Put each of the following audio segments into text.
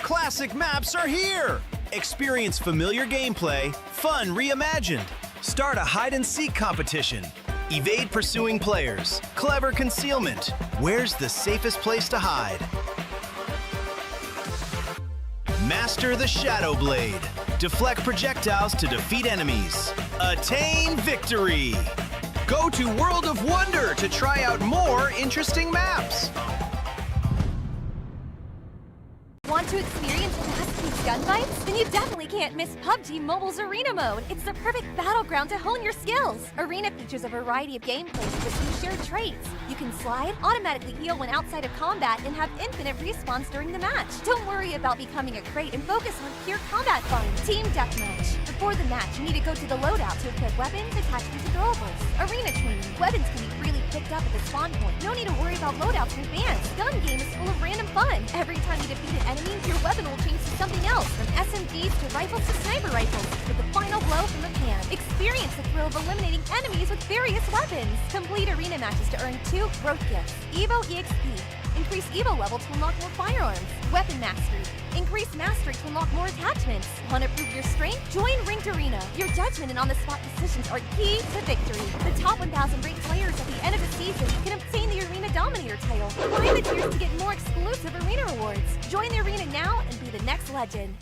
classic maps are here! Experience familiar gameplay, fun reimagined. Start a hide-and-seek competition. Evade pursuing players. Clever concealment. Where's the safest place to hide? Master the Shadow Blade. Deflect projectiles to defeat enemies. Attain victory! Go to World of Wonder to try out more interesting maps. Want to experience fast-paced gunfights? Then you definitely can't miss PUBG Mobile's Arena Mode. It's the perfect battleground to hone your skills. Arena features a variety of gameplays with some shared traits. You can slide, automatically heal when outside of combat, and have infinite respawns during the match. Don't worry about becoming a crate and focus on pure combat fun. Team Deathmatch. Before the match, you need to go to the loadout to equip weapons, attachments, and throwables. Arena training. Weapons can be freely picked up at the spawn point. No need to worry about loadouts in advance. Gun game is full of random fun. Every time you defeat an enemy, your weapon will change to something else, from SMGs to rifles to sniper rifles, with the final blow from the pan. Experience the thrill of eliminating enemies with various weapons. Complete arena matches to earn 2 growth gifts. Evo EXP. Increase Evo level to unlock more firearms. Weapon mastery. Increase mastery to unlock more attachments. Want to prove your strength? Join Ranked Arena. Your judgment and on-the-spot decisions are key to victory. The top 1,000 ranked players at the end of the season can obtain the Arena Dominator title. Climb the tiers to get more exclusive arena rewards. Join the arena now and be the next legend.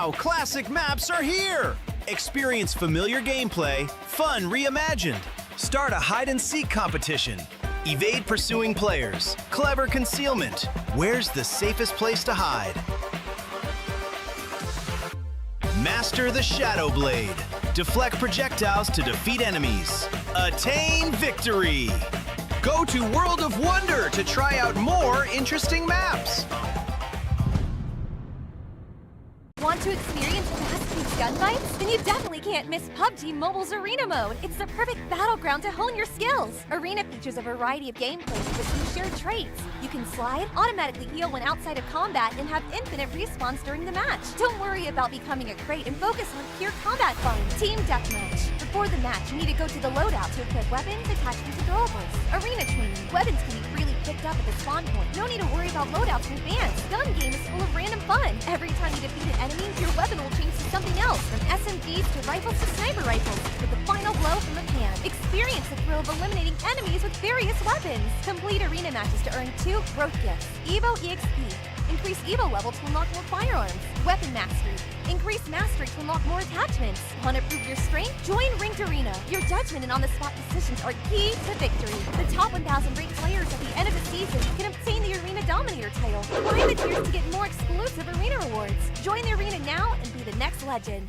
Now, classic maps are here! Experience familiar gameplay, fun reimagined. Start a hide-and-seek competition. Evade pursuing players. Clever concealment. Where's the safest place to hide? Master the Shadow Blade. Deflect projectiles to defeat enemies. Attain victory! Go to World of Wonder to try out more interesting maps. Want to experience fast-paced gunfights? Then you definitely can't miss PUBG Mobile's Arena Mode. It's the perfect battleground to hone your skills. Arena features a variety of gameplays with some shared traits. You can slide, automatically heal when outside of combat, and have infinite respawns during the match. Don't worry about becoming a crate and focus on pure combat fun. Team Deathmatch. Before the match, you need to go to the loadout to equip weapons, attachments, and throwables. Arena training. Weapons can be freely picked up at the spawn point. No need to worry about loadouts in advance. Gun game is full of random fun. Every time you defeat an enemy, your weapon will change to something else, from SMGs to rifles to sniper rifles, with the final blow from the pan. Experience the thrill of eliminating enemies with various weapons. Complete arena matches to earn 2 growth gifts. Evo EXP. Increase Evo level to unlock more firearms. Weapon mastery. Increase mastery to unlock more attachments. Want to prove your strength? Join Ranked Arena. Your judgment and on-the-spot decisions are key to victory. The top 1,000 ranked players at the end of the season can obtain the Arena Dominator title. Climb the tiers to get more exclusive arena rewards. Join the arena now and be the next legend.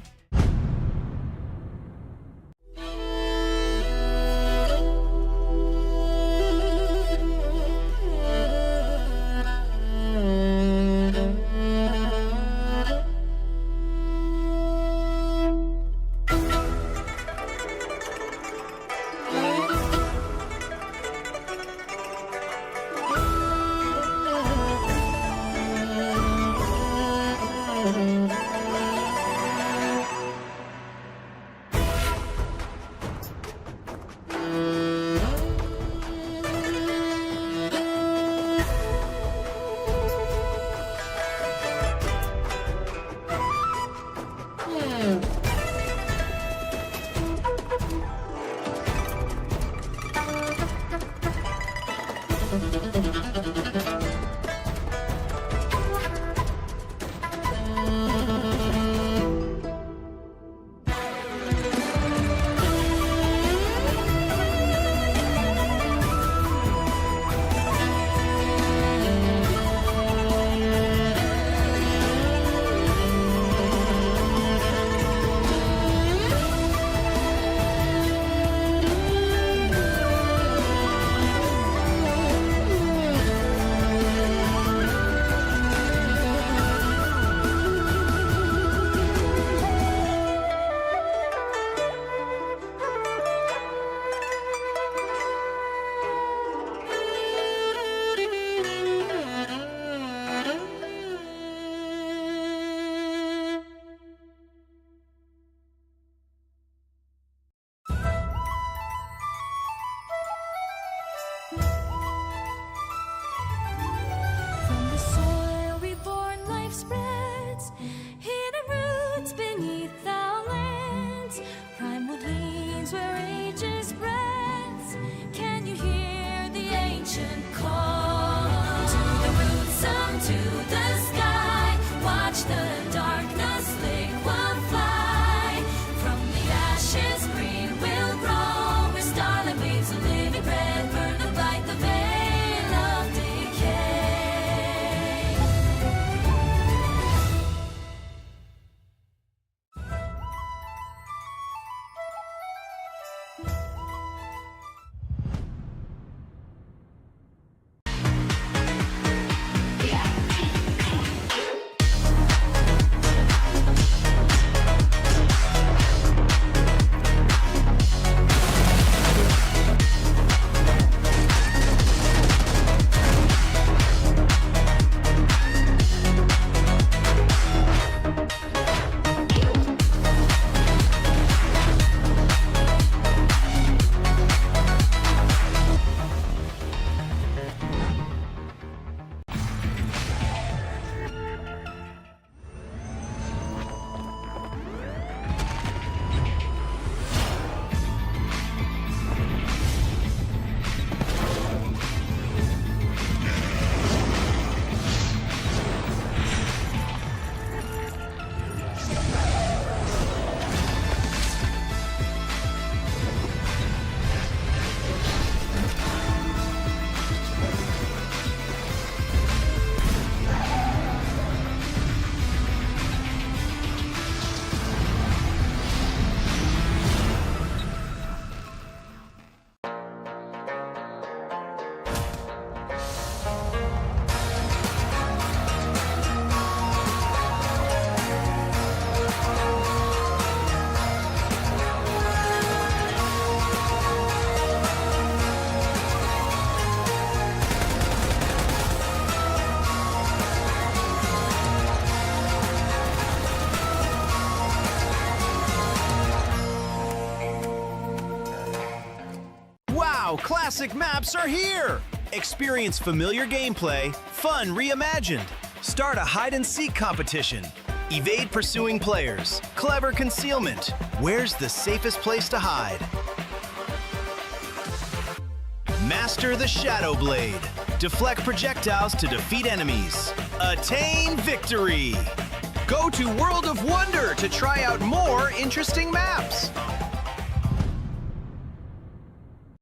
Now, classic maps are here! Experience familiar gameplay, fun reimagined. Start a hide-and-seek competition. Evade pursuing players. Clever concealment. Where's the safest place to hide? Master the Shadow Blade. Deflect projectiles to defeat enemies. Attain victory! Go to World of Wonder to try out more interesting maps.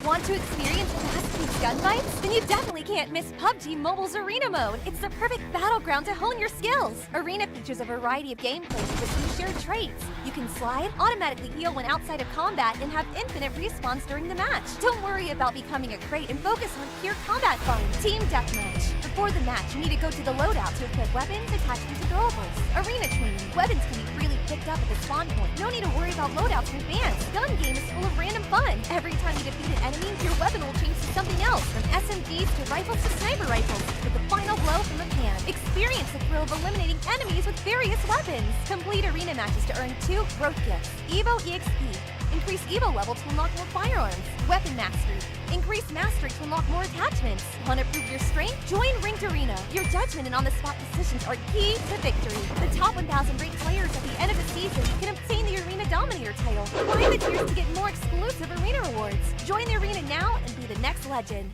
Want to experience fast-paced gunfights? Then you definitely can't miss PUBG Mobile's Arena Mode. It's the perfect battleground to hone your skills. Arena features a variety of gameplays with some shared traits. You can slide, automatically heal when outside of combat, and have infinite respawns during the match. Don't worry about becoming a crate and focus on pure combat fun. Team Deathmatch. Before the match, you need to go to the loadout to equip weapons, attachments, and throwables. Arena training. Weapons can be freely picked up at the spawn point. No need to worry about loadouts in advance. Gun game is full of random fun. Every time you defeat an enemy, your weapon will change to something else, from SMGs to rifles to sniper rifles, with the final blow from the pan. Experience the thrill of eliminating enemies with various weapons. Complete arena matches to earn 2 growth gifts. Evo EXP. Increase Evo level to unlock more firearms. Weapon mastery. Increase mastery to unlock more attachments. Want to prove your strength? Join Ranked Arena. Your judgment and on-the-spot decisions are key to victory. The top 1,000 ranked players at the end of the season can obtain the Arena Dominator title. Climb the tiers to get more exclusive arena rewards. Join the arena now and be the next legend.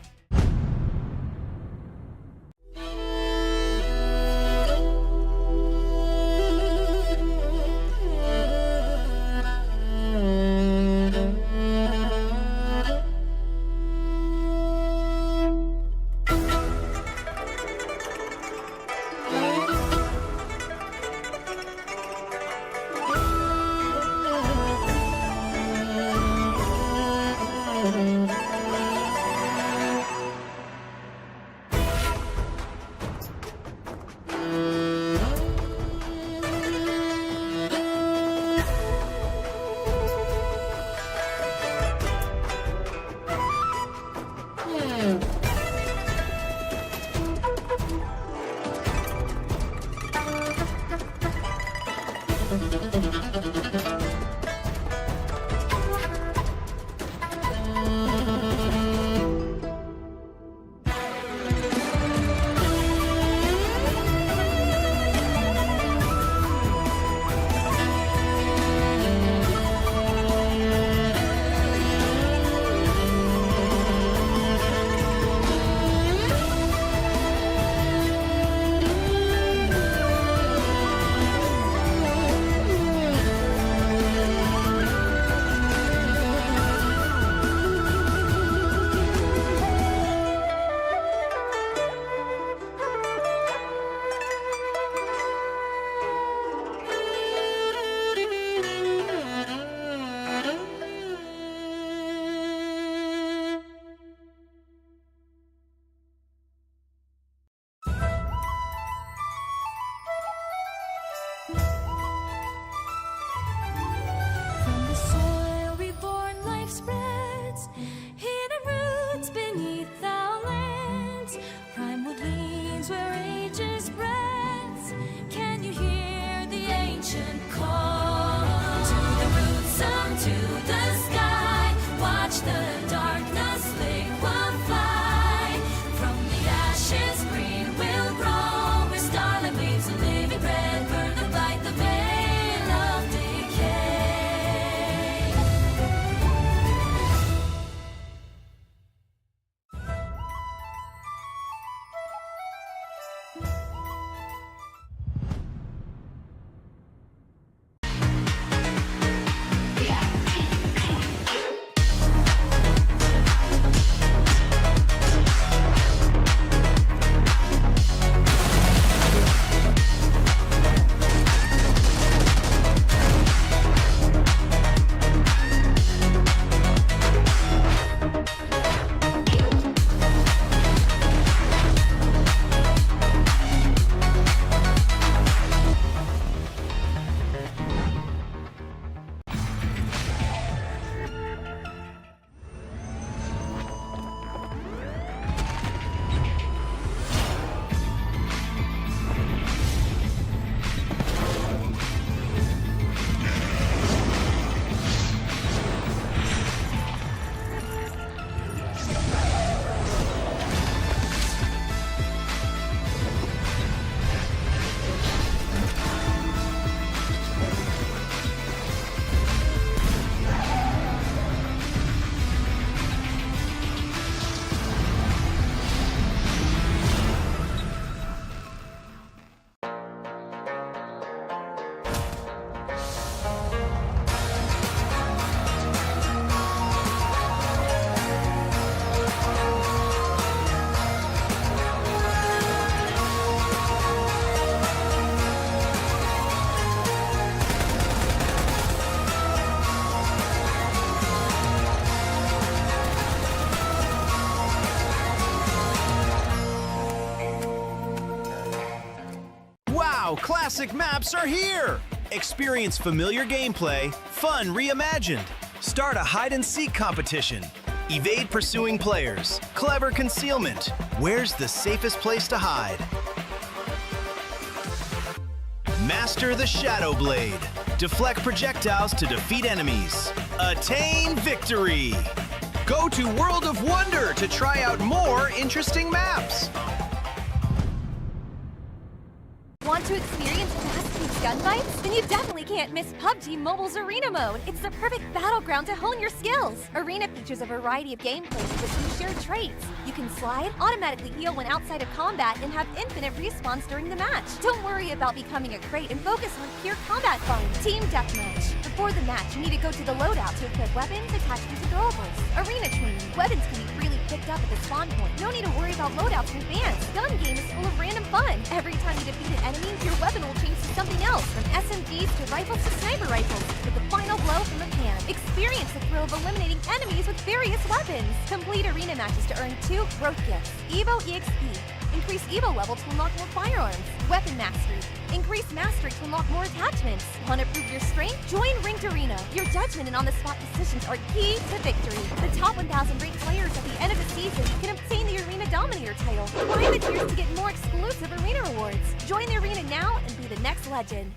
classic maps are here! Experience familiar gameplay, fun reimagined. Start a hide-and-seek competition. Evade pursuing players. Clever concealment. Where's the safest place to hide? Master the Shadow Blade. Deflect projectiles to defeat enemies. Attain victory! Go to World of Wonder to try out more interesting maps. Want to experience fast-paced gunfights? Then you definitely can't miss PUBG Mobile's Arena Mode. It's the perfect battleground to hone your skills. Arena features a variety of gameplays with some shared traits. You can slide, automatically heal when outside of combat, and have infinite respawns during the match. Don't worry about becoming a crate and focus on pure combat fun. Team Deathmatch. Before the match, you need to go to the loadout to equip weapons, attachments, and throwables. Arena training. Weapons can be freely picked up at the spawn point. No need to worry about loadouts in advance. Gun game is full of random fun. Every time you defeat an enemy, your weapon will change to something else, from SMGs to rifles to sniper rifles, with the final blow from the pan. Experience the thrill of eliminating enemies with various weapons. Complete arena matches to earn 2 growth gifts. Evo EXP. Increase Evo level to unlock more firearms. Weapon mastery. Increase mastery to unlock more attachments. Want to prove your strength? Join Ranked Arena. Your judgment and on-the-spot decisions are key to victory. The top 1,000 ranked players at the end of the season can obtain the Arena Dominator title. Climb the tiers to get more exclusive arena rewards. Join the arena now and be the next legend.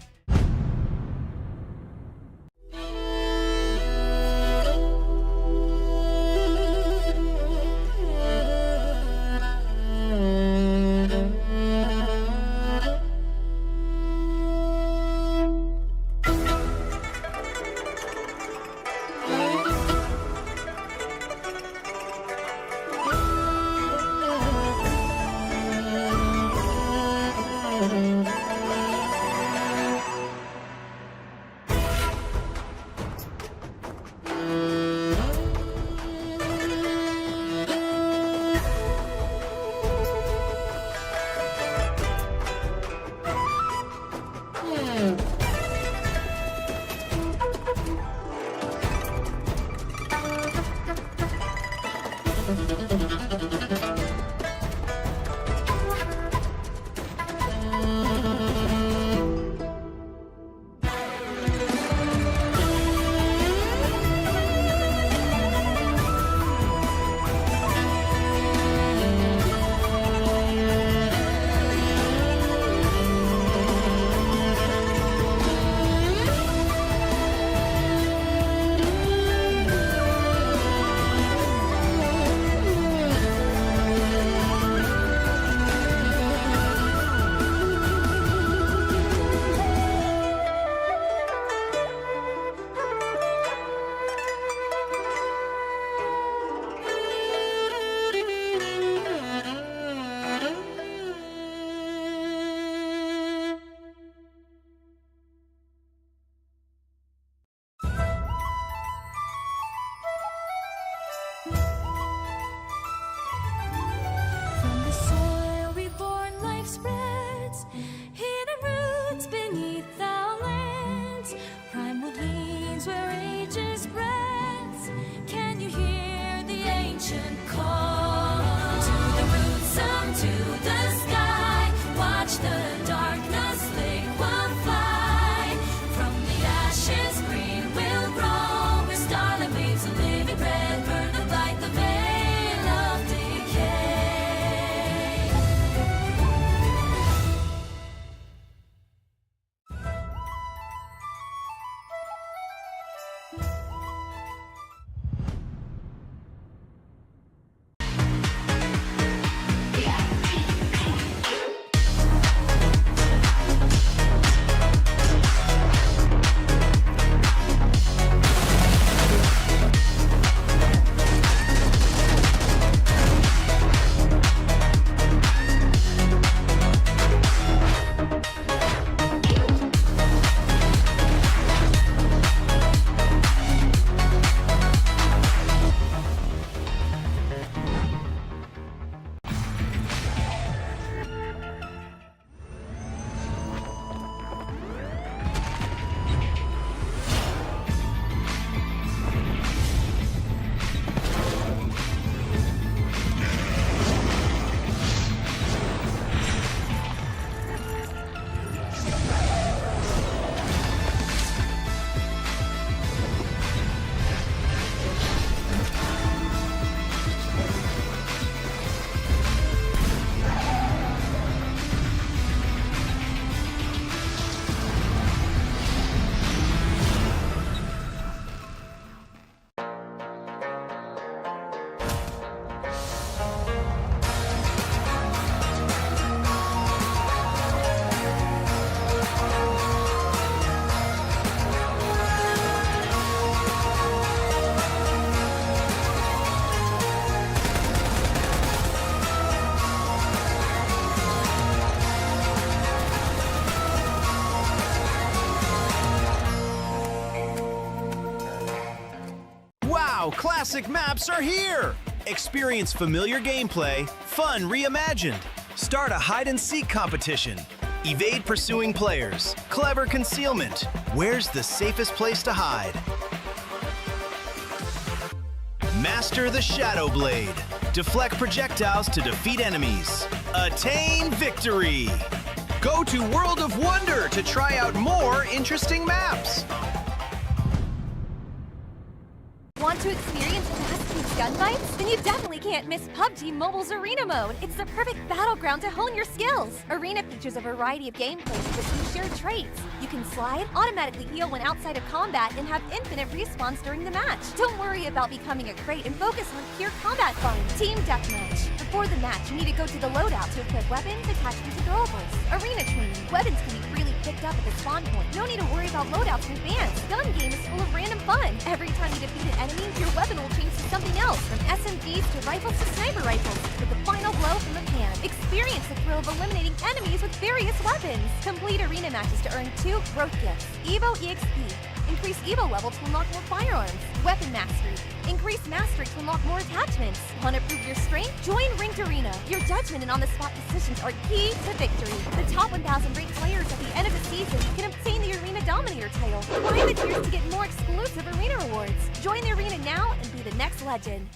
Now, classic maps are here! Experience familiar gameplay, fun reimagined. Start a hide-and-seek competition. Evade pursuing players. Clever concealment. Where's the safest place to hide? Master the Shadow Blade. Deflect projectiles to defeat enemies. Attain victory! Go to World of Wonder to try out more interesting maps. Want to experience fast-paced gunfights? Then you definitely can't miss PUBG Mobile's Arena Mode. It's the perfect battleground to hone your skills. Arena features a variety of gameplays with some shared traits. You can slide, automatically heal when outside of combat, and have infinite respawns during the match. Don't worry about becoming a crate and focus on pure combat fun. Team Deathmatch. Before the match, you need to go to the loadout to equip weapons, attachments, and throwables. Arena training. Weapons can be freely picked up at the spawn point. No need to worry about loadouts in advance. Gun game is full of random fun. Every time you defeat an enemy, your weapon will change to something else, from SMGs to rifles to sniper rifles, with the final blow from the pan. Experience the thrill of eliminating enemies with various weapons. Complete arena matches to earn 2 growth gifts. Evo EXP. Increase Evo level to unlock more firearms. Weapon mastery. Increase mastery to unlock more attachments. Want to prove your strength? Join Ranked Arena. Your judgment and on-the-spot decisions are key to victory. The top 1,000 ranked players at the end of the season can obtain the Arena Dominator title. Climb the tiers to get more exclusive arena rewards. Join the arena now and be the next legend.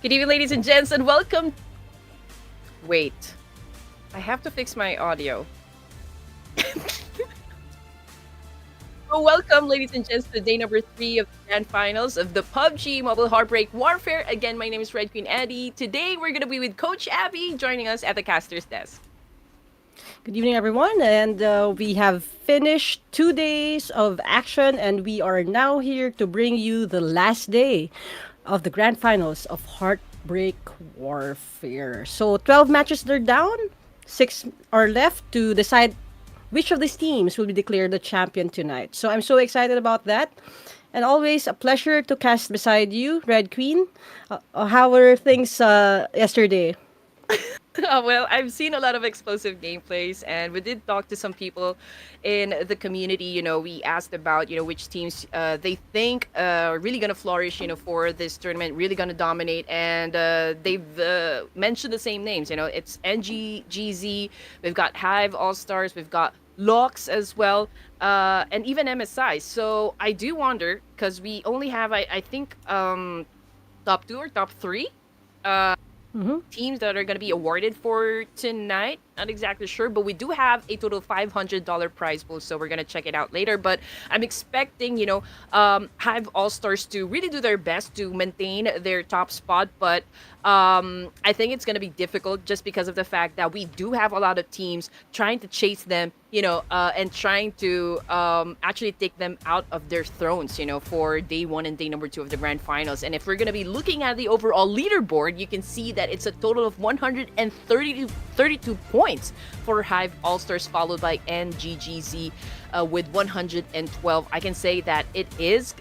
Good evening, ladies and gents, and welcome. Wait, I have to fix my audio. So welcome, ladies and gents, to day number 3 of the grand finals of the PUBG Mobile Heartbreak Warfare. Again, my name is Red Queen Addy. Today, we're going to be with Coach Abby joining us at the caster's desk. Good evening, everyone. And we have finished 2 days of action, and we are now here to bring you the last day of the grand finals of Heartbreak Warfare. So 12 matches are down, 6 are left to decide which of these teams will be declared the champion tonight. So I'm so excited about that. And always a pleasure to cast beside you, Red Queen. How were things yesterday? Well, I've seen a lot of explosive gameplays, and we did talk to some people in the community. We asked about, which teams they think are really going to flourish, for this tournament, really going to dominate. And they've mentioned the same names. It's NGGZ, we've got Hive All-Stars, we've got Locks as well, and even MSI. So I do wonder, because we only have, I think, top 2 or top 3 teams that are going to be awarded for tonight. Not exactly sure, but we do have a total $500 prize pool, so we're going to check it out later. But I'm expecting, Hive All-Stars to really do their best to maintain their top spot, but I think it's going to be difficult just because of the fact that we do have a lot of teams trying to chase them, and trying to actually take them out of their thrones, for day 1 and day number 2 of the grand finals. And if we're going to be looking at the overall leaderboard, you can see that it's a total of 132 points for Hive All-Stars, followed by NGGZ with 112. I can say that it is,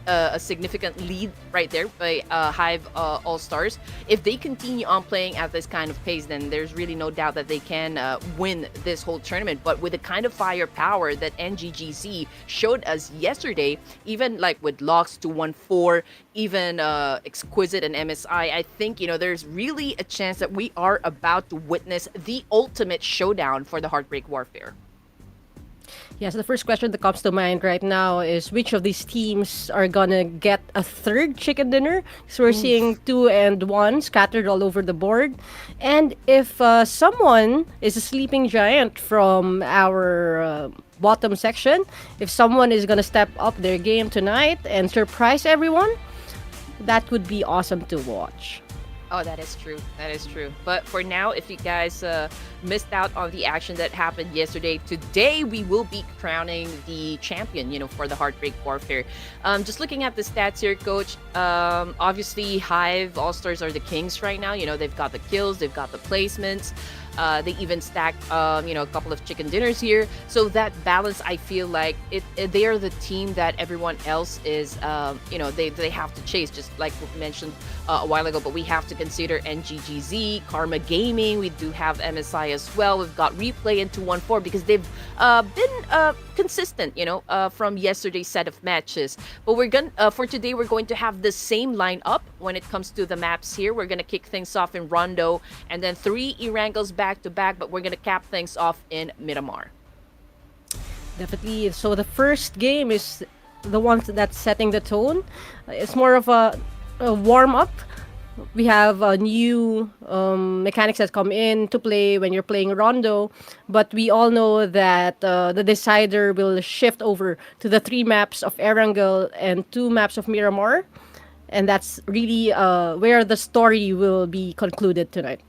a significant lead right there by Hive All-Stars. If they continue on playing at this kind of pace, then there's really no doubt that they can win this whole tournament. But with the kind of firepower that NGGZ showed us yesterday, even like with Locks 214, even Exquisite and MSI, I think, there's really a chance that we are about to witness the ultimate showdown for the Heartbreak Warfare. Yes, the first question that comes to mind right now is which of these teams are gonna get a third chicken dinner? So we're seeing 2 and 1 scattered all over the board. And if someone is a sleeping giant from our bottom section, if someone is gonna step up their game tonight and surprise everyone, that would be awesome to watch. Oh, that is true. That is true. But for now, if you guys missed out on the action that happened yesterday, today we will be crowning the champion, for the Heartbreak Warfare. Just looking at the stats here, Coach, obviously Hive All-Stars are the kings right now. They've got the kills, they've got the placements. They even stacked, a couple of chicken dinners here. So that balance, I feel like they are the team that everyone else is, they have to chase, just like we mentioned a while ago. But we have to consider NGGZ, Karma Gaming. We do have MSI as well. We've got Replay and 214 because they've been consistent, from yesterday's set of matches. But we're gonna for today, we're going to have the same lineup when it comes to the maps here. We're gonna kick things off in Rondo, and then 3 Erangels back to back, but we're gonna cap things off in Miramar. Definitely. So the first game is the one that's setting the tone. It's more of a warm-up. We have new mechanics that come in to play when you're playing Rondo, but we all know that the decider will shift over to the 3 maps of Erangel and 2 maps of Miramar, and that's really where the story will be concluded tonight.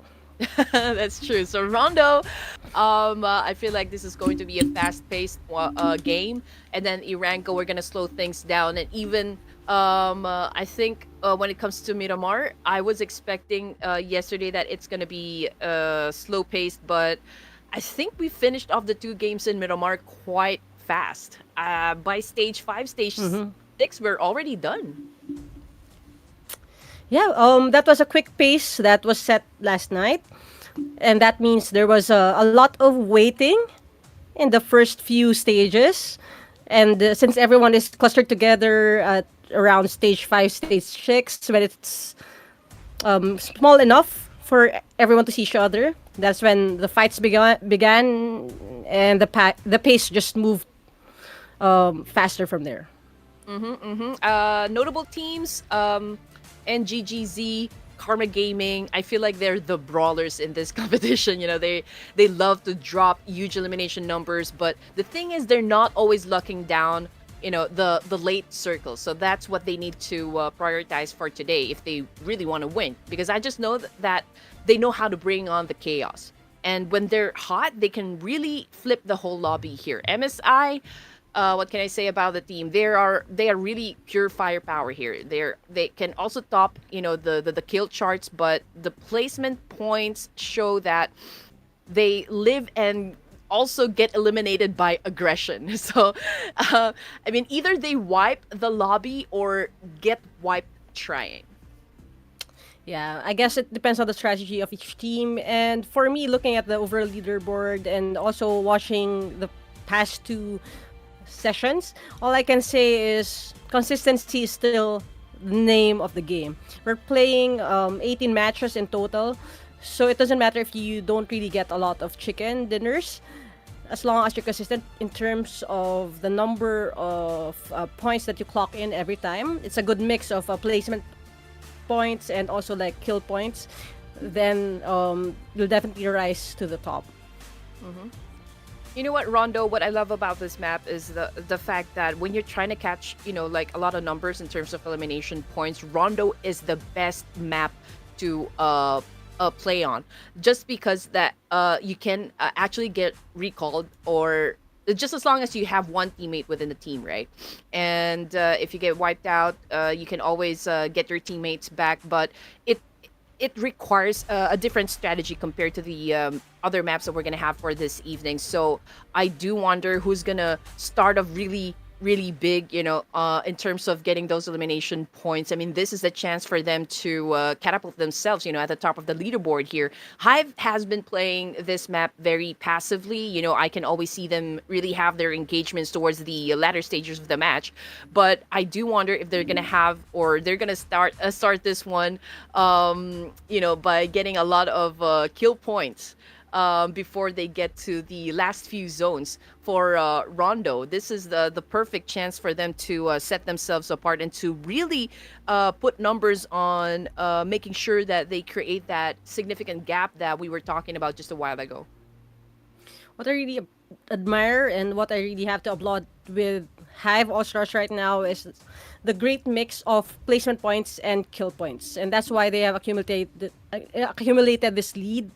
That's true. So Rondo, I feel like this is going to be a fast-paced game, and then Iranko, we're gonna slow things down, and even I think when it comes to Miramar, I was expecting yesterday that it's gonna be slow-paced, but I think we finished off the 2 games in Miramar quite fast. By stage 5, stage 6, we're already done. Yeah, that was a quick pace that was set last night. And that means there was a lot of waiting in the first few stages. And since everyone is clustered together at around stage 5, stage 6, when it's small enough for everyone to see each other, that's when the fights began and the pace just moved faster from there. Notable teams, NGGZ, Karma Gaming, I feel like they're the brawlers in this competition. They love to drop huge elimination numbers, but the thing is they're not always locking down, the late circles. So that's what they need to prioritize for today if they really want to win. Because I just know that they know how to bring on the chaos. And when they're hot, they can really flip the whole lobby here. MSI, what can I say about the team? They are really pure firepower here. They can also top, the kill charts, but the placement points show that they live and also get eliminated by aggression. So, either they wipe the lobby or get wiped trying. Yeah, I guess it depends on the strategy of each team. And for me, looking at the overall leaderboard and also watching the past two sessions, all I can say is consistency is still the name of the game. We're playing 18 matches in total, so it doesn't matter if you don't really get a lot of chicken dinners, as long as you're consistent in terms of the number of points that you clock in every time. It's a good mix of placement points and also like kill points. Then you'll definitely rise to the top. You know what, Rondo, what I love about this map is the fact that when you're trying to catch, like a lot of numbers in terms of elimination points, Rondo is the best map to play on. Just because that you can actually get recalled, or just as long as you have one teammate within the team, right? And if you get wiped out, you can always get your teammates back, but it requires a different strategy compared to the other maps that we're going to have for this evening. So I do wonder who's going to start off really, really big, in terms of getting those elimination points. This is a chance for them to catapult themselves, at the top of the leaderboard here. Hive has been playing this map very passively. I can always see them really have their engagements towards the latter stages of the match. But I do wonder if they're going to have, or they're going to start this one, by getting a lot of kill points. Before they get to the last few zones for Rondo. This is the perfect chance for them to set themselves apart and to really put numbers on making sure that they create that significant gap that we were talking about just a while ago. What I really admire and what I really have to applaud with Hive All-Stars right now is the great mix of placement points and kill points. And that's why they have accumulated this lead,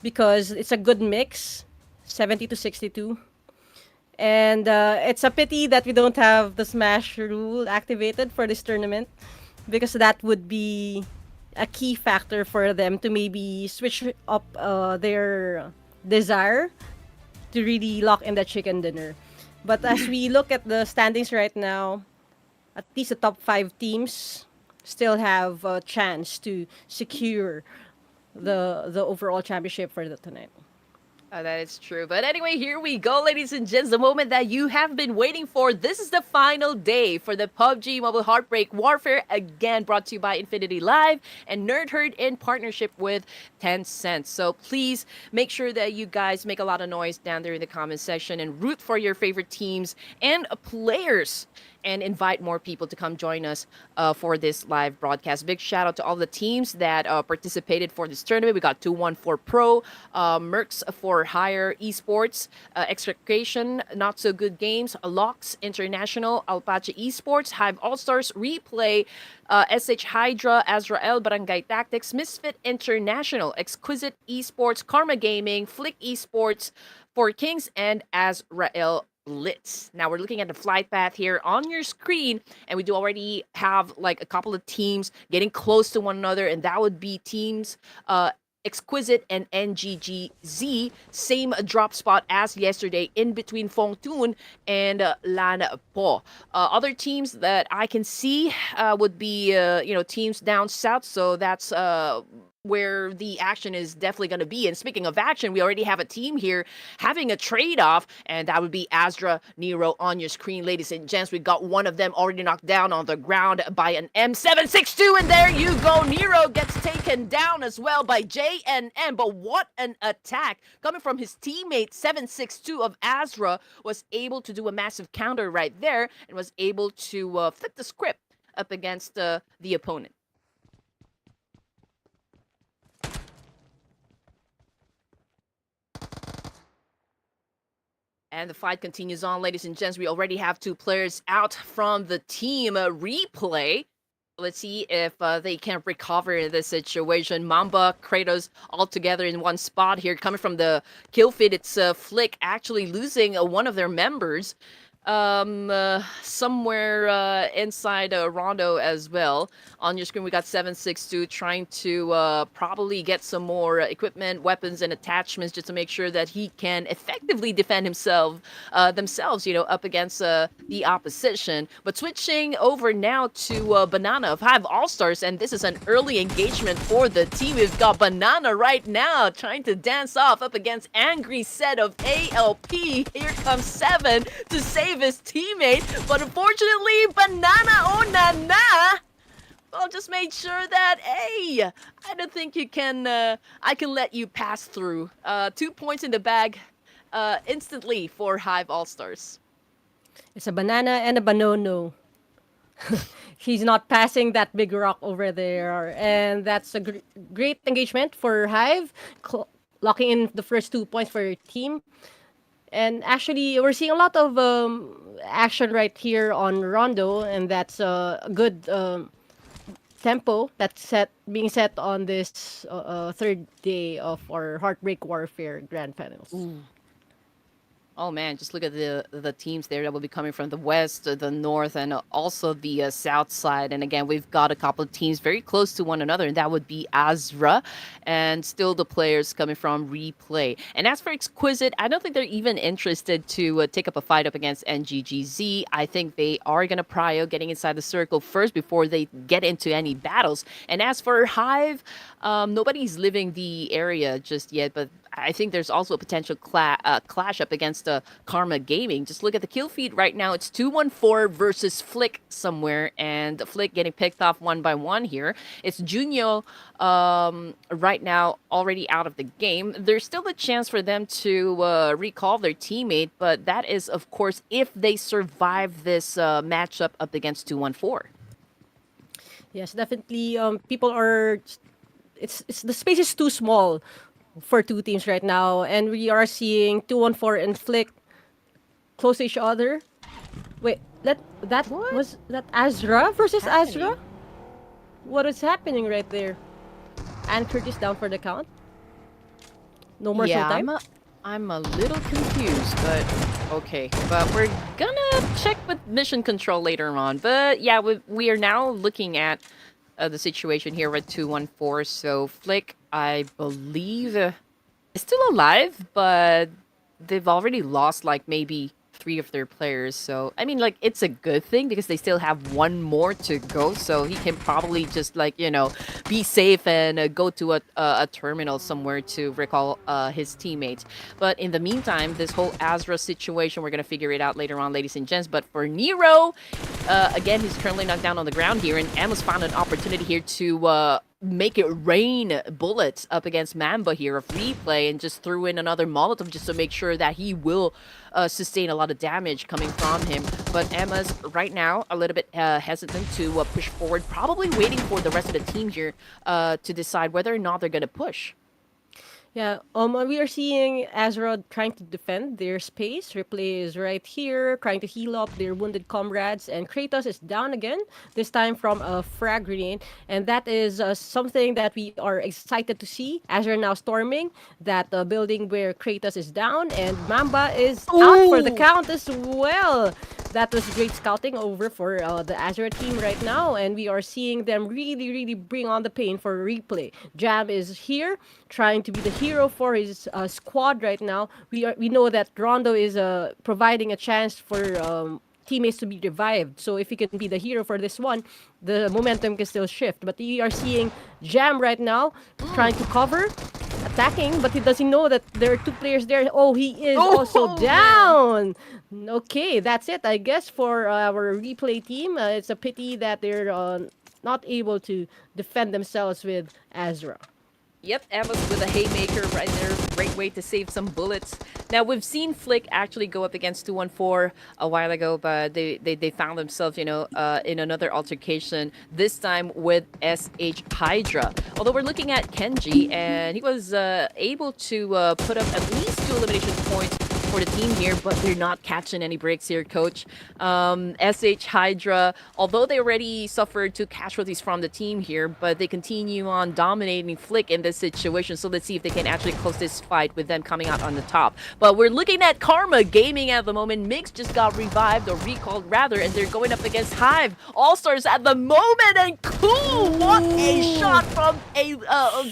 because it's a good mix, 70-62. And it's a pity that we don't have the smash rule activated for this tournament, because that would be a key factor for them to maybe switch up their desire to really lock in that chicken dinner. But as we look at the standings right now, at least the top 5 teams still have a chance to secure the overall championship for the tonight. That is true. But anyway, here we go, ladies and gents. The moment that you have been waiting for. This is the final day for the PUBG Mobile Heartbreak Warfare. Again, brought to you by Infinity Live and Nerd Herd in partnership with Tencent. So please make sure that you guys make a lot of noise down there in the comment section and root for your favorite teams and players. And invite more people to come join us for this live broadcast. Big shout out to all the teams that participated for this tournament. We got 214 Pro, Mercs for Hire Esports, Extrication, Not So Good Games, Locks International, Alpache Esports, Hive All-Stars, Replay, SH Hydra, Azrael, Barangay Tactics, Misfit International, Exquisite Esports, Karma Gaming, Flick Esports, For Kings, and Azrael Blitz. Now we're looking at the flight path here on your screen, and we do already have like a couple of teams getting close to one another, and that would be teams Exquisite and NGGZ, same drop spot as yesterday in between Phong Tun and Lan Po. Other teams that I can see would be teams down south, so that's where the action is definitely going to be. And speaking of action, we already have a team here having a trade-off, and that would be Astra Nero on your screen, ladies and gents. We got one of them already knocked down on the ground by an M762, and there you go. Nero gets taken down as well by JNM, but what an attack coming from his teammate. 762 of Astra was able to do a massive counter right there and was able to flip the script up against the opponent. And the fight continues on, ladies and gents. We already have 2 players out from the team replay. Let's see if they can recover this situation. Mamba, Kratos, all together in one spot here. Coming from the kill feed, it's Flick actually losing one of their members. Somewhere inside Rondo as well. On your screen, we got 762 trying to probably get some more equipment, weapons, and attachments just to make sure that he can effectively defend themselves, up against the opposition. But switching over now to Banana of Hive All-Stars, and this is an early engagement for the team. We've got Banana right now trying to dance off up against Angry Set of ALP. Here comes 7 to save his teammate, but unfortunately, Banana Onana, well, just made sure that, hey, I don't think you can, I can let you pass through. 2 points in the bag instantly for Hive All-Stars. It's a banana and a banono. He's not passing that big rock over there, and that's a great engagement for Hive, locking in the first 2 points for your team. And actually, we're seeing a lot of action right here on Rondo, and that's a good tempo that's being set on this third day of our Heartbreak Warfare Grand Finals. Ooh. Oh man, just look at the teams there that will be coming from the west, the north, and also the south side. And again, we've got a couple of teams very close to one another, and that would be Azra, and still the players coming from Replay. And as for Exquisite, I don't think they're even interested to take up a fight up against NGGZ. I think they are going to prio getting inside the circle first before they get into any battles. And as for Hive, nobody's living the area just yet, but I think there's also a potential clash up against Karma Gaming. Just look at the kill feed right now. It's 214 versus Flick somewhere, and Flick getting picked off one by one here. It's Junyo right now already out of the game. There's still a chance for them to recall their teammate, but that is, of course, if they survive this matchup up against 214. Yes, definitely. People are. It's the space is too small for 2 teams right now, and we are seeing 214 and Flick close to each other. Wait, was that Azra versus Azra? What is happening right there? And Curtis down for the count. No more showtime. I'm a little confused, but okay. But we're gonna check with mission control later on. But yeah, we are now looking at the situation here with 214. So Flick, I believe, is still alive, but they've already lost like maybe 3 of their players. So I mean, like, it's a good thing because they still have 1 more to go. So he can probably just, like, be safe and go to a terminal somewhere to recall his teammates. But in the meantime, this whole Azra situation, we're gonna figure it out later on, ladies and gents. But for Nero, again, he's currently knocked down on the ground here, and Emma's found an opportunity here to make it rain bullets up against Mamba here of Replay, and just threw in another Molotov just to make sure that he will sustain a lot of damage coming from him. But Emma's right now a little bit hesitant to push forward, probably waiting for the rest of the team here to decide whether or not they're going to push. Yeah, we are seeing Azra trying to defend their space. Replay is right here, trying to heal up their wounded comrades, and Kratos is down again, this time from a frag grenade. And that is something that we are excited to see. Azra now storming that building where Kratos is down, and Mamba is out for the count as well. That was great scouting over for the Azra team right now, and we are seeing them really, really bring on the pain for Replay. Jam is here, trying to be the hero for his squad right now. We know that Rondo is providing a chance for teammates to be revived. So if he can be the hero for this one, the momentum can still shift. But we are seeing Jam right now trying to cover, attacking, but he doesn't know that there are 2 players there. Oh, he is also down. Okay, that's it, I guess, for our Replay team. It's a pity that they're not able to defend themselves with Azra. Yep, Emma's with a haymaker right there. Great way to save some bullets. Now, we've seen Flick actually go up against 214 a while ago, but they found themselves, in another altercation, this time with SH Hydra. Although we're looking at Kenji, and he was able to put up at least 2 elimination points for the team here, but they're not catching any breaks here, coach. SH Hydra, although they already suffered 2 casualties from the team here, but they continue on dominating Flick in this situation. So let's see if they can actually close this fight with them coming out on the top. But we're looking at Karma Gaming at the moment. Mix just got revived, or recalled rather, and they're going up against Hive. All-Stars at the moment, and cool! What a shot from a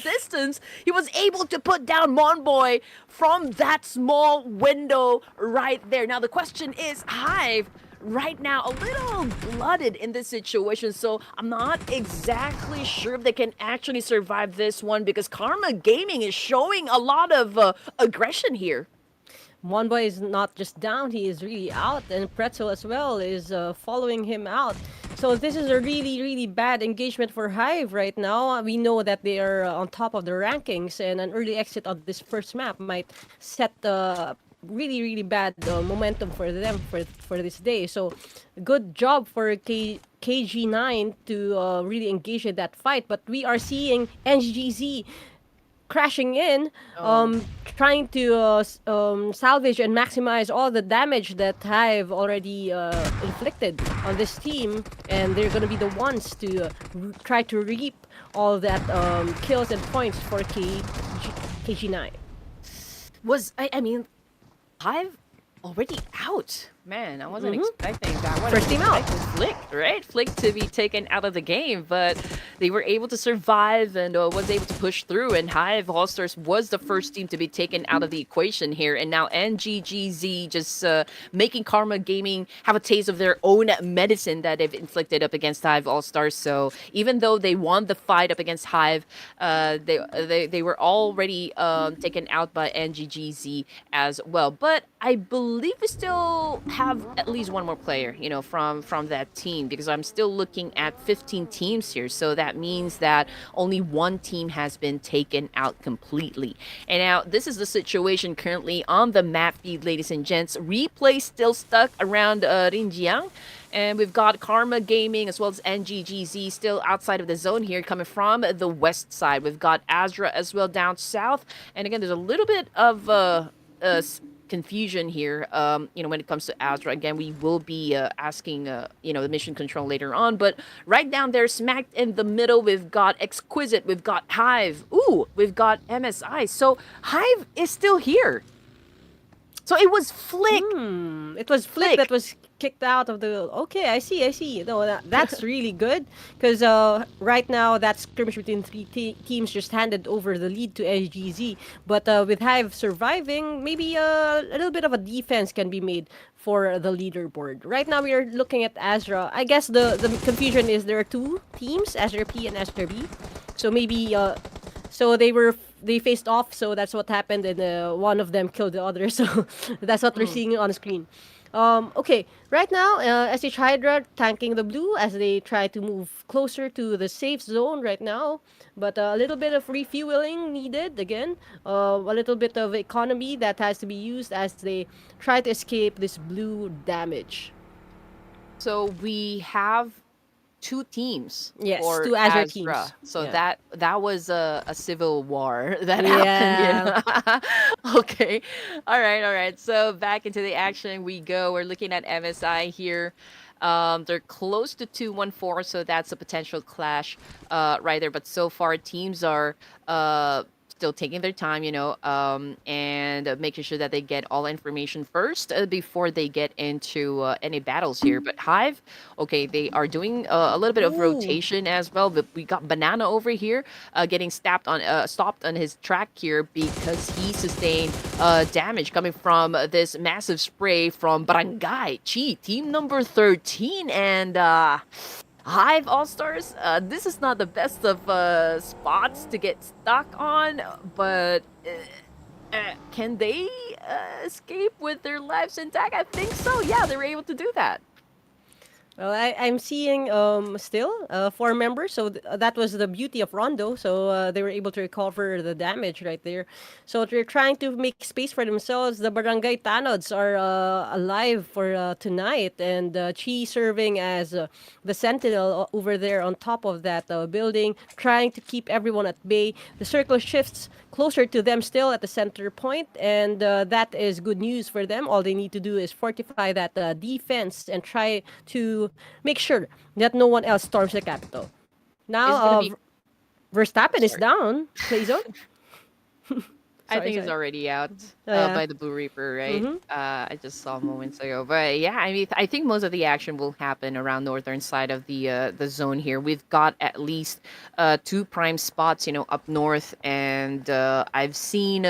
distance. He was able to put down Monboy from that small window right there. Now the question is, Hive right now a little blooded in this situation, so I'm not exactly sure if they can actually survive this one, because Karma Gaming is showing a lot of aggression here. Monboy is not just down, he is really out, and Pretzel as well is following him out. So this is a really, really bad engagement for Hive right now. We know that they are on top of the rankings, and an early exit on this first map might set really, really bad momentum for them for this day. So good job for KG9 to really engage in that fight. But we are seeing NGZ crashing in, trying to salvage and maximize all the damage that Hive already inflicted on this team, and they're gonna be the ones to try to reap all that kills and points for KG9. I mean, Hive already out. Man, I wasn't expecting that. What First team out. Flick, right? Flick to be taken out of the game, but they were able to survive and was able to push through. And Hive All-Stars was the first team to be taken out of the equation here. And now NGGZ just making Karma Gaming have a taste of their own medicine that they've inflicted up against Hive All-Stars. So even though they won the fight up against Hive, they were already taken out by NGGZ as well. But I believe we still have at least one more player, from that team, because I'm still looking at 15 teams here. So that means that only one team has been taken out completely. And now this is the situation currently on the map feed, ladies and gents. Replay still stuck around Rinjiang. And we've got Karma Gaming as well as NGGZ still outside of the zone here, coming from the west side. We've got Azra as well down south. And again, there's a little bit of confusion here, when it comes to Azra. Again, we will be asking, the mission control later on. But right down there, smacked in the middle, we've got Exquisite, we've got Hive. Ooh, we've got MSI. So Hive is still here. So it was Flick. It was Flick that was kicked out of the... Okay, I see. No, that's really good. Because right now, that skirmish between three teams just handed over the lead to SGZ. But with Hive surviving, maybe a little bit of a defense can be made for the leaderboard. Right now, we are looking at Azra. I guess the confusion is there are 2 teams, Azra P and Azra B. So maybe... So they faced off, so that's what happened, and one of them killed the other, so that's what we're seeing on the screen. Okay, right now, SH Hydra tanking the blue as they try to move closer to the safe zone right now, but a little bit of refueling needed again, a little bit of economy that has to be used as they try to escape this blue damage. So we have 2 teams. Yes, for 2 Azure Azra. teams. So Yeah. that was a civil war that happened. Okay. All right. So back into the action we go. We're looking at MSI here. They're close to 2-1-4, so that's a potential clash right there. But so far, teams are still taking their time, and making sure that they get all information first before they get into any battles here. But Hive, okay, they are doing a little bit of rotation as well. But we got Banana over here getting stopped on his track here because he sustained damage coming from this massive spray from Barangay Chi, team number 13, and Hive All-Stars, this is not the best of spots to get stuck on, but can they escape with their lives intact? I think so. Yeah, they were able to do that. Well, I'm seeing still 4 members, so that was the beauty of Rondo. So they were able to recover the damage right there. So they're trying to make space for themselves. The Barangay Tanods are alive for tonight, and Chi serving as the sentinel over there on top of that building, trying to keep everyone at bay. The circle shifts closer to them still at the center point, and that is good news for them. All they need to do is fortify that defense and try to make sure that no one else storms the capital. Now, It's gonna be. Verstappen is Sorry. down. Play zone. I think it's Sorry. already out Yeah. by the Blue Reaper, right? I just saw moments ago, but yeah, I mean, I think most of the action will happen around northern side of the zone here. We've got at least 2 prime spots, up north, and I've seen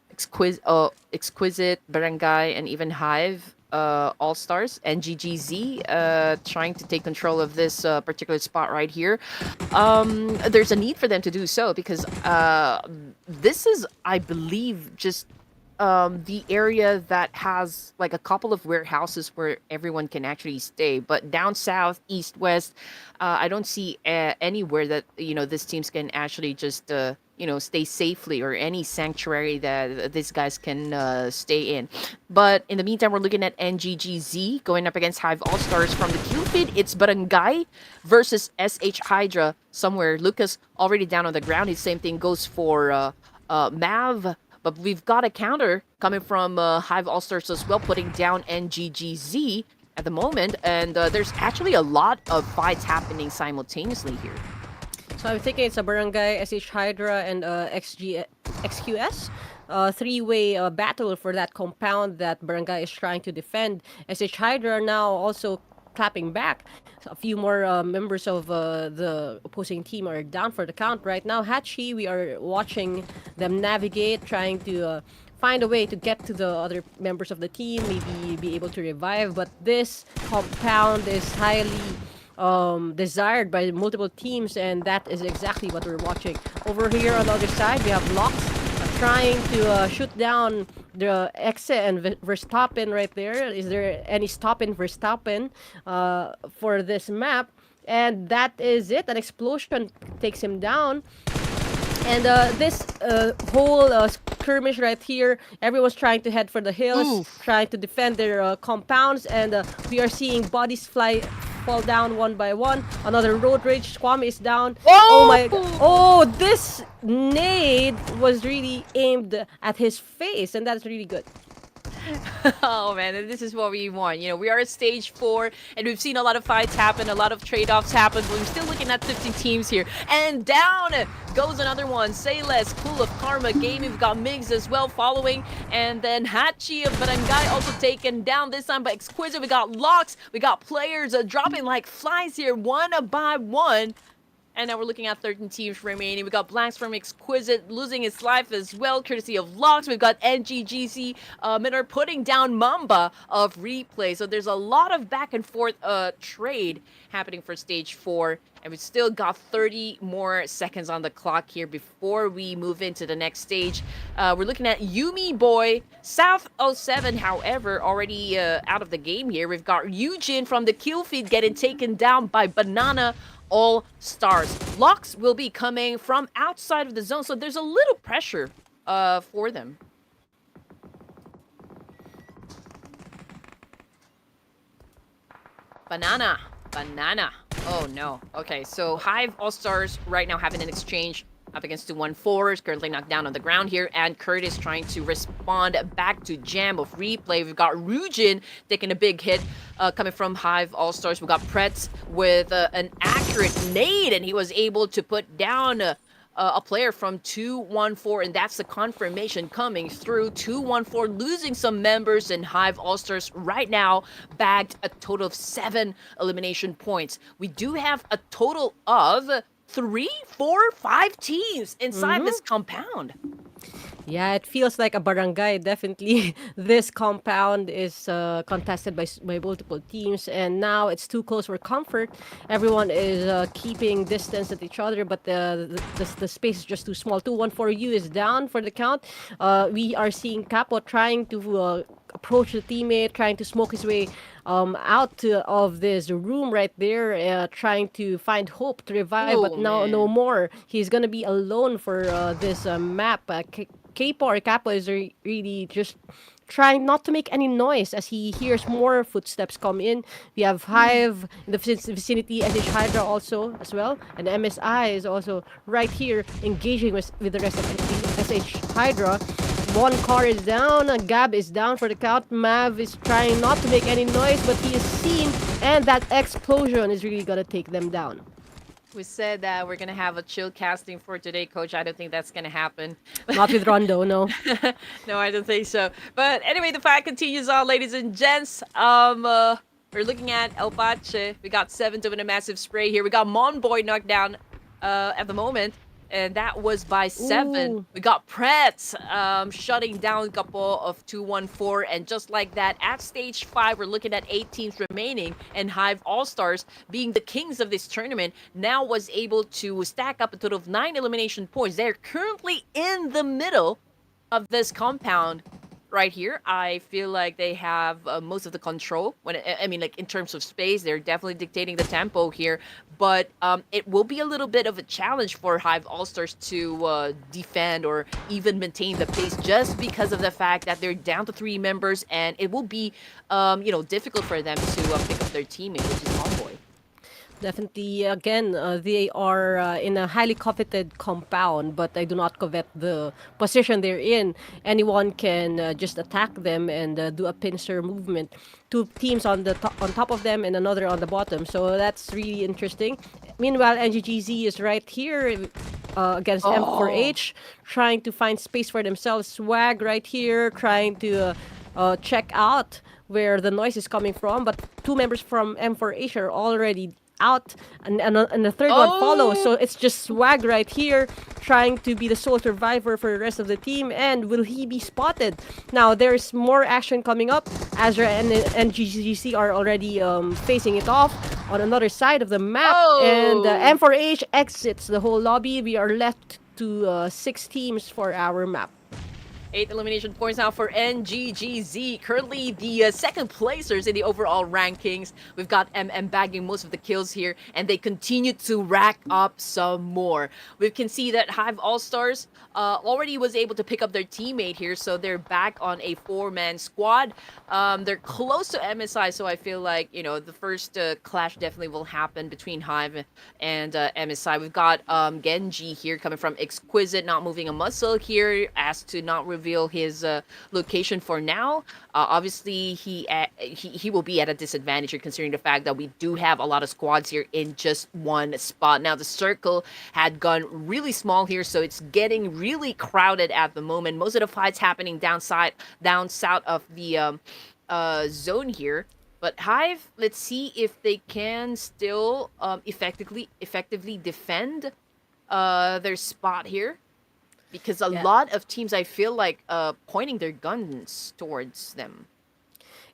exquisite barangay and even Hive. All Stars and GGZ trying to take control of this particular spot right here. There's a need for them to do so because this is, I believe, just the area that has like a couple of warehouses where everyone can actually stay. But down south, east, west, I don't see anywhere that this teams can actually just stay safely or any sanctuary that these guys can stay in. But in the meantime, we're looking at NGGZ going up against Hive All Stars from the Q feed. It's Barangay versus SH Hydra somewhere. Lucas already down on the ground. His same thing goes for Mav. But we've got a counter coming from Hive All Stars as well, putting down NGGZ at the moment. And there's actually a lot of fights happening simultaneously here. So I'm thinking it's a Barangay, SH Hydra, and XQS. Three-way battle for that compound that Barangay is trying to defend. SH Hydra now also clapping back. So a few more members of the opposing team are down for the count right now. Hachi, we are watching them navigate, trying to find a way to get to the other members of the team, maybe be able to revive. But this compound is highly desired by multiple teams, and that is exactly what we're watching. Over here on the other side, we have Locks trying to shoot down the Exe and Verstappen right there. Is there any stop in Verstappen for this map? And that is it. An explosion takes him down. And this whole skirmish right here, everyone's trying to head for the hills, trying to defend their compounds, and we are seeing bodies fall down one by one. Another road rage. Squam is down. Oh my god. Oh, this nade was really aimed at his face, and that's really good. Oh man, and this is what we want. We are at stage 4, and we've seen a lot of fights happen, a lot of trade-offs happen, but we're still looking at 15 teams here. And down goes another one. Say Less, Cool of Karma Gaming. We've got Migs as well following, and then Hachi of Barangay also taken down this time by Exquisite. We got Locks, we got players dropping like flies here, one by one. And now we're looking at 13 teams remaining. We got Blanks from Exquisite losing his life as well, courtesy of Locks. We've got NGGC Minor putting down Mamba of Replay. So there's a lot of back and forth trade happening for stage 4. And we've still got 30 more seconds on the clock here before we move into the next stage. We're looking at Yumi Boy, South 07, however, already out of the game here. We've got Eugene from the kill feed getting taken down by Banana All Stars. Locks will be coming from outside of the zone, so there's a little pressure for them. Banana. Oh no. Okay, so Hive All Stars right now having an exchange up against 214, is currently knocked down on the ground here, and Curtis trying to respond back to Jam of Replay. We've got Rujin taking a big hit coming from Hive All Stars. We've got Pretz with an accurate nade, and he was able to put down a player from 214, and that's the confirmation coming through. 214 losing some members, and Hive All Stars right now bagged a total of 7 elimination points. We do have a total of 3, 4, 5 teams inside this compound. Yeah, it feels like a barangay, definitely. This compound is contested by multiple teams, and now it's too close for comfort. Everyone is keeping distance at each other, but the space is just too small. 214U is down for the count. We are seeing Capo trying to approach the teammate, trying to smoke his way of this room right there, trying to find hope to revive, but Oh now no man. more. He's gonna be alone for this map. Capo is really just trying not to make any noise as he hears more footsteps come in. We have Hive in the vicinity, SH Hydra also as well, and MSI is also right here engaging with the rest of the SH Hydra. One car is down, Gab is down for the count. Mav is trying not to make any noise, but he is seen, and that explosion is really gonna take them down. We said that we're gonna have a chill casting for today, Coach. I don't think that's gonna happen. Not with Rondo, no. No, I don't think so. But anyway, the fight continues on, ladies and gents. We're looking at El Pache. We got 7 to win a massive spray here. We got Monboy knocked down at the moment, and that was by 7. Ooh. We got Pretz shutting down a couple of 2-1-4, and just like that, at stage 5, we're looking at 8 teams remaining, and Hive All-Stars, being the kings of this tournament, now was able to stack up a total of 9 elimination points. They're currently in the middle of this compound right here. I feel like they have most of the control. I mean, like in terms of space, they're definitely dictating the tempo here. But it will be a little bit of a challenge for Hive All-Stars to defend or even maintain the pace, just because of the fact that they're down to 3 members, and it will be, difficult for them to pick up their teammate, which is Homeboy. Definitely, again, they are in a highly coveted compound, but I do not covet the position they're in. Anyone can just attack them and do a pincer movement. 2 teams on top of them and another on the bottom. So that's really interesting. Meanwhile, NGGZ is right here against M4H, trying to find space for themselves. Swag right here, trying to check out where the noise is coming from. But 2 members from M4H are already out, and the third one follows. So it's just Swag right here trying to be the sole survivor for the rest of the team. And will he be spotted? Now there's more action coming up. Azra and GGC are already facing it off on another side of the map. And M4H exits the whole lobby. We are left to 6 teams for our map. 8 elimination points now for NGGZ. Currently the second placers in the overall rankings. We've got MM bagging most of the kills here, and they continue to rack up some more. We can see that Hive All-Stars already was able to pick up their teammate here, so they're back on a 4-man squad. They're close to MSI, so I feel like, the first clash definitely will happen between Hive and MSI. We've got Genji here coming from Exquisite, not moving a muscle here, asked to not reveal his location for now. Obviously, he will be at a disadvantage here, considering the fact that we do have a lot of squads here in just one spot. Now, the circle had gone really small here, so it's getting really crowded at the moment. Most of the fights happening down south of the zone here. But Hive, let's see if they can still effectively defend their spot here. Because a lot of teams, I feel like, pointing their guns towards them.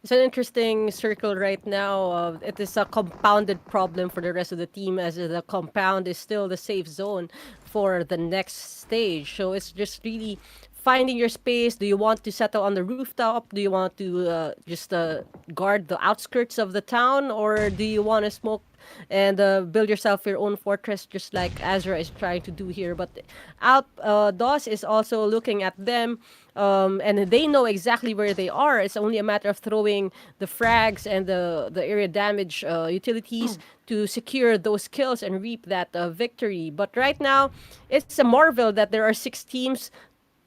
It's an interesting circle right now. It is a compounded problem for the rest of the team, as the compound is still the safe zone for the next stage. So it's just really finding your space. Do you want to settle on the rooftop? Do you want to just guard the outskirts of the town? Or do you want to smoke and build yourself your own fortress, just like Azra is trying to do here? But DOS is also looking at them, and they know exactly where they are. It's only a matter of throwing the frags and the area damage utilities to secure those kills and reap that victory. But right now, it's a marvel that there are 6 teams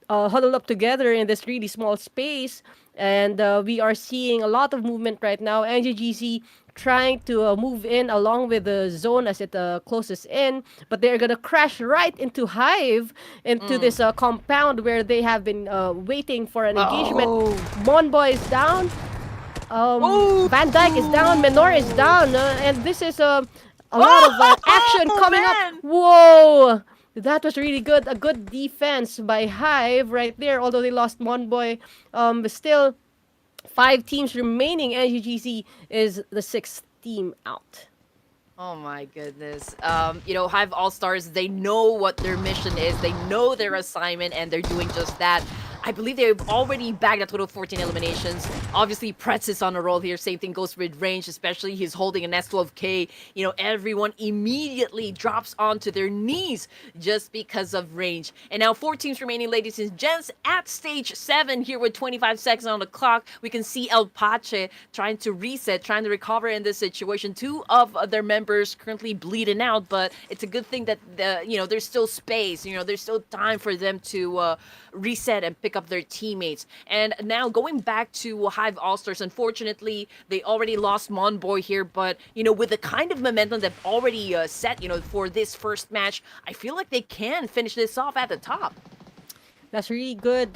huddled up together in this really small space, and we are seeing a lot of movement right now. NGGZ trying to move in along with the zone as it closes in, but they're gonna crash right into Hive, into this compound where they have been waiting for an engagement. Monboy is down, Van Dyke is down, Menor is down, and this is a lot of action coming up. Whoa! That was really good. A good defense by Hive right there, although they lost Monboy. But still, 5 teams remaining. NGGZ is the 6th team out. Oh my goodness. Hive All-Stars, they know what their mission is. They know their assignment, and they're doing just that. I believe they've already bagged a total of 14 eliminations. Obviously, Pretz is on a roll here. Same thing goes with Range, especially he's holding an S12K. You know, everyone immediately drops onto their knees just because of Range. And now 4 teams remaining, ladies and gents, at stage 7 here with 25 seconds on the clock. We can see El Pache trying to reset, trying to recover in this situation. 2 of their members currently bleeding out, but it's a good thing that there's still space. You know, there's still time for them to reset and pick up their teammates. And now going back to Hive All-Stars, unfortunately, they already lost Monboy here, but, you know, with the kind of momentum they've already set, you know, for this first match, I feel like they can finish this off at the top. That's really good,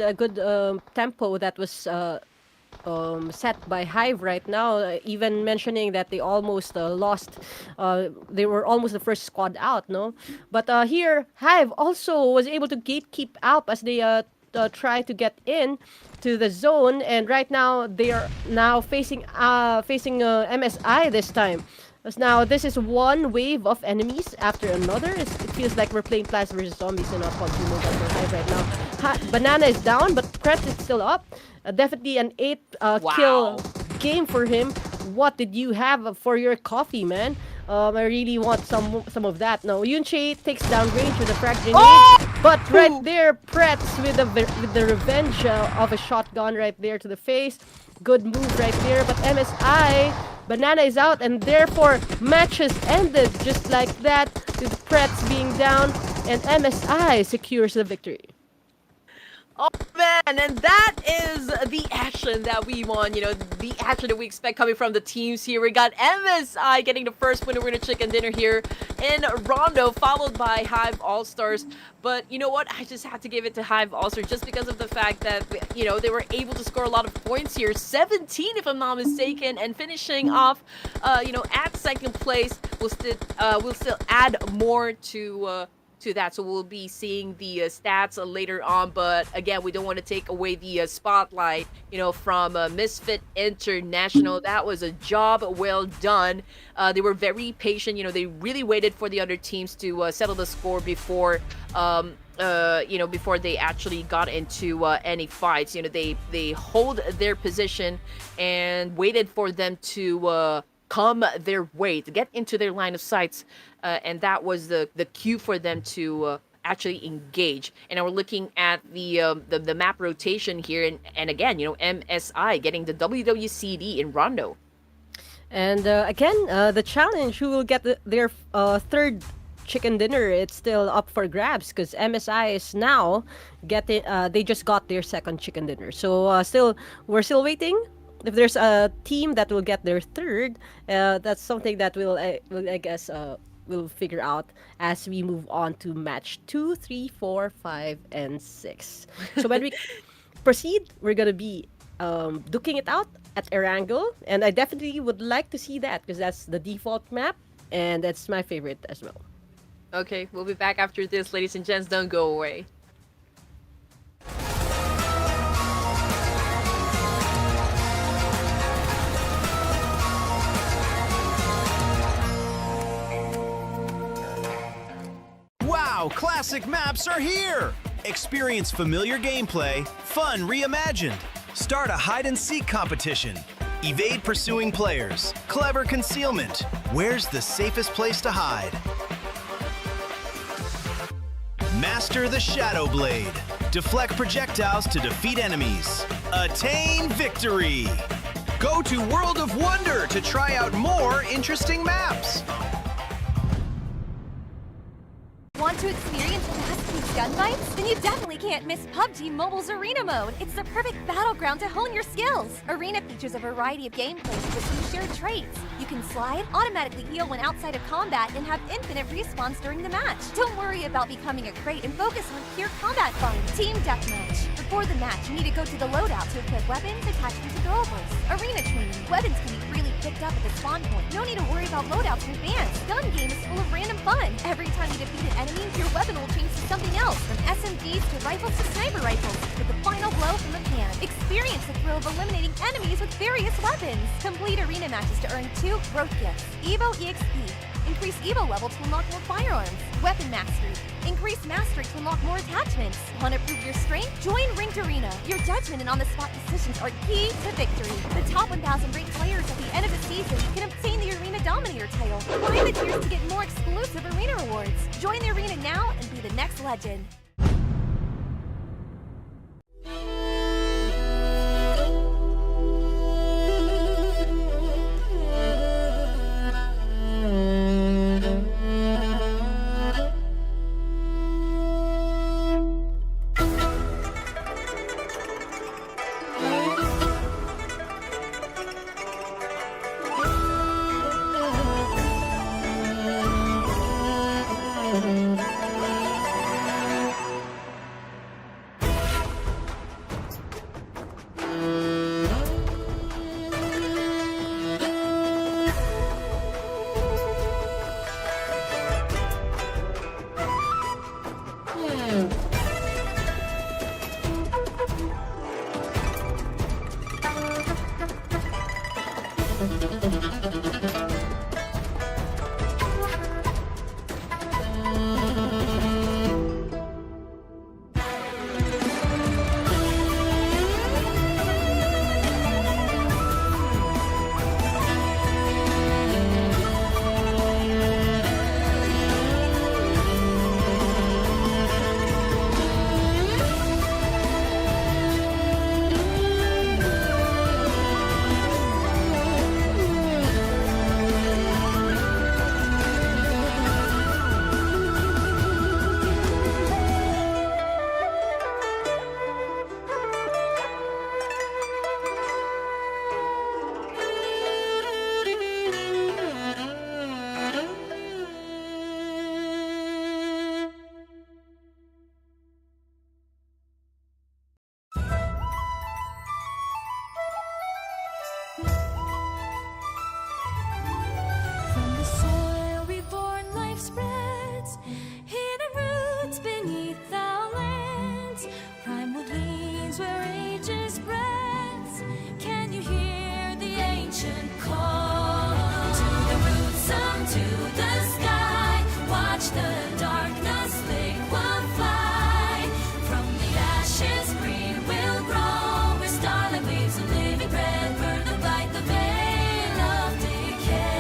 tempo that was set by Hive right now. Even mentioning that they almost lost, they were almost the first squad out, no? But here, Hive also was able to gatekeep up as they try to get in to the zone, and right now they are now facing MSI this time. As now this is one wave of enemies after another. It feels like we're playing Plants vs Zombies and not PUBG Mobile for Hive right now. Banana is down, but Pretz is still up. Definitely an 8 kill game for him. What did you have for your coffee, man? I really want some of that. No, Yunche takes down Range with a frag grenade, but right there, Pretz with the revenge of a shotgun right there to the face. Good move right there, but MSI, Banana is out, and therefore matches ended just like that, with Pretz being down, and MSI secures the victory. Oh man, and that is the action that we want, you know, the action that we expect coming from the teams here. We got MSI getting the first winner chicken dinner here in Rondo, followed by Hive All-Stars. But you know what, I just had to give it to Hive All-Stars just because of the fact that, you know, they were able to score a lot of points here, 17 if I'm not mistaken, and finishing off, you know, at second place. We'll still add more to that, so we'll be seeing the stats later on. But again, we don't want to take away the spotlight, you know, from Misfit International. That was a job well done. They were very patient, you know, they really waited for the other teams to settle the score before you know, before they actually got into any fights. You know, they hold their position and waited for them to come their way, to get into their line of sights, and that was the cue for them to actually engage. And now we're looking at the map rotation here, and again, you know, MSI getting the WWCD in Rondo. And again, the challenge, who will get their third chicken dinner, it's still up for grabs, because MSI is now getting, they just got their second chicken dinner. So we're still waiting. If there's a team that will get their third, that's something that I guess we'll figure out as we move on to match 2, 3, 4, 5, and 6. So when we proceed, we're gonna be duking it out at Erangel, and I definitely would like to see that because that's the default map, and that's my favorite as well. Okay, we'll be back after this, ladies and gents. Don't go away. Wow, classic maps are here! Experience familiar gameplay, fun reimagined. Start a hide-and-seek competition. Evade pursuing players. Clever concealment. Where's the safest place to hide? Master the Shadow Blade. Deflect projectiles to defeat enemies. Attain victory! Go to World of Wonder to try out more interesting maps. Want to experience fast-paced gunfights? Then you definitely can't miss PUBG Mobile's Arena Mode. It's the perfect battleground to hone your skills. Arena features a variety of gameplays with some shared traits. You can slide, automatically heal when outside of combat, and have infinite respawns during the match. Don't worry about becoming a crate and focus on pure combat fun. Team Deathmatch. Before the match, you need to go to the loadout to equip weapons, attachments, and throwables. Arena training. Weapons can be freely picked up at the spawn point. No need to worry about loadouts in advance. Gun game is full of random fun. Every time you defeat an enemy, your weapon will change to something else, from SMGs to rifles to sniper rifles, with the final blow from the can. Experience the thrill of eliminating enemies with various weapons. Complete arena matches to earn 2 growth gifts: Evo EXP, Increase Evo level to unlock more firearms. Weapon mastery. Increase mastery to unlock more attachments. Want to prove your strength? Join Ranked Arena. Your judgment and on-the-spot decisions are key to victory. The top 1,000 ranked players at the end of the season can obtain the Arena Dominator title. Climb the tiers to get more exclusive arena rewards. Join the arena now and be the next legend. From the soil reborn life spreads, hidden roots beneath our lands, primal gleams where ages breaths. Can you hear the ancient call? To the roots, some to the sky. Watch the darkness liquid fly. From the ashes green will grow, where starlight waves of living bread burn the light, the veil of decay.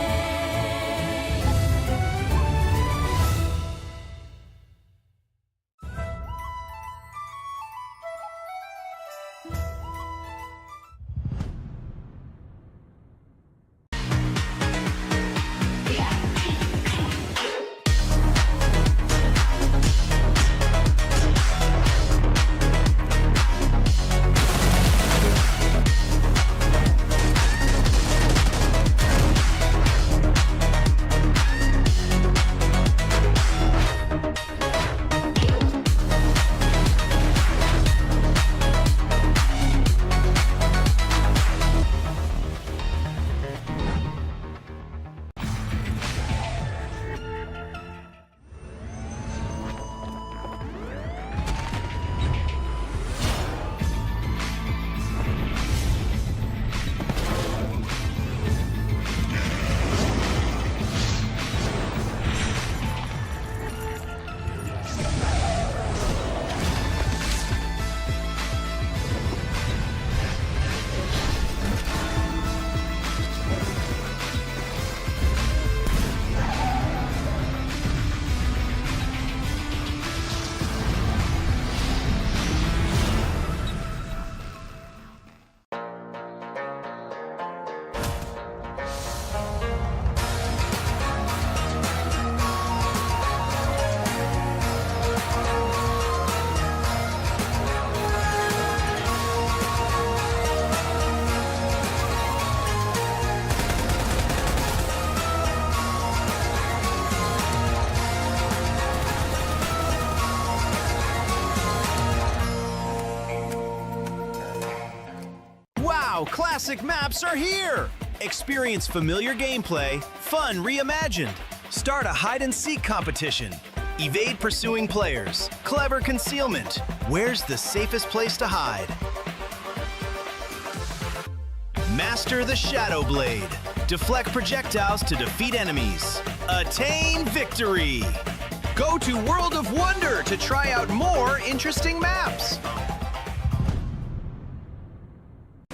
Wow, classic maps are here! Experience familiar gameplay, fun reimagined. Start a hide-and-seek competition. Evade pursuing players. Clever concealment. Where's the safest place to hide? Master the Shadow Blade. Deflect projectiles to defeat enemies. Attain victory! Go to World of Wonder to try out more interesting maps!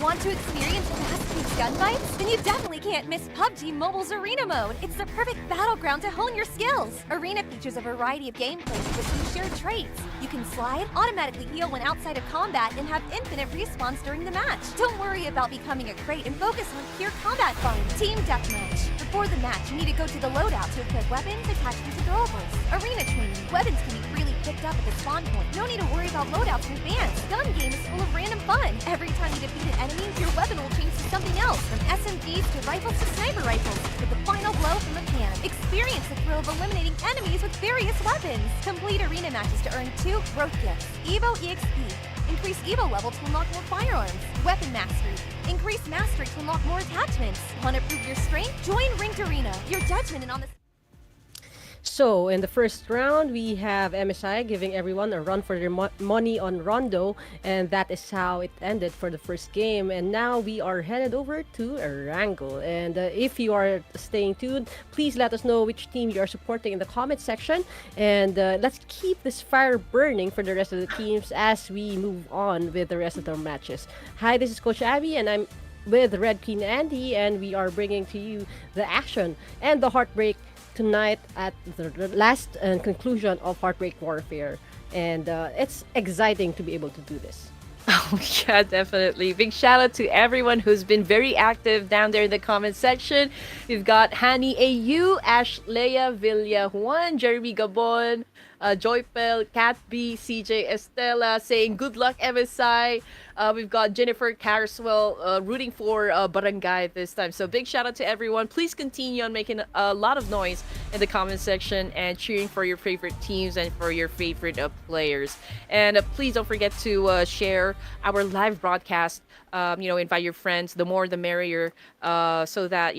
Want to experience fast-paced gunfights? Then you definitely can't miss PUBG Mobile's Arena Mode. It's the perfect battleground to hone your skills. Arena features a variety of gameplays with some shared traits. You can slide, automatically heal when outside of combat, and have infinite respawns during the match. Don't worry about becoming a crate and focus on pure combat fun. Team Deathmatch. Before the match, you need to go to the loadout to equip weapons, attachments, and throwables. Arena training. Weapons can be freely picked up at the spawn point. No need to worry about loadouts in advance. Gun game is full of random fun. Every time you defeat an enemy, your weapon will change to something else, from SMGs to rifles to sniper rifles, with the final blow from the can. Experience the thrill of eliminating enemies with various weapons. Complete arena matches to earn 2 growth gifts. Evo EXP. Increase Evo level to unlock more firearms. Weapon mastery. Increase mastery to unlock more attachments. Want to prove your strength? Join Ranked Arena. Your judgment and on the... So, in the first round, we have MSI giving everyone a run for their money on Rondo, and that is how it ended for the first game. And now we are headed over to Wrangle. And if you are staying tuned, please let us know which team you are supporting in the comment section. And let's keep this fire burning for the rest of the teams as we move on with the rest of the matches. Hi, this is Coach Abby, and I'm with Red Queen Andy, and we are bringing to you the action and the heartbreak tonight at the last and conclusion of Heartbreak Warfare, and it's exciting to be able to do this. Oh, yeah, definitely. Big shout out to everyone who's been very active down there in the comment section. We've got Hani AU, Ash Leia, Villa Juan, Jeremy Gabon, Joypel, Cat B, CJ Estela saying good luck MSI. We've got Jennifer Carswell rooting for Barangay this time. So big shout out to everyone. Please continue on making a lot of noise in the comment section and cheering for your favorite teams and for your favorite players. And please don't forget to share our live broadcast. Invite your friends. The more the merrier, so that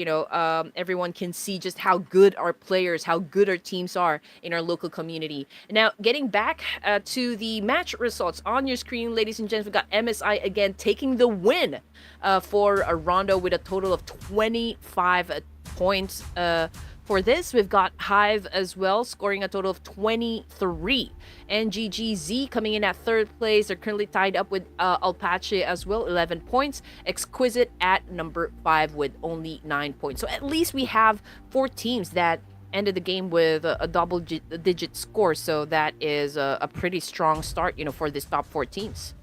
everyone can see just how good our players, how good our teams are in our local community. Now, getting back to the match results on your screen, ladies and gents, we got MSI again taking the win for Rondo with a total of 25 points. For this, we've got Hive as well, scoring a total of 23. NGGZ coming in at third place. They're currently tied up with Alpache as well, 11 points. Exquisite at number 5 with only 9 points. So at least we have 4 teams that ended the game with a double-digit score. So that is a pretty strong start, for this top 4 teams.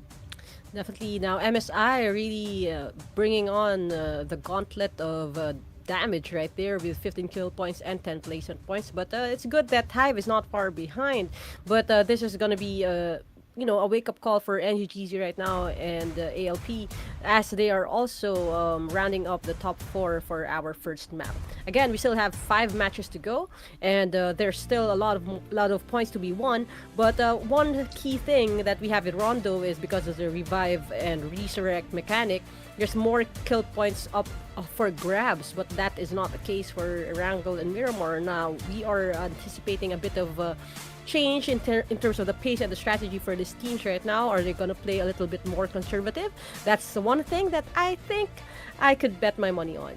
Definitely. Now, MSI are really bringing on the gauntlet of damage right there with 15 kill points and 10 placement points. But it's good that Hive is not far behind. But this is going to be a wake-up call for NGGZ right now and ALP, as they are also rounding up the top 4 for our first map. Again, we still have 5 matches to go, and there's still a lot of points to be won. But one key thing that we have in Rondo is because of the revive and resurrect mechanic, there's more kill points up for grabs, but that is not the case for Wrangle and Miramar. Now, we are anticipating a bit of change in terms of the pace and the strategy for these teams right now. Are they going to play a little bit more conservative? That's the one thing that I think I could bet my money on.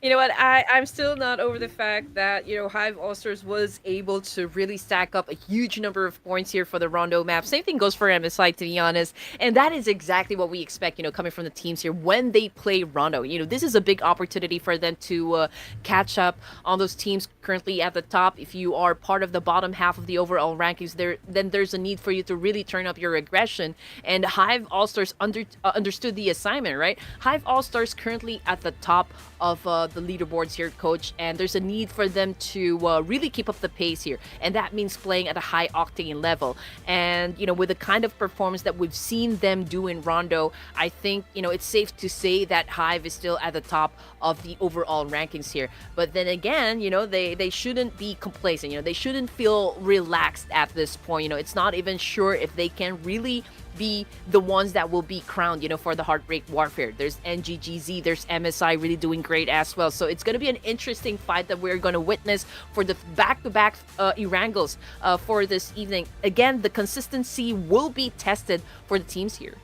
You know what? I'm still not over the fact that, Hive All-Stars was able to really stack up a huge number of points here for the Rondo map. Same thing goes for MSI, to be honest. And that is exactly what we expect, coming from the teams here when they play Rondo. This is a big opportunity for them to catch up on those teams currently at the top. If you are part of the bottom half of the overall rankings, then there's a need for you to really turn up your aggression. And Hive All-Stars understood the assignment, right? Hive All-Stars currently at the top of the leaderboards here, Coach, and there's a need for them to really keep up the pace here, and that means playing at a high octane level. And with the kind of performance that we've seen them do in Rondo, I think it's safe to say that Hive is still at the top of the overall rankings here. But then again, they shouldn't be complacent. They shouldn't feel relaxed at this point. It's not even sure if they can really be the ones that will be crowned, for the Heartbreak Warfare. There's NGGZ, there's MSI really doing great as well. So it's going to be an interesting fight that we're going to witness for the back-to-back Erangles for this evening. Again, the consistency will be tested for the teams here.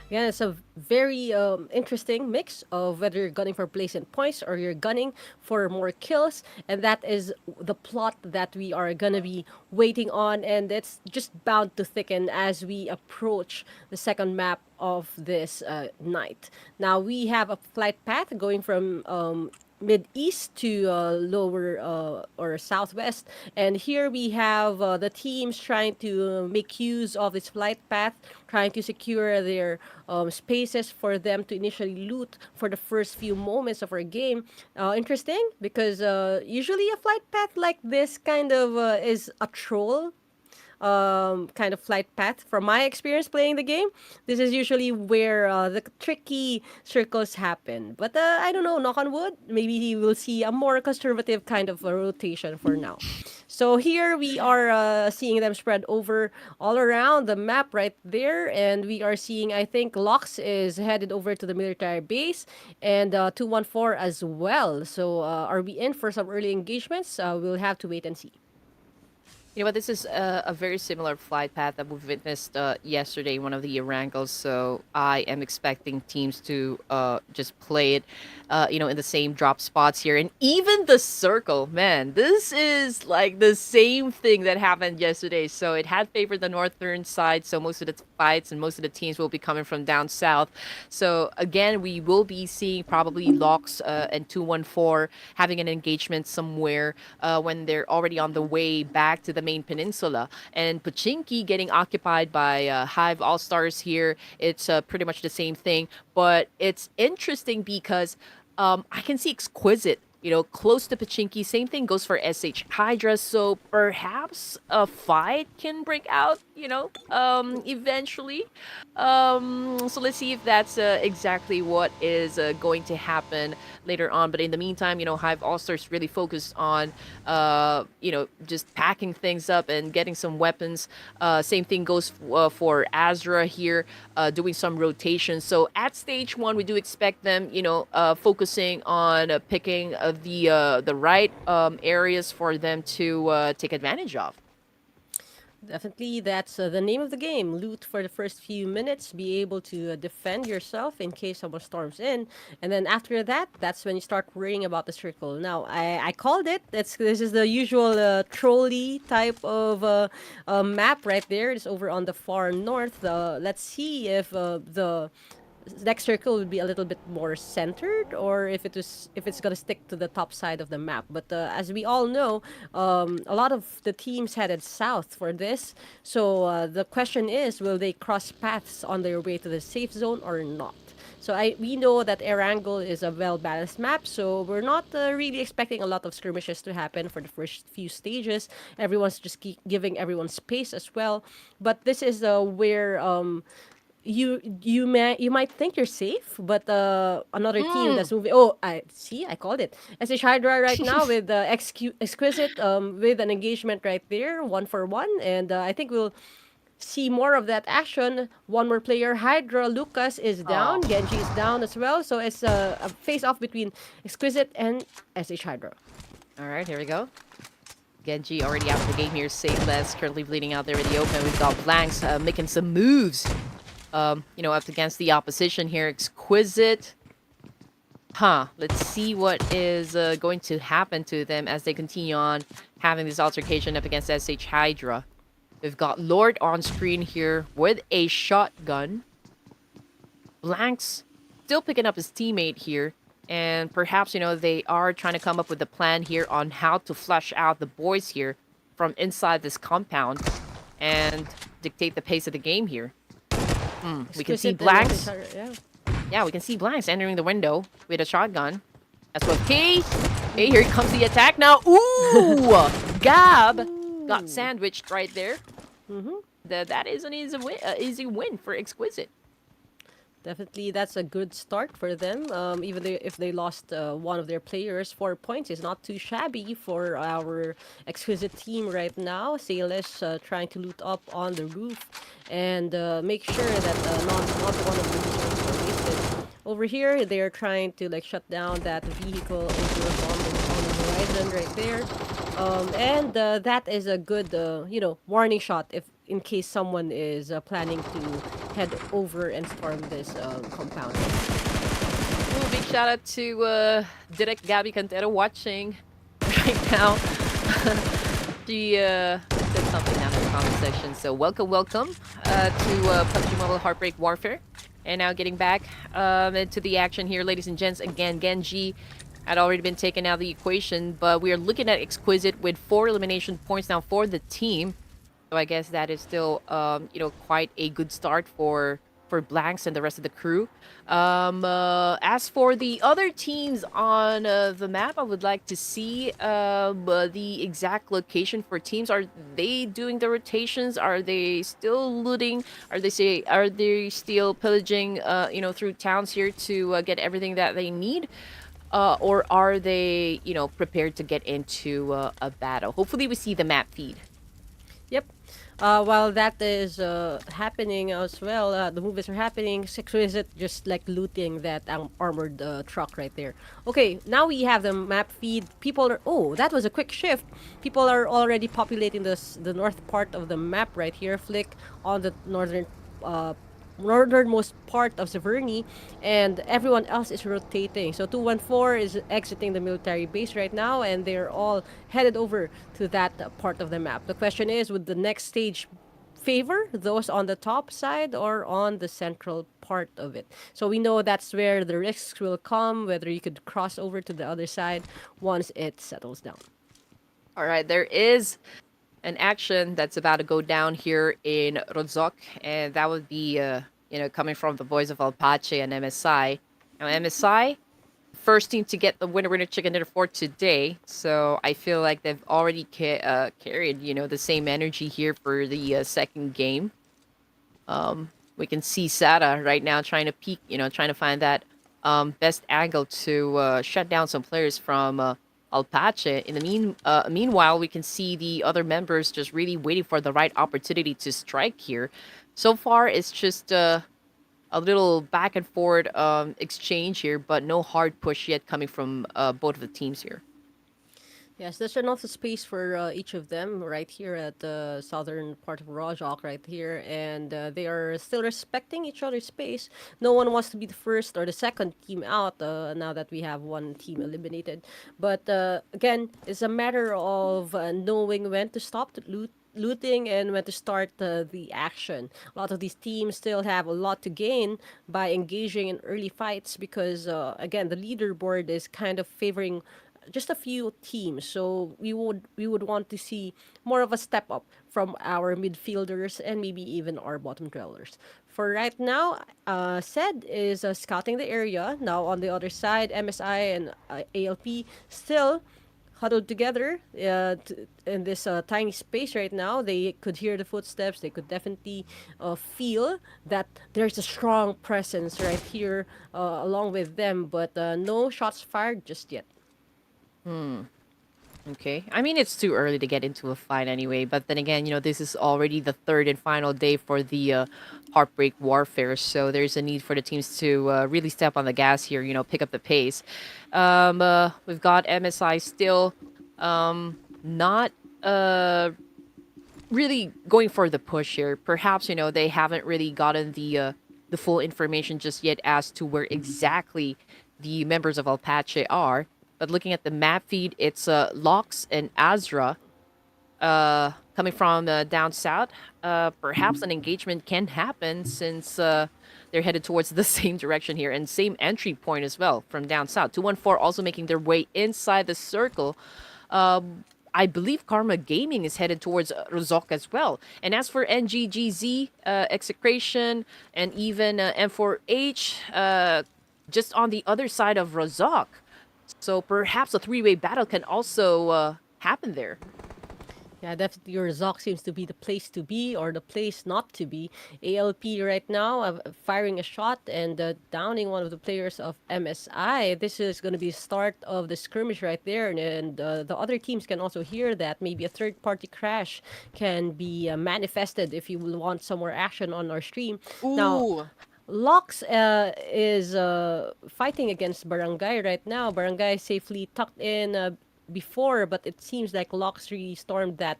Yeah, it's a very interesting mix of whether you're gunning for placement points or you're gunning for more kills, and that is the plot that we are gonna be waiting on, and it's just bound to thicken as we approach the second map of this night. Now we have a flight path going from mid east to lower or southwest, and here we have the teams trying to make use of this flight path, trying to secure their spaces for them to initially loot for the first few moments of our game. Interesting because usually a flight path like this kind of is a troll kind of flight path. From my experience playing the game, this is usually where the tricky circles happen. But I don't know, knock on wood, maybe he will see a more conservative kind of a rotation for now. So here we are seeing them spread over all around the map right there, and we are seeing, I think, Lux is headed over to the military base, and 214 as well. So are we in for some early engagements? We'll have to wait and see. You know what? This is a very similar flight path that we've witnessed yesterday, one of the Wrangles. So I am expecting teams to just play it, in the same drop spots here, and even the circle. Man, this is like the same thing that happened yesterday. So it had favored the northern side. So most of the fights and most of the teams will be coming from down south. So again, we will be seeing probably Locks and 214 having an engagement somewhere when they're already on the way back to the main peninsula, and Pachinki getting occupied by Hive All-Stars here. It's pretty much the same thing, but it's interesting because I can see Exquisite, close to Pachinki. Same thing goes for SH Hydra, so perhaps a fight can break out, eventually. So let's see if that's exactly what is going to happen later on. But in the meantime, Hive All-Stars really focused on, just packing things up and getting some weapons. Same thing goes for Azra here, doing some rotation. So at stage 1, we do expect them, focusing on picking the right areas for them to take advantage of. Definitely, that's the name of the game. Loot for the first few minutes, be able to defend yourself in case someone storms in. And then after that, that's when you start worrying about the circle. Now, I called it. This is the usual trolley type of map right there. It's over on the far north. Let's see if the next circle would be a little bit more centered, or if it's gonna stick to the top side of the map. But as we all know, a lot of the teams headed south for this. So the question is, will they cross paths on their way to the safe zone or not? So we know that Erangel is a well-balanced map, so we're not really expecting a lot of skirmishes to happen for the first few stages. Everyone's just giving everyone space as well. But this is where you might think you're safe, but another team that's moving. Oh, I called it. SH Hydra right now with Exquisite with an engagement right there, 1-for-1, and I think we'll see more of that action. One more player, Hydra Lucas is down, Genji is down as well. So it's a face-off between Exquisite and SH Hydra. All right, here we go. Genji already out of the game here. Safeless currently bleeding out there in the open. We've got Blanks making some moves. Up against the opposition here. Exquisite. Let's see what is going to happen to them as they continue on having this altercation up against SH Hydra. We've got Lord on screen here with a shotgun. Blanks still picking up his teammate here. And perhaps, they are trying to come up with a plan here on how to flush out the boys here from inside this compound and dictate the pace of the game here. We can see Blanks. Yeah, we can see Blanks entering the window with a shotgun. That's what Hey, here comes the attack now. Ooh! Gab got sandwiched right there. That is an easy win for Exquisite. Definitely, that's a good start for them. Even if they lost one of their players, 4 points is not too shabby for our Exquisite team right now. Sailess trying to loot up on the roof and make sure that not one of the resources are wasted. Over here, they're trying to shut down that vehicle over on the horizon right there. And that is a good, warning shot. in case someone is planning to head over and storm this compound. Ooh, big shout out to Direct Gabby Cantero watching right now. She said something down in the comment section. So welcome, welcome to PUBG Mobile Heartbreak Warfare. And now getting back into the action here, ladies and gents. Again, Genji had already been taken out of the equation, but we are looking at Exquisite with 4 elimination points now for the team. So I guess that is still, quite a good start for Blanks and the rest of the crew. As for the other teams on the map, I would like to see the exact location for teams. Are they doing the rotations? Are they still looting? Are they still pillaging? Through towns here to get everything that they need? Or are they, prepared to get into a battle? Hopefully, we see the map feed. Yep. While that is happening as well, the movies are happening. Exquisite just like looting that armored truck right there. Okay, now we have the map feed. People are that was a quick shift. People are already populating the north part of the map right here. Flick on the northernmost part of Severny, and everyone else is rotating. So 214 is exiting the military base right now, and they're all headed over to that part of the map. The question is, would the next stage favor those on the top side or on the central part of it? So we know that's where the risks will come, whether you could cross over to the other side once it settles down. All right, there is an action that's about to go down here in Rozok, and that would be, coming from the boys of Alpache and MSI. Now, MSI, first team to get the winner chicken dinner for today, so I feel like they've already carried, the same energy here for the second game. We can see Sada right now trying to peek, trying to find that best angle to shut down some players from Alpache. In the meanwhile, we can see the other members just really waiting for the right opportunity to strike here. So far, it's just a little back and forth exchange here, but no hard push yet coming from both of the teams here. Yes, there's enough space for each of them right here at the southern part of Rojok right here, and they are still respecting each other's space. No one wants to be the first or the second team out now that we have one team eliminated. But again, it's a matter of knowing when to stop the looting and when to start the action. A lot of these teams still have a lot to gain by engaging in early fights because, again, the leaderboard is kind of favoring just a few teams, so we would want to see more of a step up from our midfielders and maybe even our bottom dwellers. For right now, Sed is scouting the area. Now on the other side, MSI and ALP still huddled together in this tiny space right now. They could hear the footsteps. They could definitely feel that there's a strong presence right here along with them, but no shots fired just yet. Okay. I mean, it's too early to get into a fight anyway, but then again, this is already the third and final day for the Heartbreak Warfare, so there's a need for the teams to really step on the gas here, pick up the pace. We've got MSI still not really going for the push here. Perhaps, they haven't really gotten the full information just yet as to where exactly the members of Alpache are. But looking at the map feed, it's Lox and Azra coming from down south. Perhaps an engagement can happen since they're headed towards the same direction here and same entry point as well from down south. 214 also making their way inside the circle. I believe Karma Gaming is headed towards Rozok as well. And as for NGGZ, Execration, and even M4H, just on the other side of Rozok. So perhaps a three-way battle can also happen there. Yeah, definitely Rozok seems to be the place to be or the place not to be. ALP right now firing a shot and downing one of the players of MSI. This is going to be the start of the skirmish right there. And the other teams can also hear that. Maybe a third-party crash can be manifested if you will want some more action on our stream. Ooh. Now, Lox is fighting against Barangay right now. Barangay safely tucked in before, but it seems like Locks really stormed that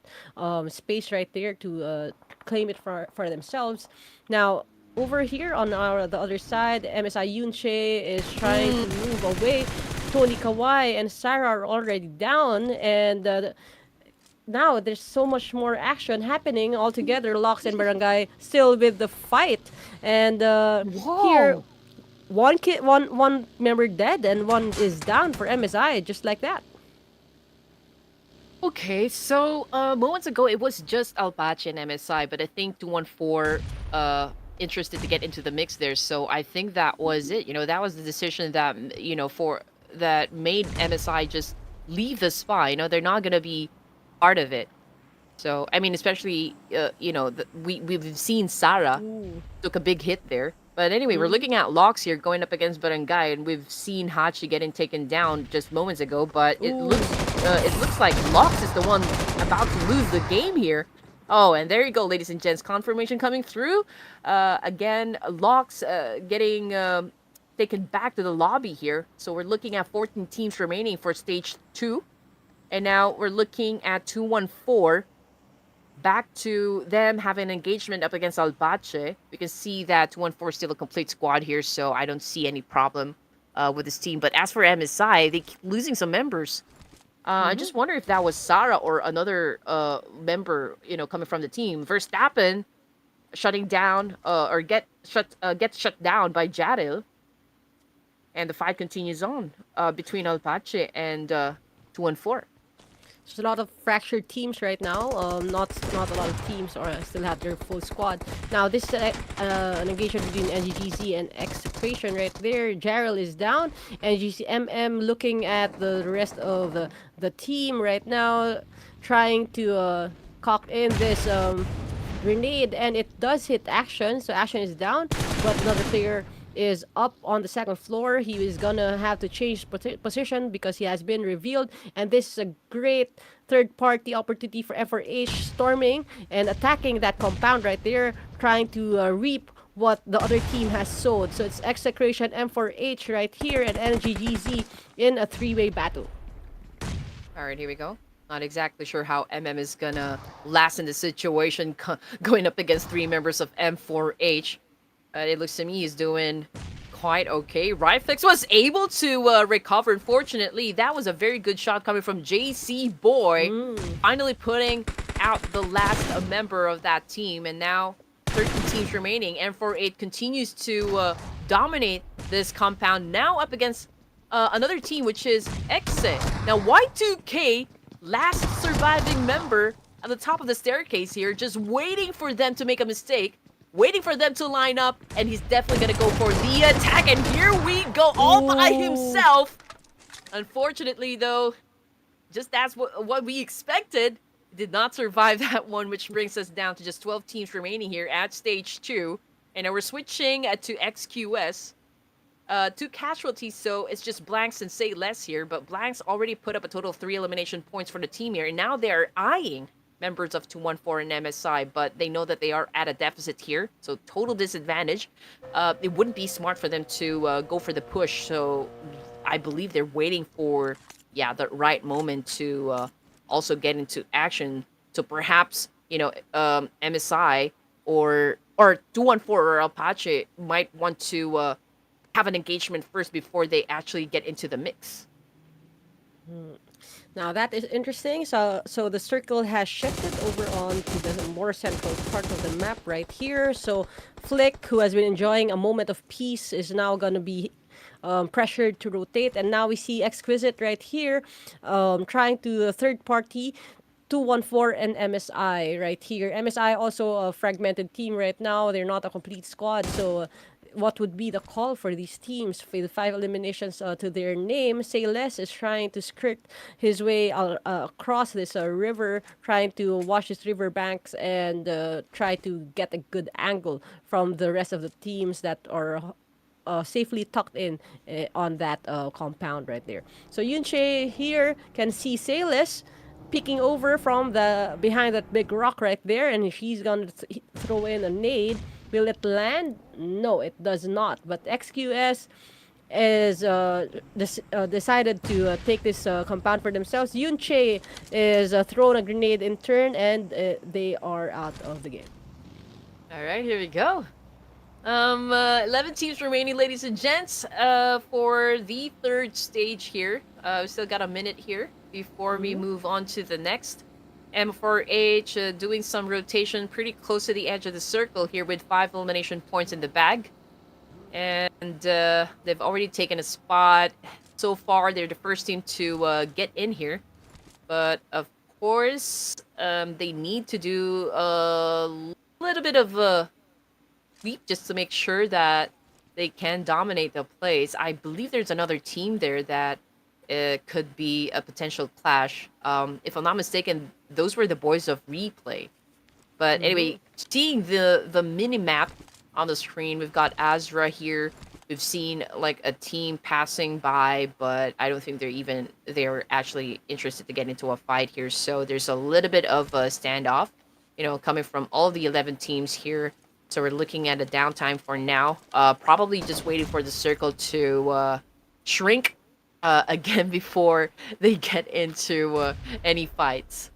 space right there to claim it for themselves. Now, over here on the other side, MSI Yunche is trying to move away. Tony Kawai and Sarah are already down, and now there's so much more action happening all together. Locks and Barangay still with the fight, and here Whoa. one member dead and one is down for MSI, just like that. Okay, so moments ago it was just Alpache and MSI, but I think 214 interested to get into the mix there. So I think that was it. That was the decision that for that made MSI just leave the spot. They're not gonna be part of it. So I mean, especially we've seen Sarah took a big hit there. But anyway, we're looking at Locks here going up against Barangay, and we've seen Hachi getting taken down just moments ago. But it looks like Locks is the one about to lose the game here. Oh, and there you go, ladies and gents. Confirmation coming through. Again, Locks getting taken back to the lobby here. So we're looking at 14 teams remaining for stage 2. And now we're looking at 214. Back to them having an engagement up against Albache. We can see that 214 is still a complete squad here, so I don't see any problem with this team. But as for MSI, they keep losing some members. I just wonder if that was Sarah or another member, coming from the team. Verstappen shutting down or gets shut down by Jadil. And the fight continues on between Alpache and 214. There's a lot of fractured teams right now. Not a lot of teams or still have their full squad. Now this is an engagement between NGGZ and Execration right there. Jarrell is down. NGC looking at the rest of the team right now, trying to cock in this grenade, and it does hit Action. So Action is down, but another player is up on the second floor. He is gonna have to change position because he has been revealed, and this is a great third-party opportunity for F4H storming and attacking that compound right there, trying to reap what the other team has sowed. So it's Execration, M4H right here, and NGGZ in a three-way battle. All right, here we go. Not exactly sure how MM is gonna last in the situation going up against 3 members of M4H. It looks to me he's doing quite okay. Riflex was able to recover. Unfortunately, that was a very good shot coming from JC Boy. Finally putting out the last member of that team. And now 13 teams remaining. M48 continues to dominate this compound. Now up against another team, which is Exit. Now Y2K, last surviving member at the top of the staircase here, just waiting for them to make a mistake. Waiting for them to line up, and he's definitely gonna go for the attack, and here we go, all by himself. Unfortunately, though, just as what we expected, did not survive that one, which brings us down to just 12 teams remaining here at stage 2. And now we're switching to XQS. 2 casualties, so it's just Blanks and Say Less here, but Blanks already put up a total of 3 elimination points for the team here, and now they're eyeing members of 214 and MSI, but they know that they are at a deficit here, so total disadvantage. It wouldn't be smart for them to go for the push, so I believe they're waiting for, the right moment to also get into action. So perhaps, MSI or 214 or Apache might want to have an engagement first before they actually get into the mix. Now that is interesting. So the circle has shifted over on to the more central part of the map right here. So Flick, who has been enjoying a moment of peace, is now gonna be pressured to rotate, and now we see Exquisite right here, trying to third party 214 and MSI right here. MSI also a fragmented team right now. They're not a complete squad, so what would be the call for these teams with 5 eliminations to their name? Say Less is trying to skirt his way across this river, trying to watch his river banks and try to get a good angle from the rest of the teams that are safely tucked in on that compound right there. So Yunche here can see Say Less peeking over from the behind that big rock right there, and she's gonna throw in a nade. Will it land? No, it does not. But XQS is decided to take this compound for themselves. Yunche is thrown a grenade in turn, and they are out of the game. All right, here we go. 11 teams remaining, ladies and gents, for the third stage here. We still got a minute here before we move on to the next. M4H doing some rotation pretty close to the edge of the circle here with 5 elimination points in the bag. And they've already taken a spot. So far, they're the first team to get in here. But of course, they need to do a little bit of a sweep just to make sure that they can dominate the place. I believe there's another team there that could be a potential clash. If I'm not mistaken, those were the boys of Replay. But anyway, seeing the mini map on the screen, we've got Azra here. We've seen like a team passing by, but I don't think they're actually interested to get into a fight here. So there's a little bit of a standoff, coming from all the 11 teams here. So we're looking at a downtime for now. Probably just waiting for the circle to shrink again before they get into any fights.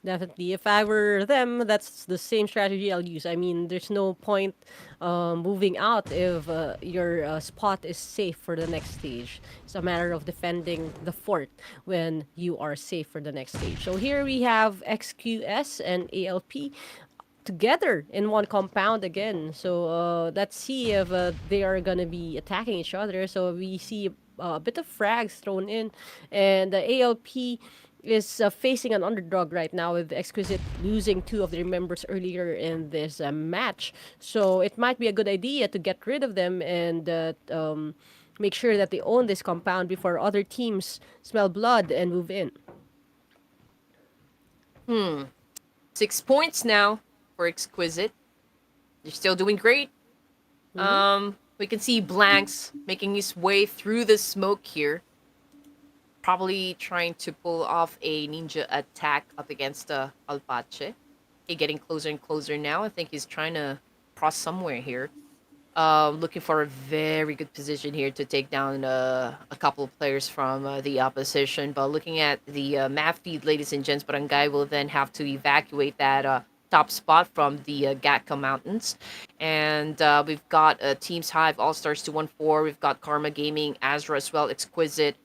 Definitely. If I were them, that's the same strategy I'll use. I mean, there's no point moving out if your spot is safe for the next stage. It's a matter of defending the fort when you are safe for the next stage. So here we have XQS and ALP together in one compound again. So let's see if they are gonna be attacking each other. So we see a bit of frags thrown in, and the ALP is facing an underdog right now with Exquisite losing 2 of their members earlier in this match. So it might be a good idea to get rid of them and make sure that they own this compound before other teams smell blood and move in. 6 points now for Exquisite. They're still doing great. We can see Blanks making his way through the smoke here. Probably trying to pull off a ninja attack up against Alpache. Okay, getting closer and closer now. I think he's trying to cross somewhere here. Looking for a very good position here to take down a couple of players from the opposition. But looking at the map feed, ladies and gents, Barangay will then have to evacuate that top spot from the Gatka Mountains. And we've got Teams Hive, All-Stars 214. We've got Karma Gaming, Azra as well, Exquisite.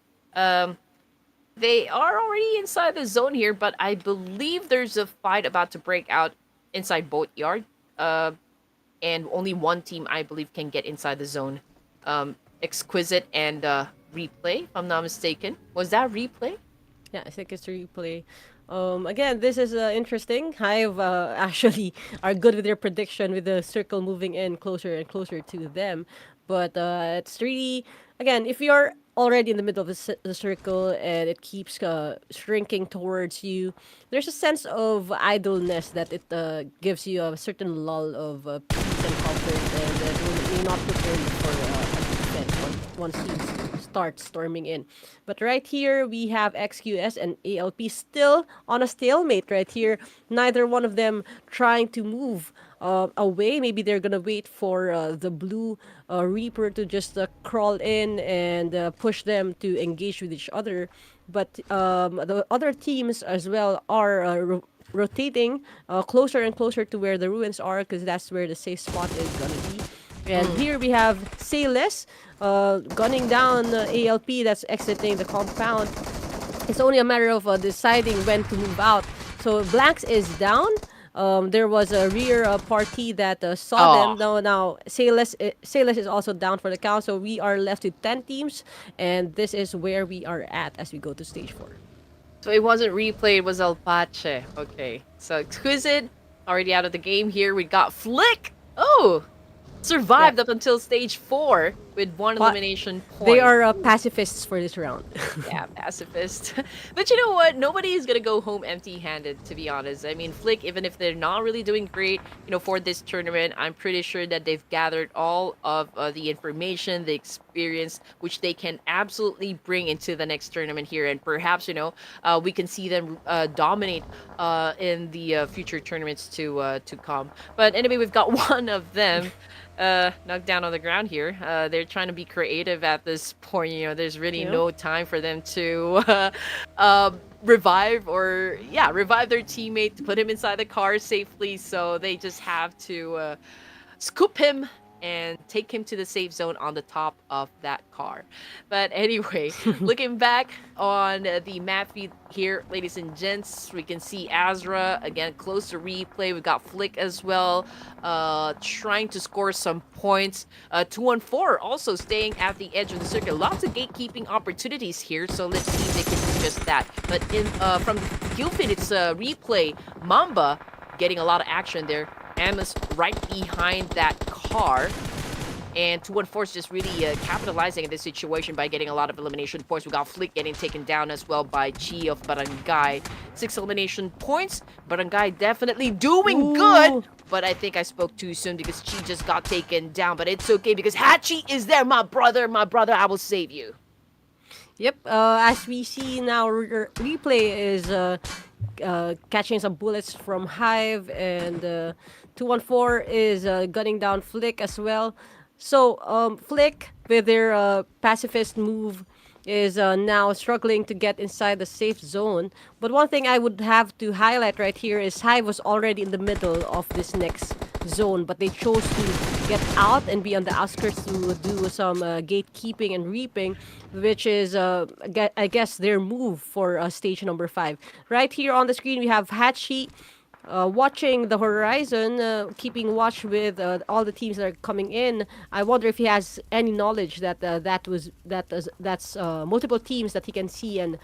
They are already inside the zone here, but I believe there's a fight about to break out inside Boatyard. And only one team, I believe, can get inside the zone. Exquisite and Replay, if I'm not mistaken. Was that Replay? Yeah, I think it's Replay. Again, this is interesting. Hive actually are good with their prediction with the circle moving in closer and closer to them. But it's really, again, if you're already in the middle of the circle and it keeps shrinking towards you, there's a sense of idleness that it gives you a certain lull of peace and comfort, and it will not prepare you for a defense once you start storming in. But right here, we have XQS and ALP still on a stalemate right here. Neither one of them trying to move away. Maybe they're gonna wait for the blue Reaper to just crawl in and push them to engage with each other. But the other teams as well are rotating closer and closer to where the ruins are, because that's where the safe spot is gonna be. And here we have Sayless gunning down ALP that's exiting the compound. It's only a matter of deciding when to move out. So Blanks is down. There was a rear party that saw them. Now Sayless is also down for the count. So we are left with 10 teams. And this is where we are at as we go to stage 4. So it wasn't Replay, it was Alpache. Okay. So Exquisite, already out of the game here. We got Flick. Oh! Survived up until stage 4 with 1 elimination point. They are pacifists for this round. Yeah, pacifist. But you know what? Nobody is going to go home empty-handed, to be honest. I mean, Flick, even if they're not really doing great, for this tournament, I'm pretty sure that they've gathered all of the information, the experience, which they can absolutely bring into the next tournament here. And perhaps, we can see them dominate in the future tournaments to come. But anyway, we've got one of them knocked down on the ground here. They're they're trying to be creative at this point. There's really Yeah. no time for them to revive their teammate, to put him inside the car safely. So they just have to scoop him and take him to the safe zone on the top of that car. But anyway, looking back on the map feed here, ladies and gents, we can see Azra again close to replay. We got Flick as well, trying to score some points. 214 also staying at the edge of the circuit. Lots of gatekeeping opportunities here, so let's see if they can do just that. But from the kill feed, it's replay. Mamba getting a lot of action there. Emma's right behind that car. And 214 is just really capitalizing in this situation by getting a lot of elimination points. We got Flick getting taken down as well by Chi of Barangay. 6 elimination points. Barangay definitely doing good. But I think I spoke too soon because Chi just got taken down. But it's okay because Hachi is there, my brother. My brother, I will save you. Yep. As we see now, replay is catching some bullets from Hive, and 214 is gunning down Flick as well. So Flick, with their pacifist move, is now struggling to get inside the safe zone. But one thing I would have to highlight right here is Hive was already in the middle of this next zone, but they chose to get out and be on the outskirts to do some gatekeeping and reaping, which is, I guess, their move for stage number 5. Right here on the screen, we have Hachi watching the horizon, keeping watch with all the teams that are coming in. I wonder if he has any knowledge that that's multiple teams that he can see and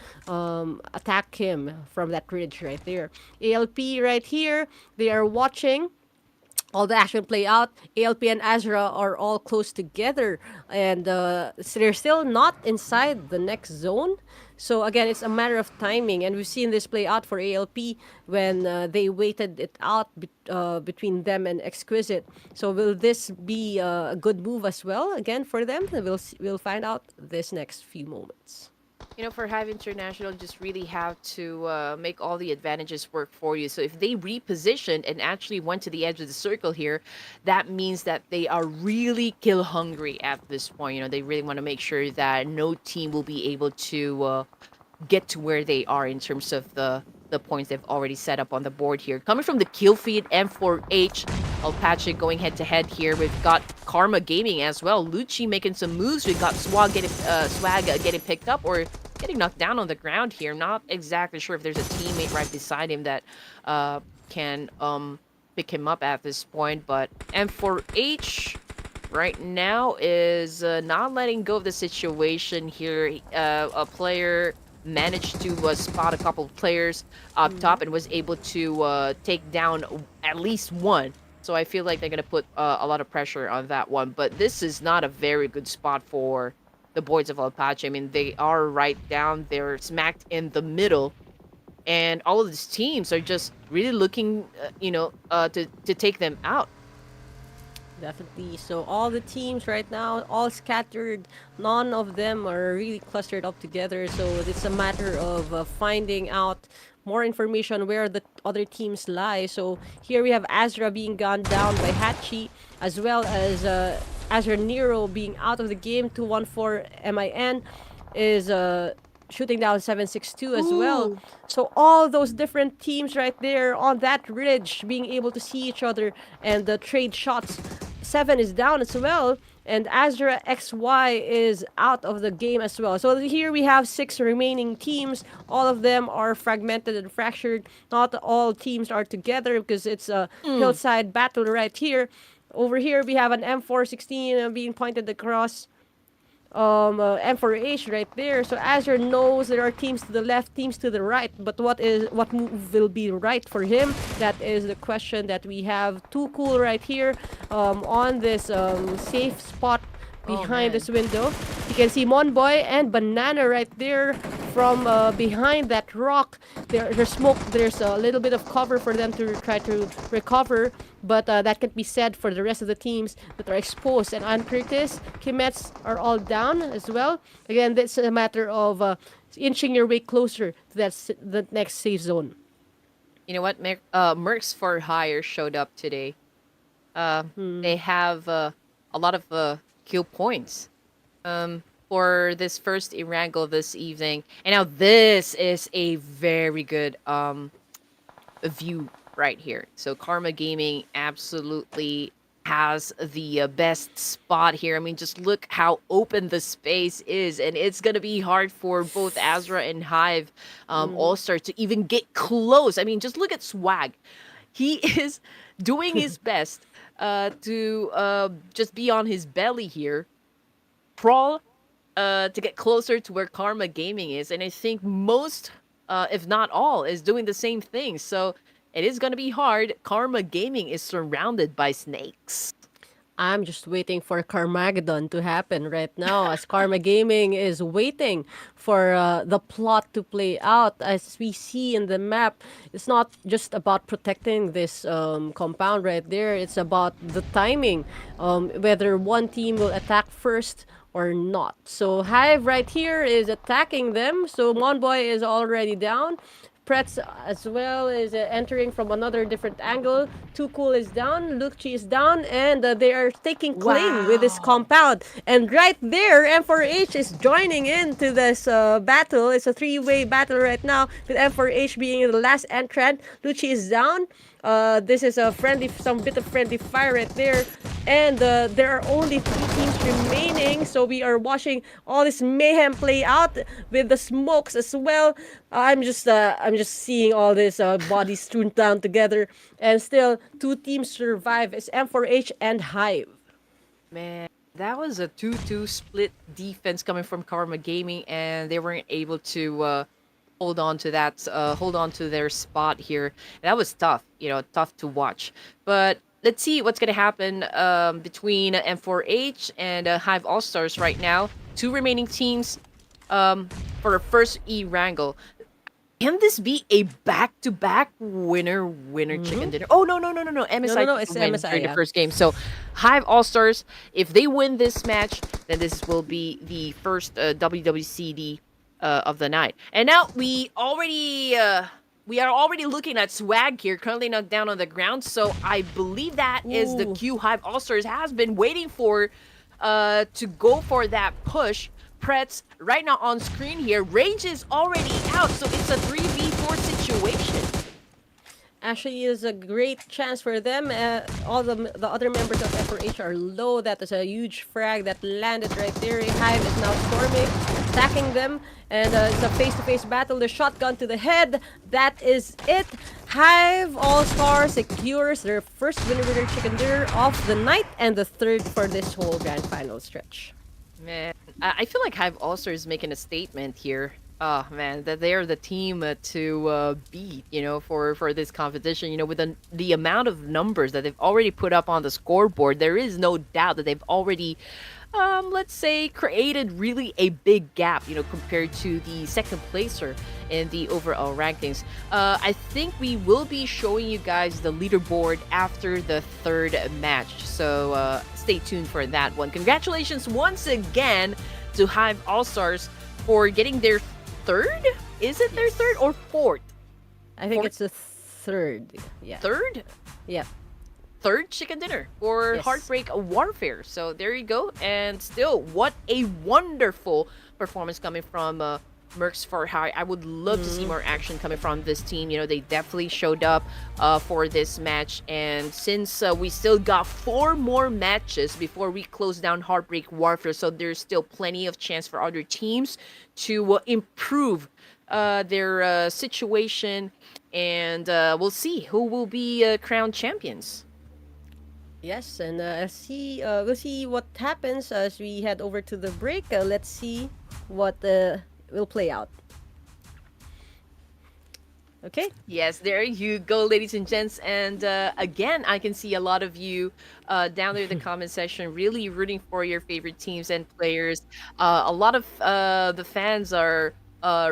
attack him from that ridge right there. ALP right here, they are watching all the action play out. ALP and Azra are all close together, and so they're still not inside the next zone. So again, it's a matter of timing, and we've seen this play out for ALP when they waited it out between them and Exquisite. So will this be a good move as well again for them? We'll find out this next few moments. For Hive International, just really have to make all the advantages work for you. So if they repositioned and actually went to the edge of the circle here, that means that they are really kill hungry at this point. They really want to make sure that no team will be able to get to where they are in terms of the points they've already set up on the board here. Coming from the kill feed, M4H, Alpache going head to head here. We've got Karma Gaming as well. Lucci making some moves. We've got Swag getting picked up or getting knocked down on the ground here. Not exactly sure if there's a teammate right beside him that can pick him up at this point. But M4H right now is not letting go of the situation here. A player managed to spot a couple of players up top and was able to take down at least one. So I feel like they're going to put a lot of pressure on that one. But this is not a very good spot for the boys of Alpache. I mean, they are right down there, smacked in the middle. And all of these teams are just really looking, to take them out. Definitely. So all the teams right now, all scattered. None of them are really clustered up together. So it's a matter of finding out more information where the other teams lie. So here we have Azra being gunned down by Hachi, as well as Azra Nero being out of the game. 214 MIN is shooting down 762 as well. So all those different teams right there on that ridge being able to see each other and trade shots. 7 is down as well, and Azra XY is out of the game as well. So here we have 6 remaining teams. All of them are fragmented and fractured. Not all teams are together because it's a hillside battle right here. Over here we have an M416 being pointed across. M4H right there. So Azure knows there are teams to the left, teams to the right, but what move will be right for him? That is the question that we have. Too Cool right here on this safe spot behind this window. You can see Monboy and Banana right there from behind that rock. There's smoke. There's a little bit of cover for them to try to recover, but that can be said for the rest of the teams that are exposed. And Uncurtis, Kimets are all down as well. Again, it's a matter of inching your way closer to the next safe zone. You know what? Mercs for Hire showed up today. They have a lot of kill points for this first Erangel this evening. And now this is a very good view right here. So Karma Gaming absolutely has the best spot here. I mean, just look how open the space is, and it's gonna be hard for both Azra and Hive All Stars to even get close. I mean, just look at Swag. He is doing his best to just be on his belly here, crawl to get closer to where Karma Gaming is, and I think most, if not all, is doing the same thing. So it is gonna be hard. Karma Gaming is surrounded by snakes. I'm just waiting for Carmageddon to happen right now as Karma Gaming is waiting for the plot to play out. As we see in the map, it's not just about protecting this compound right there. It's about the timing, whether one team will attack first or not. So Hive right here is attacking them. So Monboy is already down. Pretz as well is entering from another different angle. Too Cool is down. Lucci is down. And they are taking claim with this compound. And right there, M4H is joining into this battle. It's a three-way battle right now with M4H being the last entrant. Lucci is down. This is a some bit of friendly fire right there. And there are only 3 teams remaining. So we are watching all this mayhem play out with the smokes as well. I'm just seeing all this bodies strewn down together. And still 2 teams survive. It's M4H and Hive. Man, that was a 2-2 split defense coming from Karma Gaming, and they weren't able to hold on to that, hold on to their spot here. That was tough, tough to watch. But let's see what's gonna happen between M4H and Hive All Stars right now. 2 remaining teams for a first Erangel. Can this be a back-to-back winner chicken dinner? Oh, no. MSI No, it's win MSI, during the yeah. first game. So Hive All-Stars, if they win this match, then this will be the first WWCD of the night. And now we are already looking at Swag here, currently knocked down on the ground. So I believe that is the Q Hive All-Stars has been waiting for to go for that push. Pretz right now on screen here. Rage is already out, so it's a 3v4 situation. Actually, is a great chance for them. All the other members of F4H are low. That is a huge frag that landed right there. Hive is now storming, attacking them, and it's a face-to-face battle. The shotgun to the head. That is it. Hive All-Star secures their first winner chicken dinner of the night and the 3rd for this whole grand final stretch. Man, I feel like Hive All-Star is making a statement here. Oh man, that they are the team to beat, for this competition. With the amount of numbers that they've already put up on the scoreboard, there is no doubt that they've already, let's say, created really a big gap, compared to the second placer in the overall rankings. I think we will be showing you guys the leaderboard after the 3rd match, so stay tuned for that one. Congratulations once again to Hive All-Stars for getting their 3rd? Is it their 3rd or 4th? I think 4th? it's the 3rd. Yeah. 3rd? Yeah. 3rd chicken dinner for Yes. Heartbreak Warfare. So there you go. And still, what a wonderful performance coming from Mercs for High. I would love to see more action coming from this team. They definitely showed up for this match. And since we still got 4 more matches before we close down Heartbreak Warfare, so there's still plenty of chance for other teams to improve their situation. And we'll see who will be crowned champions. Yes, and we'll see what happens as we head over to the break. Let's see what will play out. Okay. Yes, there you go, ladies and gents. And again, I can see a lot of you down there in the comment section really rooting for your favorite teams and players. A lot of the fans are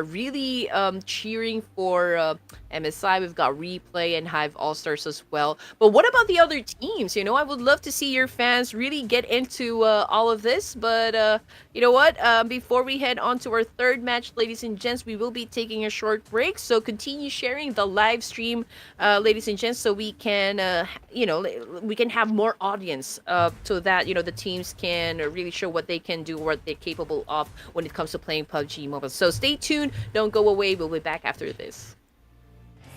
really cheering for MSI. We've got Replay and Hive All-Stars as well. But what about the other teams? I would love to see your fans really get into all of this. But you know what? Before we head on to our 3rd match, ladies and gents, we will be taking a short break. So continue sharing the live stream, ladies and gents, so we can we can have more audience, so that the teams can really show what they can do, what they're capable of when it comes to playing PUBG Mobile. So stay tuned, don't go away, we'll be back after this.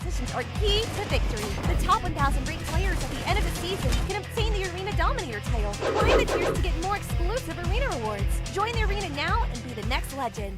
Decisions are key to victory. The top 1,000 ranked players at the end of the season can obtain the Arena Dominator title. Climb the tiers to get more exclusive arena rewards. Join the arena now and be the next legend.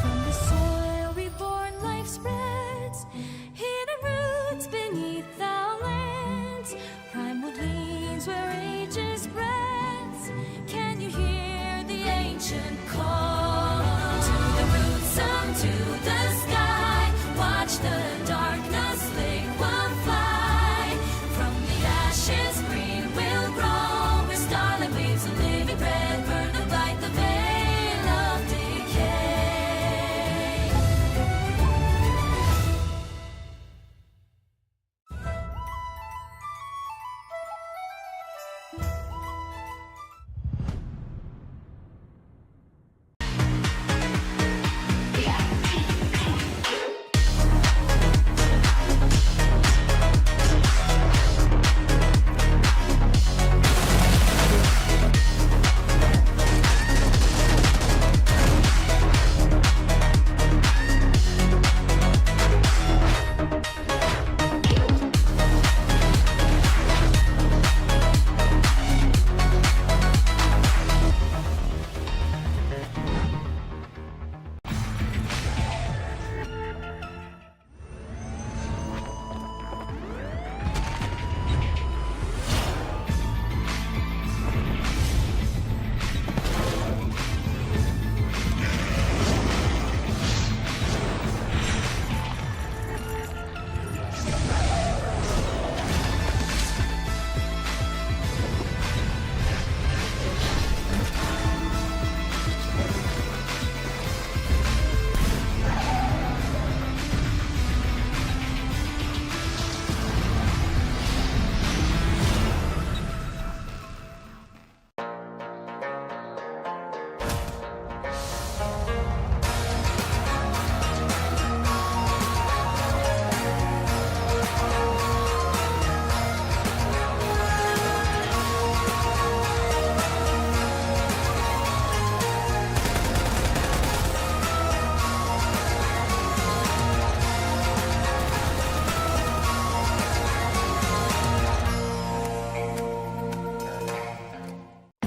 From the soil reborn life spreads, hidden roots beneath our lands. Primal gleams where ages spreads. Can you hear the ancient call? To the roots, some to the sky. Watch the darkness lick one fly. From the ashes green will grow. Where starlight waves a living red. Burn the light, the veil of decay.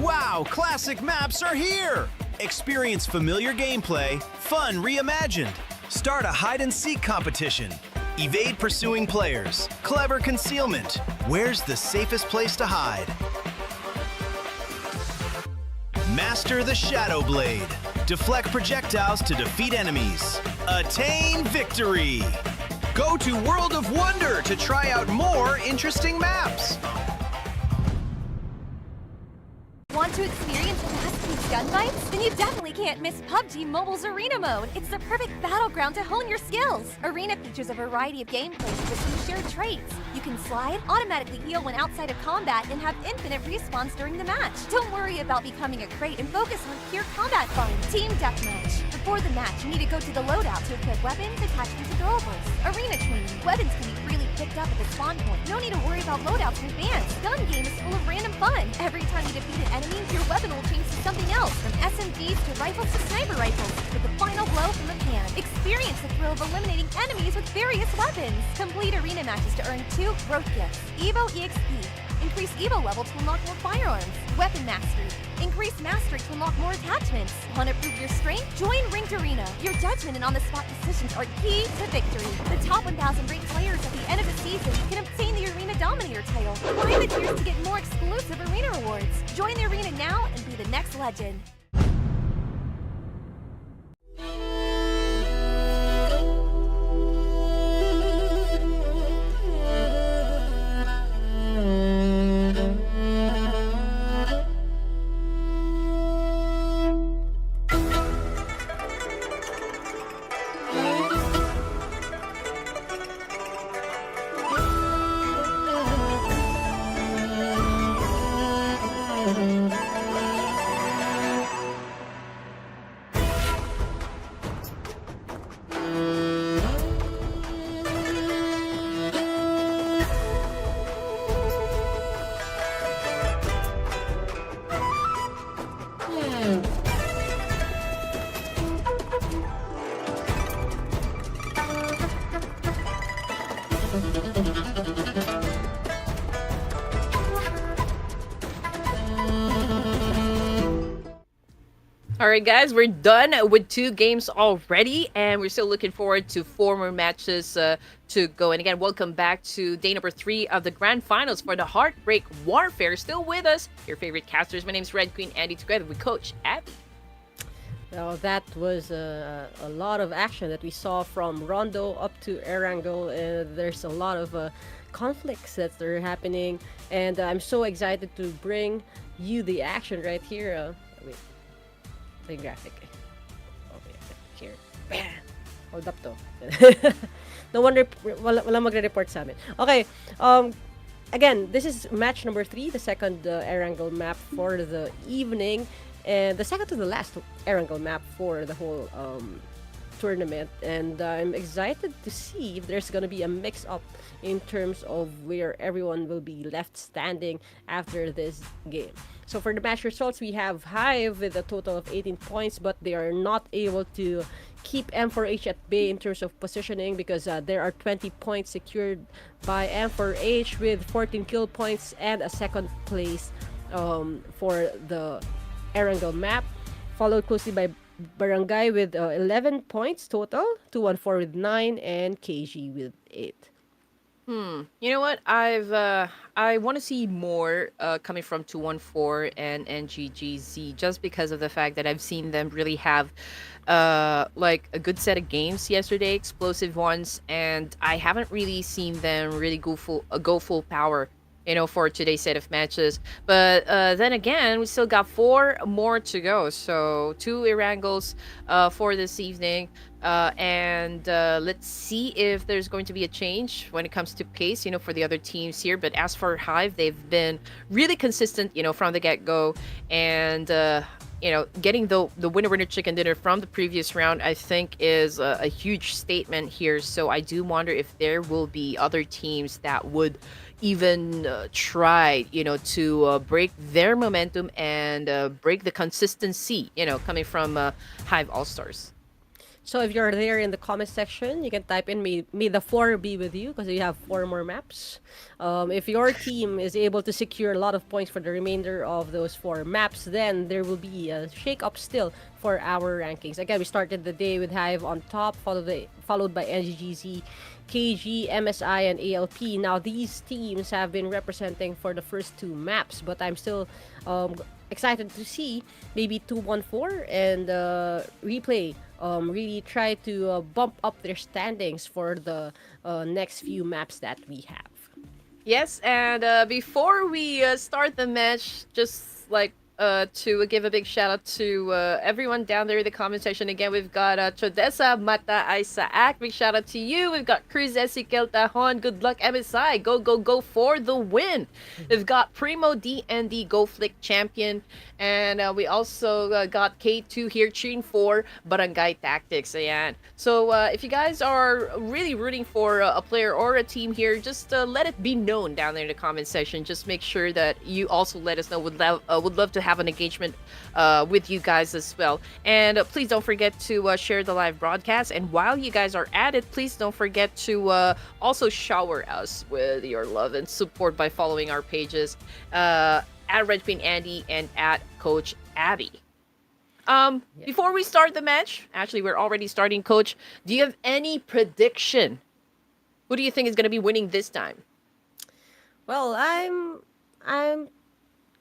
Wow, classic maps are here! Experience familiar gameplay, fun reimagined. Start a hide-and-seek competition. Evade pursuing players. Clever concealment. Where's the safest place to hide? Master the Shadow Blade. Deflect projectiles to defeat enemies. Attain victory! Go to World of Wonder to try out more interesting maps. Want to experience fast-paced gunfights? Then you definitely can't miss PUBG Mobile's Arena Mode. It's the perfect battleground to hone your skills. Arena features a variety of gameplays with some shared traits. You can slide, automatically heal when outside of combat, and have infinite respawns during the match. Don't worry about becoming a crate and focus on pure combat fun. Team Deathmatch. Before the match, you need to go to the loadout to equip weapons, attachments, and throwables. Arena training. Weapons can be freely picked up at the spawn point. No need to worry about loadouts in advance. Gun game is full of random fun. Every time you defeat an enemy, your weapon will change to something else, from SMGs to rifles to sniper rifles, with the final blow from the pan. Experience the thrill of eliminating enemies with various weapons. Complete arena matches to earn 2 growth gifts. Evo EXP. Increase Evo level to unlock more firearms. Weapon mastery. Increase mastery to unlock more attachments. Want to prove your strength? Join Ranked Arena. Your judgment and on-the-spot decisions are key to victory. The top 1,000 ranked players at the end of the season can obtain the Arena Dominator title. Climb the tiers to get more exclusive arena rewards. Join the arena now and be the next legend. All right, guys, we're done with 2 games already, and we're still looking forward to 4 more matches to go. And again, welcome back to day number 3 of the grand finals for the HEARTBREAK Warfare. Still with us, your favorite casters. My name's Red Queen Andy, together with Coach Abby. Now that was a lot of action that we saw from Rondo up to Erangel. There's a lot of conflicts that are happening, and I'm so excited to bring you the action right here. Wait, the graphic. Okay, here. Bam! Hold up to. No wonder wala magre-report sa amin. Okay, again, this is match number 3, the second Erangel map for the evening. And the second to the last Erangel map for the whole tournament, and I'm excited to see if there's gonna be a mix-up in terms of where everyone will be left standing after this game. So for the match results, we have Hive with a total of 18 points, but they are not able to keep M4H at bay in terms of positioning because there are 20 points secured by M4H with 14 kill points and a second place for the Erangel map, followed closely by Barangay with 11 points total, 214 with 9, and KG with 8. You know what? I want to see more coming from 214 and NGGZ, just because of the fact that I've seen them really have like a good set of games yesterday, explosive ones, and I haven't really seen them really go full power, you know, for today's set of matches. But then again, we still got 4 more to go. So 2 Erangels for this evening. And let's see if there's going to be a change when it comes to pace, you know, for the other teams here. But as for Hive, they've been really consistent, you know, from the get-go. And, you know, getting the winner chicken dinner from the previous round, I think, is a huge statement here. So I do wonder if there will be other teams that would even try, you know, to break their momentum and break the consistency, you know, coming from Hive All-Stars. So if you're there in the comment section, you can type in may the 4 be with you, because you have 4 more maps. If your team is able to secure a lot of points for the remainder of those 4 maps, then there will be a shake-up still for our rankings. Again, we started the day with Hive on top, followed by NGGZ, KG, MSI, and ALP. Now, these teams have been representing for the first 2 maps, but I'm still excited to see maybe 214 and replay really try to bump up their standings for the next few maps that we have. Yes, and before we start the match, just like to give a big shout out to everyone down there in the comment section. Again, we've got Chodesa Mata Isaac. Big shout out to you. We've got Cruz Ezequiel Tajon. Good luck, MSI. Go, go, go for the win. We've got Primo DND Go Flick Champion. And we also got K2 here cheering for Barangay Tactics. Ayan. So if you guys are really rooting for a player or a team here, just let it be known down there in the comment section. Just make sure that you also let us know. Would love to have an engagement with you guys as well. And please don't forget to share the live broadcast. And while you guys are at it, please don't forget to also shower us with your love and support by following our pages. At Red Queen Andy and at Coach Abby. Before we start the match, actually we're already starting, Coach. Do you have any prediction? Who do you think is going to be winning this time? Well, I'm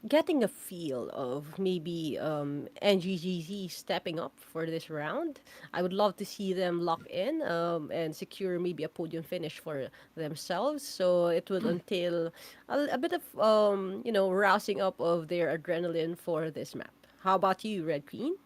getting a feel of maybe NGGZ stepping up for this round. I would love to see them lock in and secure maybe a podium finish for themselves. So it would entail a bit of rousing up of their adrenaline for this map. How about you, Red Queen?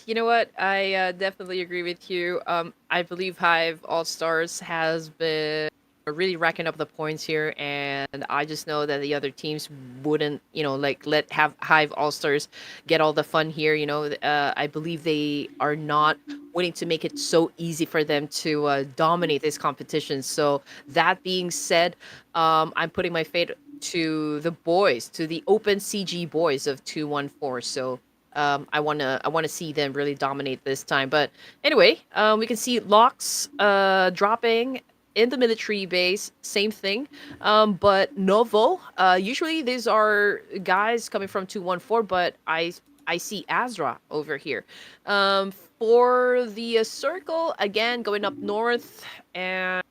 You know what? I definitely agree with you. I believe Hive All Stars has been really racking up the points here, and I just know that the other teams wouldn't, let have Hive All Stars get all the fun here. I believe they are not willing to make it so easy for them to dominate this competition. So that being said, I'm putting my fate to the boys, to the Open CG boys of 214. So I wanna see them really dominate this time. But anyway, we can see Locks dropping in the military base, same thing. But Novo, usually these are guys coming from 214, but I see Azra over here. For the circle, again, going up north, and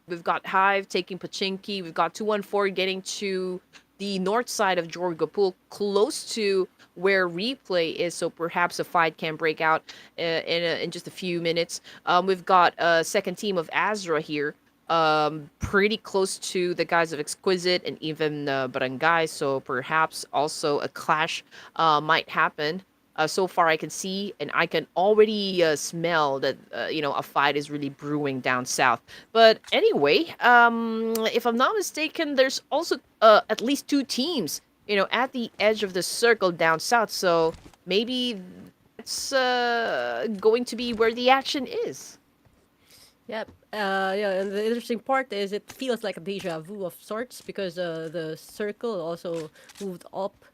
we've got Hive taking Pachinki. We've got 214 getting to the north side of Jorgapul, close to where replay is, so perhaps a fight can break out in just a few minutes. We've got a second team of Azra here, pretty close to the guys of Exquisite and even Barangay, so perhaps also a clash might happen. So far, I can see and I can already smell that a fight is really brewing down south. But anyway, if I'm not mistaken, there's also at least two teams, at the edge of the circle down south. So maybe that's going to be where the action is. Yep. Yeah, and the interesting part is it feels like a deja vu of sorts because the circle also moved up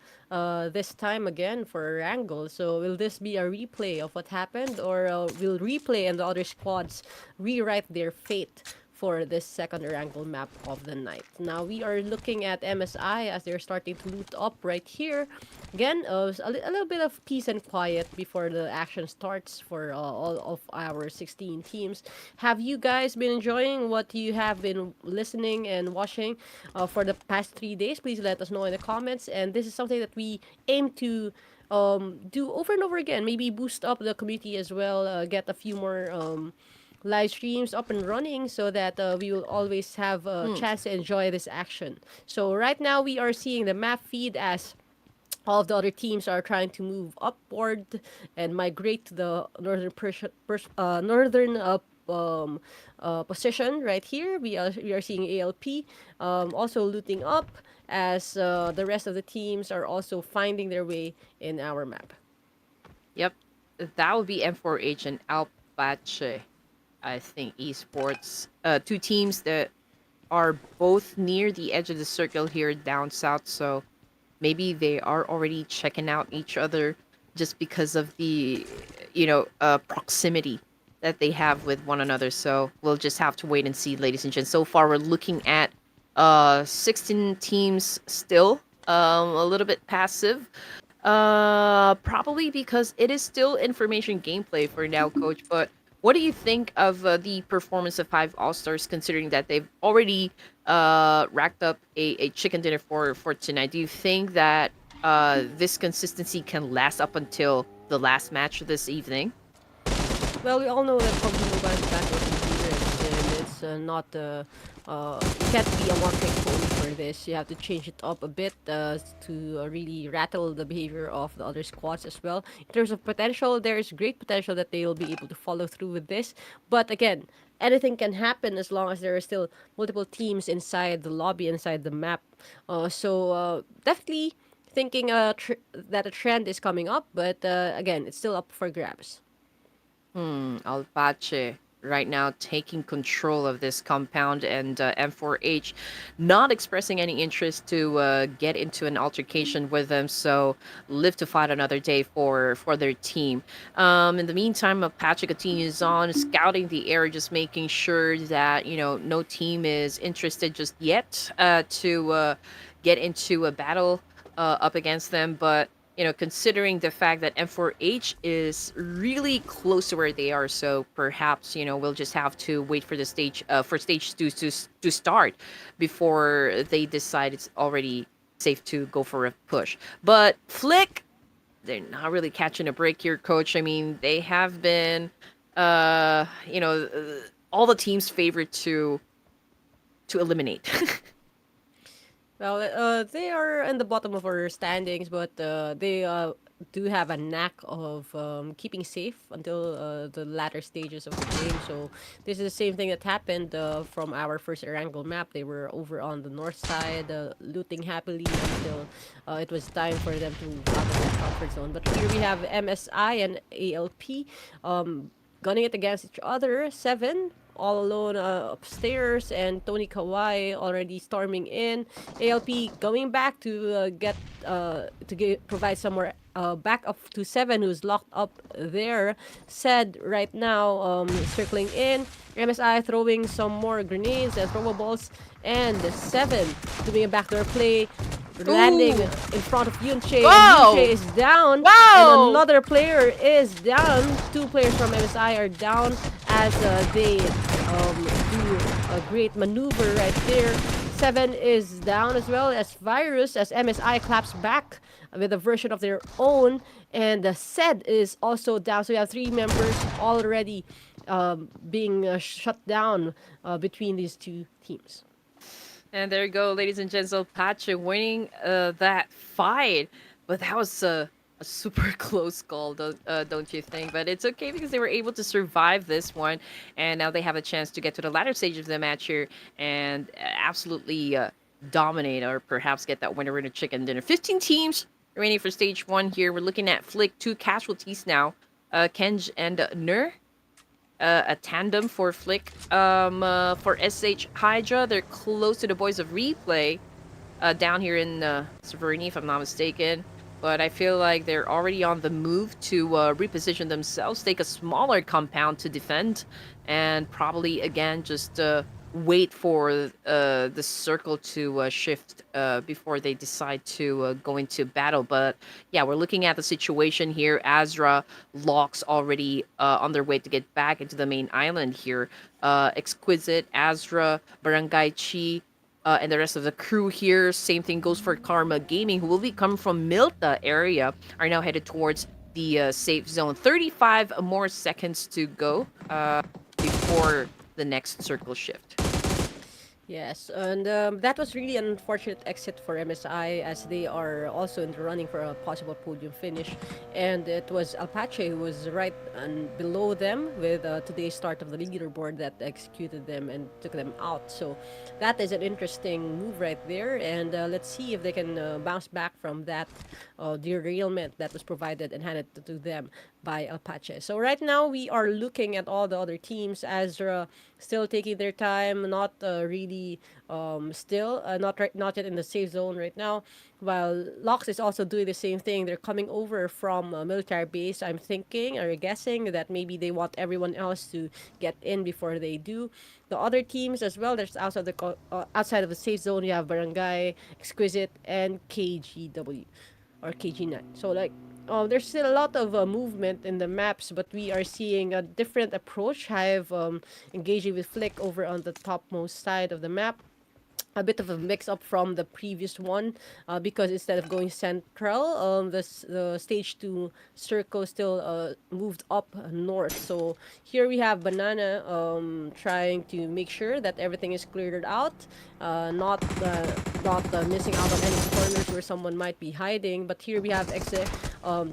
this time again for Wrangle. So will this be a replay of what happened, or will replay and the other squads rewrite their fate for this second Wrangle map of the night? Now we are looking at MSI as they're starting to loot up right here. Again, a little bit of peace and quiet before the action starts for all of our 16 teams. Have you guys been enjoying what you have been listening and watching for the past 3 days? Please let us know in the comments. And this is something that we aim to do over and over again. Maybe boost up the community as well, get a few more live streams up and running so that we will always have a chance to enjoy this action. So right now we are seeing the map feed as all of the other teams are trying to move upward and migrate to the northern position right here. We are seeing ALP also looting up as the rest of the teams are also finding their way in our map. Yep, that would be M4H and Alpache. I think esports, two teams that are both near the edge of the circle here down south, so maybe they are already checking out each other just because of the proximity that they have with one another. So we'll just have to wait and see, ladies and gents. So far we're looking at 16 teams still, a little bit passive, probably because it is still information gameplay for now, Coach. But what do you think of the performance of Hive All-Stars, considering that they've already racked up a chicken dinner for tonight? Do you think that this consistency can last up until the last match this evening. Well, we all know that PUBG Mobile is battle endurance, and it's not you can't be a one-trick pony for this. You have to change it up a bit to really rattle the behavior of the other squads as well. In terms of potential, there is great potential that they will be able to follow through with this. But again, anything can happen as long as there are still multiple teams inside the lobby, inside the map. Definitely thinking that a trend is coming up, but again, it's still up for grabs. Alpache right now taking control of this compound, and M4H not expressing any interest to get into an altercation with them, so live to fight another day for their team. In the meantime, Apache continues on scouting the area, just making sure that no team is interested just yet to get into a battle up against them, but considering the fact that M4H is really close to where they are, so perhaps, we'll just have to wait for the stage, for stage two to start before they decide it's already safe to go for a push. But Flick, they're not really catching a break here, coach. I mean, they have been, all the teams' favorite to eliminate. Well, they are in the bottom of our standings, but they do have a knack of keeping safe until the latter stages of the game. So this is the same thing that happened from our first Erangel map. They were over on the north side, looting happily until it was time for them to out of their comfort zone. But here we have MSI and ALP gunning it against each other. 7 all alone upstairs, and Tony Kawai already storming in. ALP going back to provide some more backup to 7, who's locked up there. Said right now circling in. MSI throwing some more grenades and throwables, and 7 doing a backdoor play, landing in front of Yunche. Wow! Yunche is down. Wow! And another player is down. 2 players from MSI are down as they do a great maneuver right there. 7 is down as well as Virus, as MSI claps back with a version of their own. And Sed is also down. So we have 3 members already being shut down between these 2 teams. And there you go, ladies and gents. Apache winning that fight, but that was a super close call, don't you think? But it's okay because they were able to survive this one, and now they have a chance to get to the latter stage of the match here and absolutely dominate, or perhaps get that winner in a chicken dinner. 15 teams remaining for stage 1 here. We're looking at Flick, 2 casualties now, Kenj and Nur. A tandem for Flick. For SH Hydra, they're close to the boys of Replay down here in Severny, if I'm not mistaken. But I feel like they're already on the move to reposition themselves, take a smaller compound to defend, and probably, again, just wait for the circle to shift before they decide to go into battle. But yeah, we're looking at the situation here. Azra, Locks already on their way to get back into the main island here. Exquisite, Azra, Barangay Chi, and the rest of the crew here. Same thing goes for Karma Gaming, who will be coming from Milta area, are now headed towards the safe zone. 35 more seconds to go before the next circle shift. Yes, and that was really an unfortunate exit for MSI, as they are also in the running for a possible podium finish. And it was Apache who was right below them with today's start of the leaderboard that executed them and took them out. So that is an interesting move right there. And let's see if they can bounce back from that derailment that was provided and handed to them by Apache. So right now we are looking at all the other teams. Azra still taking their time, not really not yet in the safe zone right now, while Lox is also doing the same thing. They're coming over from a military base. I'm thinking or guessing that maybe they want everyone else to get in before they do. The other teams as well, there's outside of the safe zone, you have Barangay, Exquisite, and KGW or KG9. So there's still a lot of movement in the maps, but we are seeing a different approach. Hive engaging with Flick over on the topmost side of the map. a bit of a mix up from the previous one, because instead of going central, the stage 2 circle still moved up north. So here we have Banana trying to make sure that everything is cleared out, not missing out on any corners where someone might be hiding. But here we have Exe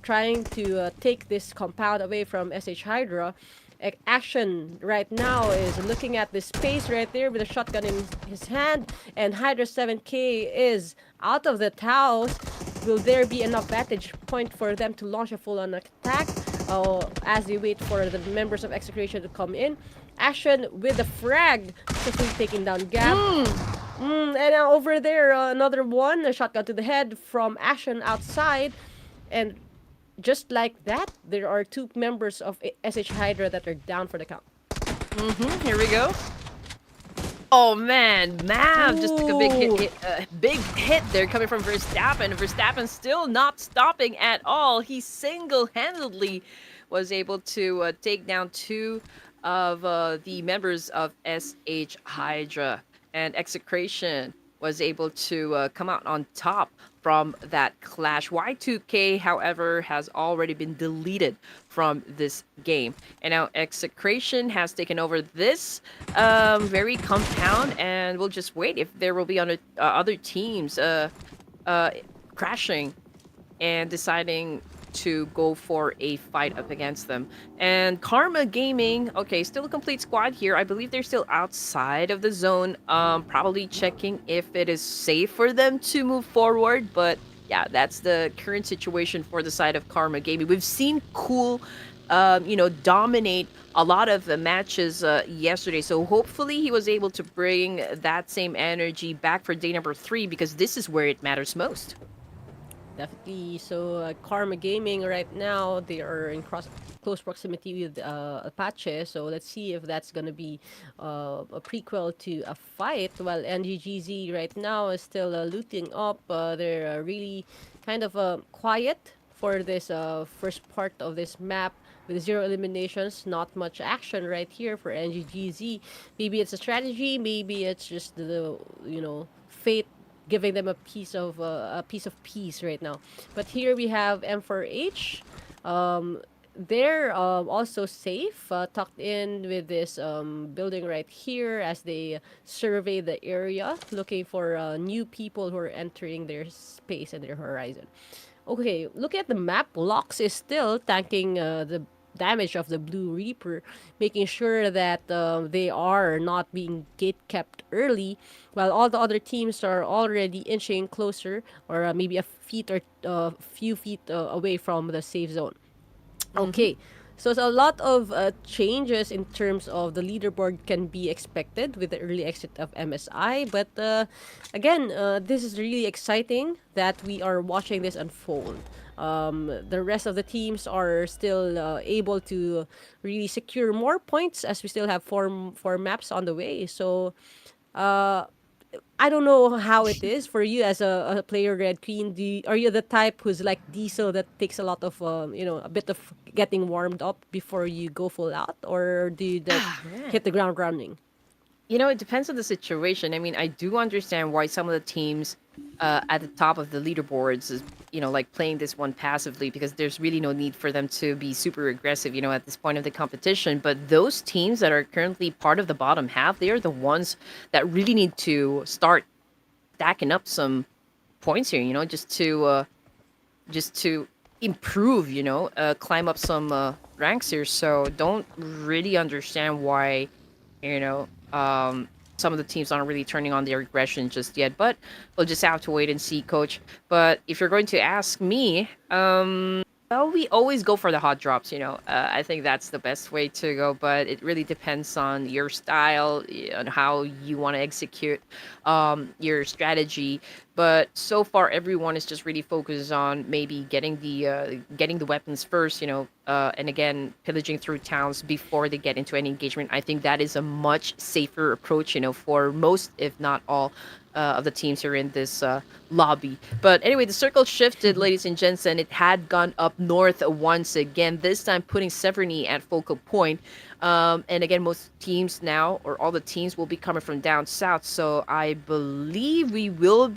trying to take this compound away from SH Hydra. Action right now is looking at the space right there with a shotgun in his hand, and Hydra 7K is out of the house. Will there be enough vantage point for them to launch a full-on attack as they wait for the members of Execration to come in? Action with the frag, quickly taking down Gap. And over there, another one, a shotgun to the head from Action outside, and just like that, there are 2 members of SH Hydra that are down for the count. Here we go. Oh man, Mav just took a big hit there coming from Verstappen. Verstappen still not stopping at all. He single-handedly was able to take down 2 of the members of SH Hydra, and Execration was able to come out on top from that clash. Y2K, however, has already been deleted from this game. And now Execration has taken over this very compound, and we'll just wait if there will be other teams crashing and deciding to go for a fight up against them. And Karma Gaming, okay, still a complete squad here. I believe they're still outside of the zone, probably checking if it is safe for them to move forward. But yeah, that's the current situation for the side of Karma Gaming. We've seen Cool, dominate a lot of the matches yesterday. So hopefully he was able to bring that same energy back for day number 3, because this is where it matters most. Definitely. So Karma Gaming right now, they are in close proximity with Apache. So let's see if that's gonna be a prequel to a fight. While NGGZ right now is still looting up. They're really kind of quiet for this first part of this map. With 0 eliminations, not much action right here for NGGZ. Maybe it's a strategy. Maybe it's just the fate giving them a piece of peace right now. But here we have M4H. They're also safe, tucked in with this building right here as they survey the area, looking for new people who are entering their space and their horizon. Okay, look at the map. Lox is still tanking the damage of the Blue Reaper, making sure that they are not being gate kept early, while all the other teams are already inching closer, or maybe a few feet away from the safe zone. Okay, so it's a lot of changes in terms of the leaderboard can be expected with the early exit of MSI. But again, this is really exciting that we are watching this unfold. The rest of the teams are still able to really secure more points, as we still have four maps on the way. So I don't know how it is for you as a player, Red Queen. Are you the type who's like Diesel, that takes a lot of a bit of getting warmed up before you go full out, or do you hit the ground running? It depends on the situation. I mean, I do understand why some of the teams at the top of the leaderboards is, like playing this one passively, because there's really no need for them to be super aggressive, at this point of the competition. But those teams that are currently part of the bottom half, they are the ones that really need to start stacking up some points here, just to improve, climb up some ranks here. So don't really understand why, some of the teams aren't really turning on their aggression just yet, but we'll just have to wait and see, Coach. But if you're going to ask me, well, we always go for the hot drops, I think that's the best way to go, but it really depends on your style, on how you want to execute your strategy. But so far, everyone is just really focused on maybe getting the weapons first, and again pillaging through towns before they get into any engagement. I think that is a much safer approach, for most, if not all, of the teams here in this lobby. But anyway, the circle shifted, ladies and gents, and it had gone up north once again. This time, putting Severny at focal point. And again, most teams now, or all the teams, will be coming from down south. So I believe we will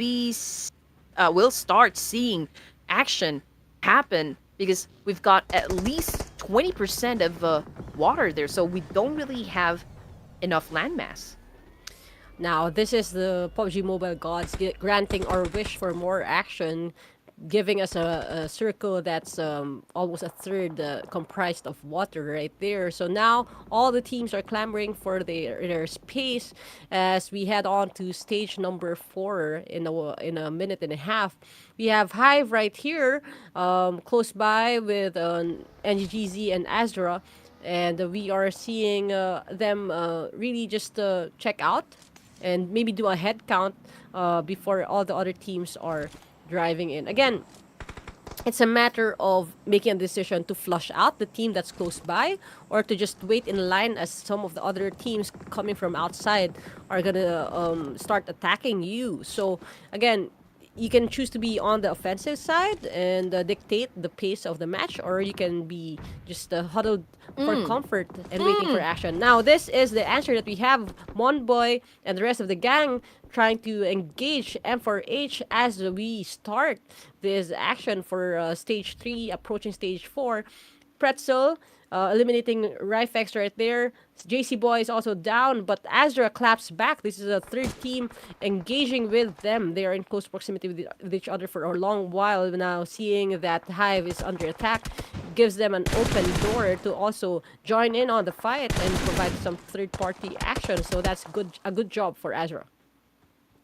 start seeing action happen because we've got at least 20% of water there. So we don't really have enough landmass. Now, this is the PUBG Mobile gods granting our wish for more action, giving us a circle that's almost a third comprised of water right there. So now all the teams are clamoring for their space as we head on to stage number 4 in a minute and a half. We have Hive right here, close by with NGGZ and Azra, and we are seeing them really just check out and maybe do a head count before all the other teams are driving in. Again, it's a matter of making a decision to flush out the team that's close by or to just wait in line as some of the other teams coming from outside are gonna start attacking you. So again, you can choose to be on the offensive side and dictate the pace of the match, or you can be just huddled for comfort and waiting for action. Now, this is the answer that we have. Monboy and the rest of the gang trying to engage M4H as we start this action for stage 3, approaching stage 4. Pretzel eliminating Rifex right there. JC Boy is also down, but Azra claps back. This is a third team engaging with them. They are in close proximity with each other for a long while now. Seeing that Hive is under attack gives them an open door to also join in on the fight and provide some third-party action. So that's a good job for Azra.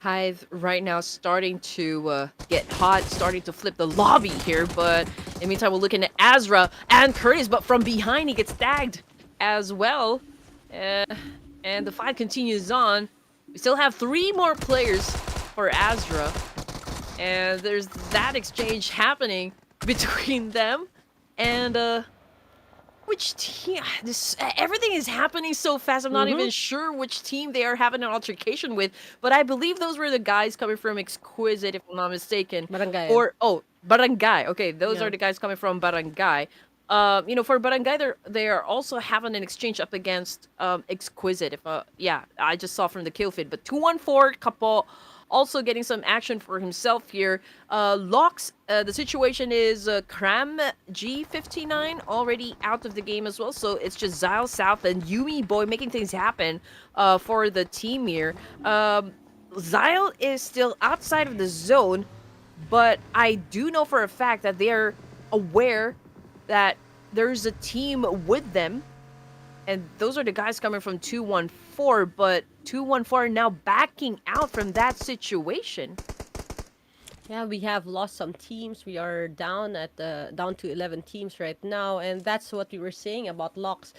Hive right now starting to get hot, starting to flip the lobby here, but in the meantime, we're looking at Azra and Curtis, but from behind he gets tagged as well. And the fight continues on. We still have 3 more players for Azra, and there's that exchange happening between them. And which team? Everything is happening so fast. I'm not even sure which team they are having an altercation with. But I believe those were the guys coming from Exquisite, if I'm not mistaken. Barangay. Barangay. Okay, those Yeah. are the guys coming from Barangay. For Barangay, they are also having an exchange up against Exquisite. I just saw from the kill feed. But 214 Kapo also getting some action for himself here. Locks, the situation is Cram G59 already out of the game as well. So it's just Zyle South and Yumi Boy making things happen for the team here. Zyle is still outside of the zone, but I do know for a fact that they're aware that there's a team with them. And those are the guys coming from 214, but 214 now backing out from that situation. Yeah, we have lost some teams. We are down to 11 teams right now, and that's what we were saying about Locks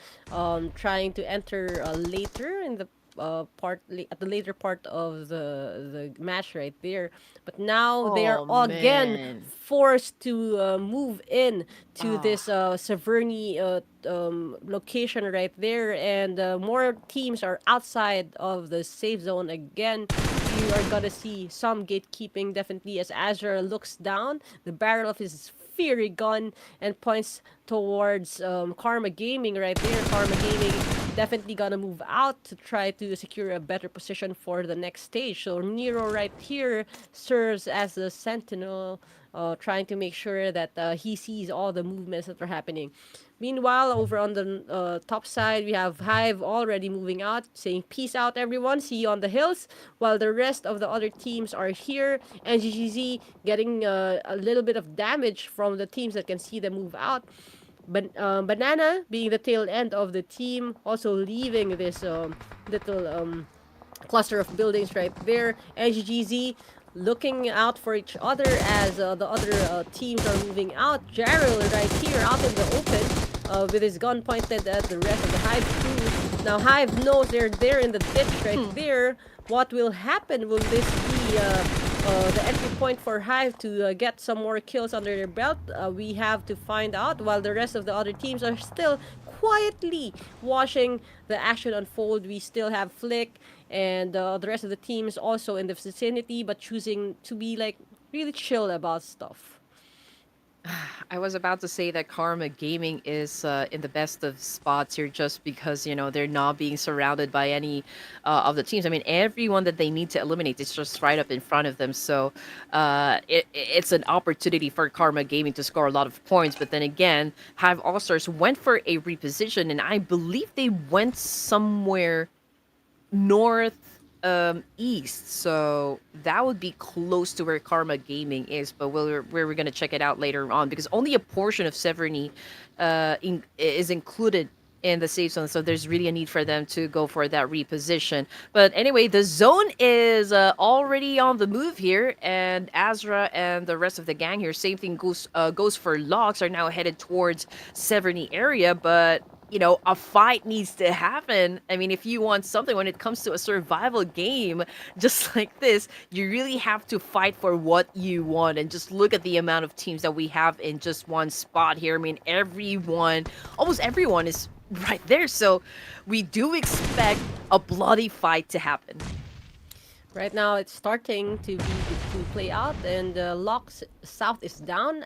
trying to enter later in the at the later part of the match right there. But now they are all again forced to move in to this Severny location right there, and more teams are outside of the safe zone again. You are gonna see some gatekeeping definitely as Azra looks down the barrel of his fiery gun and points towards Karma Gaming right there. Karma Gaming definitely gonna move out to try to secure a better position for the next stage. So Nero right here serves as the sentinel, trying to make sure that he sees all the movements that are happening. Meanwhile, over on the top side, we have Hive already moving out, saying peace out everyone, see you on the hills, while the rest of the other teams are here. And GGZ getting a little bit of damage from the teams that can see them move out. But Banana being the tail end of the team, also leaving this little cluster of buildings right there. And GGZ looking out for each other as the other teams are moving out. Jarrell right here out in the open with his gun pointed at the rest of the Hive crew. Now Hive knows they're there in the ditch right there. What will happen? Will this be the entry point for Hive to get some more kills under their belt. We have to find out, while the rest of the other teams are still quietly watching the action unfold. We still have Flick and the rest of the teams also in the vicinity, but choosing to be like really chill about stuff. I was about to say that Karma Gaming is in the best of spots here just because, they're not being surrounded by any of the teams. I mean, everyone that they need to eliminate is just right up in front of them. So it's an opportunity for Karma Gaming to score a lot of points. But then again, Hive All-Stars went for a reposition, and I believe they went somewhere north east, so that would be close to where Karma Gaming is, but we're gonna check it out later on because only a portion of Severny is included in the safe zone, so there's really a need for them to go for that reposition. But anyway, the zone is already on the move here, and Azra and the rest of the gang here, same thing goes for Locks, are now headed towards Severny area, but a fight needs to happen. I mean, if you want something when it comes to a survival game just like this, you really have to fight for what you want. And just look at the amount of teams that we have in just one spot here. I mean, almost everyone is right there. So we do expect a bloody fight to happen. Right now, it's starting to play out, and Locks South is down.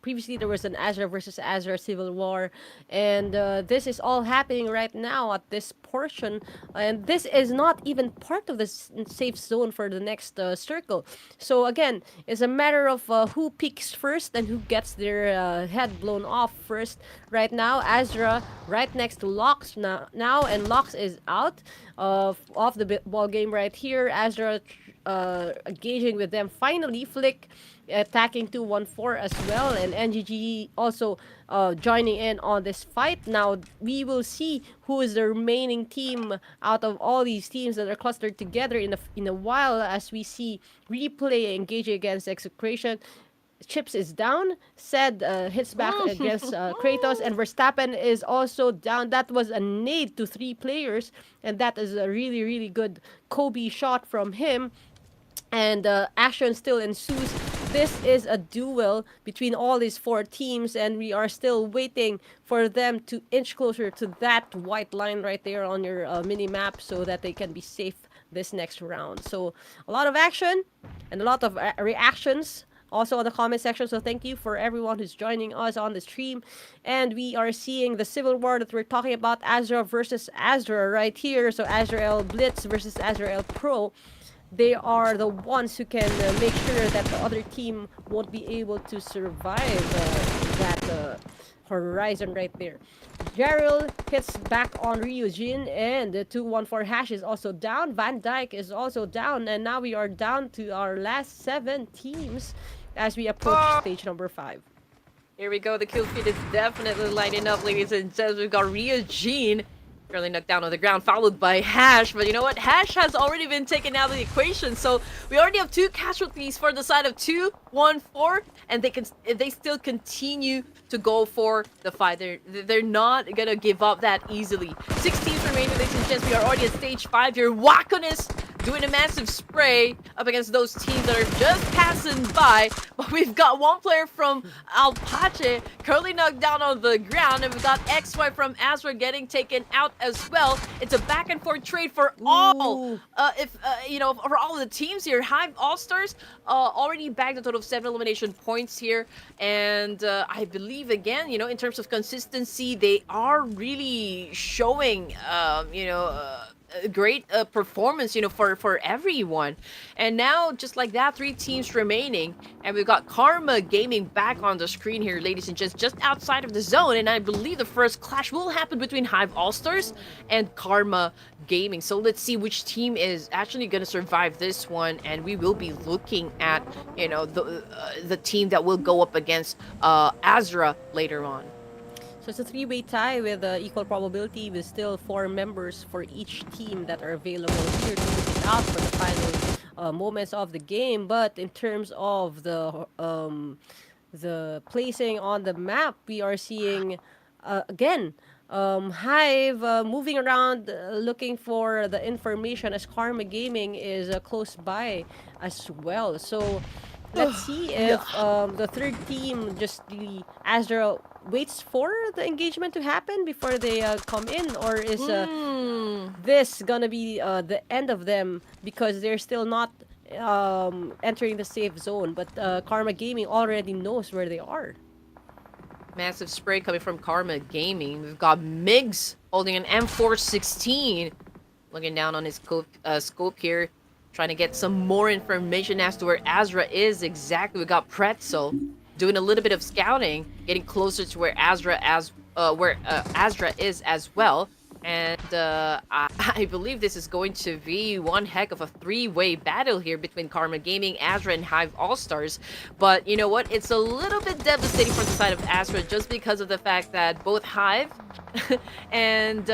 Previously, there was an Azra versus Azra civil war, and this is all happening right now at this portion. And this is not even part of the safe zone for the next circle. So again, it's a matter of who peaks first and who gets their head blown off first. Right now, Azra right next to Locks now, and Locks is out of the ball game right here. Azra engaging with them. Finally, Flick attacking 214 as well, and NGG also joining in on this fight. Now we will see who is the remaining team out of all these teams that are clustered together in a while, as we see Replay engaging against Execration. Chips is down. Said hits back against Kratos, and Verstappen is also down. That was a nade to 3 players, and that is a really, really good Kobe shot from him. And action still ensues. This is a duel between all these 4 teams, and we are still waiting for them to inch closer to that white line right there on your mini map so that they can be safe this next round. So a lot of action and a lot of reactions also in the comment section, so thank you for everyone who's joining us on the stream. And we are seeing the civil war that we're talking about, Azra versus Azra right here. So Azrael Blitz versus Azrael Pro. They are the ones who can make sure that the other team won't be able to survive that horizon right there. Jarrell hits back on Ryujin, and the 214 hash is also down. Van Dyke is also down, and now we are down to our last 7 teams as we approach stage number 5. Here we go. The kill feed is definitely lighting up, ladies and gents. We've got Ryujin currently knocked down on the ground, followed by Hash. But you know what? Hash has already been taken out of the equation, so we already have 2 casualties for the side of 214, and they still continue to go for the fight. They're not gonna give up that easily. 6 teams remaining, ladies and gents. We are already at stage 5 here. Wakonis doing a massive spray up against those teams that are just passing by. But we've got one player from Alpache currently knocked down on the ground, and we've got XY from Azra getting taken out as well. It's a back and forth trade for all, for all of the teams here. Hive All-Stars already bagged a total of 7 elimination points here, and I believe again, in terms of consistency, they are really showing, a great performance, for everyone. And now, just like that, 3 teams remaining, and we've got Karma Gaming back on the screen here, ladies and gents, just outside of the zone. And I believe the first clash will happen between Hive All-Stars and Karma Gaming. So let's see which team is actually going to survive this one, and we will be looking at, the team that will go up against Azra later on. So it's a 3-way tie with equal probability, with still 4 members for each team that are available here to look it out for the final moments of the game. But in terms of the placing on the map, we are seeing again Hive moving around looking for the information as Karma Gaming is close by as well. So let's see if the third team, just the Azra, waits for the engagement to happen before they come in, or is this gonna be the end of them because they're still not entering the safe zone? But Karma Gaming already knows where they are. Massive spray coming from Karma Gaming. We've got Migs holding an M416. Looking down on his scope here. Trying to get some more information as to where Azra is exactly. We got Pretzel doing a little bit of scouting. Getting closer to where Azra is as well. And I believe this is going to be one heck of a three-way battle here between Karma Gaming, Azra, and Hive All-Stars. But you know what? It's a little bit devastating for the side of Azra just because of the fact that both Hive and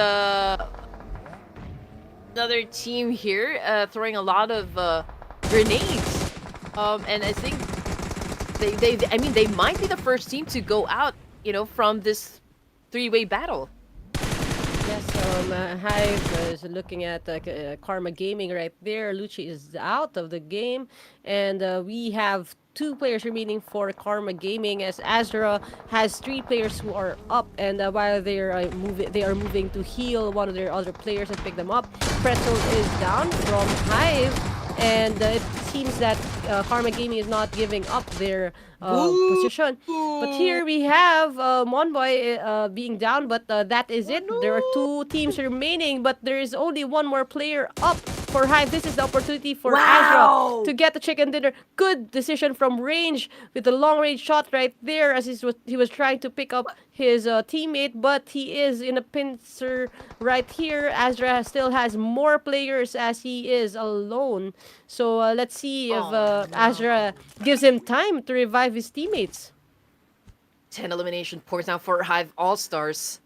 another team here throwing a lot of grenades. And I think they might be the first team to go out, from this three-way battle. Yes, Hive is looking at Karma Gaming right there. Lucci is out of the game, and we have 2 players remaining for Karma Gaming, as Azra has 3 players who are up, and while they are moving to heal one of their other players and pick them up. Pretzel is down from Hive, and it seems that Karma Gaming is not giving up their position. But here we have Monboy being down, but that is it. There are 2 teams remaining, but there is only 1 more player up for Hive. This is the opportunity for Azra to get the chicken dinner. Good decision from range with the long range shot right there, as he was trying to pick up his teammate, but he is in a pincer right here. Azra still has more players as he is alone. So let's see if Azra gives him time to revive his teammates. 10 elimination points now for Hive All-Stars.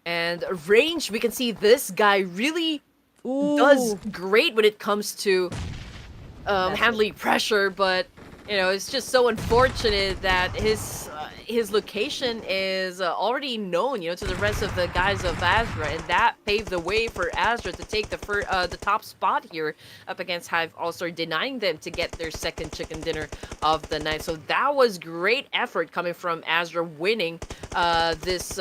And range, we can see this guy really does great when it comes to handling pressure, but it's just so unfortunate that his location is already known, to the rest of the guys of Azra, and that paved the way for Azra to take the top spot here up against Hive All-Star, denying them to get their second chicken dinner of the night. So that was great effort coming from Azra, winning this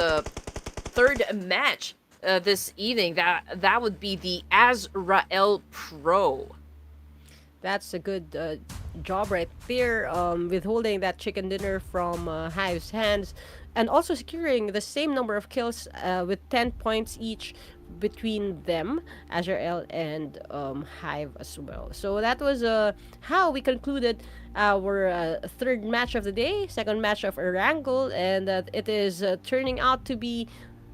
third match this evening. That would be the Azrael Pro. That's a good job right there, withholding that chicken dinner from Hive's hands, and also securing the same number of kills with 10 points each between them, Azrael and Hive as well. So that was how we concluded our third match of the day, second match of Erangel, and it is turning out to be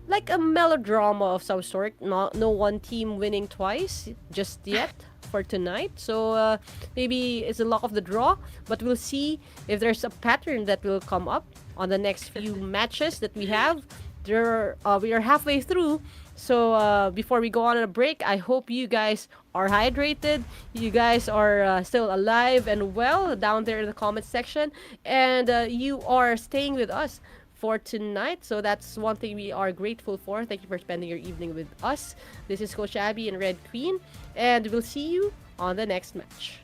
like a melodrama of some sort. No one team winning twice just yet for tonight. So maybe it's a luck of the draw, but we'll see if there's a pattern that will come up on the next few matches that we have. We are halfway through. So before we go on a break, I hope you guys are hydrated. You guys are still alive and well down there in the comment section. And you are staying with us for tonight. So that's one thing we are grateful for. Thank you for spending your evening with us. This is Coach Abby and Red Queen. And we'll see you on the next match.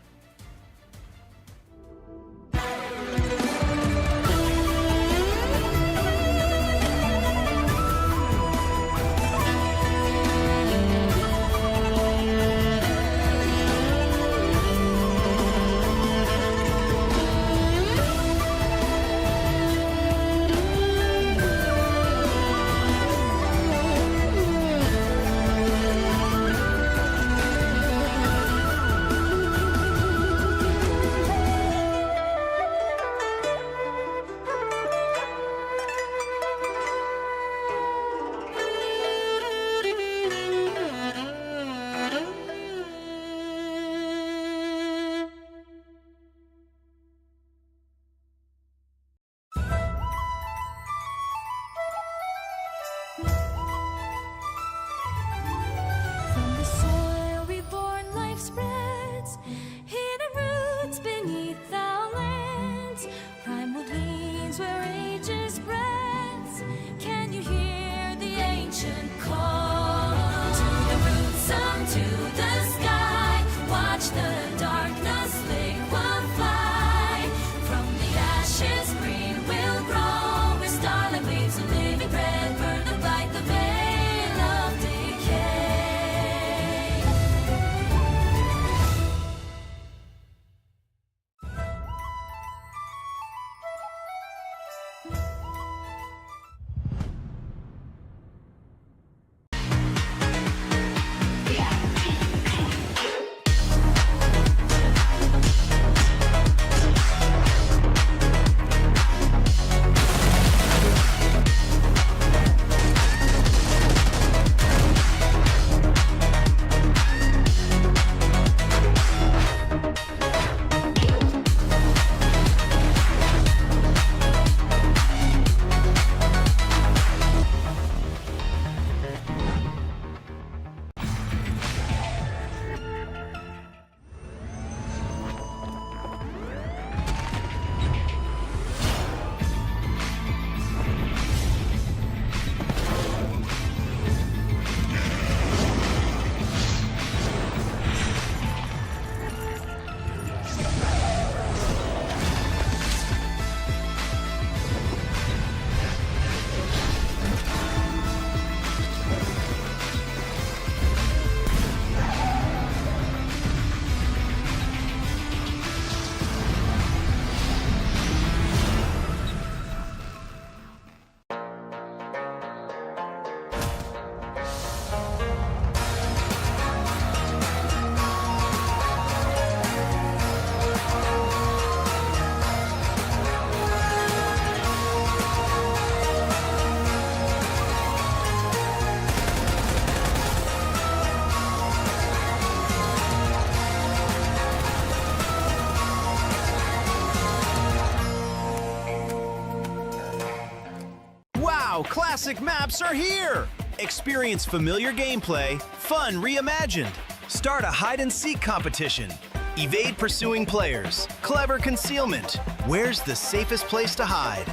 classic maps are here! Experience familiar gameplay, fun reimagined. Start a hide-and-seek competition. Evade pursuing players. Clever concealment. Where's the safest place to hide?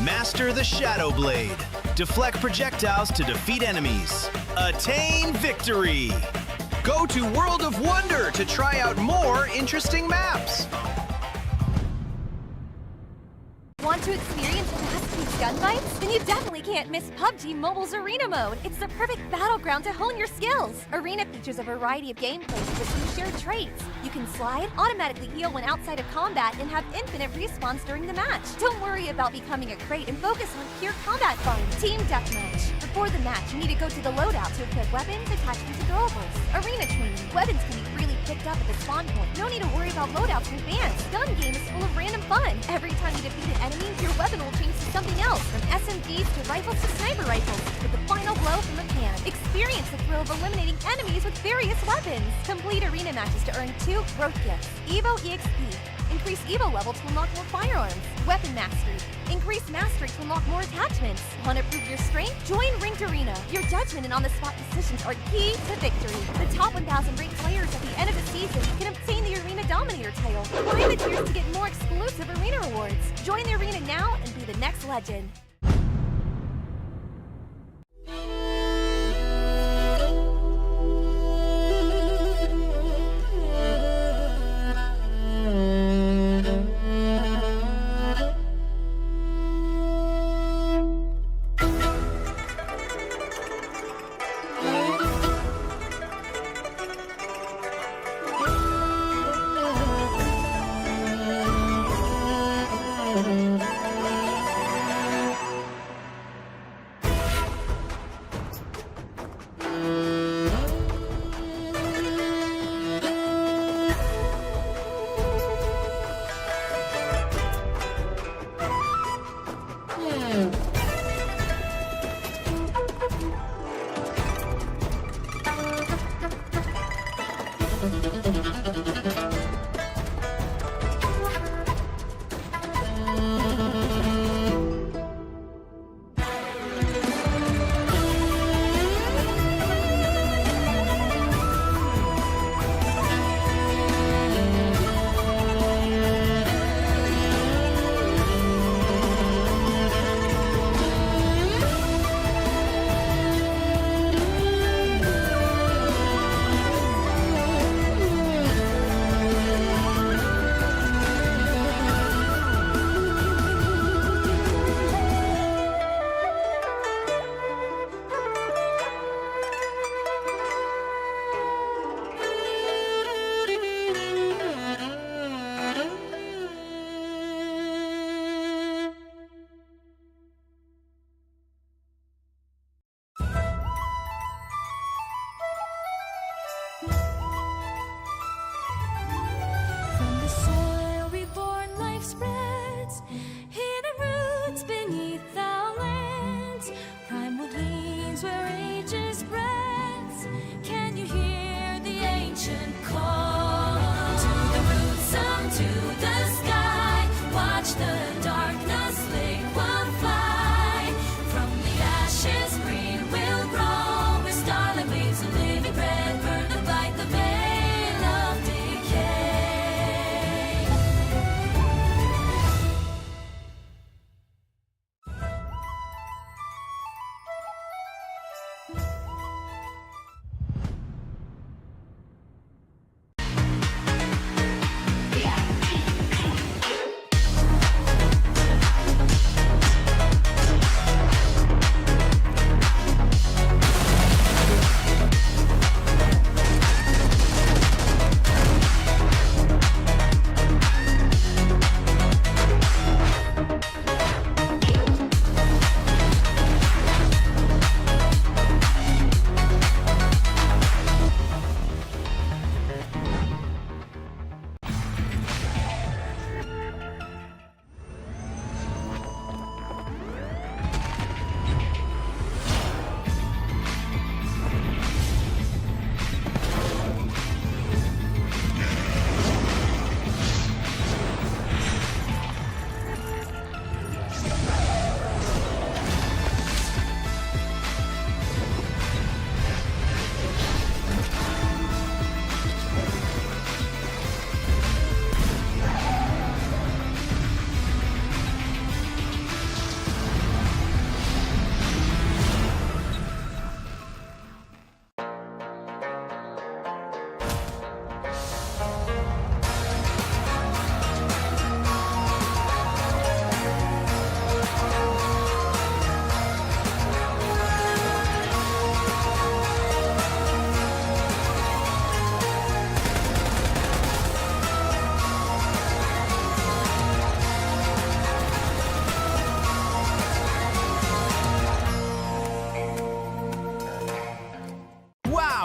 Master the Shadow Blade. Deflect projectiles to defeat enemies. Attain victory! Go to World of Wonder to try out more interesting maps. Want to experience fast-paced gunfights? Then you definitely can't miss PUBG Mobile's Arena Mode. It's the perfect battleground to hone your skills. Arena features a variety of gameplays with some shared traits. You can slide, automatically heal when outside of combat, and have infinite respawns during the match. Don't worry about becoming a crate and focus on pure combat fun. Team Deathmatch. Before the match, you need to go to the loadout to equip weapons, attachments, and throwables. Arena training. Weapons can be freely picked up at the spawn point. No need to worry about loadouts in advance. Gun game is full of random fun. Every time you defeat an enemy, your weapon will change to something else, from SMGs to rifles to sniper rifles, with the final blow from the can. Experience the thrill of eliminating enemies with various weapons. Complete arena matches to earn 2 growth gifts. Evo EXP. Increase Evo level to unlock more firearms. Weapon mastery. Increase mastery to unlock more attachments. Want to prove your strength? Join Ranked Arena. Your judgment and on-the-spot decisions are key to victory. The top 1,000 ranked players at the end of the season can obtain the Arena Dominator title. Climb the tiers to get more exclusive arena rewards. Join the arena now and be the next legend. From the soil reborn life spreads, hidden roots beneath our lands, primal gleams where ages breaths. Can you hear the ancient call? To the roots, some to the sky. Watch the darkness liquefy. From the ashes, green will grow. Where starlight waves of living bread burn to light the veil of decay.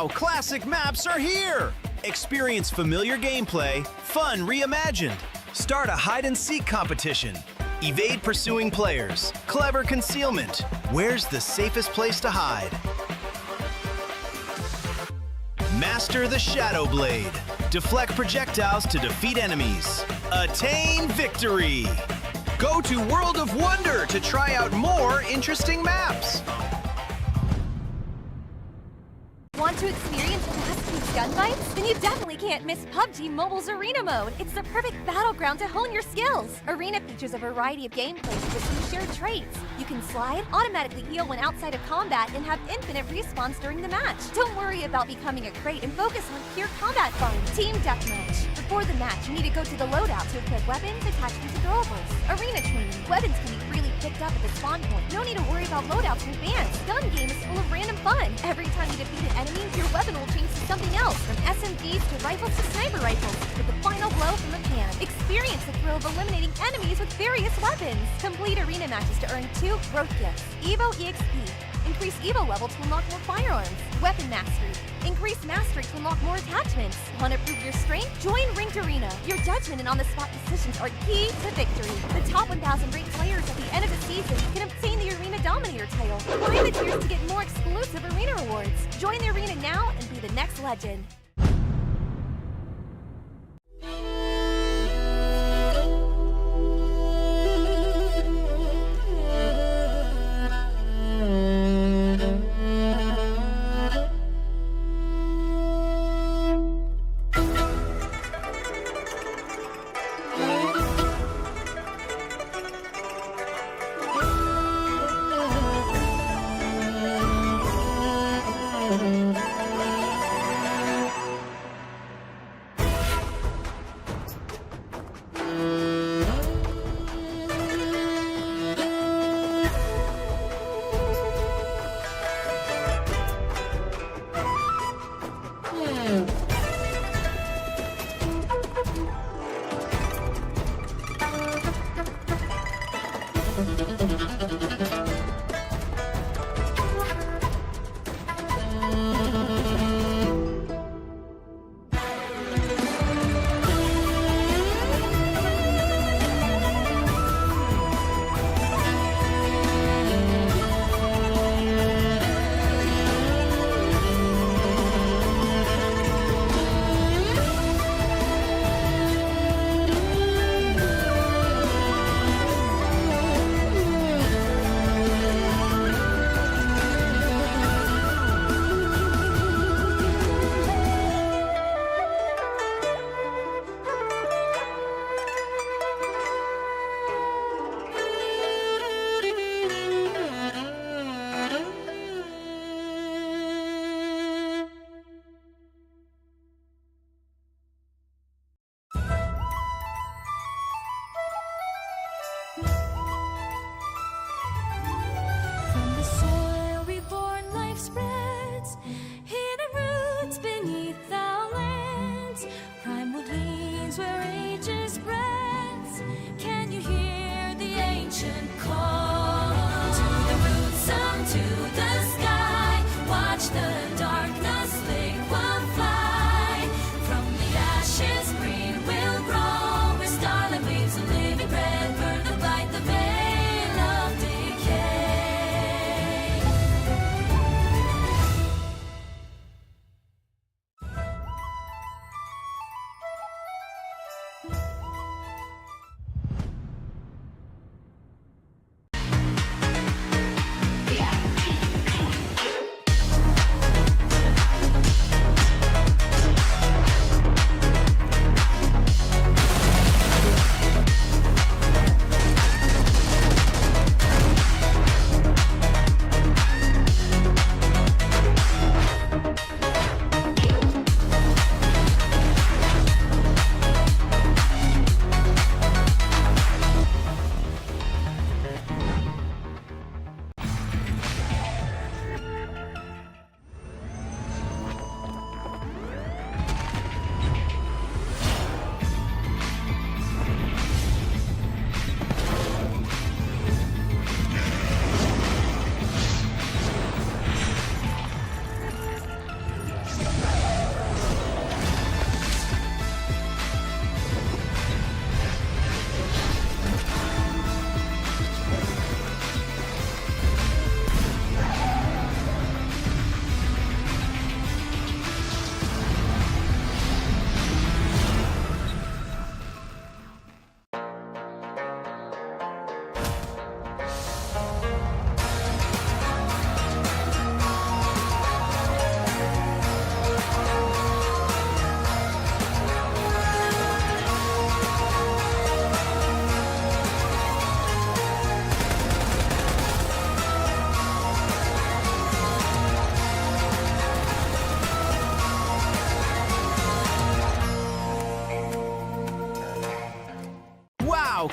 Wow, classic maps are here! Experience familiar gameplay, fun reimagined. Start a hide-and-seek competition. Evade pursuing players. Clever concealment. Where's the safest place to hide? Master the Shadow Blade. Deflect projectiles to defeat enemies. Attain victory! Go to World of Wonder to try out more interesting maps. Want to experience fast-paced gunfights? Then you definitely can't miss PUBG Mobile's Arena Mode. It's the perfect battleground to hone your skills. Arena features a variety of gameplays with some shared traits. You can slide, automatically heal when outside of combat, and have infinite respawns during the match. Don't worry about becoming a crate and focus on pure combat fun. Team Deathmatch. Before the match, you need to go to the loadout to equip weapons, attachments, and throwables. Arena training. Weapons can be freely picked up at the spawn point. No need to worry about loadouts in advance. Gun game is full of random fun. Every time you defeat an enemy, your weapon will change to something else, from SMGs to rifles to sniper rifles, with the final blow from a can. Experience the thrill of eliminating enemies with various weapons. Complete arena matches to earn 2 growth gifts. Evo EXP. Increase Evo level to unlock more firearms. Weapon mastery. Increase mastery to unlock more attachments. Want to prove your strength? Join Ranked Arena. Your judgment and on-the-spot decisions are key to victory. The top 1,000 ranked players at the end of the season can obtain the Arena Dominator title. Climb the tiers to get more exclusive arena rewards. Join the arena now and be the next legend.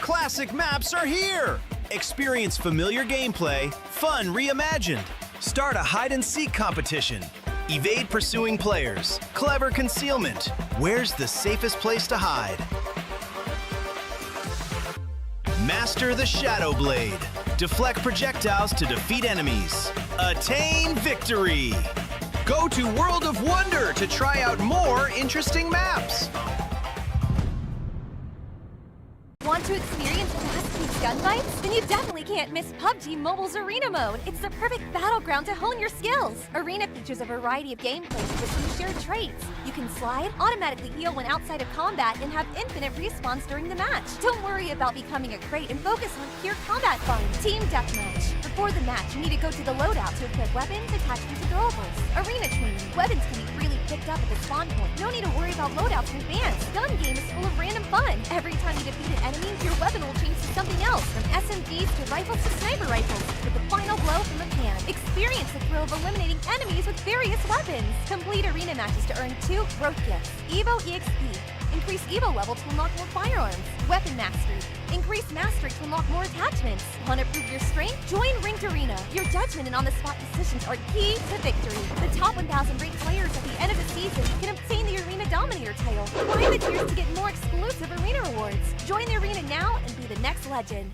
Classic maps are here! Experience familiar gameplay, fun reimagined. Start a hide-and-seek competition. Evade pursuing players. Clever concealment. Where's the safest place to hide? Master the Shadow Blade. Deflect projectiles to defeat enemies. Attain victory! Go to World of Wonder to try out more interesting maps. Want to experience fast-paced gunfights? Then you definitely can't miss PUBG Mobile's Arena Mode. It's the perfect battleground to hone your skills. Arena features a variety of gameplays with some shared traits. You can slide, automatically heal when outside of combat, and have infinite respawns during the match. Don't worry about becoming a crate and focus on pure combat fun. Team Deathmatch. Before the match, you need to go to the loadout to equip weapons, attachments, and throwables. Arena training. Weapons can be freely picked up at the spawn point. No need to worry about loadouts in advance. Gun game is full of random fun. Every time you defeat an enemy, your weapon will change to something else, from SMGs to rifles to sniper rifles, with the final blow from the pan. Experience the thrill of eliminating enemies with various weapons. Complete arena matches to earn 2 growth gifts. Evo EXP. Increase Evo level to unlock more firearms. Weapon mastery. Increase mastery to unlock more attachments. Want to prove your strength? Join Ranked Arena. Your judgment and on-the-spot decisions are key to victory. The top 1,000 ranked players at the end of the season can obtain the Arena Dominator title. Climb the tiers to get more exclusive arena rewards. Join the arena now and be the next legend.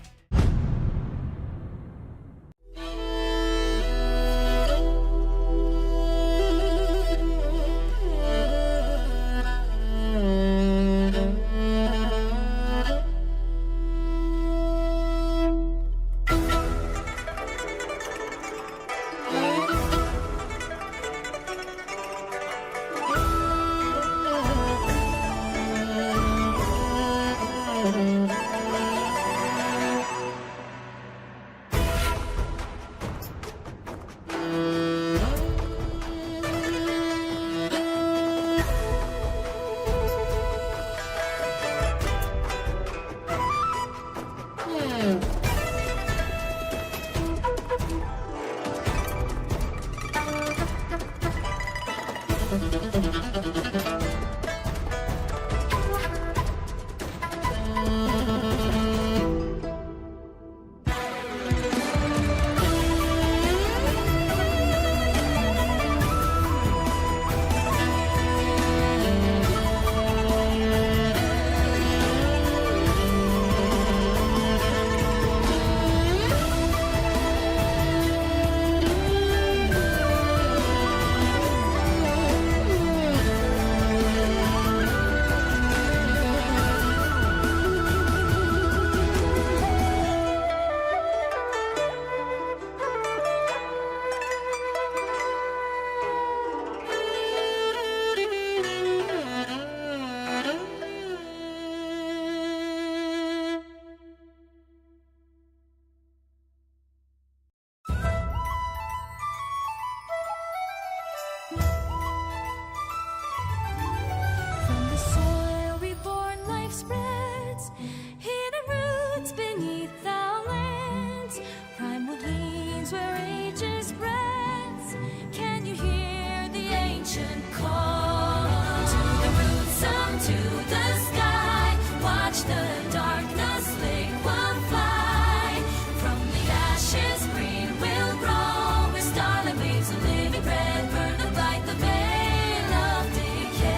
From the soil reborn life spreads, hidden roots beneath our lands, primal gleams where ages breaths. Can you hear the ancient call? To the roots, some to the sky. Watch the darkness liquid fly. From the ashes, green will grow. Where starlight waves a living bread, burn the light, the veil of decay.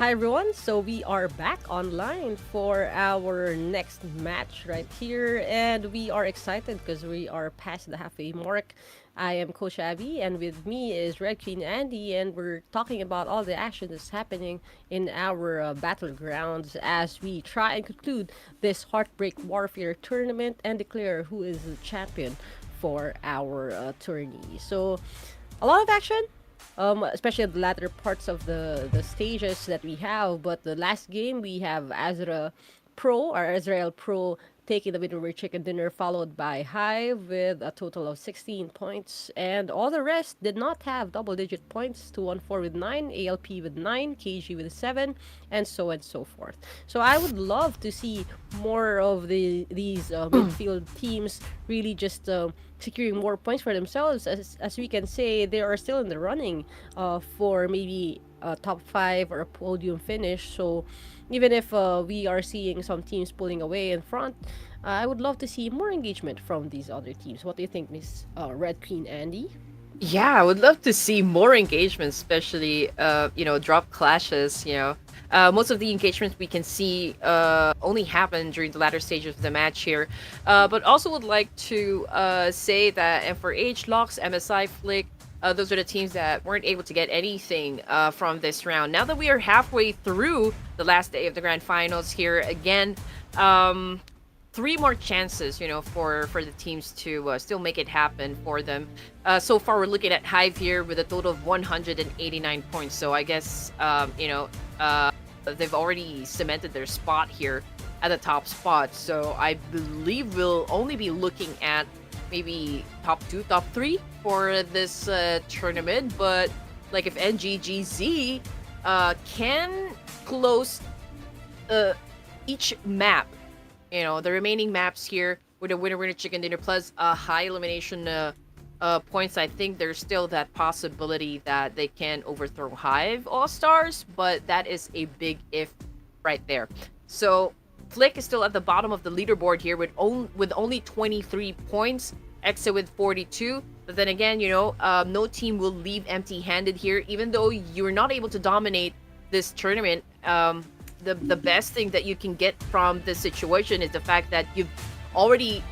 Hi everyone, so we are back online for our next match right here, and we are excited because we are past the halfway mark. I am Coach Abby, and with me is Red Queen Andy, and we're talking about all the action that's happening in our battlegrounds as we try and conclude this Heartbreak Warfare tournament and declare who is the champion for our tourney. So, a lot of action, especially the latter parts of the stages that we have. But the last game, we have Azrael Pro taking the win over Chicken Dinner, followed by Hive with a total of 16 points. And all the rest did not have double-digit points. 214 with 9, ALP with 9, KG with 7, and so forth. So I would love to see more of these midfield teams really just securing more points for themselves. As we can say, they are still in the running for maybe a top 5 or a podium finish. So even if we are seeing some teams pulling away in front, I would love to see more engagement from these other teams. What do you think, Miss Red Queen Andy? Yeah, I would love to see more engagement, especially drop clashes. Most of the engagements we can see only happen during the latter stages of the match here. But also would like to say that M4H, Locks, MSI, Flick, those are the teams that weren't able to get anything from this round. Now that we are halfway through the last day of the grand finals here, again, 3 more chances, for the teams to still make it happen for them. So far, we're looking at Hive here with a total of 189 points. So I guess, they've already cemented their spot here at the top spot. So I believe we'll only be looking at maybe top 2, top 3 for this tournament. But like if NGGZ can close each map, the remaining maps here with a winner chicken dinner plus a high elimination points, I think there's still that possibility that they can overthrow Hive All-Stars, but that is a big if right there. So Flick is still at the bottom of the leaderboard here with only 23 points, Exa with 42. But then again, no team will leave empty-handed here. Even though you're not able to dominate this tournament, the best thing that you can get from this situation is the fact that you already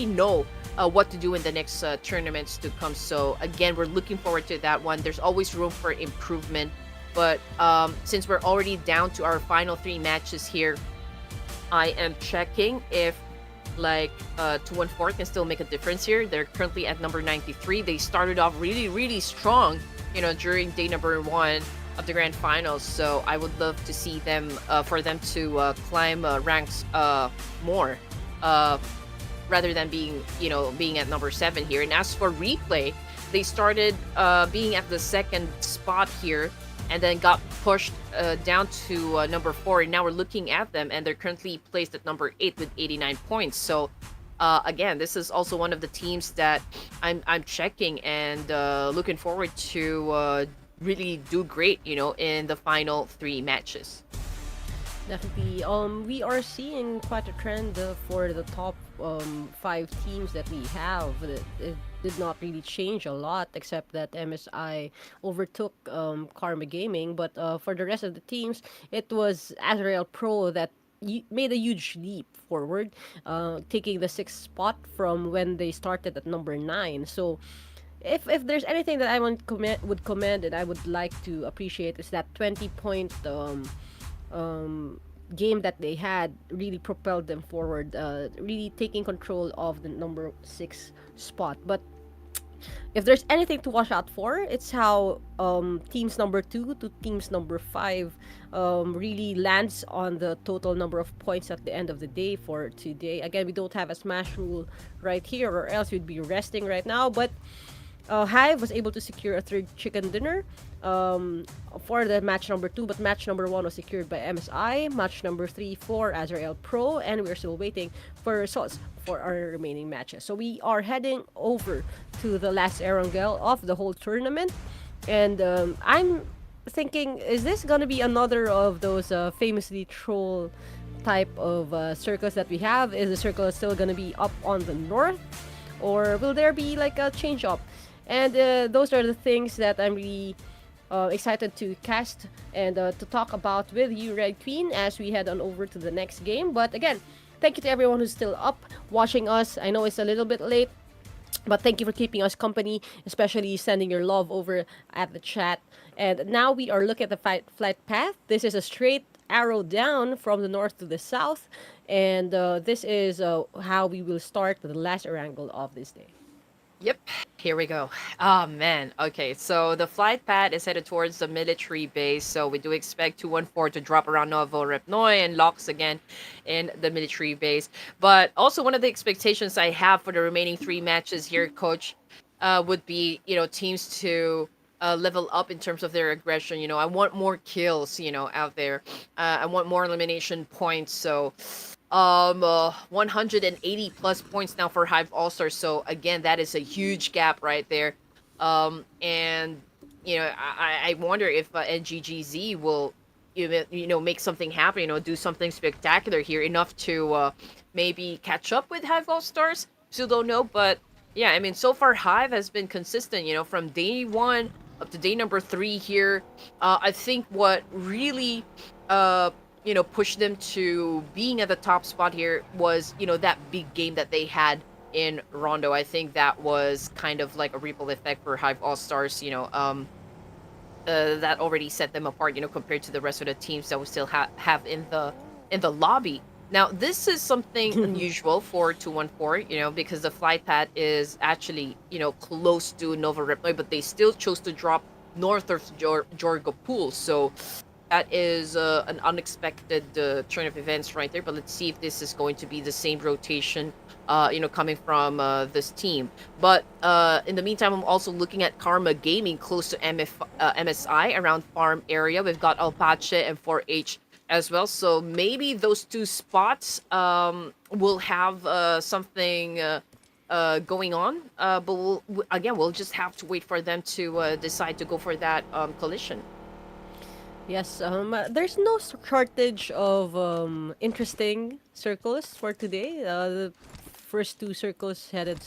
know what to do in the next tournaments to come. So again, we're looking forward to that one. There's always room for improvement. But since we're already down to our final 3 matches here, I am checking if 214 can still make a difference here. They're currently at number 93. They started off really, really strong, during day number 1 of the grand finals. So I would love to see them, for them to climb ranks more, rather than being at number 7 here. And as for Replay, they started being at the 2nd spot here, and then got pushed down to number 4. And now we're looking at them, and they're currently placed at number 8 with 89 points. So again, this is also one of the teams that I'm checking and looking forward to really do great, in the final 3 matches. Definitely. We are seeing quite a trend for the top 5 teams that we have. It did not really change a lot, except that MSI overtook Karma Gaming. But for the rest of the teams, it was Azrael Pro that made a huge leap forward, taking the 6th spot from when they started at number 9. So if there's anything that I would commend and I would like to appreciate, is that 20-point game that they had really propelled them forward, really taking control of the number 6 spot. But if there's anything to watch out for, it's how teams number 2 to teams number 5 really lands on the total number of points at the end of the day for today. Again, we don't have a smash rule right here, or else we'd be resting right now. But Hive was able to secure a 3rd chicken dinner for the match number 2, but match number 1 was secured by MSI, match number 3 for Azrael Pro, and we're still waiting for results for our remaining matches. So we are heading over to the last Erangel of the whole tournament, and I'm thinking, is this gonna be another of those famously troll type of circles that we have? Is the circle still gonna be up on the north, or will there be like a change up? And those are the things that I'm really excited to cast and to talk about with you, Red Queen, as we head on over to the next game. But again, thank you to everyone who's still up watching us. I know it's a little bit late, but thank you for keeping us company, especially sending your love over at the chat. And now we are looking at the flight path. This is a straight arrow down from the north to the south. And this is how we will start the last wrangle of this day. Yep, here we go. Oh man. Okay, so the flight path is headed towards the military base. So we do expect 214 to drop around Novo Repnoy and locks again in the military base. But also one of the expectations I have for the remaining 3 matches here, Coach, would be, teams to level up in terms of their aggression. I want more kills, out there. I want more elimination points. So 180 plus points now for Hive All-Stars. So again, that is a huge gap right there. And I wonder if NGGZ will make something happen, do something spectacular here, enough to maybe catch up with Hive All-Stars. Still don't know, but yeah, I mean, so far Hive has been consistent, from day 1 up to day number 3 here. I think what really pushed them to being at the top spot here was, that big game that they had in Rondo. I think that was kind of like a ripple effect for Hive All-Stars, that already set them apart, compared to the rest of the teams that we still have in the lobby. Now, this is something unusual for 214, because the flight path is actually, close to Nova Repnoy, but they still chose to drop north of Jorgo Pool. So that is an unexpected turn of events right there. But let's see if this is going to be the same rotation, coming from this team. But in the meantime, I'm also looking at Karma Gaming close to MSI around farm area. We've got Alpache and 4H as well. So maybe those 2 spots will have something going on. But we'll just have to wait for them to decide to go for that collision. Yes, there's no shortage of interesting circles for today. The first 2 circles headed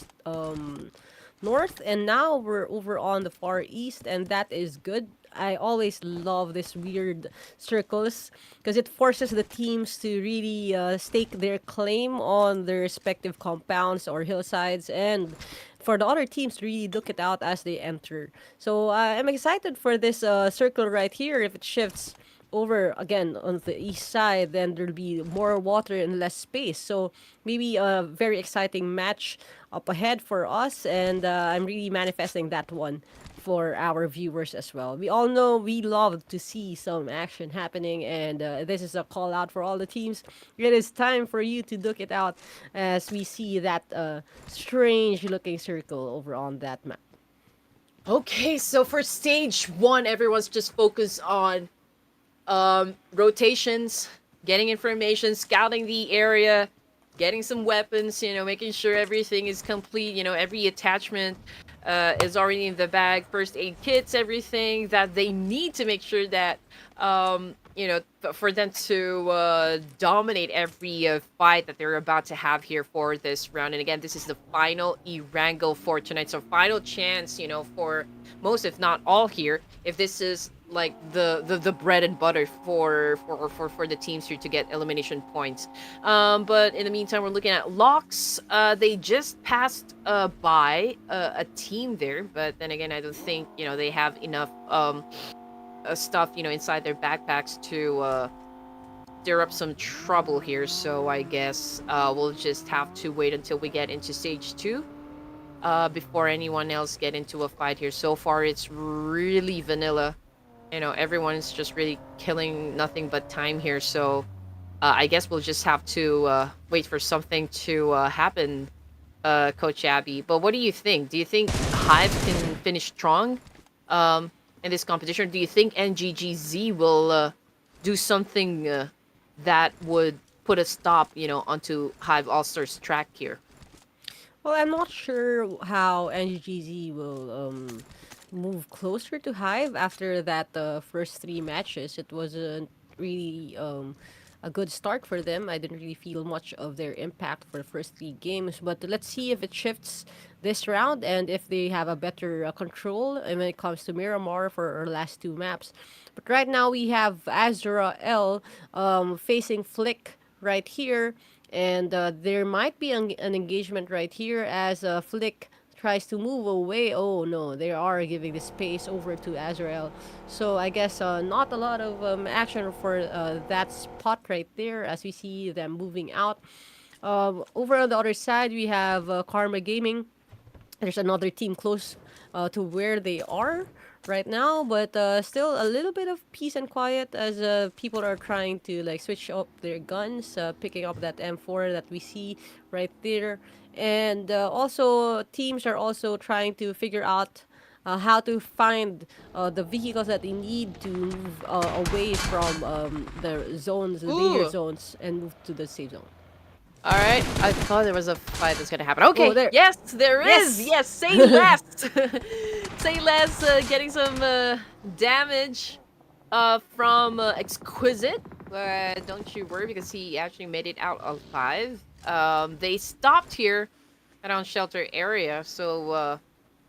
north, and now we're over on the far east, and that is good. I always love this weird circles because it forces the teams to really stake their claim on their respective compounds or hillsides, and for the other teams to really look it out as they enter. So I'm excited for this circle right here. If it shifts over again on the east side, then there'll be more water and less space. So maybe a very exciting match up ahead for us, and I'm really manifesting that one for our viewers as well. We all know we love to see some action happening, and this is a call out for all the teams. It is time for you to look it out as we see that strange looking circle over on that map. Okay, so for stage 1, everyone's just focused on rotations, getting information, scouting the area, getting some weapons, making sure everything is complete, every attachment is already in the bag, first aid kits, everything that they need to make sure that, for them to dominate every fight that they're about to have here for this round. And again, this is the final E-Wrangle for tonight. So final chance, for most, if not all here, if this is like the bread and butter for the teams here to get elimination points. But in the meantime, we're looking at locks. They just passed by a team there, but then again, I don't think they have enough stuff inside their backpacks to stir up some trouble here. So I guess we'll just have to wait until we get into stage 2 before anyone else get into a fight here. So far, it's really vanilla. Everyone's just really killing nothing but time here. So I guess we'll just have to wait for something to happen, Coach Abby. But what do you think? Do you think Hive can finish strong in this competition? Do you think NGGZ will do something that would put a stop, onto Hive All-Stars track here? Well, I'm not sure how NGGZ will move closer to Hive after that first 3 matches. It wasn't really a good start for them. I didn't really feel much of their impact for the first 3 games, but let's see if it shifts this round and if they have a better control when it comes to Miramar for our last 2 maps. But right now we have Azra L facing Flick right here, and there might be an engagement right here as Flick tries to move away. Oh no, they are giving the space over to Azrael. So I guess not a lot of action for that spot right there as we see them moving out. Over on the other side, we have Karma Gaming. There's another team close to where they are right now, but still a little bit of peace and quiet as people are trying to like switch up their guns, picking up that M4 that we see right there, and also teams are also trying to figure out how to find the vehicles that they need to move away from the zones, the danger Ooh. zones, and move to the safe zone. All right. I thought there was a fight that's gonna happen. Okay. there- Yes, there is. Yes. Yes. Say less. Say less. Getting some damage from Exquisite. Don't you worry, because he actually made it out alive. They stopped here around shelter area, so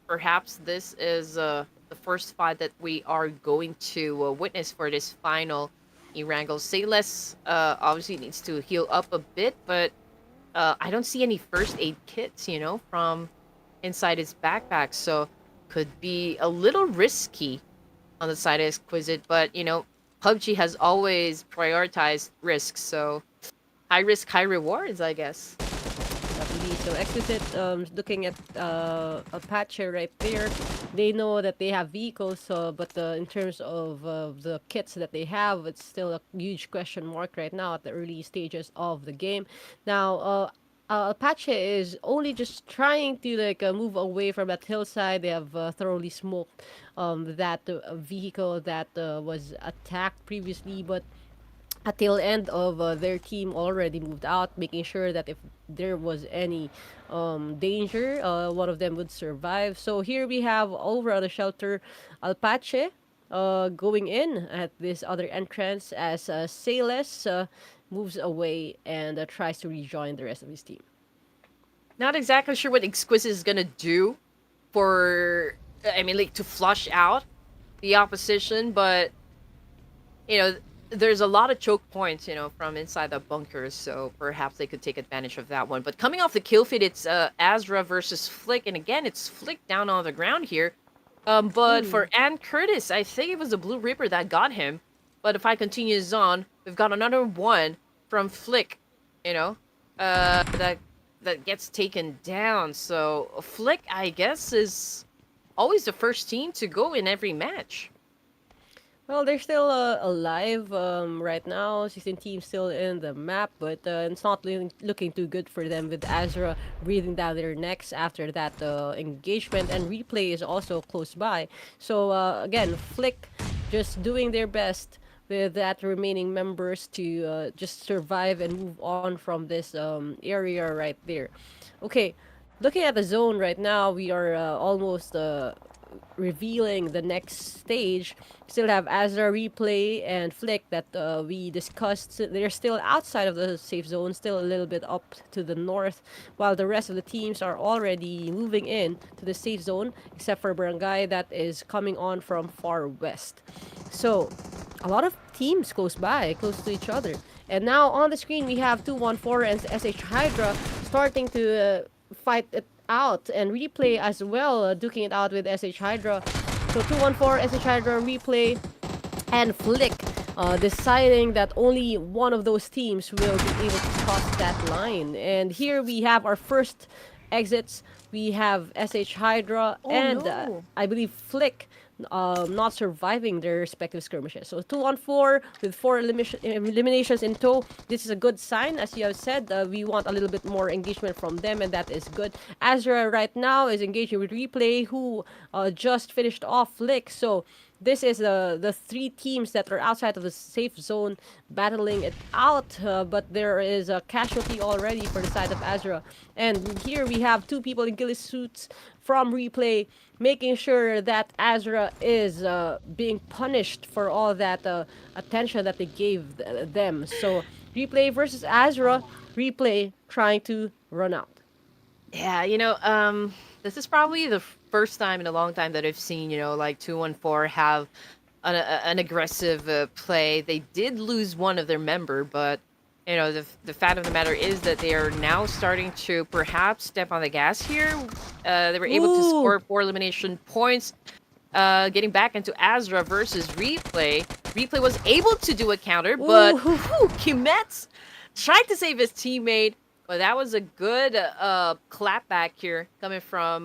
perhaps this is the first fight that we are going to witness for this final Erangel. Say less obviously needs to heal up a bit, but I don't see any first aid kits, from inside his backpack, so could be a little risky on the side of Exquisite, but PUBG has always prioritized risks, so high risk, high rewards, I guess. Definitely. So Exquisite, looking at Apache right there, they know that they have vehicles, but in terms of the kits that they have, it's still a huge question mark right now at the early stages of the game. Now, Apache is only just trying to move away from that hillside. They have thoroughly smoked that vehicle that was attacked previously, but at tail end of their team already moved out, making sure that if there was any danger, one of them would survive. So here we have over on the shelter, Apache going in at this other entrance as Sales moves away and tries to rejoin the rest of his team. Not exactly sure what Exquisite is gonna do to flush out the opposition, but there's a lot of choke points, from inside the bunkers, so perhaps they could take advantage of that one. But coming off the kill feed, it's Azra versus Flick, and again, it's Flick down on the ground here. But for Ann Curtis, I think it was the Blue Reaper that got him. But if I continue on, we've got another one from Flick, that gets taken down. So Flick, I guess, is always the first team to go in every match. Well, they're still alive right now. 16 teams still in the map, but it's not looking too good for them with Azra breathing down their necks after that engagement, and Replay is also close by. So again, Flick just doing their best with that remaining members to just survive and move on from this area right there. Okay, looking at the zone right now, we are almost revealing the next stage. Still have Azra, Replay, and Flick that we discussed. They're still outside of the safe zone, still a little bit up to the north, while the rest of the teams are already moving in to the safe zone, except for Barangay that is coming on from far west. So, a lot of teams close by, close to each other. And now on the screen, we have 214 and SH Hydra starting to fight it out, and Replay as well, duking it out with SH Hydra. So 214, SH Hydra, Replay, and Flick deciding that only one of those teams will be able to cross that line. And here we have our first exits. We have SH Hydra and I believe Flick not surviving their respective skirmishes. So 2-on-4 with 4 eliminations in tow. This is a good sign, as you have said. We want a little bit more engagement from them, and that is good. Azra right now is engaging with Replay, who just finished off Flick. So this is the 3 teams that are outside of the safe zone battling it out, but there is a casualty already for the side of Azra. And here we have 2 people in ghillie suits from Replay, making sure that Azra is being punished for all that attention that they gave them. So Replay versus Azra. Replay trying to run out. Yeah, this is probably the first time in a long time that I've seen, like 214 have an aggressive play. They did lose one of their member, but the fact of the matter is that they are now starting to perhaps step on the gas here. They were able to Ooh. score 4 elimination points, getting back into Azra versus Replay. Replay was able to do a counter, but Ooh. Kimetz tried to save his teammate. But that was a good clapback here coming from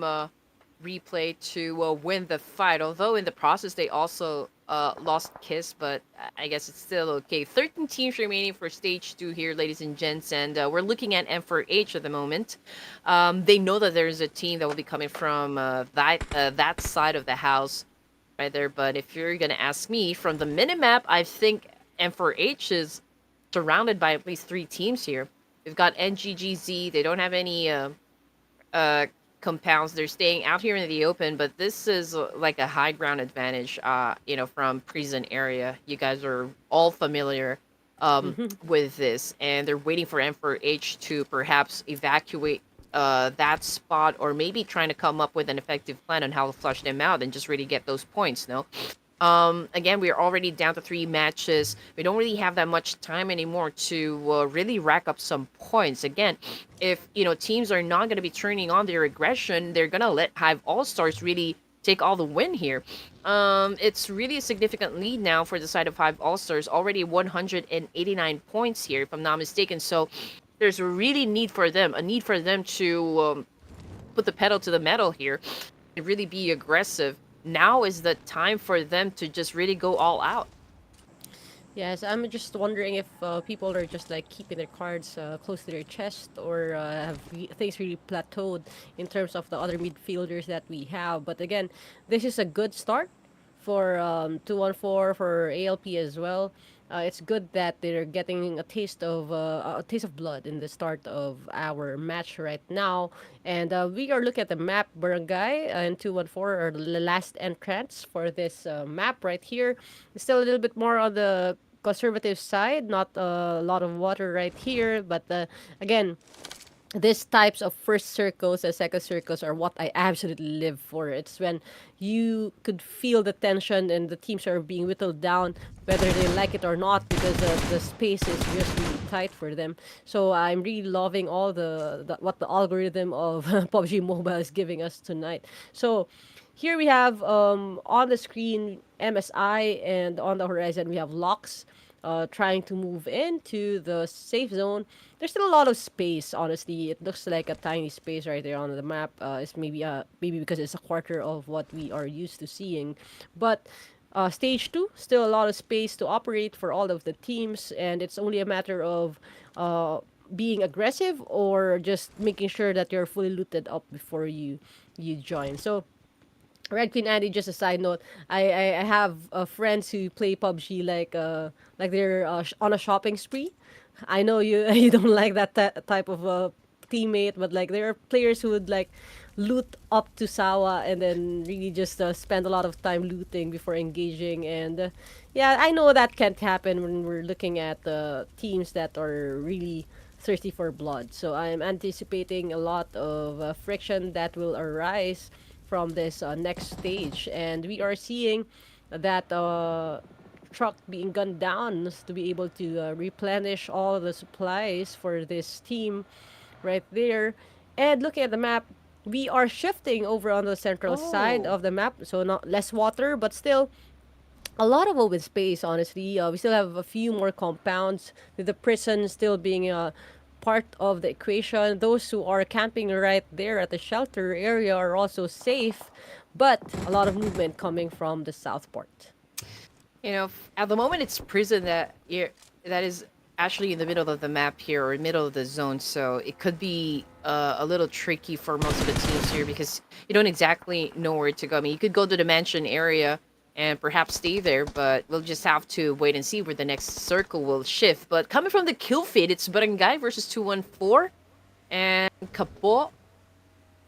Replay to win the fight. Although in the process they also lost Kiss, but I guess it's still okay. 13 teams remaining for stage 2 here, ladies and gents, and we're looking at M4H at the moment. They know that there's a team that will be coming from that side of the house right there. But if you're gonna ask me, from the minimap, I think M4H is surrounded by at least 3 teams here. We've got NGGZ. They don't have any compounds. They're staying out here in the open, but this is like a high ground advantage, from prison area. You guys are all familiar with this, and they're waiting for M4H to perhaps evacuate that spot, or maybe trying to come up with an effective plan on how to flush them out and just really get those points, no? Again, we are already down to 3 matches. We don't really have that much time anymore to really rack up some points. Again, if teams are not going to be turning on their aggression, they're going to let Hive All-Stars really take all the win here. It's really a significant lead now for the side of Hive All-Stars. Already 189 points here, if I'm not mistaken. So there's a really need for them to put the pedal to the metal here and really be aggressive. Now is the time for them to just really go all out. Yes, I'm just wondering if people are just like keeping their cards close to their chest, or have things really plateaued in terms of the other midfielders that we have. But again, this is a good start for 214, for ALP as well. It's good that they're getting a taste of blood in the start of our match right now, and we are looking at the map. Barangay and 214 are the last entrants for this map right here. It's still a little bit more on the conservative side, not a lot of water right here, but again, these types of first circles and second circles are what I absolutely live for. It's when you could feel the tension and the teams are being whittled down, whether they like it or not, because the space is just really tight for them. So I'm really loving all what the algorithm of PUBG Mobile is giving us tonight. So here we have on the screen MSI, and on the horizon we have Locks trying to move into the safe zone. There's still a lot of space, honestly. It looks like a tiny space right there on the map. It's maybe because it's a quarter of what we are used to seeing. But stage 2, still a lot of space to operate for all of the teams, and it's only a matter of being aggressive or just making sure that you're fully looted up before you join. So Red Queen Andy, just a side note, I have friends who play PUBG like they're on a shopping spree. I know you you don't like that type of teammate, but like there are players who would like loot up to Sawa and then really just spend a lot of time looting before engaging. And yeah, I know that can't happen when we're looking at teams that are really thirsty for blood. So I'm anticipating a lot of friction that will arise from this next stage, and we are seeing that truck being gunned down to be able to replenish all the supplies for this team right there. And looking at the map, we are shifting over on the central side of the map, so not less water, but still a lot of open space, honestly. We still have a few more compounds, with the prison still being part of the equation. Those who are camping right there at the shelter area are also safe, but a lot of movement coming from the south port. At the moment, it's prison that is actually in the middle of the map here, or middle of the zone, so it could be a little tricky for most of the teams here, because you don't exactly know where to go. I mean, you could go to the mansion area and perhaps stay there, but we'll just have to wait and see where the next circle will shift. But coming from the kill feed, it's Barangay versus 214, and Kapo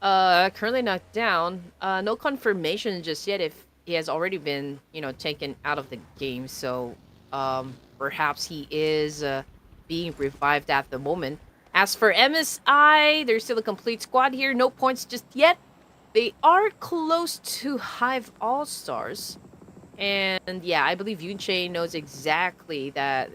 currently knocked down. No confirmation just yet if he has already been, taken out of the game. So perhaps he is being revived at the moment. As for MSI, there's still a complete squad here. No points just yet. They are close to Hive All-Stars. And yeah, I believe Yunche knows exactly that,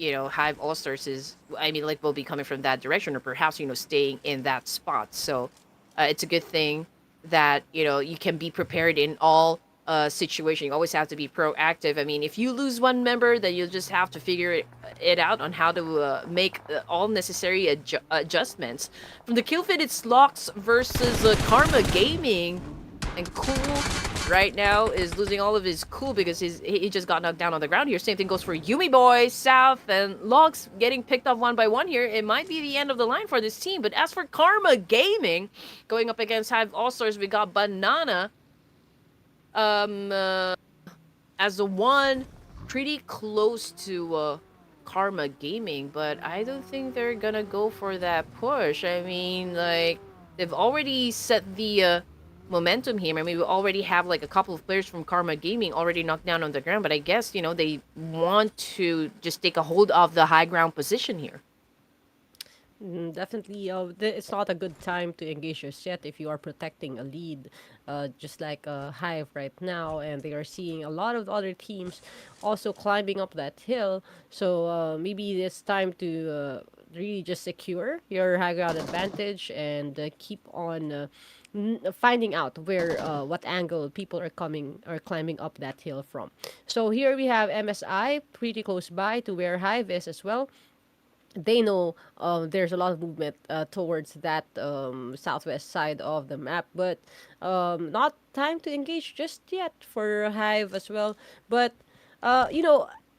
Hive All-Stars is, will be coming from that direction or perhaps, staying in that spot. So it's a good thing that, you can be prepared in all situation. You always have to be proactive. I mean, if you lose one member, then you'll just have to figure it out on how to make all necessary adjustments. From the kill feed, it's Locks versus Karma Gaming, and Cool right now is losing all of his cool because he just got knocked down on the ground here. Same thing goes for Yumi Boy, South, and Locks getting picked up one by one here. It might be the end of the line for this team. But as for Karma Gaming, going up against Hive All-Stars, we got Banana as the one pretty close to Karma Gaming, but I don't think they're gonna go for that push. I mean, like, they've already set the momentum here. I mean, we already have like a couple of players from Karma Gaming already knocked down on the ground, but I guess, they want to just take a hold of the high ground position here. Definitely, it's not a good time to engage just yet if you are protecting a lead, just like Hive right now, and they are seeing a lot of other teams also climbing up that hill. So maybe it's time to really just secure your high ground advantage and keep on finding out where what angle people are climbing up that hill from. So here we have MSI pretty close by to where Hive is as well. They know there's a lot of movement towards that southwest side of the map, but not time to engage just yet for Hive as well. But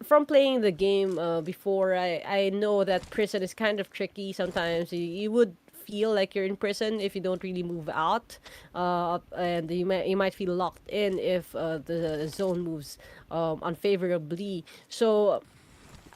from playing the game before, I know that prison is kind of tricky sometimes. You would feel like you're in prison if you don't really move out, and you might feel locked in if the zone moves unfavorably. So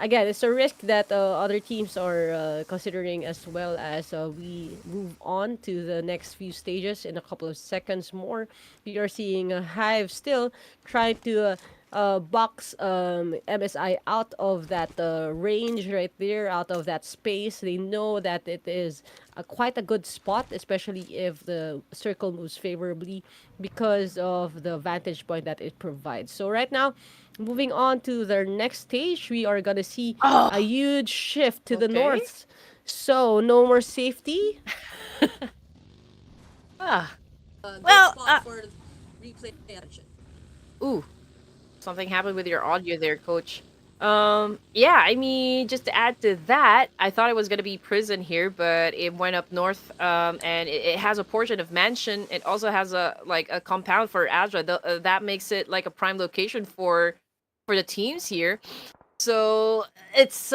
again, it's a risk that other teams are considering, as well as we move on to the next few stages in a couple of seconds more. We are seeing Hive still trying to box MSI out of that range right there, out of that space. They know that it is quite a good spot, especially if the circle moves favorably because of the vantage point that it provides. So right now, moving on to the next stage, we are gonna see a huge shift to the north. So no more safety. For replay attention. Ooh, something happened with your audio there, Coach. Yeah, I mean, just to add to that, I thought it was gonna be prison here, but it went up north, and it has a portion of mansion. It also has a compound for Azra. That makes it like a prime location for the teams here. So it's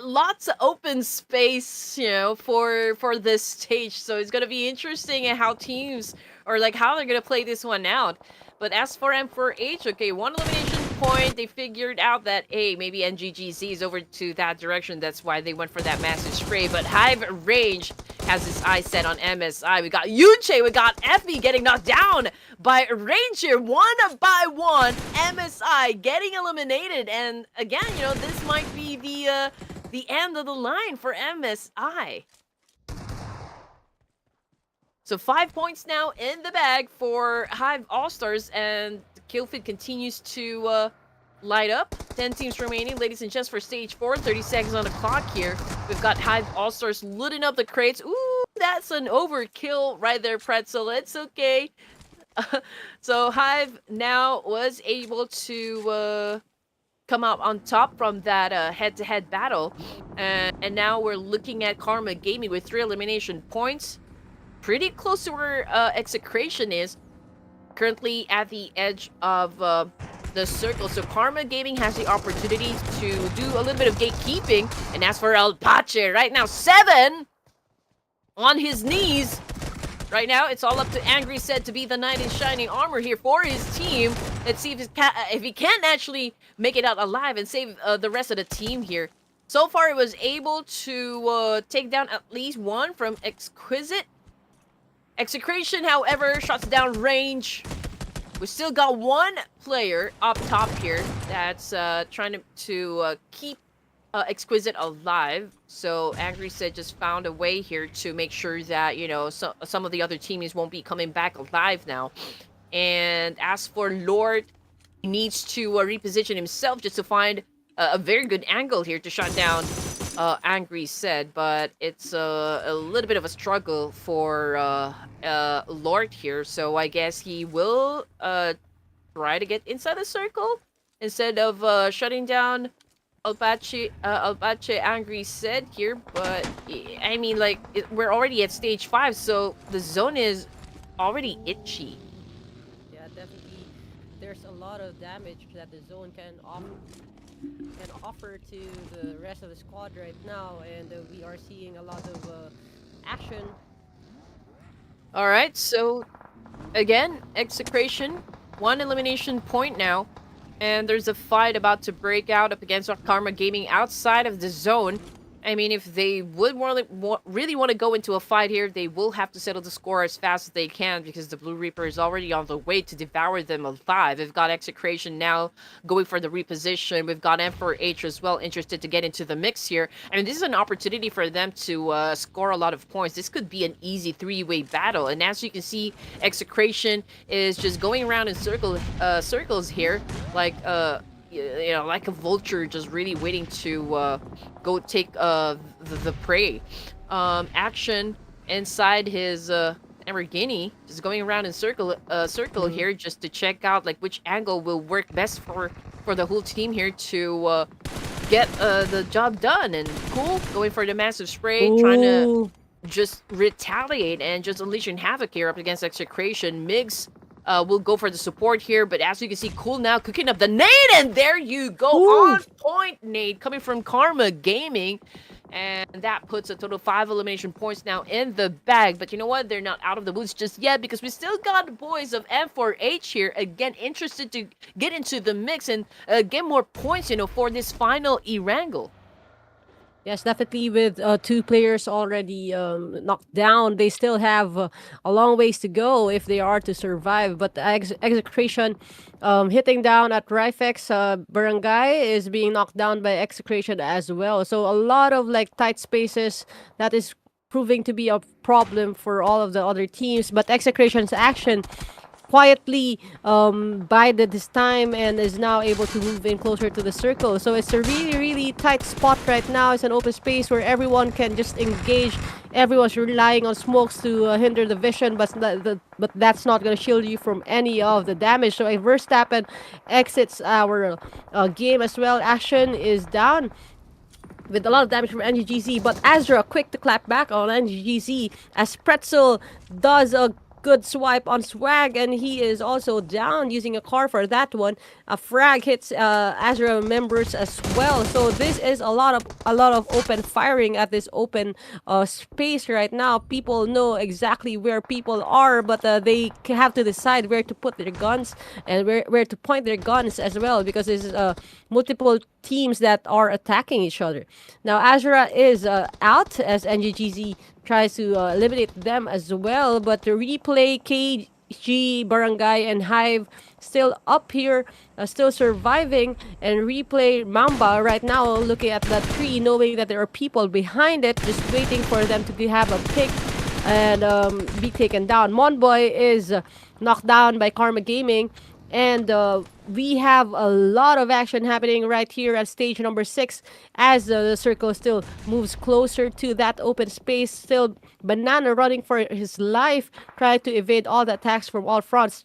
lots of open space, for this stage. So it's gonna be interesting at how teams or how they're gonna play this one out. But as for M4H, okay, one elimination point. They figured out that, hey, maybe NGGZ is over to that direction. That's why they went for that massive spray. But Hive Range has his eyes set on MSI. We got Yunche, we got Effie getting knocked down by Ranger one by one. MSI getting eliminated. And again, this might be the end of the line for MSI. So 5 points now in the bag for Hive All-Stars, and the kill feed continues to light up. 10 teams remaining, ladies and gents, for stage 4. 30 seconds on the clock here. We've got Hive All-Stars looting up the crates. Ooh, that's an overkill right there, Pretzel. It's okay. So Hive now was able to come out on top from that head-to-head battle. And now we're looking at Karma Gaming with 3 elimination points. Pretty close to where Execration is, currently at the edge of the circle. So Karma Gaming has the opportunity to do a little bit of gatekeeping. And as for El Pache, right now 7 on his knees. Right now, it's all up to Angry said to be the knight in shining armor here for his team. Let's see if he can actually make it out alive and save the rest of the team here. So far, it was able to take down at least one from Exquisite. Execration, however, shuts down range. We still got one player up top here that's trying to keep Exquisite alive. So Angry said just found a way here to make sure that some of the other teammates won't be coming back alive now. And as for Lord, he needs to reposition himself just to find a very good angle here to shut down Angry said, but it's a little bit of a struggle for Lord here. So I guess he will try to get inside the circle instead of shutting down Albache Angry said here. But I mean, like, we're already at stage 5, so the zone is already itchy. Yeah, definitely. There's a lot of damage that the zone can offer to the rest of the squad right now, and we are seeing a lot of action. All right, so again, execration, 1 elimination point now, and there's a fight about to break out up against Karma Gaming outside of the zone. I mean, if they would really want to go into a fight here, they will have to settle the score as fast as they can because the Blue Reaper is already on the way to devour them alive. We've got Execration now going for the reposition. We've got Emperor H as well interested to get into the mix here. I mean, this is an opportunity for them to score a lot of points. This could be an easy 3-way battle. And as you can see, Execration is just going around in circles here, like like a vulture, just really waiting to go take the prey. Action inside his Lamborghini, just going around in circle here, just to check out like which angle will work best for the whole team here to get the job done. And Cool going for the massive spray, trying to just retaliate and just unleashing havoc here up against Execration. Migs will go for the support here, but as you can see, Cool now cooking up the nade, and there you go. On point nade coming from Karma Gaming, and that puts a total of 5 elimination points now in the bag. But you know what? They're not out of the woods just yet because we still got the boys of M4H here, again, interested to get into the mix and get more points, for this final E-Wrangle. Yes, definitely. With 2 players already knocked down, they still have a long ways to go if they are to survive. But the Execration hitting down at Rifex Barangay is being knocked down by Execration as well. So a lot of like tight spaces that is proving to be a problem for all of the other teams. But Execration's action quietly bided his time and is now able to move in closer to the circle. So it's a really, really tight spot right now. It's an open space where everyone can just engage. Everyone's relying on smokes to hinder the vision, but that's not going to shield you from any of the damage. So if Verstappen exits our game as well, action is down with a lot of damage from NGGZ, but Azra quick to clap back on NGGZ as Pretzel does a good swipe on Swag, and he is also down using a car for that one. A frag hits Azra members as well. So this is a lot of open firing at this open space right now. People know exactly where people are, but they have to decide where to put their guns and where to point their guns as well, because there's multiple teams that are attacking each other. Now Azra is out as NGGZ tries to eliminate them as well, but the replay, KG, Barangay, and Hive still up here, still surviving, and replay Mamba right now looking at that tree, knowing that there are people behind it, just waiting for them to have a pick and be taken down. Monboy is knocked down by Karma Gaming, and we have a lot of action happening right here at stage number 6 as the circle still moves closer to that open space. Still Banana running for his life, trying to evade all the attacks from all fronts.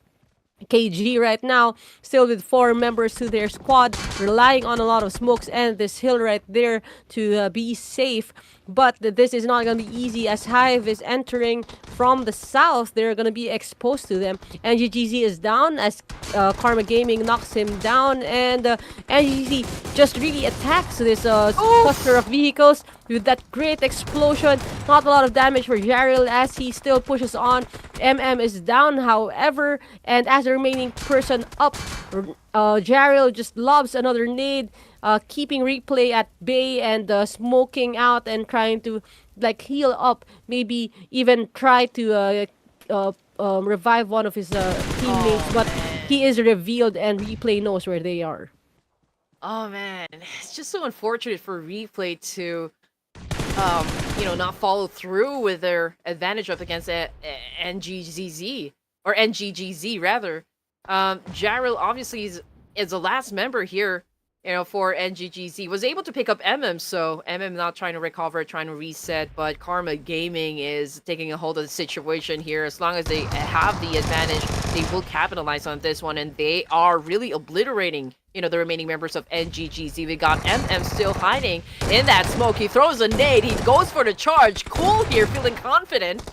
KG right now still with 4 members to their squad, relying on a lot of smokes and this hill right there to be safe. But this is not going to be easy as Hive is entering from the south. They're going to be exposed to them. NGGZ is down as Karma Gaming knocks him down, and NGGZ just really attacks this cluster of vehicles with that great explosion. Not a lot of damage for Jarrell as he still pushes on. MM is down, however, and as the remaining person up, Jarrell just lobs another nade, keeping replay at bay and smoking out and trying to like heal up, maybe even try to revive one of his teammates, but he is revealed and replay knows where they are. Oh man, it's just so unfortunate for Replay to not follow through with their advantage up against NGZZ or NGGZ rather. Jarrell obviously is the last member here, for NGGZ. Was able to pick up so not trying to recover, trying to reset, but Karma Gaming is taking a hold of the situation here. As long as they have the advantage, they will capitalize on this one, and they are really obliterating the remaining members of NGGZ. We got still hiding in that smoke. He throws a nade. He goes for the charge. Cool here, feeling confident.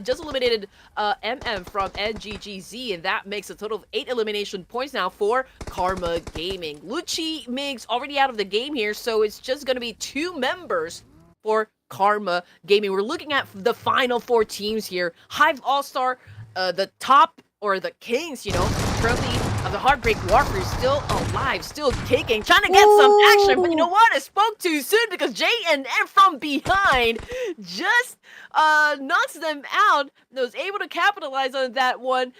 Just eliminated from NGGZ, and that makes a total of 8 elimination points now for Karma Gaming. Lucci Migs already out of the game here, so it's just going to be 2 members for Karma Gaming. We're looking at the final 4 teams here. Hive All-Star, the top, or the Kings, currently of the Heartbreak Warfare is still alive, still kicking, trying to get some action, but you know what? I spoke too soon because JNN from behind just knocks them out. Was able to capitalize on that one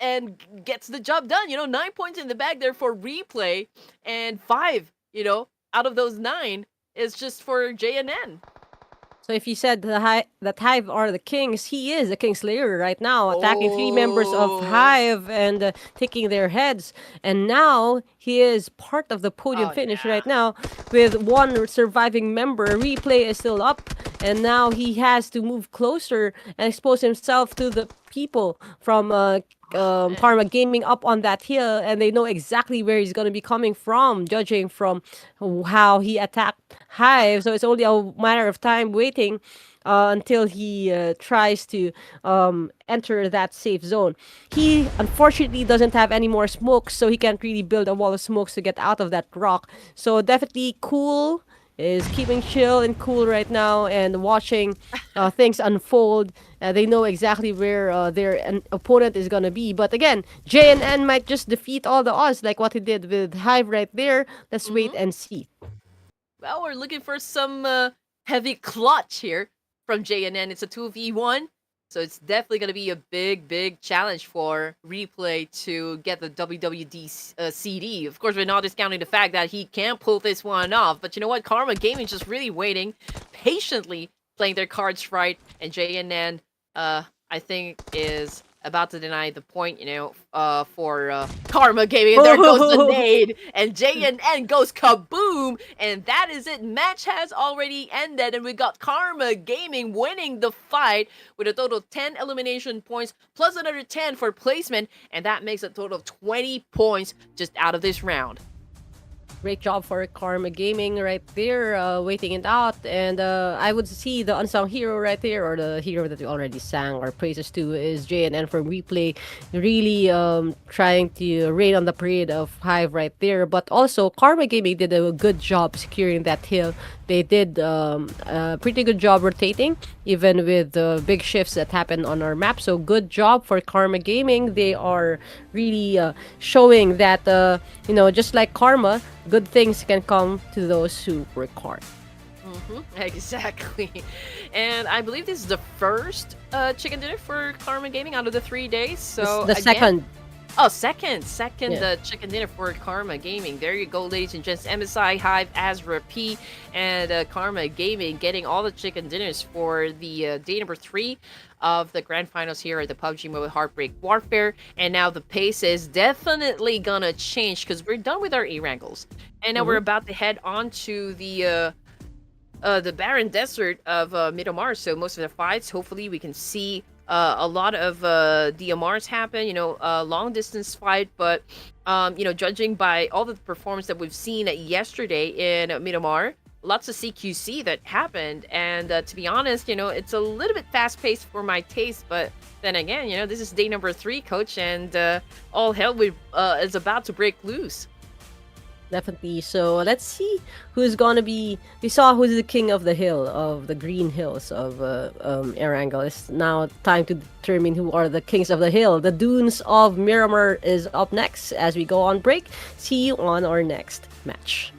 and gets the job done. 9 points in the bag there for Replay, and 5, out of those 9 is just for JNN. So if you said that Hive are the kings, he is the Kingslayer right now, attacking 3 members of Hive and taking their heads. And now he is part of the podium finish right now with 1 surviving member. Replay is still up, and now he has to move closer and expose himself to the people from Karma Gaming up on that hill, and they know exactly where he's going to be coming from, judging from how he attacked Hive. So it's only a matter of time waiting until he tries to enter that safe zone. He unfortunately doesn't have any more smokes, so he can't really build a wall of smokes to get out of that rock. So definitely Cool is keeping chill and cool right now and watching things unfold. They know exactly where their opponent is going to be. But again, JNN might just defeat all the odds like what he did with Hive right there. Let's wait and see. Well, we're looking for some heavy clutch here from JNN. It's a 2v1. So it's definitely going to be a big challenge for Replay to get the WWD CD. Of course, we're not discounting the fact that he can pull this one off. But you know what? Karma Gaming is just really waiting, patiently playing their cards right. And JNN, I think, is about to deny the point, for Karma Gaming. And there goes the nade. And JNN goes kaboom. And that is it. Match has already ended. And we got Karma Gaming winning the fight with a total of 10 elimination points plus another 10 for placement. And that makes a total of 20 points just out of this round. Great job for Karma Gaming right there, waiting it out. And I would see the unsung hero right there, or the hero that we already sang our praises to, is JNN from Replay, really trying to rain on the parade of Hive right there. But also, Karma Gaming did a good job securing that hill. They did a pretty good job rotating, even with the big shifts that happened on our map. So good job for Karma Gaming. They are really showing that, just like Karma, good things can come to those who work hard. Exactly. And I believe this is the first chicken dinner for Karma Gaming out of the 3 days. So the second. Oh, second chicken dinner for Karma Gaming. There you go, ladies and gents. MSI, Hive, Azra P, and Karma Gaming getting all the chicken dinners for the day number 3 of the grand finals here at the PUBG Mobile Heartbreak Warfare. And now the pace is definitely gonna change because we're done with our A-Wrangles. And now we're about to head on to the barren desert of Midamar. So most of the fights, hopefully we can see a lot of DMRs happen, long distance fight, but judging by all the performance that we've seen yesterday in Midamar, lots of CQC that happened, and to be honest, it's a little bit fast paced for my taste, but then again, this is day number 3, coach, and all hell is about to break loose. Definitely. So let's see who's gonna be. We saw who's the king of the hill, of the green hills of Erangel. It's now time to determine who are the kings of the hill. The dunes of Miramar is up next as we go on break. See you on our next match.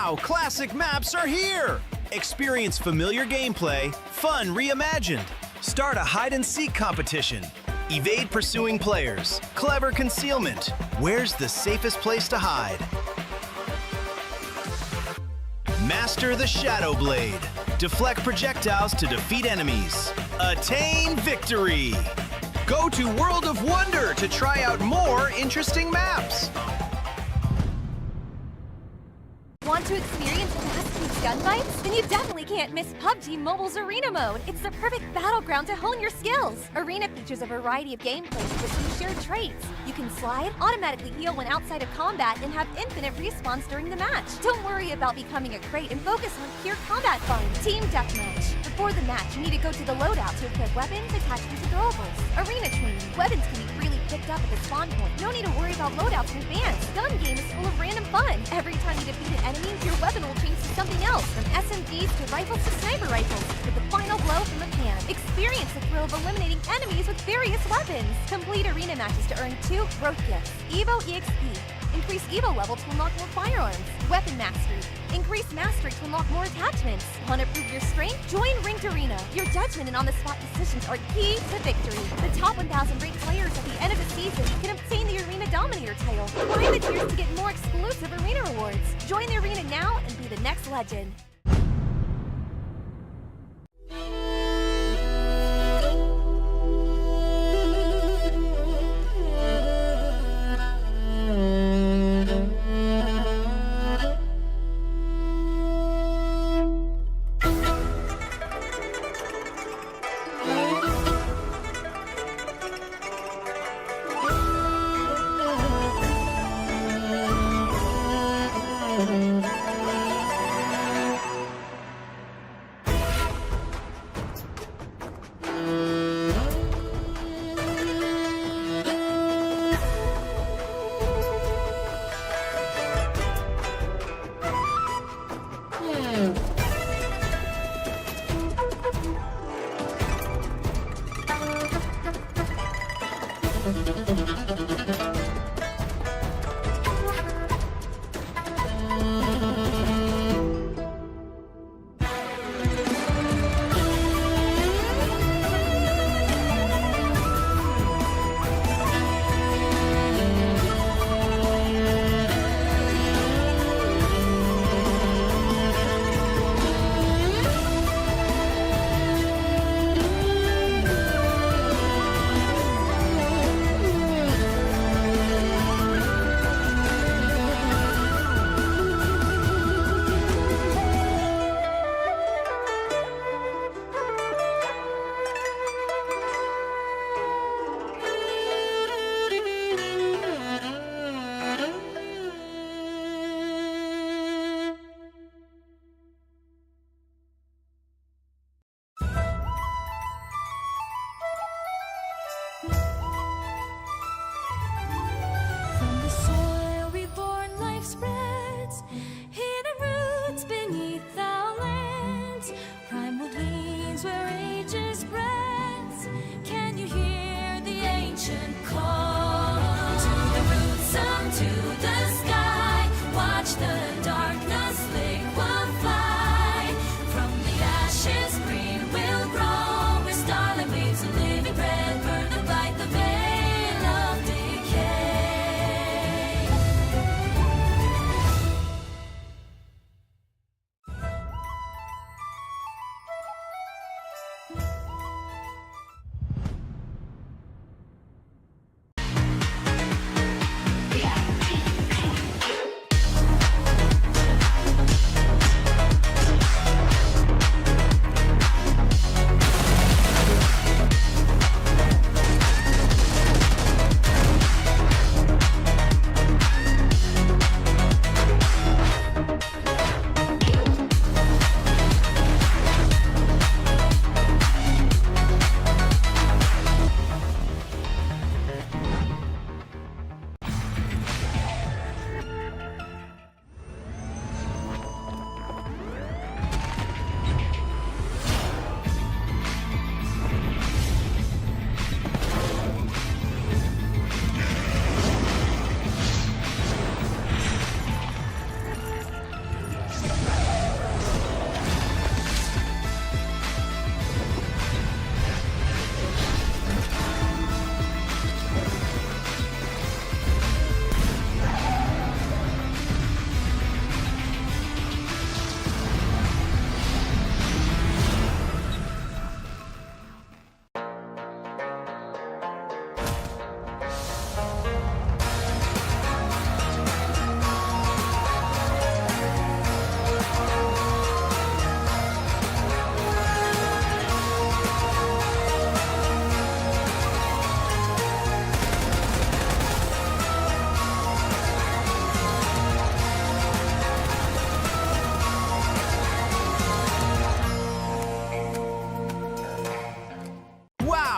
Wow, classic maps are here! Experience familiar gameplay, fun reimagined. Start a hide-and-seek competition. Evade pursuing players. Clever concealment. Where's the safest place to hide? Master the Shadow Blade. Deflect projectiles to defeat enemies. Attain victory! Go to World of Wonder to try out more interesting maps. Want to experience fast-paced gunfights? Then you definitely can't miss PUBG Mobile's Arena Mode. It's the perfect battleground to hone your skills. Arena features a variety of gameplays with some shared traits. You can slide, automatically heal when outside of combat, and have infinite respawns during the match. Don't worry about becoming a crate and focus on pure combat fun. Team Deathmatch. Before the match, you need to go to the loadout to equip weapons, attachments, and throwables. Arena training. Weapons can be freely picked up at the spawn point. No need to worry about loadouts in advance. Gun game is full of random fun. Every time you defeat an enemy, your weapon will change to something else, from SMGs to rifles to sniper rifles, with the final blow from the cannon. Experience the thrill of eliminating enemies with various weapons. Complete arena matches to earn 2 growth gifts. Evo EXP. Increase Evo level to unlock more firearms. Weapon mastery. Increase mastery to unlock more attachments. Want to prove your strength? Join Ranked Arena. Your judgment and on-the-spot decisions are key to victory. The top 1,000 ranked players at the end of the season can obtain the Arena Dominator title. Climb the tiers to get more exclusive arena rewards. Join the arena now and be the next legend.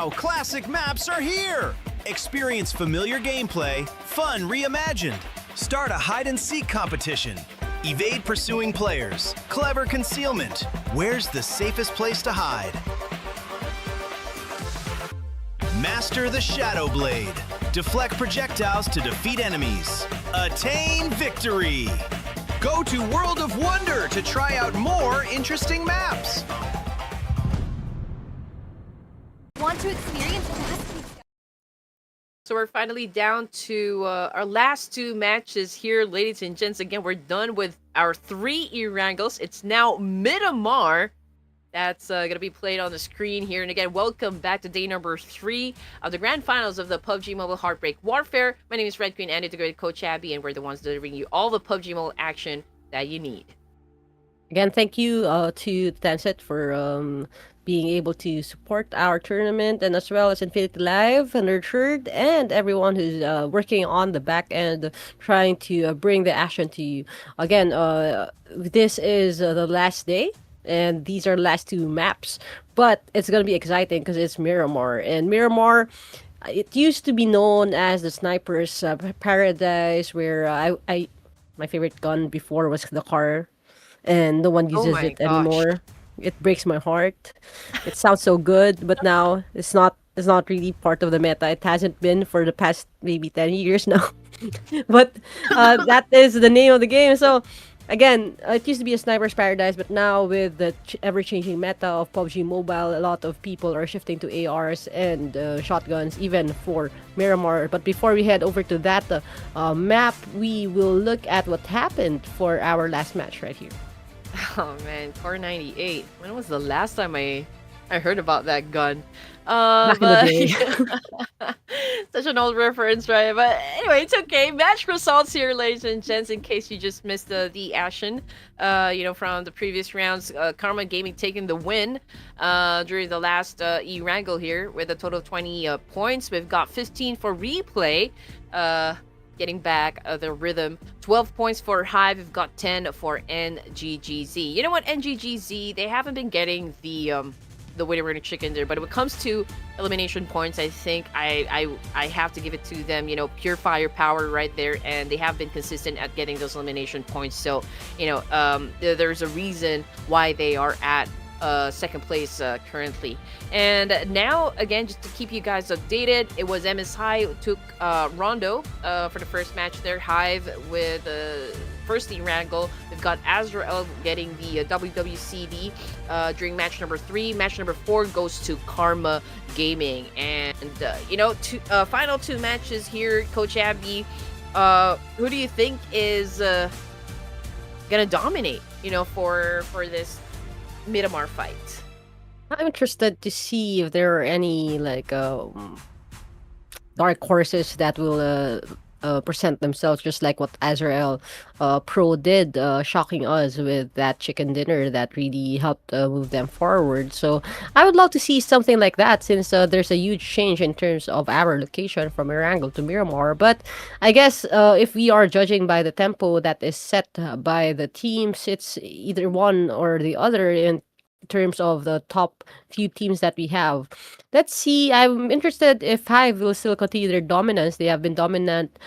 Now, classic maps are here! Experience familiar gameplay, fun reimagined. Start a hide-and-seek competition. Evade pursuing players. Clever concealment. Where's the safest place to hide? Master the Shadow Blade. Deflect projectiles to defeat enemies. Attain victory! Go to World of Wonder to try out more interesting maps. Want to experience fast-paced So we're finally down to our last two matches here, ladies and gents. Again, we're done with our 3 E-Wrangles. It's now Miramar. That's going to be played on the screen here. And again, welcome back to day number 3 of the grand finals of the PUBG Mobile HEARTBREak Warfare. My name is Red Queen and integrated Coach Abby, and we're the ones delivering you all the PUBG Mobile action that you need. Again, thank you to Tencent for being able to support our tournament, and as well as Infinity Live, Nurtured, and everyone who's working on the back end, trying to bring the action to you. Again, this is the last day, and these are last 2 maps, but it's gonna be exciting because it's Miramar, and Miramar. It used to be known as the sniper's paradise, where my favorite gun before was the car, and no one Oh uses my it gosh. anymore. It breaks my heart. It sounds so good, but now it's not really part of the meta. It hasn't been for the past maybe 10 years now. But that is the name of the game. So again, it used to be a sniper's paradise, but now with the ever-changing meta of PUBG Mobile, a lot of people are shifting to ARs and shotguns, even for Miramar. But before we head over to that map, we will look at what happened for our last match right here. Oh man, Core 98. When was the last time I heard about that gun? Back in the But such an old reference, right? But anyway, it's okay. Match results here, ladies and gents, in case you just missed the action, from the previous rounds. Karma Gaming taking the win during the last E-Wrangle here with a total of 20 points. We've got 15 for replay. Getting back the rhythm. 12 points for Hive. We've got 10 for NGGZ. You know what, NGGZ, they haven't been getting the winner chicken there, but when it comes to elimination points, I think I have to give it to them. Pure firepower right there, and they have been consistent at getting those elimination points. So there's a reason why they are at second place currently. And now, again, just to keep you guys updated, it was MSI who took Rondo for the first match there. Hive with first E-Wrangle. We've got Azrael getting the WWCD during match number 3. Match number 4 goes to Karma Gaming. And, final 2 matches here, Coach Abby. Who do you think is gonna dominate, for this Miramar fight? I'm interested to see if there are any dark horses that will present themselves, just like what Azrael Pro did, shocking us with that chicken dinner that really helped move them forward. So I would love to see something like that, since there's a huge change in terms of our location from Erangel to Miramar. But I guess if we are judging by the tempo that is set by the teams, it's either one or the other in terms of the top few teams that we have. Let's see. I'm interested if Hive will still continue their dominance. They have been dominant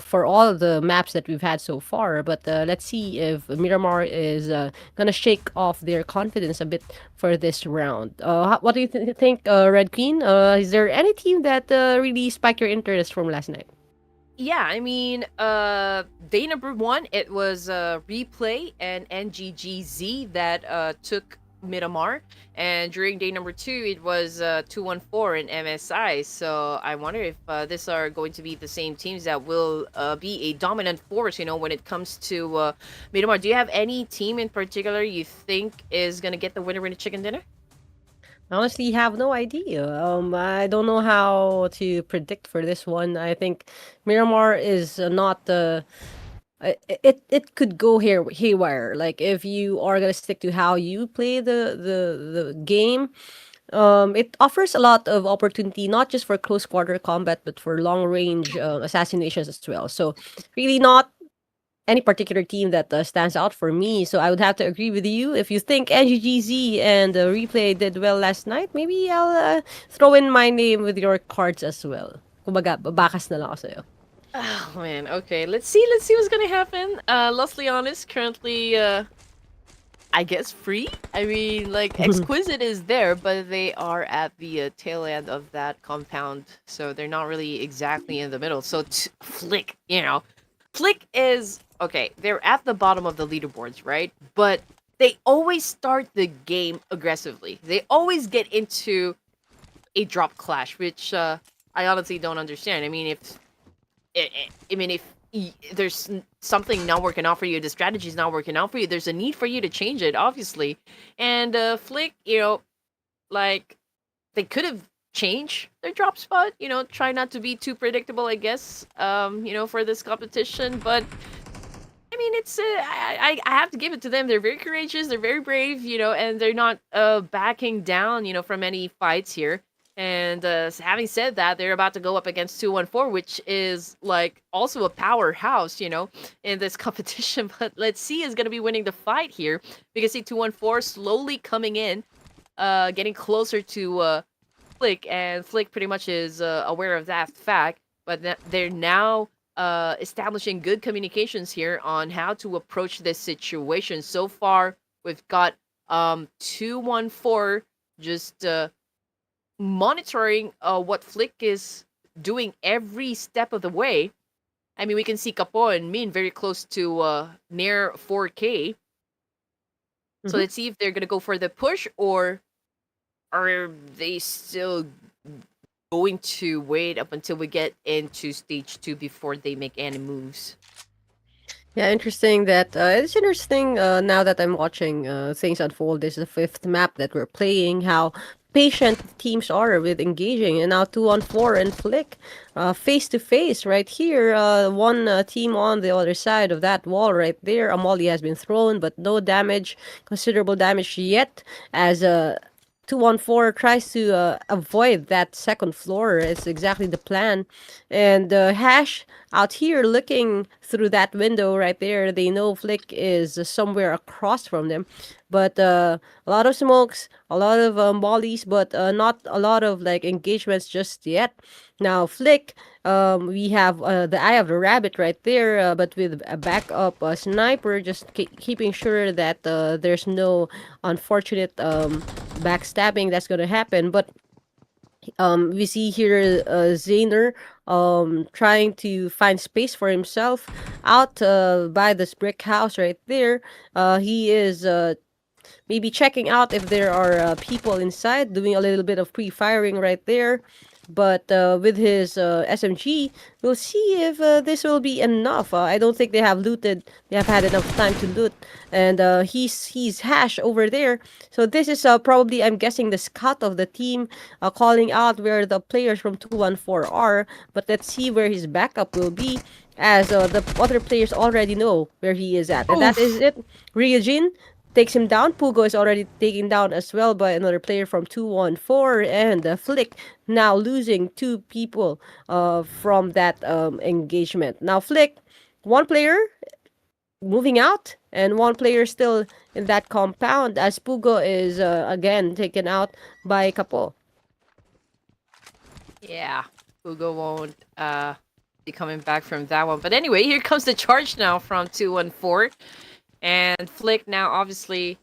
for all of the maps that we've had so far. But let's see if Miramar is gonna shake off their confidence a bit for this round. What do you think, Red Queen? Is there any team that really spiked your interest from last night? Yeah, I mean, day number 1, it was Replay and NGGZ that took Miramar, and during day number 2 it was 214 and MSI. So I wonder if these are going to be the same teams that will be a dominant force, when it comes to Miramar. Do you have any team in particular you think is gonna get the winner in the chicken dinner? Honestly, have no idea. I don't know how to predict for this one. I think Miramar is not the. It could go here haywire. Like if you are gonna stick to how you play the game, it offers a lot of opportunity, not just for close quarter combat, but for long range assassinations as well. So really not any particular team that stands out for me. So I would have to agree with you. If you think NGGZ and Replay did well last night, maybe I'll throw in my name with your cards as well. Kumbaga, bakas na lang ako sa'yo. Oh man, okay. Let's see what's gonna happen. Let's be honest, currently I guess free? I mean, like, Exquisite is there, but they are at the tail end of that compound, so they're not really exactly in the middle. So, Flick, Flick is, okay, they're at the bottom of the leaderboards, right? But they always start the game aggressively. They always get into a drop clash, which I honestly don't understand. I mean, if there's something not working out for you, the strategy's not working out for you, there's a need for you to change it, obviously. And Flick, like, they could have changed their drop spot, try not to be too predictable, I guess, for this competition. But I mean, it's I have to give it to them. They're very courageous, they're very brave, and they're not backing down, from any fights here. And having said that, they're about to go up against 214, which is like also a powerhouse, in this competition. But let's see who's going to be winning the fight here. We can see 214 slowly coming in, getting closer to Flick, and Flick pretty much is aware of that fact. But they're now establishing good communications here on how to approach this situation. So far, we've got 214 just monitoring what Flick is doing every step of the way. I mean, we can see Capo and Min very close to near 4K. So let's see if they're gonna go for the push, or are they still going to wait up until we get into stage 2 before they make any moves. Yeah, interesting that it's interesting now that I'm watching things unfold. This is the fifth map that we're playing. How patient teams are with engaging, and now 2-on-4 and Flick face to face right here. One team on the other side of that wall right there. A molly has been thrown, but no damage, considerable damage yet. As 2-on-4 tries to avoid that second floor. It's exactly the plan. And Hash out here looking through that window right there. They know Flick is somewhere across from them. But a lot of smokes, a lot of mollies, but not a lot of like engagements just yet. Now Flick, we have the eye of the rabbit right there, but with a backup sniper, just keeping sure that there's no unfortunate backstabbing that's gonna happen. But we see here Zaner trying to find space for himself out by this brick house right there. He is maybe checking out if there are people inside, doing a little bit of pre-firing right there. But with his SMG, we'll see if this will be enough. I don't think they have looted. They have had enough time to loot. And he's Hash over there. So this is probably, I'm guessing, the scout of the team calling out where the players from 214 are. But let's see where his backup will be, as the other players already know where he is at. And that is it. Ryujin takes him down. Pugo is already taken down as well by another player from 214, and Flick now losing two people from that engagement. Now Flick, one player moving out and one player still in that compound, as Pugo is again taken out by Capo. Yeah, Pugo won't be coming back from that one. But anyway, here comes the charge now from 214. And Flick now obviously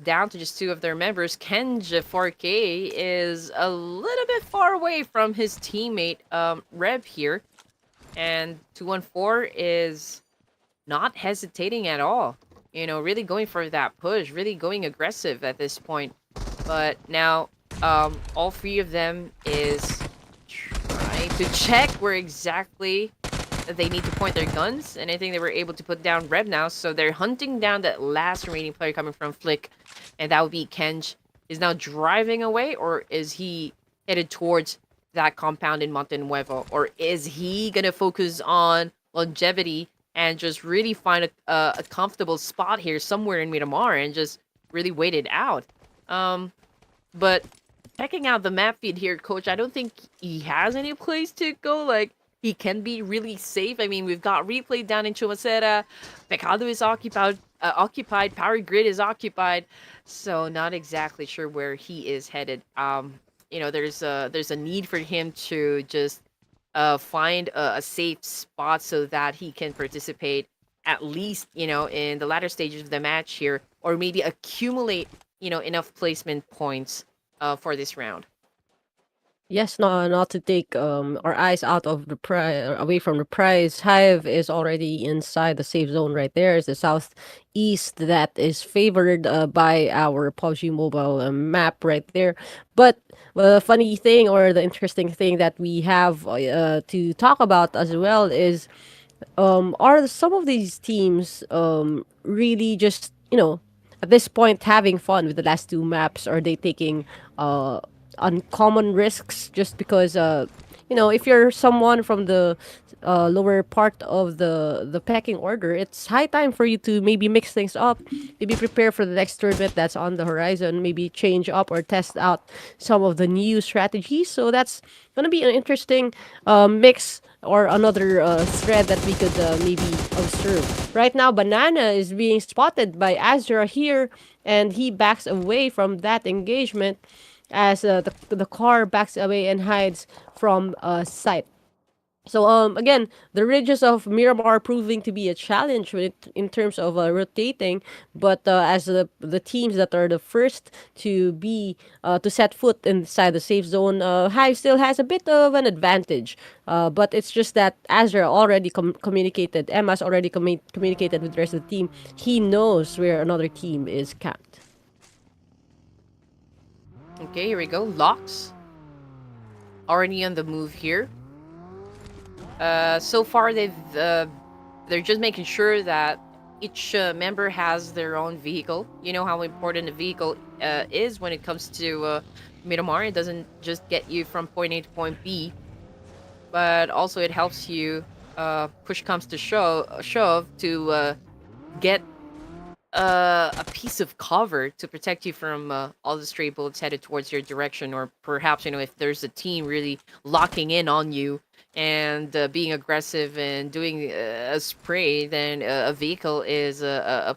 down to just two of their members. Kenja 4K is a little bit far away from his teammate Reb here. And 214 is not hesitating at all. Really going for that push, really going aggressive at this point. But now all three of them is trying to check where exactly they need to point their guns, and I think they were able to put down Reb now, so they're hunting down that last remaining player coming from Flick, and that would be Kenj. Is now driving away, or is he headed towards that compound in Monte Nuevo, or is he gonna focus on longevity and just really find a comfortable spot here somewhere in Miramar and just really wait it out? But checking out the map feed here, Coach, I don't think he has any place to go. Like, he can be really safe. I mean, we've got replay down in Chumacera, Pecado is occupied, Power Grid is occupied, so not exactly sure where he is headed. There's a need for him to just find a safe spot so that he can participate at least, in the latter stages of the match here, or maybe accumulate, enough placement points for this round. Yes, not to take our eyes out of the prize, away from the prize. Hive is already inside the safe zone right there. It's the southeast that is favored by our PUBG Mobile map right there. But the funny thing or the interesting thing that we have to talk about as well is are some of these teams really just at this point having fun with the last two maps? Are they taking uncommon risks just because if you're someone from the lower part of the pecking order, it's high time for you to maybe mix things up, maybe prepare for the next tournament that's on the horizon, maybe change up or test out some of the new strategies. So that's gonna be an interesting mix or another thread that we could maybe observe. Right now, Banana is being spotted by Azra here, and he backs away from that engagement as the car backs away and hides from sight. So again, the ridges of Miramar proving to be a challenge in terms of rotating, but as the teams that are the first to be to set foot inside the safe zone, Hive still has a bit of an advantage. But it's just that Azra already communicated, Emma's already communicated with the rest of the team. He knows where another team is camped. Okay, here we go. Locks already on the move here. So far they're just making sure that each member has their own vehicle. You know how important a vehicle is when it comes to Miramar. It doesn't just get you from point A to point B, but also it helps you push comes to shove to get a piece of cover to protect you from all the stray bullets headed towards your direction, or perhaps if there's a team really locking in on you and being aggressive and doing a spray, then a vehicle is a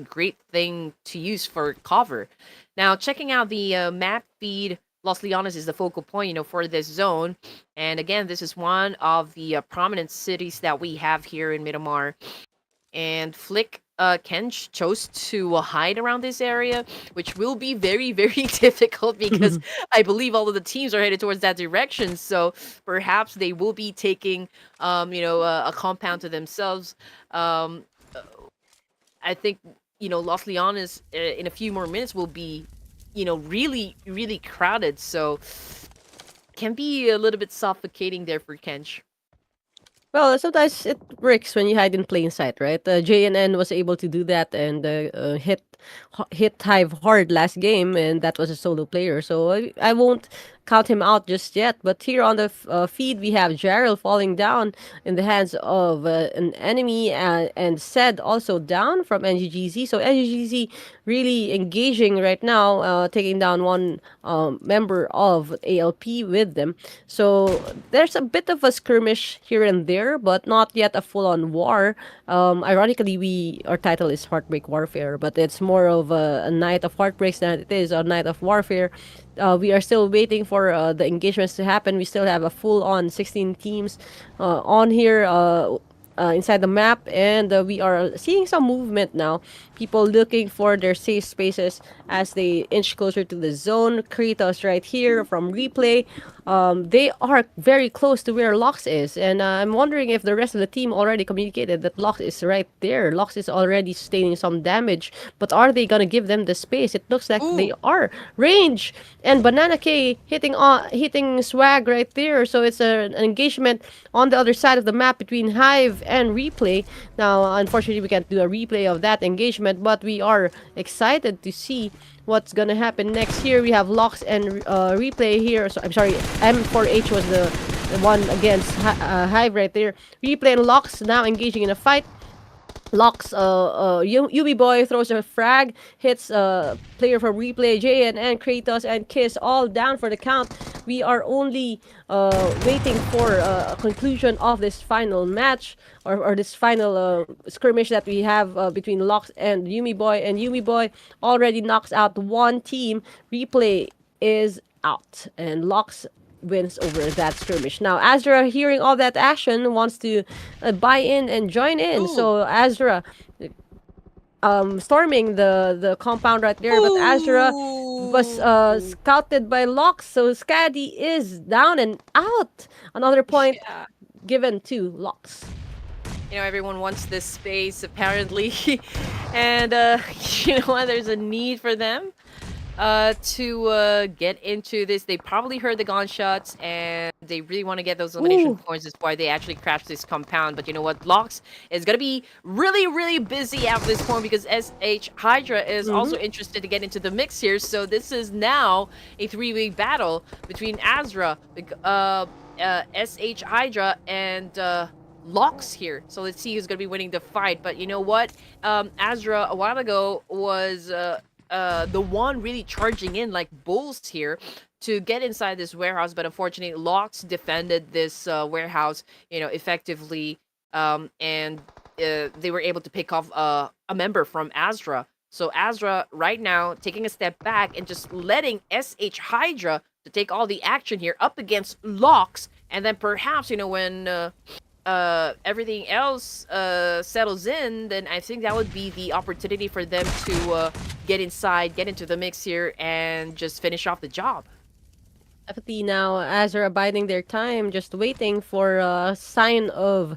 great thing to use for cover. Now, checking out the map feed, Los Leones is the focal point, for this zone. And again, this is one of the prominent cities that we have here in Miramar. And Flick Kench chose to hide around this area, which will be very, very difficult because I believe all of the teams are headed towards that direction. So perhaps they will be taking, a compound to themselves. I think, Los Leones in a few more minutes will be, really, really crowded. So can be a little bit suffocating there for Kench. Well, sometimes it works when you hide in plain sight, right? JNN was able to do that and hit Hive hard last game, and that was a solo player. So I won't count him out just yet. But here on the feed, we have Jarrell falling down in the hands of an enemy, and Sed also down from NGGZ. So NGGZ really engaging right now, taking down one member of ALP with them. So there's a bit of a skirmish here and there, but not yet a full-on war. Ironically, our title is Heartbreak Warfare, but it's more of a night of heartbreaks than it is a night of warfare. We are still waiting for the engagements to happen. We still have a full-on 16 teams on here inside the map, and we are seeing some movement now. People looking for their safe spaces as they inch closer to the zone. Kratos right here from replay. They are very close to where Lox is, and I'm wondering if the rest of the team already communicated that Lox is right there. Lox is already sustaining some damage, but are they gonna give them the space? It looks like they are. Range and Banana K hitting Swag right there, so it's an engagement on the other side of the map between Hive and Replay. Now, unfortunately, we can't do a replay of that engagement, but we are excited to see what's gonna happen next. Here we have Lox and Replay here. So I'm sorry, M4H was the one against Hive right there. Replay and Lox now engaging in a fight. Locks, Yumi Boy throws a frag, hits player from replay, JNN, Kratos, and Kiss all down for the count. We are only waiting for a conclusion of this final match or this final skirmish that we have between Locks and Yumi Boy. And Yumi Boy already knocks out one team. Replay is out, and Locks wins over that skirmish. Now, Azra, hearing all that action, wants to buy in and join in. So, Azra, storming the compound right there, but Azra was scouted by Locks, so Skadi is down and out. Another point Yeah. given to Locks. Everyone wants this space apparently, and you know what? There's a need for them to get into this. They probably heard the gunshots and they really want to get those elimination points. That's why they actually crashed this compound. But you know what? Locks is going to be really, really busy after this point because SH Hydra is also interested to get into the mix here. So this is now a three-way battle between Azra, SH Hydra, and Locks here. So let's see who's going to be winning the fight. But you know what? Azra a while ago was the one really charging in like bulls here to get inside this warehouse, but unfortunately Locks defended this warehouse effectively, and they were able to pick off a member from Azra. So Azra right now taking a step back and just letting SH Hydra to take all the action here up against Locks, and then perhaps when everything else settles in, then I think that would be the opportunity for them to get inside, get into the mix here, and just finish off the job. Definitely now, as they're abiding their time, just waiting for a sign of,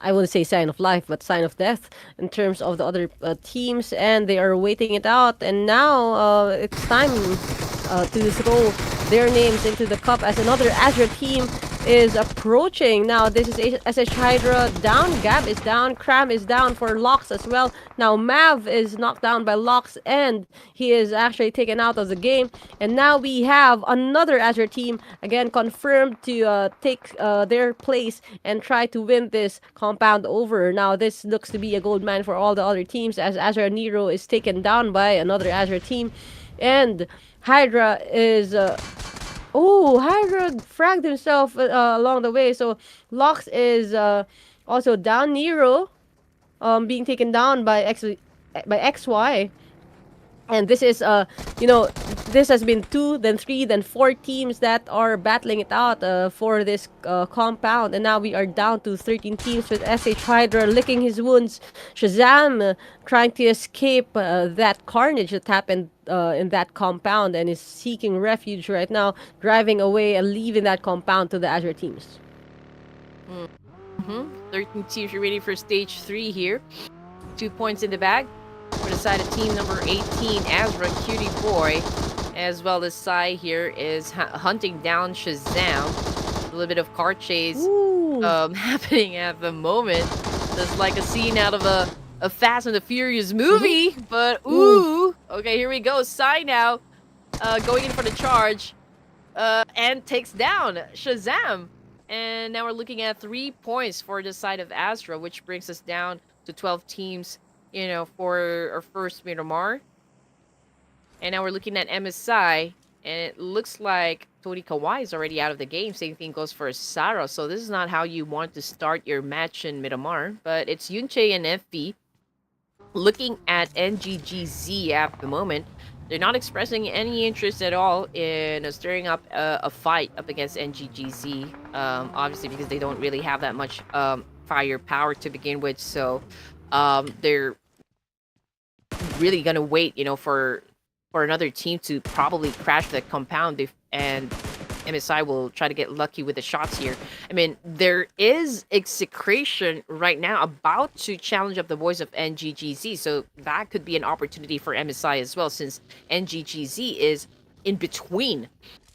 I wouldn't say sign of life, but sign of death in terms of the other teams, and they are waiting it out. And now it's time to throw their names into the cup as another Azure team is approaching. Now this is SH Hydra down, Gab is down, Cram is down for Locks as well. Now Mav is knocked down by Locks and he is actually taken out of the game. And now we have another Azure team again confirmed to take their place and try to win this compound over. Now this looks to be a gold mine for all the other teams as Azure Nero is taken down by another Azure team. And Hydra is Hydra fragged himself along the way. So Locks is also down. Nero being taken down by XY. And this is, this has been 2, then 3, then 4 teams that are battling it out for this compound. And now we are down to 13 teams with SH Hydra licking his wounds. Shazam trying to escape that carnage that happened in that compound and is seeking refuge right now, driving away and leaving that compound to the Azure teams. 13 teams are ready for stage 3 here. 2 points in the bag. For the side of team number 18, Azra, Cutie Boy, as well as Sai here is hunting down Shazam. A little bit of car chase happening at the moment. There's like a scene out of a Fast and the Furious movie, but okay, here we go. Sai now going in for the charge and takes down Shazam. And now we're looking at 3 points for the side of Azra, which brings us down to 12 teams. For our first Miramar. And now we're looking at MSI, and it looks like Tony Kawai is already out of the game. Same thing goes for Sarah. So this is not how you want to start your match in Miramar. But it's Yunche and FB. Looking at NGGZ at the moment, they're not expressing any interest at all in stirring up a fight up against NGGZ. Obviously, because they don't really have that much firepower to begin with. So they're really gonna wait, for another team to probably crash the compound, and MSI will try to get lucky with the shots here. I mean, there is execration right now about to challenge up the voice of NGGZ, so that could be an opportunity for MSI as well, since NGGZ is in between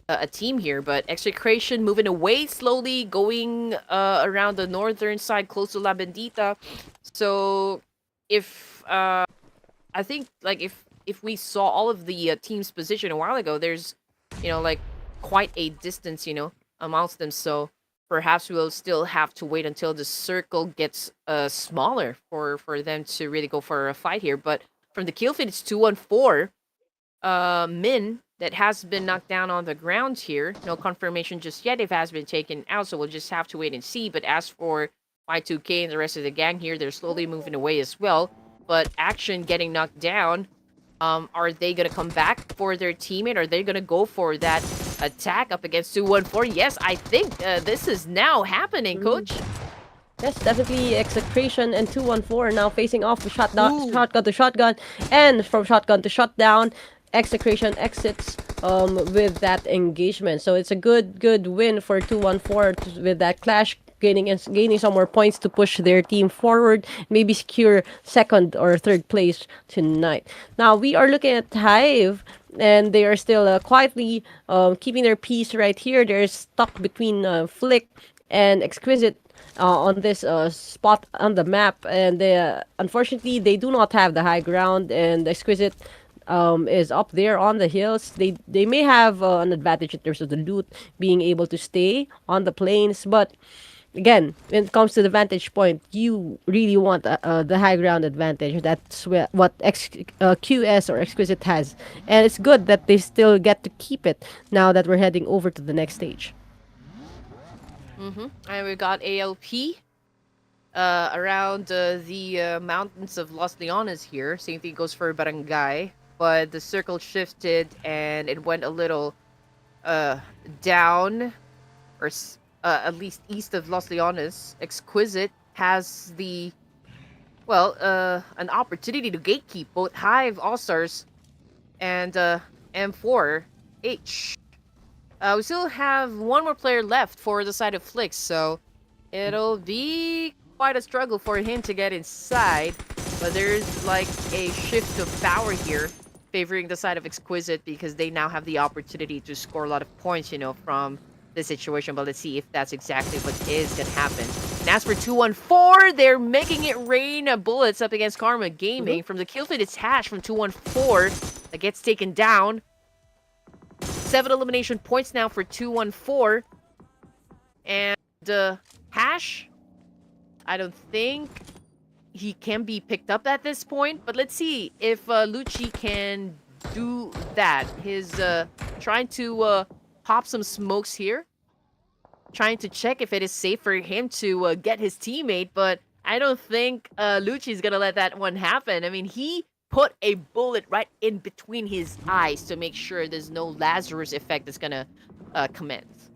a team here. But execration moving away slowly, going around the northern side close to La Bendita. So if I think like if we saw all of the teams position a while ago, there's like quite a distance amongst them. So perhaps we'll still have to wait until the circle gets smaller for them to really go for a fight here. But from the kill feed, it's 2-1-4. Min that has been knocked down on the ground here. No confirmation just yet if it has been taken out, so we'll just have to wait and see. But as for Y2K and the rest of the gang here, they're slowly moving away as well. But Action getting knocked down. Are they going to come back for their teammate? Are they going to go for that attack up against 2-1-4? Yes, I think this is now happening, Coach. Yes, definitely Execration and 2-1-4 now facing off with shotgun to shotgun, and from shotgun to shutdown, Execration exits with that engagement. So it's a good win for 2-1-4 with that clash, gaining some more points to push their team forward, maybe secure second or third place tonight. Now we are looking at Hive, and they are still quietly keeping their peace right here. They're stuck between Flick and Exquisite on this spot on the map, and unfortunately they do not have the high ground, and Exquisite is up there on the hills. They may have an advantage in terms of the loot, being able to stay on the plains, but again, when it comes to the vantage point, you really want the high ground advantage. That's what QS or Exquisite has, and it's good that they still get to keep it now that we're heading over to the next stage. And we got ALP around the mountains of Los Leones here. Same thing goes for Barangay, but the circle shifted and it went a little down, or at least east of Los Leones. Exquisite has the, an opportunity to gatekeep both Hive All-Stars and M4H. We still have one more player left for the side of Flick, so it'll be quite a struggle for him to get inside. But there's like a shift of power here favoring the side of Exquisite, because they now have the opportunity to score a lot of points, from this situation. But let's see if that's exactly what is going to happen. And as for 2-1-4, they're making it rain bullets up against Karma Gaming. From the kill feed, it's Hash from 2-1-4 that gets taken down. 7 elimination points now for 2-1-4. And Hash, I don't think he can be picked up at this point. But let's see if Lucci can do that. His trying to pop some smokes here. Trying to check if it is safe for him to get his teammate. But I don't think Lucci's going to let that one happen. I mean, he put a bullet right in between his eyes to make sure there's no Lazarus effect that's gonna commence.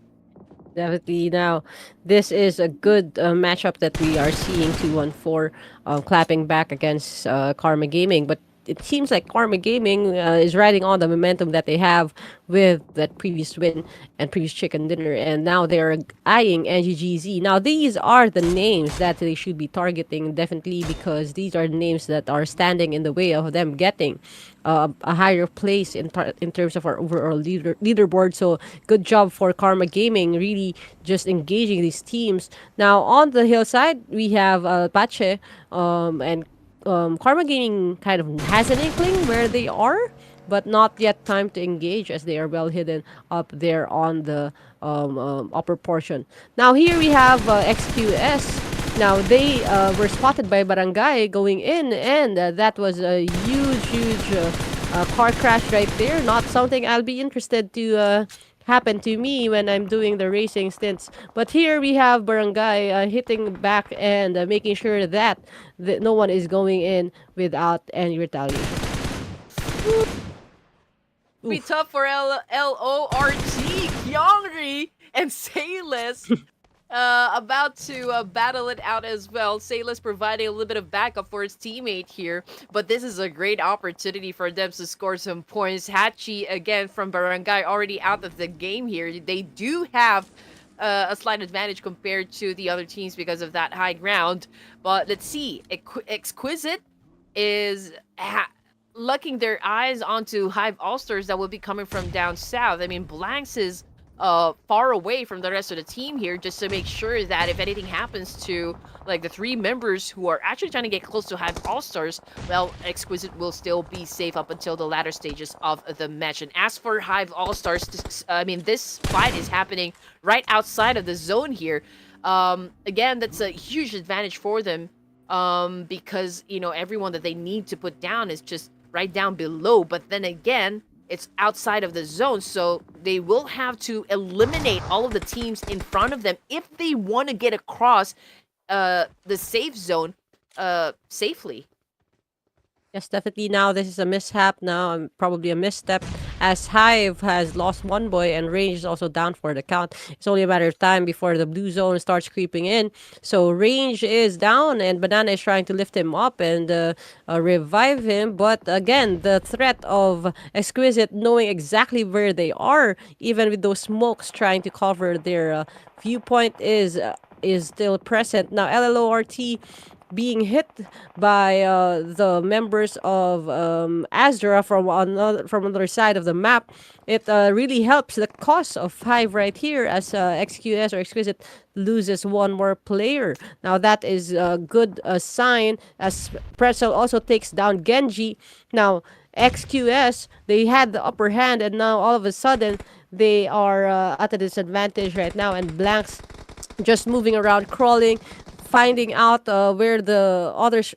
Definitely. Now, this is a good matchup that we are seeing 2-1-4 clapping back against Karma Gaming, but it seems like Karma Gaming is riding on the momentum that they have with that previous win and previous chicken dinner, and now they're eyeing NGGZ. Now, these are the names that they should be targeting, definitely, because these are the names that are standing in the way of them getting a higher place in terms of our overall leaderboard. So, good job for Karma Gaming, really just engaging these teams. Now, on the hillside, we have Pache and Karma Gaming kind of has an inkling where they are, but not yet time to engage, as they are well hidden up there on the upper portion. Now here we have XQS. Now they were spotted by Barangay going in, and that was a huge car crash right there. Not something I'll be interested to happen to me when I'm doing the racing stints. But here we have Barangay hitting back and making sure that no one is going in without any retaliation. Be tough for LORG, Kyongri, and Sayless. About to battle it out as well. Sayless providing a little bit of backup for his teammate here, but this is a great opportunity for them to score some points. Hachi, again, from Barangay, already out of the game here. They do have a slight advantage compared to the other teams because of that high ground, but let's see. Exquisite is lucking their eyes onto Hive All-Stars that will be coming from down south. I mean, Blanks is far away from the rest of the team here, just to make sure that if anything happens to like the three members who are actually trying to get close to Hive All-Stars, well, Exquisite will still be safe up until the latter stages of the match. And as for Hive All-Stars, this fight is happening right outside of the zone here. Again, that's a huge advantage for them, because, you know, everyone that they need to put down is just right down below. But then again, it's outside of the zone, so they will have to eliminate all of the teams in front of them if they want to get across the safe zone safely. Yes, definitely. Now this is a mishap now, probably a misstep, as Hive has lost one boy and Range is also down for the count. It's only a matter of time before the blue zone starts creeping in. So Range is down and Banana is trying to lift him up and revive him. But again, the threat of Exquisite knowing exactly where they are, even with those smokes trying to cover their viewpoint, is still present. Now LLORT being hit by the members of Azra from another side of the map. It really helps the cause of Hive right here, as XQS or Exquisite loses one more player. Now that is a good sign, as Pretzel also takes down Genji. Now XQS, they had the upper hand, and now all of a sudden they are at a disadvantage right now, and Blanks just moving around, crawling, finding out where the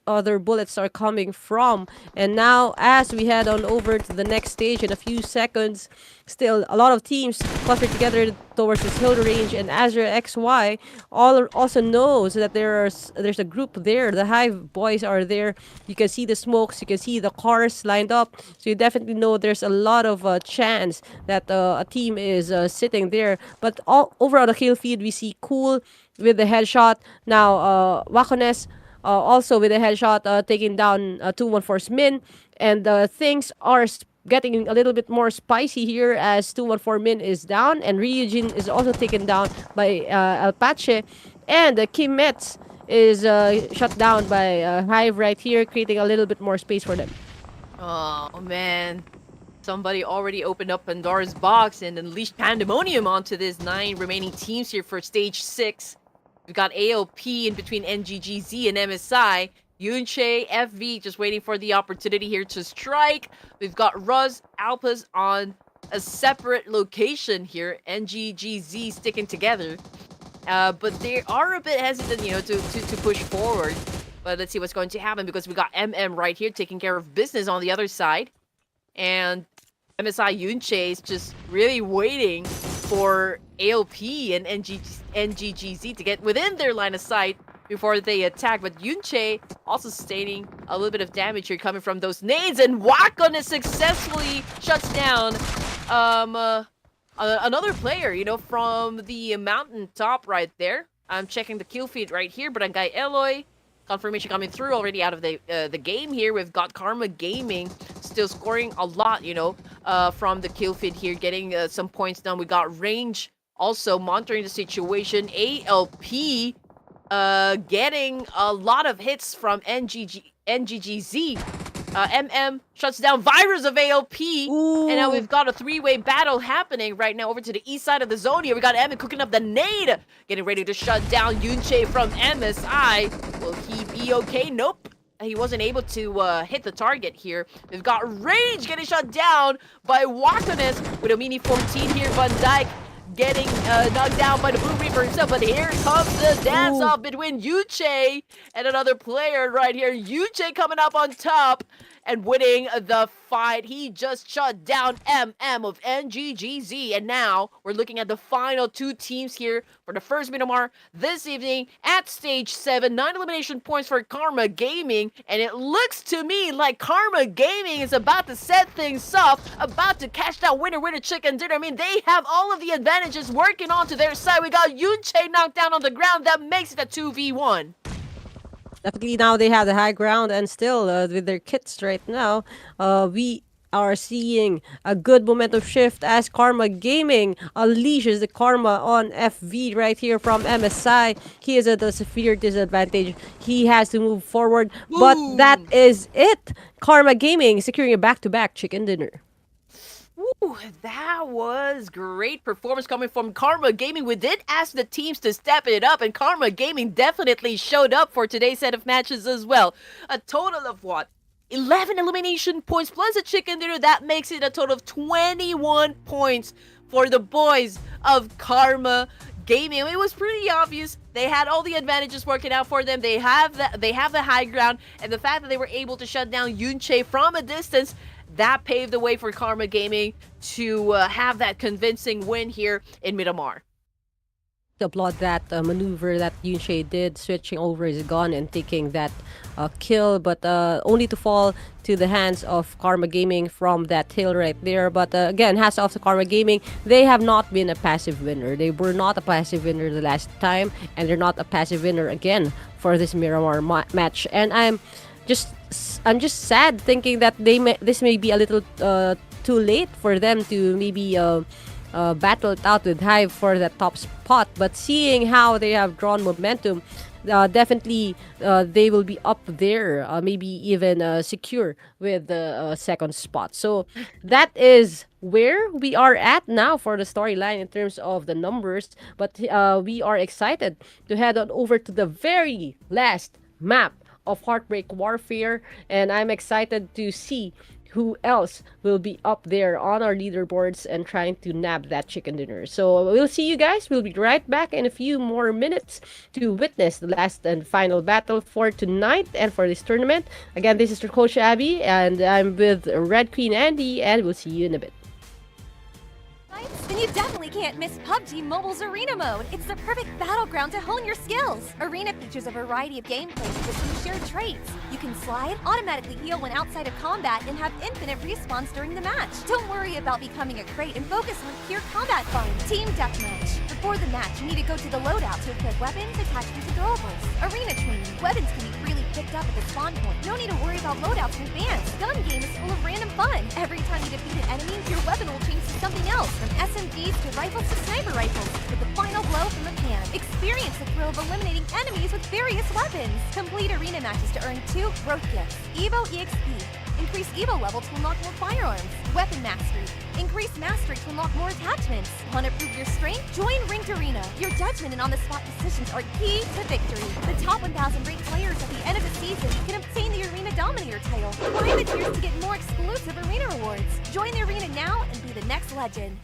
other bullets are coming from. And now, as we head on over to the next stage in a few seconds, still a lot of teams clustered together towards this hill range, and Azure XY also knows that there's a group there. The Hive boys are there. You can see the smokes, you can see the cars lined up, so you definitely know there's a lot of chance that a team is sitting there. But overall the kill feed, we see Cool with the headshot. Now Wakones also with a headshot, taking down 214's Min, and things are getting a little bit more spicy here as 214 Min is down, and Ryujin is also taken down by Alpache, and Kim Metz is shut down by Hive right here, creating a little bit more space for them. Oh man, somebody already opened up Pandora's box and unleashed pandemonium onto these 9 remaining teams here for stage 6. We've got AOP in between NGGZ and MSI. Yunche, FV just waiting for the opportunity here to strike. We've got Ruz, Alpas on a separate location here. NGGZ sticking together. But they are a bit hesitant, you know, to push forward. But let's see what's going to happen, because we got MM right here taking care of business on the other side. And MSI Yunche is just really waiting for AOP and NGGZ to get within their line of sight before they attack. But Yunche also sustaining a little bit of damage here coming from those nades, and Wakon successfully shuts down another player, you know, from the mountain top right there. I'm checking the kill feed right here, but Barangay Eloy, confirmation coming through already out of the game here. We've got Karma Gaming still scoring a lot, you know, from the kill feed here, getting some points down. We got Range also monitoring the situation. ALP getting a lot of hits from NGGZ. MM shuts down Virus of ALP. Ooh. And now we've got a 3-way battle happening right now over to the east side of the zone here. We got MM cooking up the nade, getting ready to shut down Yunche from MSI. Will he be okay? Nope. He wasn't able to hit the target here. We've got Rage getting shut down by Wakones with a Mini 14 here. Van Dyke getting knocked down by the Blue Reaper himself. But here comes the dance-off between Yuche and another player right here. Yuche coming up on top and winning the fight. He just shut down MM of NGGZ. And now we're looking at the final 2 teams here for the first Miramar this evening at stage 7. 9 elimination points for Karma Gaming. And it looks to me like Karma Gaming is about to set things up, about to catch that winner chicken dinner. I mean, they have all of the advantages working onto their side. We got Yunche knocked down on the ground. That makes it a 2v1. Definitely now they have the high ground, and still with their kits right now, we are seeing a good momentum shift as Karma Gaming unleashes the Karma on FV right here from MSI. He is at a severe disadvantage. He has to move forward, but that is it. Karma Gaming securing a back-to-back chicken dinner. Ooh, that was great performance coming from Karma Gaming. We did ask the teams to step it up, and Karma Gaming definitely showed up for today's set of matches as well. A total of what? 11 elimination points plus a chicken dinner. That makes it a total of 21 points for the boys of Karma Gaming. It was pretty obvious. They had all the advantages working out for them. They have the high ground, and the fact that they were able to shut down Yunche from a distance, that paved the way for Karma Gaming to have that convincing win here in Miramar. To applaud that maneuver that Yunche did, switching over his gun and taking that kill, but only to fall to the hands of Karma Gaming from that hill right there. But again, hats off to Karma Gaming. They have not been a passive winner. They were not a passive winner the last time, and they're not a passive winner again for this Miramar match. And I'm just sad thinking that this may be a little too late for them to maybe battle it out with Hive for that top spot. But seeing how they have drawn momentum, definitely they will be up there, maybe even secure with the second spot. So that is where we are at now for the storyline in terms of the numbers. But we are excited to head on over to the very last map of Heartbreak Warfare, and I'm excited to see who else will be up there on our leaderboards and trying to nab that chicken dinner. So we'll see you guys. We'll be right back in a few more minutes to witness the last and final battle for tonight and for this tournament. Again, this is your coach Abby, and I'm with Red Queen Andy, and we'll see you in a bit. Then you definitely can't miss PUBG Mobile's Arena Mode. It's the perfect battleground to hone your skills. Arena features a variety of gameplays with some shared traits. You can slide, automatically heal when outside of combat, and have infinite respawns during the match. Don't worry about becoming a crate and focus on pure combat fun. Team Deathmatch. Before the match, you need to go to the loadout to equip weapons, attachments, and throwables. Arena training. Weapons can be freely picked up at the spawn point. No need to worry about loadouts in advance. Gun game is full of random fun. Every time you defeat an enemy, your weapon will change to something else, from SMGs to rifles to sniper rifles, with the final blow from the can. Experience the thrill of eliminating enemies with various weapons. Complete arena matches to earn 2 growth gifts. Evo EXP. Increase Evo level to unlock more firearms. Weapon mastery. Increase mastery to unlock more attachments. Want to prove your strength? Join Ranked Arena. Your judgment and on-the-spot decisions are key to victory. The top 1,000 ranked players at the end of the season can obtain the Arena Dominator title. Climb the tiers to get more exclusive arena rewards. Join the arena now and be the next legend.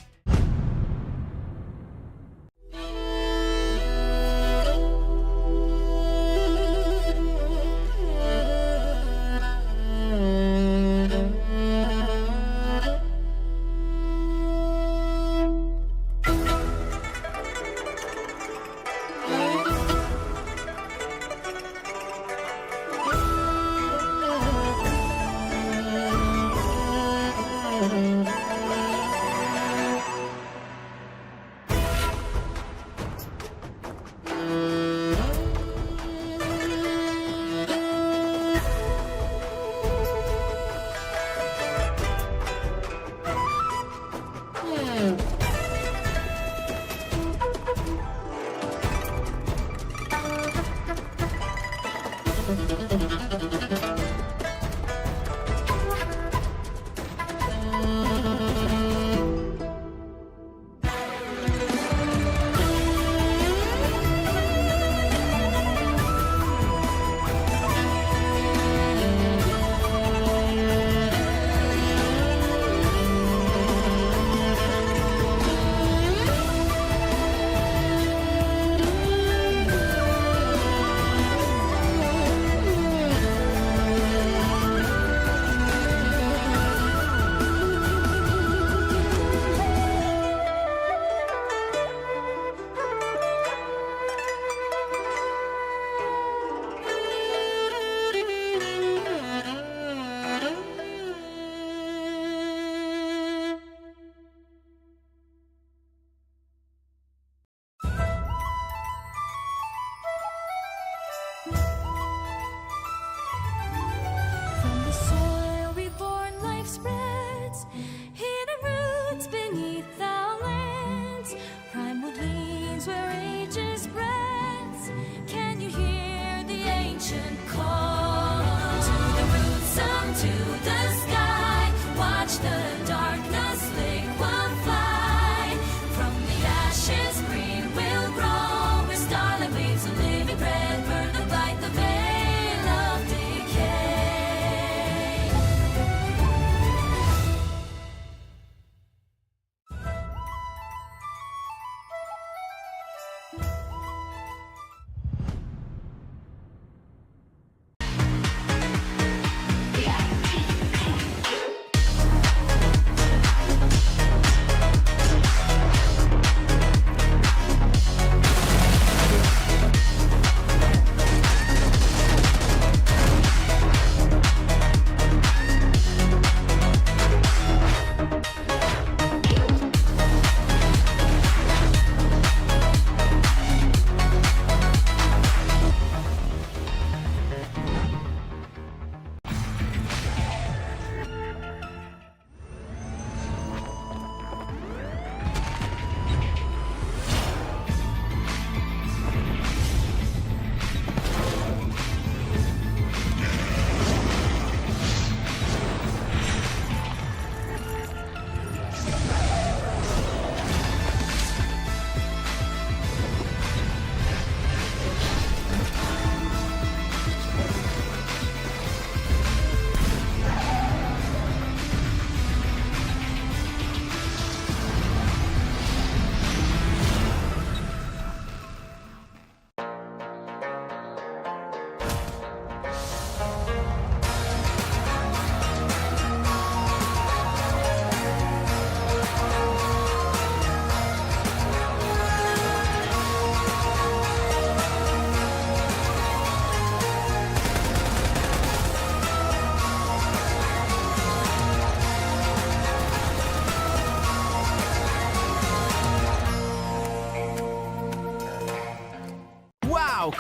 From the soil reborn life spreads, hidden roots beneath our lands. Primal gleams where ages spreads. Can you hear the ancient call? To the roots, up to the sky. Watch the darkness live.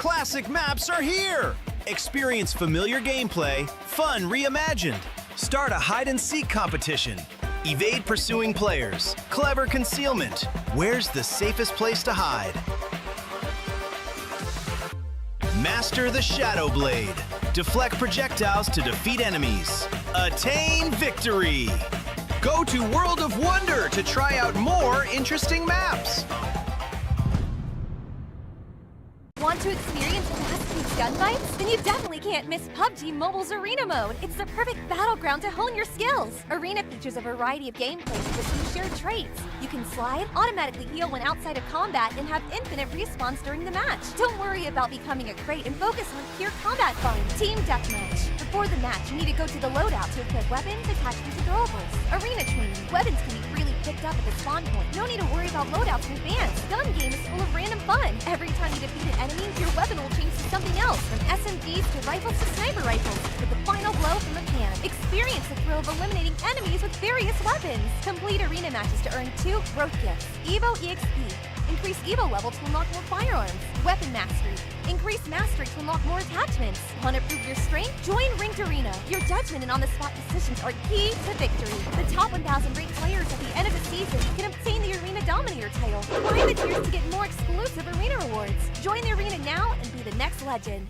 classic maps are here! Experience familiar gameplay, fun reimagined. Start a hide-and-seek competition. Evade pursuing players. Clever concealment. Where's the safest place to hide? Master the Shadow Blade. Deflect projectiles to defeat enemies. Attain victory! Go to World of Wonder to try out more interesting maps. Want to experience fast-paced gunfights? Then you definitely can't miss PUBG Mobile's Arena Mode. It's the perfect battleground to hone your skills. Arena features a variety of gameplays with some shared traits. You can slide, automatically heal when outside of combat, and have infinite respawns during the match. Don't worry about becoming a crate and focus on pure combat fun. Team Deathmatch. Before the match, you need to go to the loadout to equip weapons, attachments, and throwables. Arena training. Weapons can be freely picked up at the spawn point. No need to worry about loadouts in advance. Gun game is full of random fun. Every time you defeat an enemy, your weapon will change to something else, from SMGs to rifles to sniper rifles, with the final blow from the pan. Experience the thrill of eliminating enemies with various weapons. Complete arena matches to earn 2 growth gifts. Evo EXP. Increase Evo level to unlock more firearms. Weapon mastery. Increase mastery to unlock more attachments. Want to prove your strength? Join Ranked Arena. Your judgment and on-the-spot decisions are key to victory. The top 1,000 ranked players at the end of the season can obtain the Arena Dominator title. Climb the tiers to get more exclusive arena rewards. Join the arena now and be the next legend.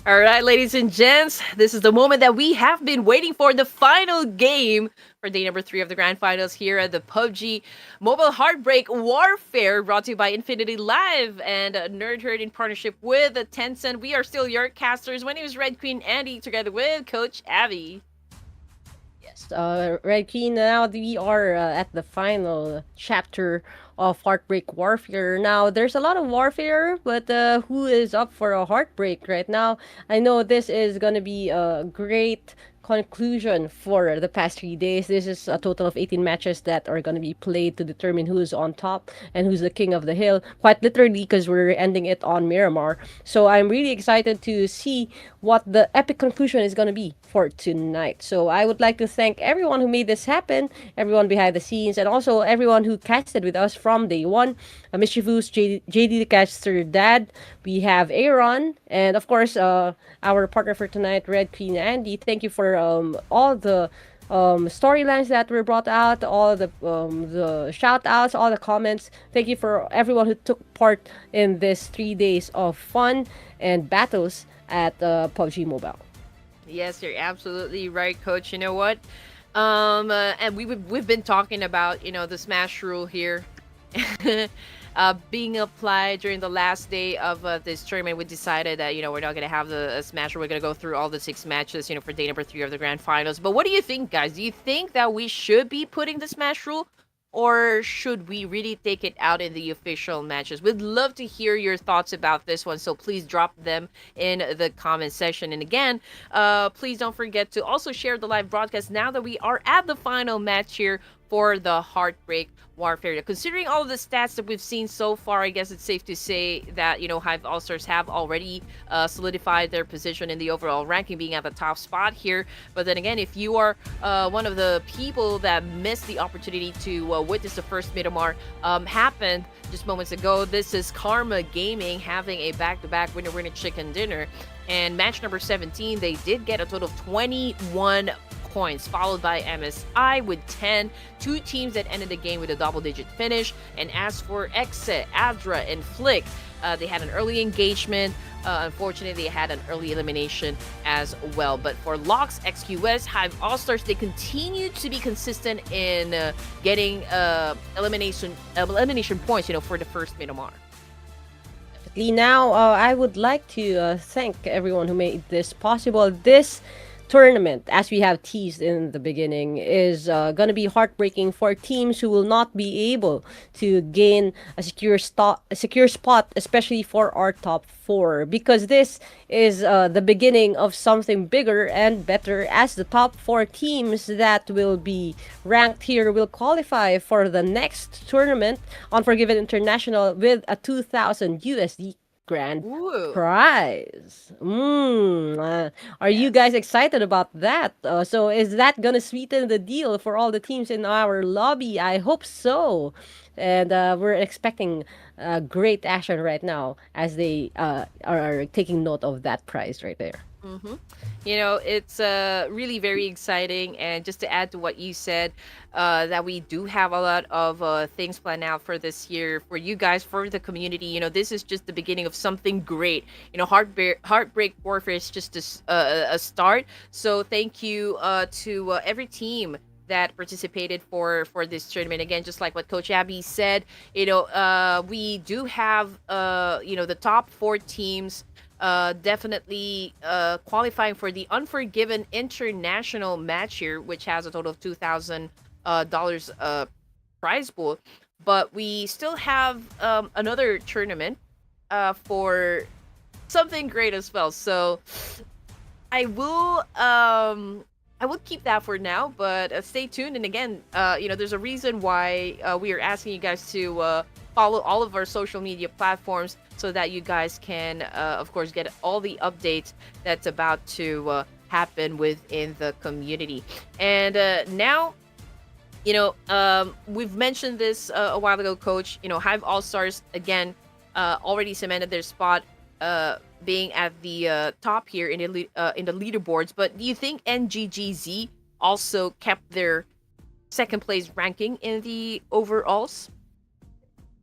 All right, ladies and gents, this is the moment that we have been waiting for, the final game for day number 3 of the grand finals here at the PUBG Mobile Heartbreak Warfare, brought to you by Infinity Live and Nerd Herd in partnership with Tencent. We are still your casters. My name is Red Queen Andy, together with Coach Abby. Yes, Red Queen, now we are at the final chapter of Heartbreak Warfare. Now, there's a lot of warfare, but who is up for a heartbreak right now? I know this is going to be a great conclusion for the past 3 days. This is a total of 18 matches that are going to be played to determine who's on top and who's the king of the hill, quite literally, because we're ending it on Miramar. So I'm really excited to see what the epic conclusion is going to be for tonight. So I would like to thank everyone who made this happen, everyone behind the scenes, and also everyone who casted with us from day one. Mischievous, JD the Caster Dad, we have Aaron, and of course our partner for tonight, Red Queen Andy. Thank you for all the storylines that were brought out, all the shout outs, all the comments. Thank you for everyone who took part in this 3 days of fun and battles at PUBG Mobile. Yes, you're absolutely right, Coach. You know what? And we've been talking about, the smash rule here being applied during the last day of this tournament. We decided that we're not going to have the smash rule. We're going to go through all the 6 matches for day number 3 of the grand finals. But what do you think, guys? Do you think that we should be putting the smash rule, or should we really take it out in the official matches? We'd love to hear your thoughts about this one, so please drop them in the comment section. And again, please don't forget to also share the live broadcast now that we are at the final match here for the Heartbreak Warfare. Considering all of the stats that we've seen so far, I guess it's safe to say that, Hive All-Stars have already solidified their position in the overall ranking, being at the top spot here. But then again, if you are one of the people that missed the opportunity to witness the first Miramar happen just moments ago, this is Karma Gaming having a back-to-back winner-winner chicken dinner. And match number 17, they did get a total of 21 points, followed by MSI with 10. 2 teams that ended the game with a double-digit finish. And as for Exe, Adra, and Flick, they had an early engagement. Unfortunately, they had an early elimination as well. But for Locks, XQS, Hive All-Stars, they continue to be consistent in getting elimination points, for the first Miramar. Now, I would like to thank everyone who made this possible. This tournament, as we have teased in the beginning, is going to be heartbreaking for teams who will not be able to gain a secure spot, especially for our top four, because this is the beginning of something bigger and better, as the top four teams that will be ranked here will qualify for the next tournament, Unforgiven International, with a 2,000 USD grand Ooh. prize. Are you guys excited about that? So is that gonna sweeten the deal for all the teams in our lobby? I hope so. And we're expecting great action right now as they are taking note of that prize right there. Mm-hmm. It's really very exciting. And just to add to what you said, that we do have a lot of things planned out for this year for you guys, for the community. This is just the beginning of something great. Heartbreak Warfare is just a start. So thank you to every team that participated for this tournament. Again, just like what Coach Abby said, we do have the top four teams definitely qualifying for the Unforgiven International match here, which has a total of $2,000 prize pool. But we still have another tournament for something great as well. So I will keep that for now, but stay tuned. And again, there's a reason why we are asking you guys to follow all of our social media platforms, so that you guys can, of course, get all the updates that's about to happen within the community. And now, we've mentioned this a while ago, Coach. Hive All Stars again already cemented their spot, being at the top here in the leaderboards. But do you think NGGZ also kept their second place ranking in the overalls?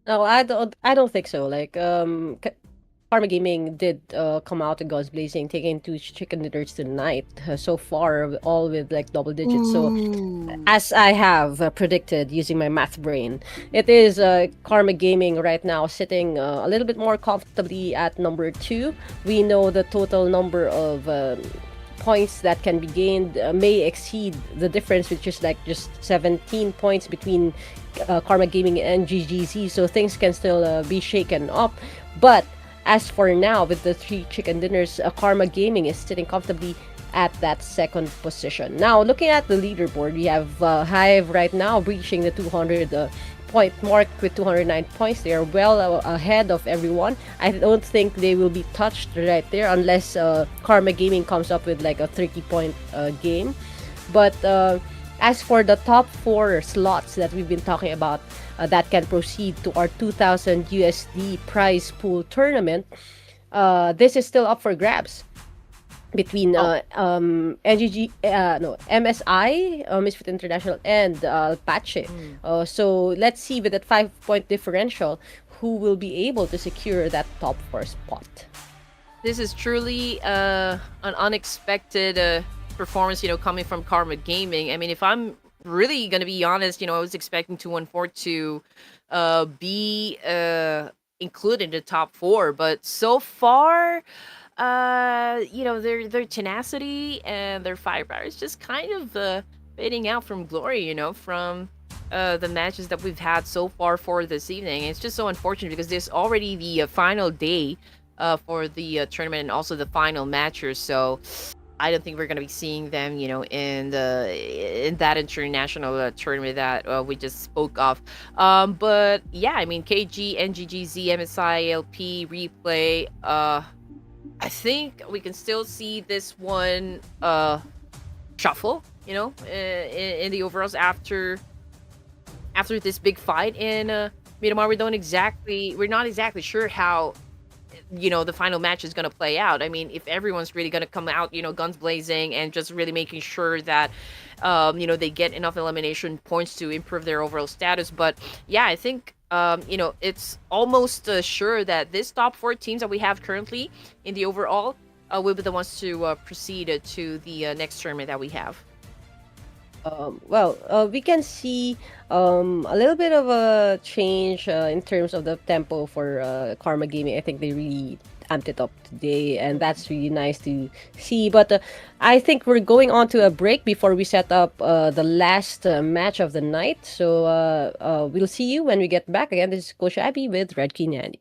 No, I don't think so. Like, Karma Gaming did come out and guns blazing, taking two chicken dinners tonight. So far, all with like double digits. So, as I have predicted using my math brain, it is Karma Gaming right now sitting a little bit more comfortably at number 2. We know the total number of points that can be gained may exceed the difference, which is like just 17 points between Karma Gaming and GGZ, so things can still be shaken up. But as for now, with the 3 chicken dinners, Karma Gaming is sitting comfortably at that second position. Now, looking at the leaderboard, we have Hive right now breaching the 200 point mark with 209 points. They are well ahead of everyone. I don't think they will be touched right there unless Karma Gaming comes up with like a 30-point game. But as for the top 4 slots that we've been talking about that can proceed to our 2,000 USD prize pool tournament, this is still up for grabs between MSI, Misfit International, and Apache. So let's see, with that 5-point differential, who will be able to secure that top 4 spot. This is truly an unexpected performance, coming from Karma Gaming. I mean, if I'm really gonna be honest, I was expecting 214 to be included in the top 4, but so far, their tenacity and their firepower is just kind of fading out from glory, from the matches that we've had so far for this evening. It's just so unfortunate because this is already the final day for the tournament and also the final matches. So I don't think we're gonna be seeing them, in that international tournament that we just spoke of. But yeah, I mean, KG, NGGZ, MSI, LP, Replay. I think we can still see this one shuffle, in the overalls after this big fight in Miramar. We're not exactly sure how the final match is going to play out. I mean, if everyone's really going to come out, guns blazing and just really making sure that they get enough elimination points to improve their overall status. But yeah, I think it's almost sure that this top 4 teams that we have currently in the overall will be the ones to proceed to the next tournament that we have. We can see a little bit of a change in terms of the tempo for Karma Gaming. I think they really amped it up today, and that's really nice to see. But I think we're going on to a break before we set up the last match of the night. So we'll see you when we get back. Again, this is Coach Abby with Red Key Nanny.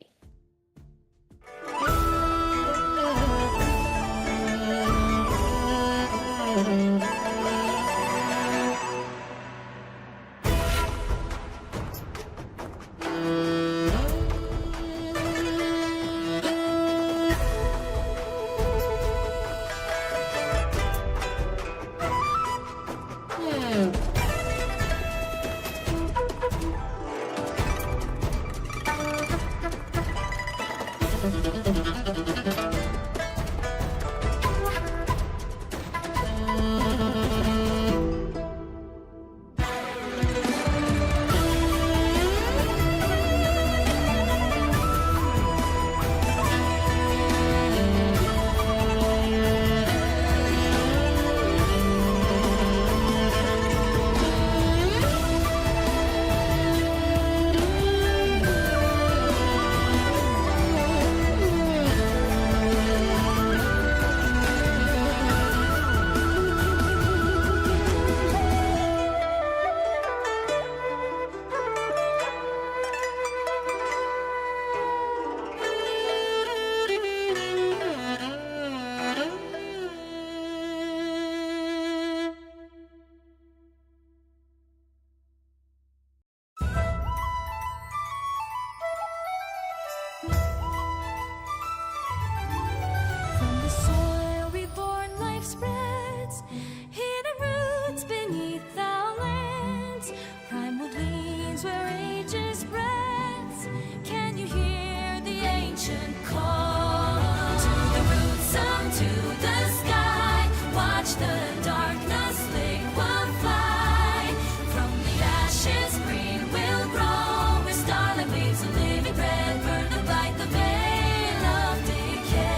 From the soil reborn life spreads, hidden roots beneath our lands, primal gleams where ages breaths. Can you hear the ancient call? To the roots, some to the sky. Watch the darkness liquefy. From the ashes, green will grow. Where starlight weaves a living red, burn the light, the veil of decay.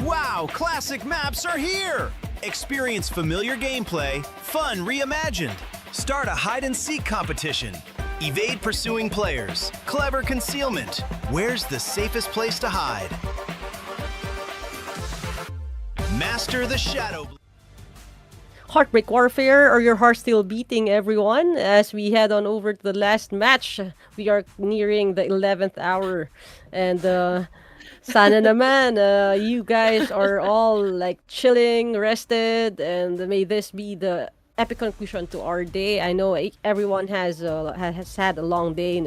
Wow, classic maps are here! Experience familiar gameplay, fun reimagined. Start a hide-and-seek competition. Evade pursuing players. Clever concealment. Where's the safest place to hide? Master the shadow. Heartbreak Warfare, or your heart still beating, everyone? As we head on over to the last match, we are nearing the 11th hour. And sana naman, you guys are all like chilling, rested, and may this be the epic conclusion to our day. I know everyone has had a long day.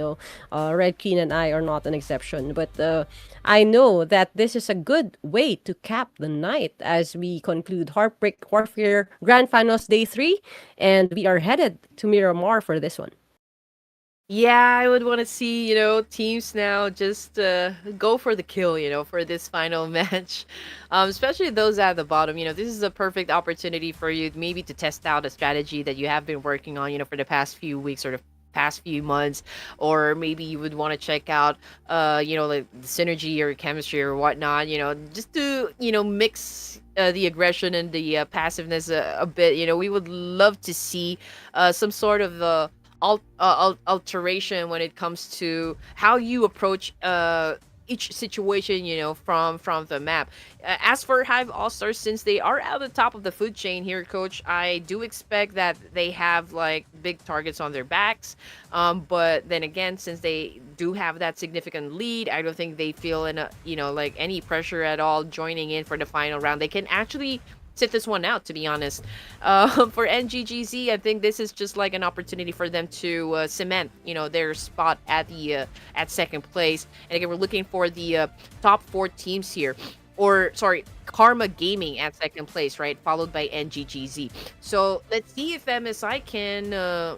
Red Queen and I are not an exception, but I know that this is a good way to cap the night as we conclude Heartbreak Warfare Grand Finals Day 3, and we are headed to Miramar for this one. Yeah, I would want to see, teams now just go for the kill, for this final match. Especially those at the bottom. This is a perfect opportunity for you maybe to test out a strategy that you have been working on, for the past few weeks or the past few months. Or maybe you would want to check out, like the synergy or chemistry or whatnot, just to, mix the aggression and the passiveness a bit. We would love to see some sort of alteration when it comes to how you approach each situation, from the map. As for Hive All-Stars, since they are at the top of the food chain here, Coach, I do expect that they have like big targets on their backs. But then again, since they do have that significant lead, I don't think they feel like any pressure at all joining in for the final round. They can actually sit this one out, to be honest. For NGGZ, I think this is just like an opportunity for them to cement, their spot at the at second place. And again, we're looking for the top 4 teams here, or sorry, Karma Gaming at second place, right, followed by NGGZ. So let's see if MSI can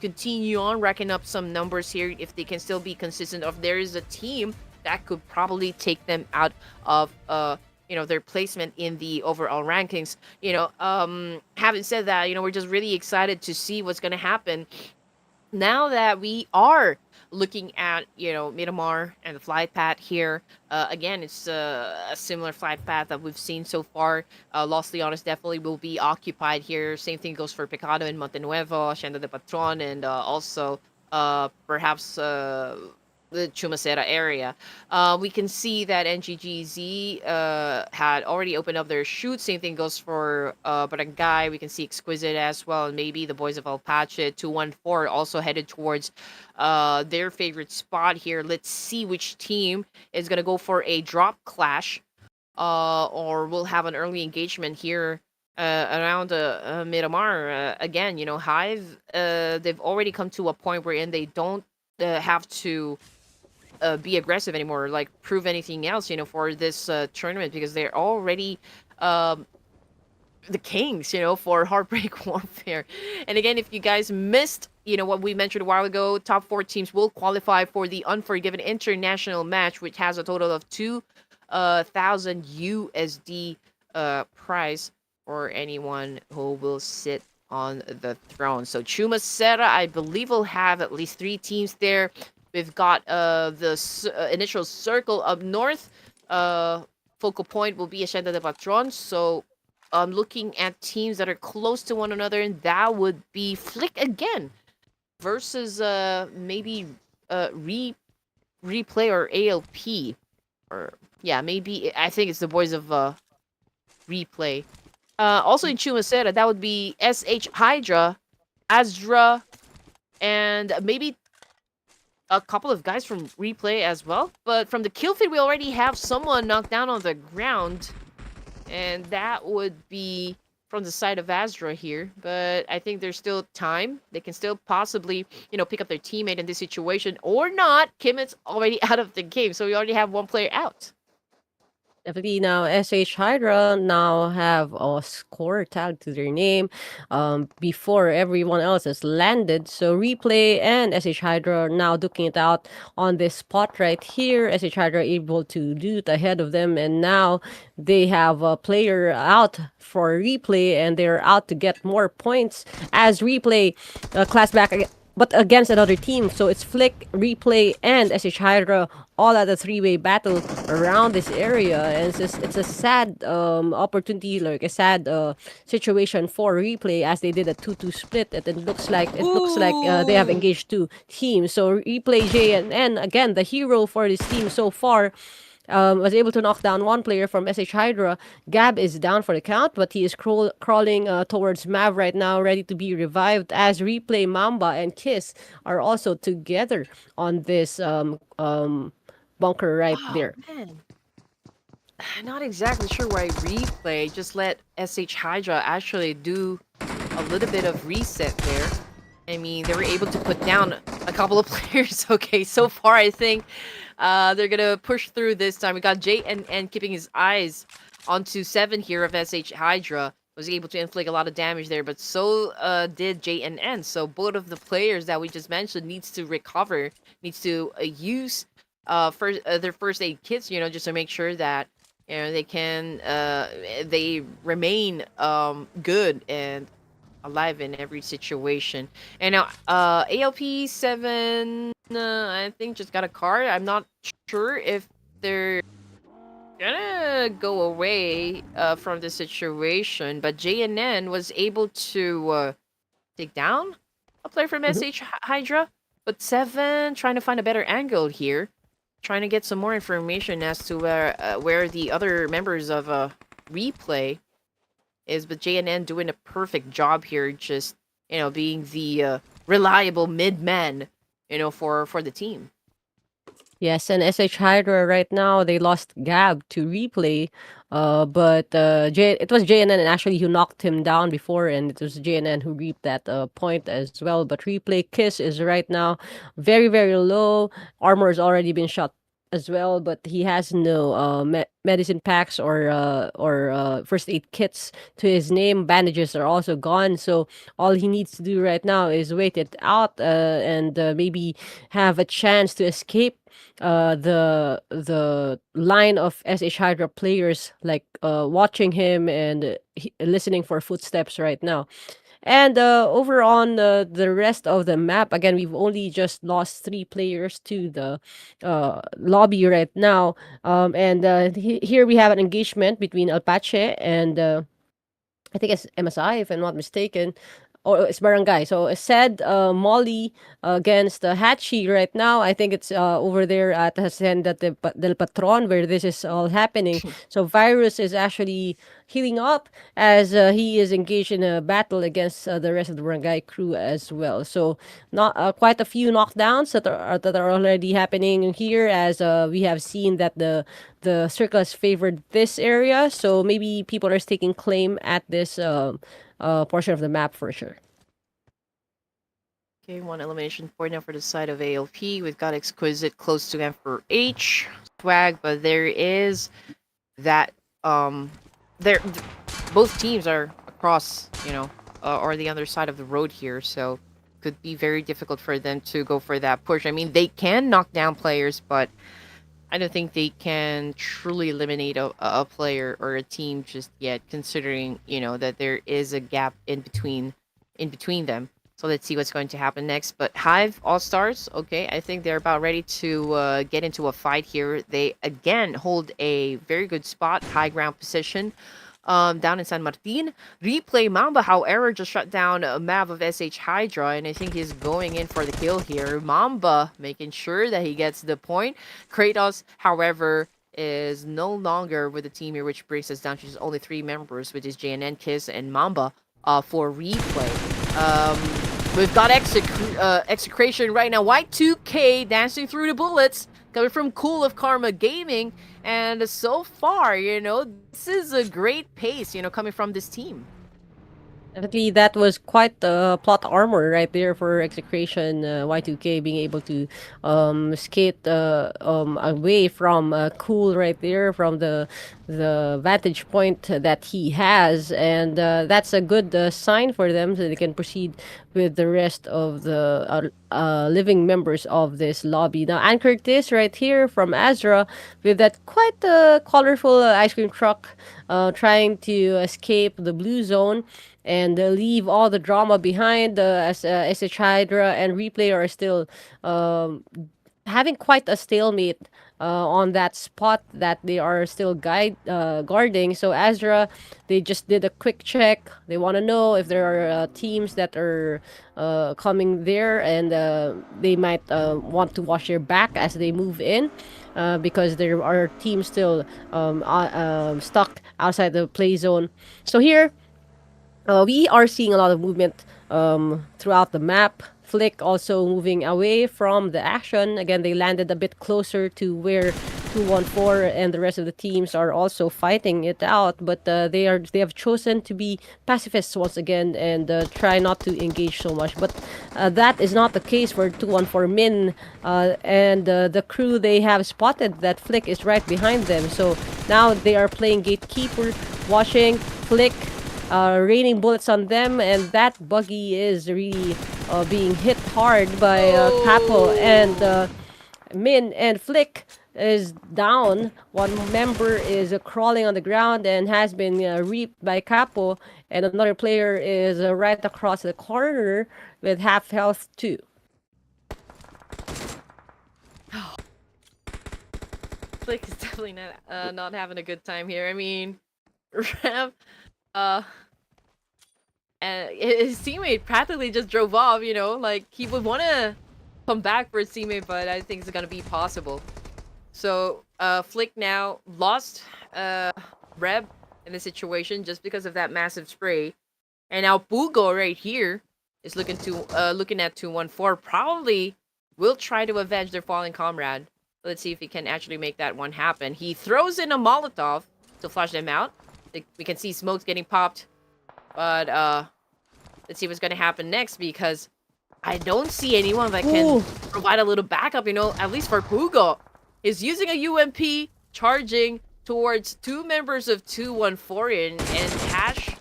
continue on racking up some numbers here, if they can still be consistent. If there is a team that could probably take them out of their placement in the overall rankings. Having said that, we're just really excited to see what's going to happen now that we are looking at, Miramar and the flight path here. Again, it's a similar flight path that we've seen so far. Los Leones definitely will be occupied here. Same thing goes for Pecado and Montenuevo, Hacienda de Patron, and also perhaps the Chumacera area. We can see that NGGZ had already opened up their shoot. Same thing goes for Barangay. We can see Exquisite as well, and maybe the boys of Alpache. 214 also headed towards their favorite spot here. Let's see which team is going to go for a drop clash, or we'll have an early engagement here around Miramar. Again, Hive, they've already come to a point wherein they don't have to be aggressive anymore, like prove anything else, for this tournament, because they're already the kings, for Heartbreak Warfare. And again, if you guys missed, what we mentioned a while ago, top 4 teams will qualify for the Unforgiven International match, which has a total of 2,000 USD prize for anyone who will sit on the throne. So Chumacera, I believe, will have at least 3 teams there. We've got the initial circle up north. Focal point will be Hacienda de Patron. So I'm looking at teams that are close to one another, and that would be Flick again versus maybe Replay or ALP. Or yeah, maybe I think it's the boys of Replay. Also in Chumacera, that would be SH Hydra, Asdra, and maybe a couple of guys from Replay as well. But from the kill feed, we already have someone knocked down on the ground, and that would be from the side of Asdra here. But I think there's still time. They can still possibly, pick up their teammate in this situation, or not. Kimmett's already out of the game, so we already have one player out. Definitely now SH Hydra now have a score tagged to their name before everyone else has landed. So Replay and SH Hydra are now duking it out on this spot right here. SH Hydra able to do it ahead of them, and now they have a player out for Replay, and they're out to get more points as Replay class back but against another team. So it's Flick, Replay, and SH Hydra all at a 3-way battle around this area. And it's a sad opportunity, like a sad situation for Replay, as they did a 2-2 split. And it looks like they have engaged 2 teams. So Replay, J, and N, again, the hero for this team so far, was able to knock down one player from SH Hydra. Gab is down for the count, but he is crawling towards Mav right now, ready to be revived, as Replay, Mamba, and Kiss are also together on this bunker right there. Man. Not exactly sure why Replay just let SH Hydra actually do a little bit of reset there. I mean, they were able to put down a couple of players. Okay, so far I think they're gonna push through this time. We got JNN keeping his eyes onto 7 here of SH Hydra. Was able to inflict a lot of damage there, but so did JNN. So both of the players that we just mentioned needs to recover, needs to use their first aid kits, just to make sure that they can they remain good and alive in every situation. And now ALP 7 I think just got a card. I'm not sure if they're gonna go away from the situation, but JNN was able to take down a player from SH Hydra, but 7 trying to find a better angle here, trying to get some more information as to where the other members of Replay is, but JNN doing a perfect job here, just being the reliable mid-man for the team. Yes, and SH Hydra right now, they lost Gab to Replay, but it was JNN actually who knocked him down before, and it was JNN who reaped that point as well. But Replay Kiss is right now very, very low. Armor has already been shot as well, but he has no medicine packs or first aid kits to his name. Bandages are also gone, so all he needs to do right now is wait it out and maybe have a chance to escape the line of SH Hydra players, like watching him and listening for footsteps right now. And over on the rest of the map, again, we've only just lost 3 players to the lobby right now. And here we have an engagement between Alpache and I think it's MSI, if I'm not mistaken. Or it's Barangay. So it said Molly against Hachi right now. I think it's over there at Hacienda del Patron where this is all happening. So Virus is actually healing up as he is engaged in a battle against the rest of the Barangay crew as well. So not quite a few knockdowns that are already happening here, as we have seen that the circle has favored this area. So maybe people are taking claim at this portion of the map for sure. Okay, 1 elimination point now for the side of ALP. We've got Exquisite close to Emperor H swag, but there is that both teams are across, or the other side of the road here, so could be very difficult for them to go for that push. I mean, they can knock down players, but I don't think they can truly eliminate a player or a team just yet, considering that there is a gap in between them. So let's see what's going to happen next. But Hive All Stars, okay, I think they're about ready to get into a fight here. They again hold a very good spot, high ground position. Down in San Martin. Replay Mamba, however, just shut down a Mav of SH Hydra, and I think he's going in for the kill here. Mamba making sure that he gets the point. Kratos, however, is no longer with the team here, which brings us down to just only 3 members, which is JNN, Kiss, and Mamba for Replay. We've got Execration right now. Y2K dancing through the bullets, coming from Cool of Karma Gaming. And so far, this is a great pace, coming from this team. Definitely, that was quite the plot armor right there for Execration. Y2K being able to skate away from Cool right there from the vantage point that he has, and that's a good sign for them, so they can proceed with the rest of the living members of this lobby. Now, anchored this right here from Azra with that quite colorful ice cream truck trying to escape the blue zone and leave all the drama behind, as SH Hydra and Replay are still having quite a stalemate on that spot that they are still guarding. So Azra, they just did a quick check. They want to know if there are teams that are coming there, and they might want to watch their back as they move in, because there are teams still stuck outside the play zone. So here, we are seeing a lot of movement throughout the map. Flick also moving away from the action. Again, they landed a bit closer to where 214 and the rest of the teams are also fighting it out, but they have chosen to be pacifists once again and try not to engage so much. But that is not the case for 214 Min and the crew. They have spotted that Flick is right behind them, so now they are playing gatekeeper, watching Flick raining bullets on them, and that buggy is really being hit hard by Capo and Min, and Flick is down. One member is crawling on the ground and has been reaped by Capo, and another player is right across the corner with half health too. Flick is definitely not having a good time here. I mean, Rev, and his teammate practically just drove off. You know, like he would want to come back for his teammate, but I think it's gonna be possible. So, Flick now lost Reb in the situation just because of that massive spray, and now Bugo right here is looking at 214. Probably will try to avenge their fallen comrade. Let's see if he can actually make that one happen. He throws in a Molotov to flush them out. We can see smokes getting popped, but let's see what's gonna happen next, because I don't see anyone that can provide a little backup. You know, at least for Bugo. Is using a UMP, charging towards two members of 214, and Hash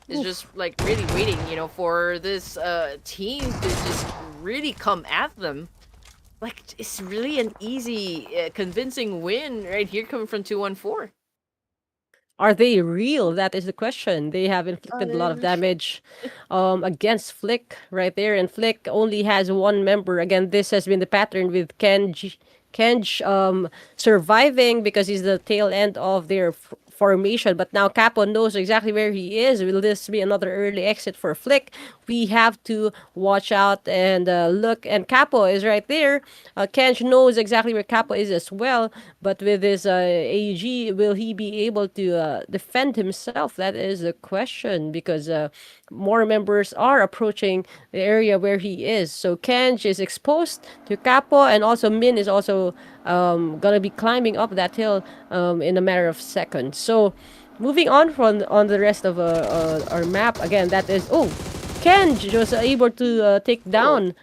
is just like really waiting, you know, for this team to just really come at them. Like, it's really an easy, convincing win right here coming from 214. Are they real? That is the question. They have inflicted a lot of damage against Flick right there, and Flick only has one member. Again, this has been the pattern with Kenj surviving because he's the tail end of their formation, but now Capo knows exactly where he is. Will this be another early exit for Flick? We have to watch out and look, and Capo is right there. Kenj knows exactly where Capo is as well, but with his AUG, will he be able to defend himself? That is the question, because more members are approaching the area where he is. So Kenj is exposed to Capo, and also Min is also gonna be climbing up that hill in a matter of seconds. So moving on from on the rest of our map, again, that is Kenj was able to take down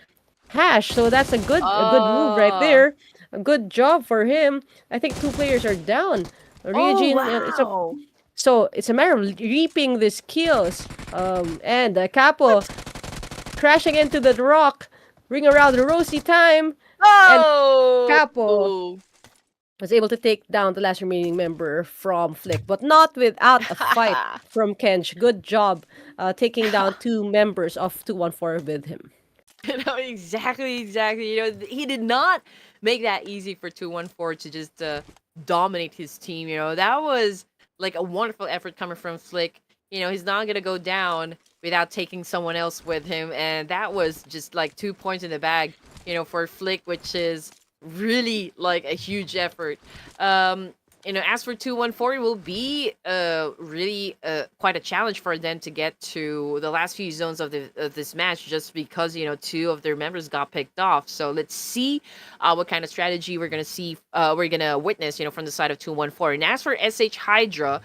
Hash. So that's a good move right there. A good job for him. I think two players are down. Ryujin, wow. so it's a matter of reaping these kills. And Capo crashing into the rock. Ring around the rosy time. Oh! And Capo was able to take down the last remaining member from Flick, but not without a fight from Kenj. Good job taking down two members of 214 with him. You know, exactly. You know, he did not make that easy for 214 to just dominate his team. You know, that was like a wonderful effort coming from Flick. You know, he's not going to go down without taking someone else with him, and that was just like 2 points in the bag, you know, for Flick, which is really like a huge effort. You know, as for 214, it will be really quite a challenge for them to get to the last few zones of this match, just because, you know, two of their members got picked off. So let's see what kind of strategy we're gonna witness, you know, from the side of 214. And as for SH Hydra,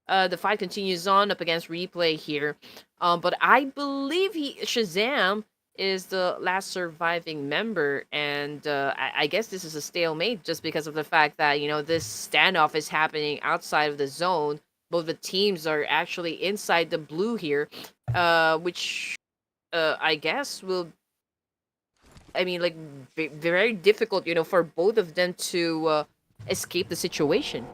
the fight continues on up against Replay here, but I believe Shazam is the last surviving member, and I guess this is a stalemate just because of the fact that, you know, this standoff is happening outside of the zone. Both the teams are actually inside the blue here, which I guess will, I mean, like, be very difficult, you know, for both of them to escape the situation.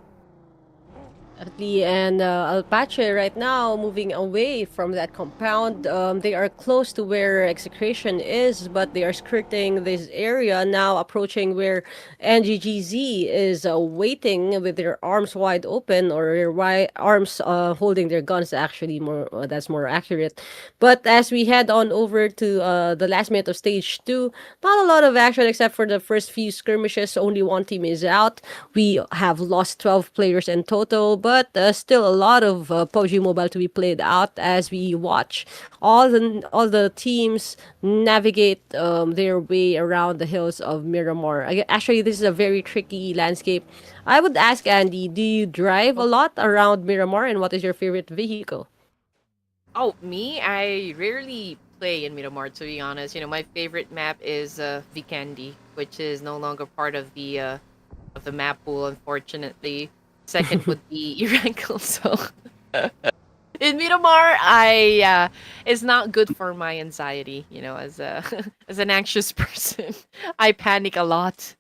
And Alpache right now moving away from that compound. They are close to where execution is, but they are skirting this area now, approaching where NGGZ is waiting with their arms wide open, or their arms holding their guns. Actually, that's more accurate. But as we head on over to the last minute of stage 2, not a lot of action except for the first few skirmishes. Only one team is out. We have lost 12 players in total. but still a lot of PUBG Mobile to be played out as we watch all the teams navigate their way around the hills of Miramar. Actually, this is a very tricky landscape. I would ask Andy, do you drive a lot around Miramar, and what is your favorite vehicle? Oh, me? I rarely play in Miramar, to be honest. My favorite map is Vikendi, which is no longer part of the map pool, unfortunately. Second would be Irankle. So in Miramar, I it's not good for my anxiety. As a as an anxious person, I panic a lot.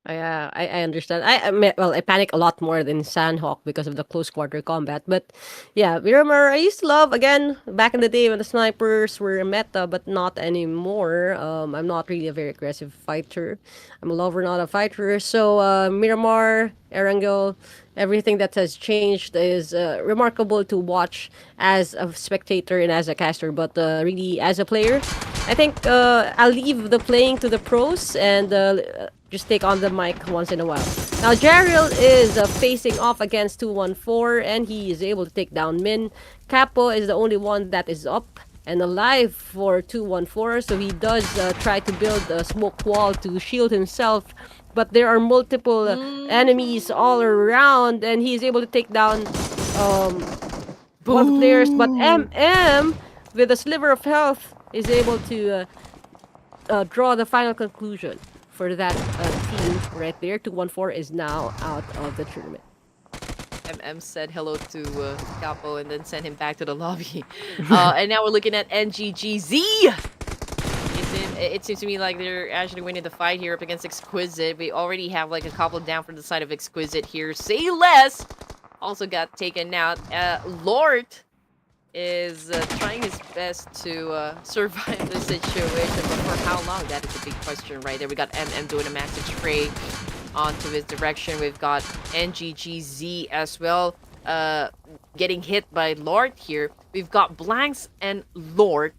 Yeah, I understand. Well, I panic a lot more than Sandhawk because of the close quarter combat. But yeah, Miramar, I used to love again back in the day when the snipers were a meta, but not anymore. I'm not really a very aggressive fighter. I'm a lover, not a fighter. So Miramar, Erangel, everything that has changed is remarkable to watch as a spectator and as a caster, but really as a player. I think I'll leave the playing to the pros and just take on the mic once in a while. Now, Jariel is facing off against 214 and he is able to take down Min. Capo is the only one that is up and alive for 214, so he does try to build a smoke wall to shield himself. But there are multiple enemies all around and he is able to take down one of the players. But MM, with a sliver of health, is able to draw the final conclusion for that team right there. 214 is now out of the tournament. MM said hello to Capo and then sent him back to the lobby. And now we're looking at NGGZ. It seems to me like they're actually winning the fight here up against Exquisite. We already have like a couple down from the side of Exquisite here. Say less. Also got taken out. Lord is trying his best to survive the situation, but for how long? That is a big question right there. We got MM doing a massive trade onto his direction. We've got NGGZ as well getting hit by Lord here. We've got Blanks and Lord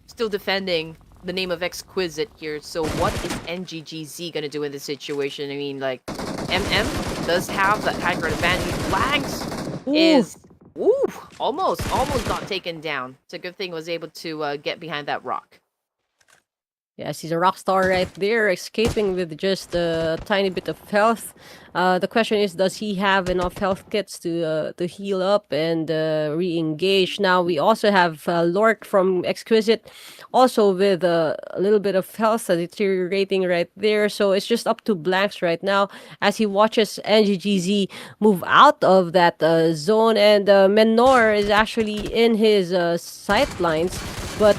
still defending the name of Exquisite here. So what is NGGZ gonna do in this situation? I mean, like, MM does have that high ground advantage. Blanks is almost got taken down. It's a good thing was able to get behind that rock. Yes, he's a rock star right there, escaping with just a tiny bit of health. The question is, does he have enough health kits to heal up and re-engage? Now, we also have Lord from Exquisite, also with a little bit of health deteriorating right there. So it's just up to Blanks right now as he watches NGGZ move out of that zone. And Menor is actually in his sight lines. But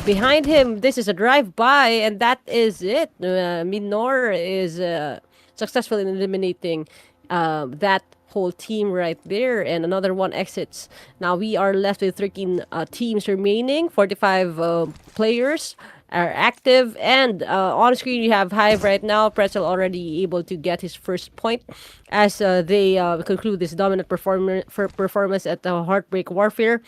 behind him, this is a drive-by, and that is it. Minor is successful in eliminating that whole team right there, and another one exits. Now we are left with 13 teams remaining. 45 players are active, and on screen you have Hive right now. Pretzel already able to get his first point as they conclude this dominant performance at the Heartbreak Warfare.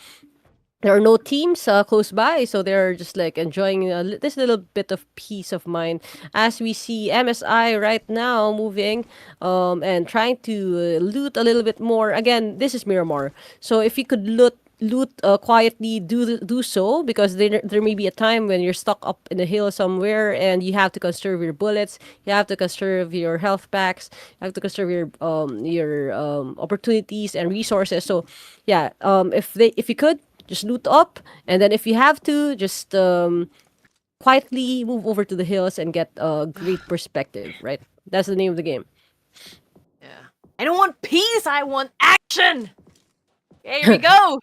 There are no teams close by, so they're just like enjoying this little bit of peace of mind as we see MSI right now moving and trying to loot a little bit more. Again, this is Miramar, so if you could loot quietly, do so, because there may be a time when you're stuck up in a hill somewhere and you have to conserve your bullets, you have to conserve your health packs, you have to conserve your opportunities and resources. So yeah, if you could, just loot up, and then if you have to, just quietly move over to the hills and get a great perspective, right? That's the name of the game. Yeah. I don't want peace, I want action! Okay, here we go!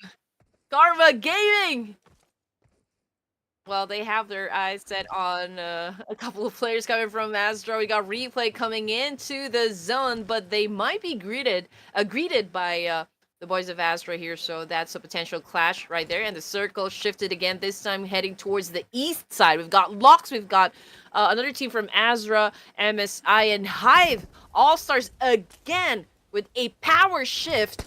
Karma Gaming! Well, they have their eyes set on a couple of players coming from Astra. We got Replay coming into the zone, but they might be greeted by the boys of Astra here, so that's a potential clash right there. And the circle shifted again, this time heading towards the east side. We've got Locks, we've got another team from Astra, MSI, and Hive. All-Stars again with a power shift,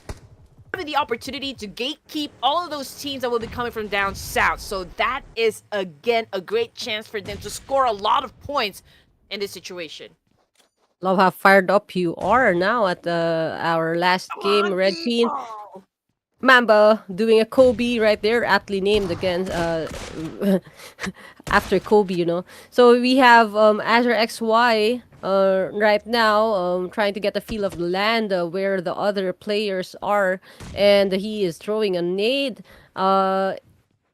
having the opportunity to gatekeep all of those teams that will be coming from down south. So that is, again, a great chance for them to score a lot of points in this situation. Love how fired up you are now at our last Come game, on, Red Team. people! Mamba doing a Kobe right there, aptly named again after Kobe, you know. So we have Azure XY right now trying to get a feel of the land where the other players are, and he is throwing a nade.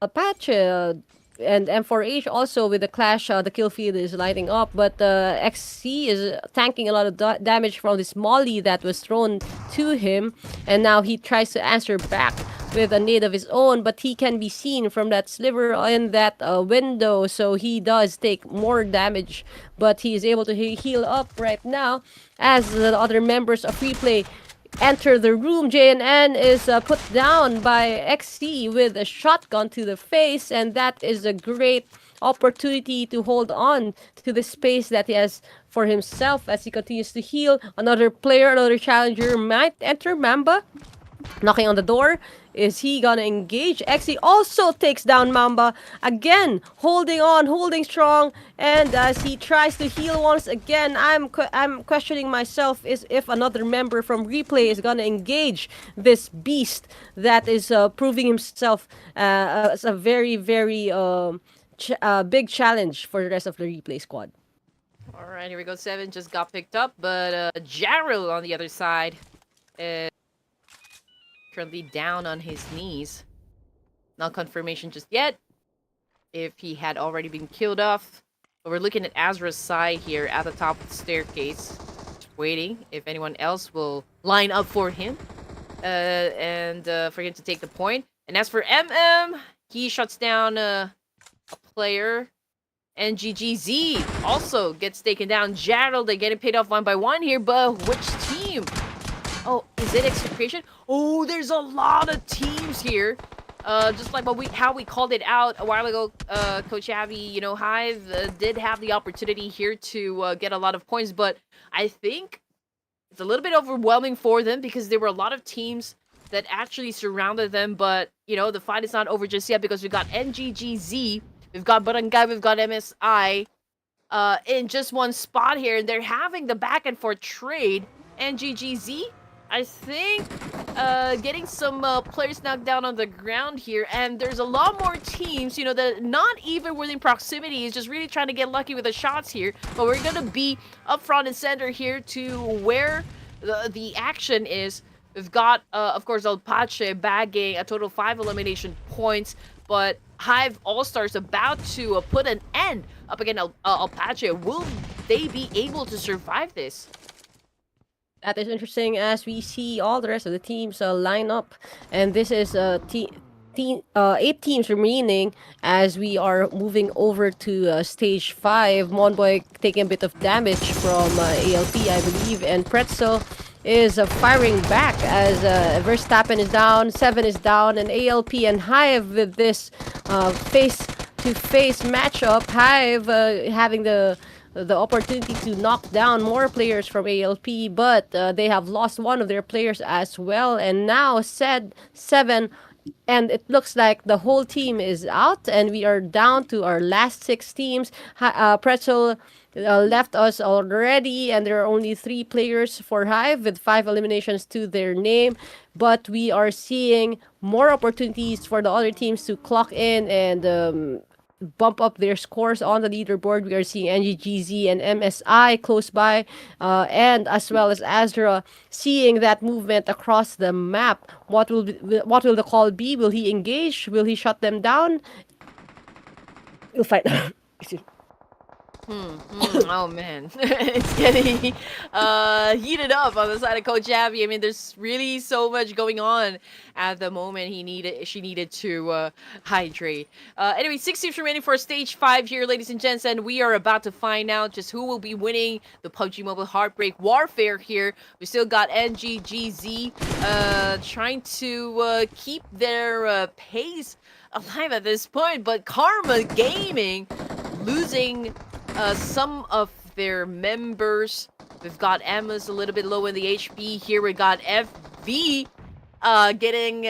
Apache and M4H also with the clash, the kill feed is lighting up, but XC is tanking a lot of damage from this molly that was thrown to him, and now he tries to answer back with a nade of his own, but he can be seen from that sliver in that window, so he does take more damage, but he is able to heal up right now as the other members of Replay enter the room. JNN is put down by XC with a shotgun to the face, and that is a great opportunity to hold on to the space that he has for himself as he continues to heal. Another player, another challenger might enter. Mamba knocking on the door. Is he gonna engage? XE also takes down Mamba. Again, holding on, holding strong. And as he tries to heal once again, I'm questioning myself is if another member from Replay is gonna engage this beast that is proving himself as a very, very big challenge for the rest of the Replay squad. All right, here we go. 7 just got picked up, but Jarrell on the other side is currently down on his knees. Not confirmation just yet if he had already been killed off. But we're looking at Azra's side here at the top of the staircase, waiting if anyone else will line up for him and for him to take the point. And as for MM, he shuts down a player. And GGZ also gets taken down. Jarrell, they're getting paid off one by one here, but which team? Oh, is it Execration? Oh, there's a lot of teams here. Just like how we called it out a while ago, Coach Abby, you know, Hive did have the opportunity here to get a lot of points, but I think it's a little bit overwhelming for them because there were a lot of teams that actually surrounded them, but, you know, the fight is not over just yet because we've got NGGZ, we've got Barangay, we've got MSI in just one spot here, and they're having the back and forth trade. NGGZ, I think, getting some players knocked down on the ground here, and there's a lot more teams, you know, that not even within proximity, is just really trying to get lucky with the shots here, but we're gonna be up front and center here to where the action is. We've got, of course, Apache bagging a total of 5 elimination points, but Hive All-Stars about to put an end up against Apache. Will they be able to survive this? That is interesting as we see all the rest of the teams line up, and this is 8 teams remaining as we are moving over to stage 5. Monboy taking a bit of damage from ALP, I believe, and Pretzel is firing back as Verstappen is down, 7 is down, and ALP and Hive with this face-to-face matchup. Hive having the opportunity to knock down more players from ALP, but they have lost one of their players as well, and now said 7, and it looks like the whole team is out, and we are down to our last 6 teams. Pretzel left us already, and there are only 3 players for Hive with 5 eliminations to their name, but we are seeing more opportunities for the other teams to clock in and bump up their scores on the leaderboard. We are seeing NGGZ and MSI close by, and as well as Azra seeing that movement across the map. What will the call be? Will he engage? Will he shut them down? We'll find out. Oh man, it's getting heated up on the side of Coach Abby. I mean, there's really so much going on at the moment. She needed to hydrate. Anyway, 6 teams remaining for stage 5 here, ladies and gents, and we are about to find out just who will be winning the PUBG Mobile Heartbreak Warfare here. We still got NGGZ trying to keep their pace alive at this point, but Karma Gaming losing some of their members. We've got Emma's a little bit low in the HP here. We got FV getting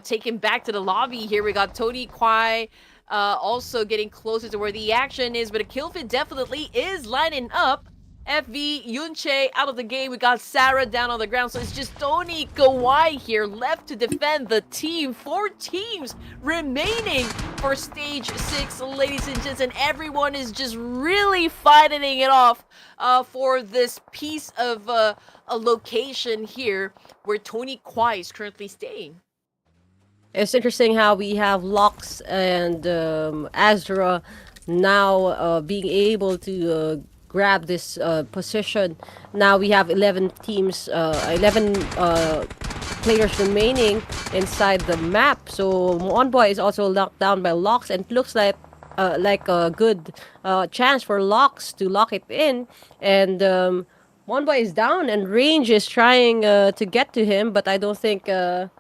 taken back to the lobby here. We got Tony Kwai also getting closer to where the action is, but a kill feed definitely is lining up. FV, Yunche out of the game. We got Sarah down on the ground. So it's just Tony Kawai here left to defend the team. 4 teams remaining for stage 6, ladies and gents. And everyone is just really fighting it off for this piece of a location here where Tony Kawai is currently staying. It's interesting how we have Lux and Azra now being able to grab this position. Now we have 11 teams, 11 players remaining inside the map. So Monboy is also locked down by Lux, and it looks like a good chance for Lux to lock it in. And Monboy is down, and Range is trying to get to him, but I don't think that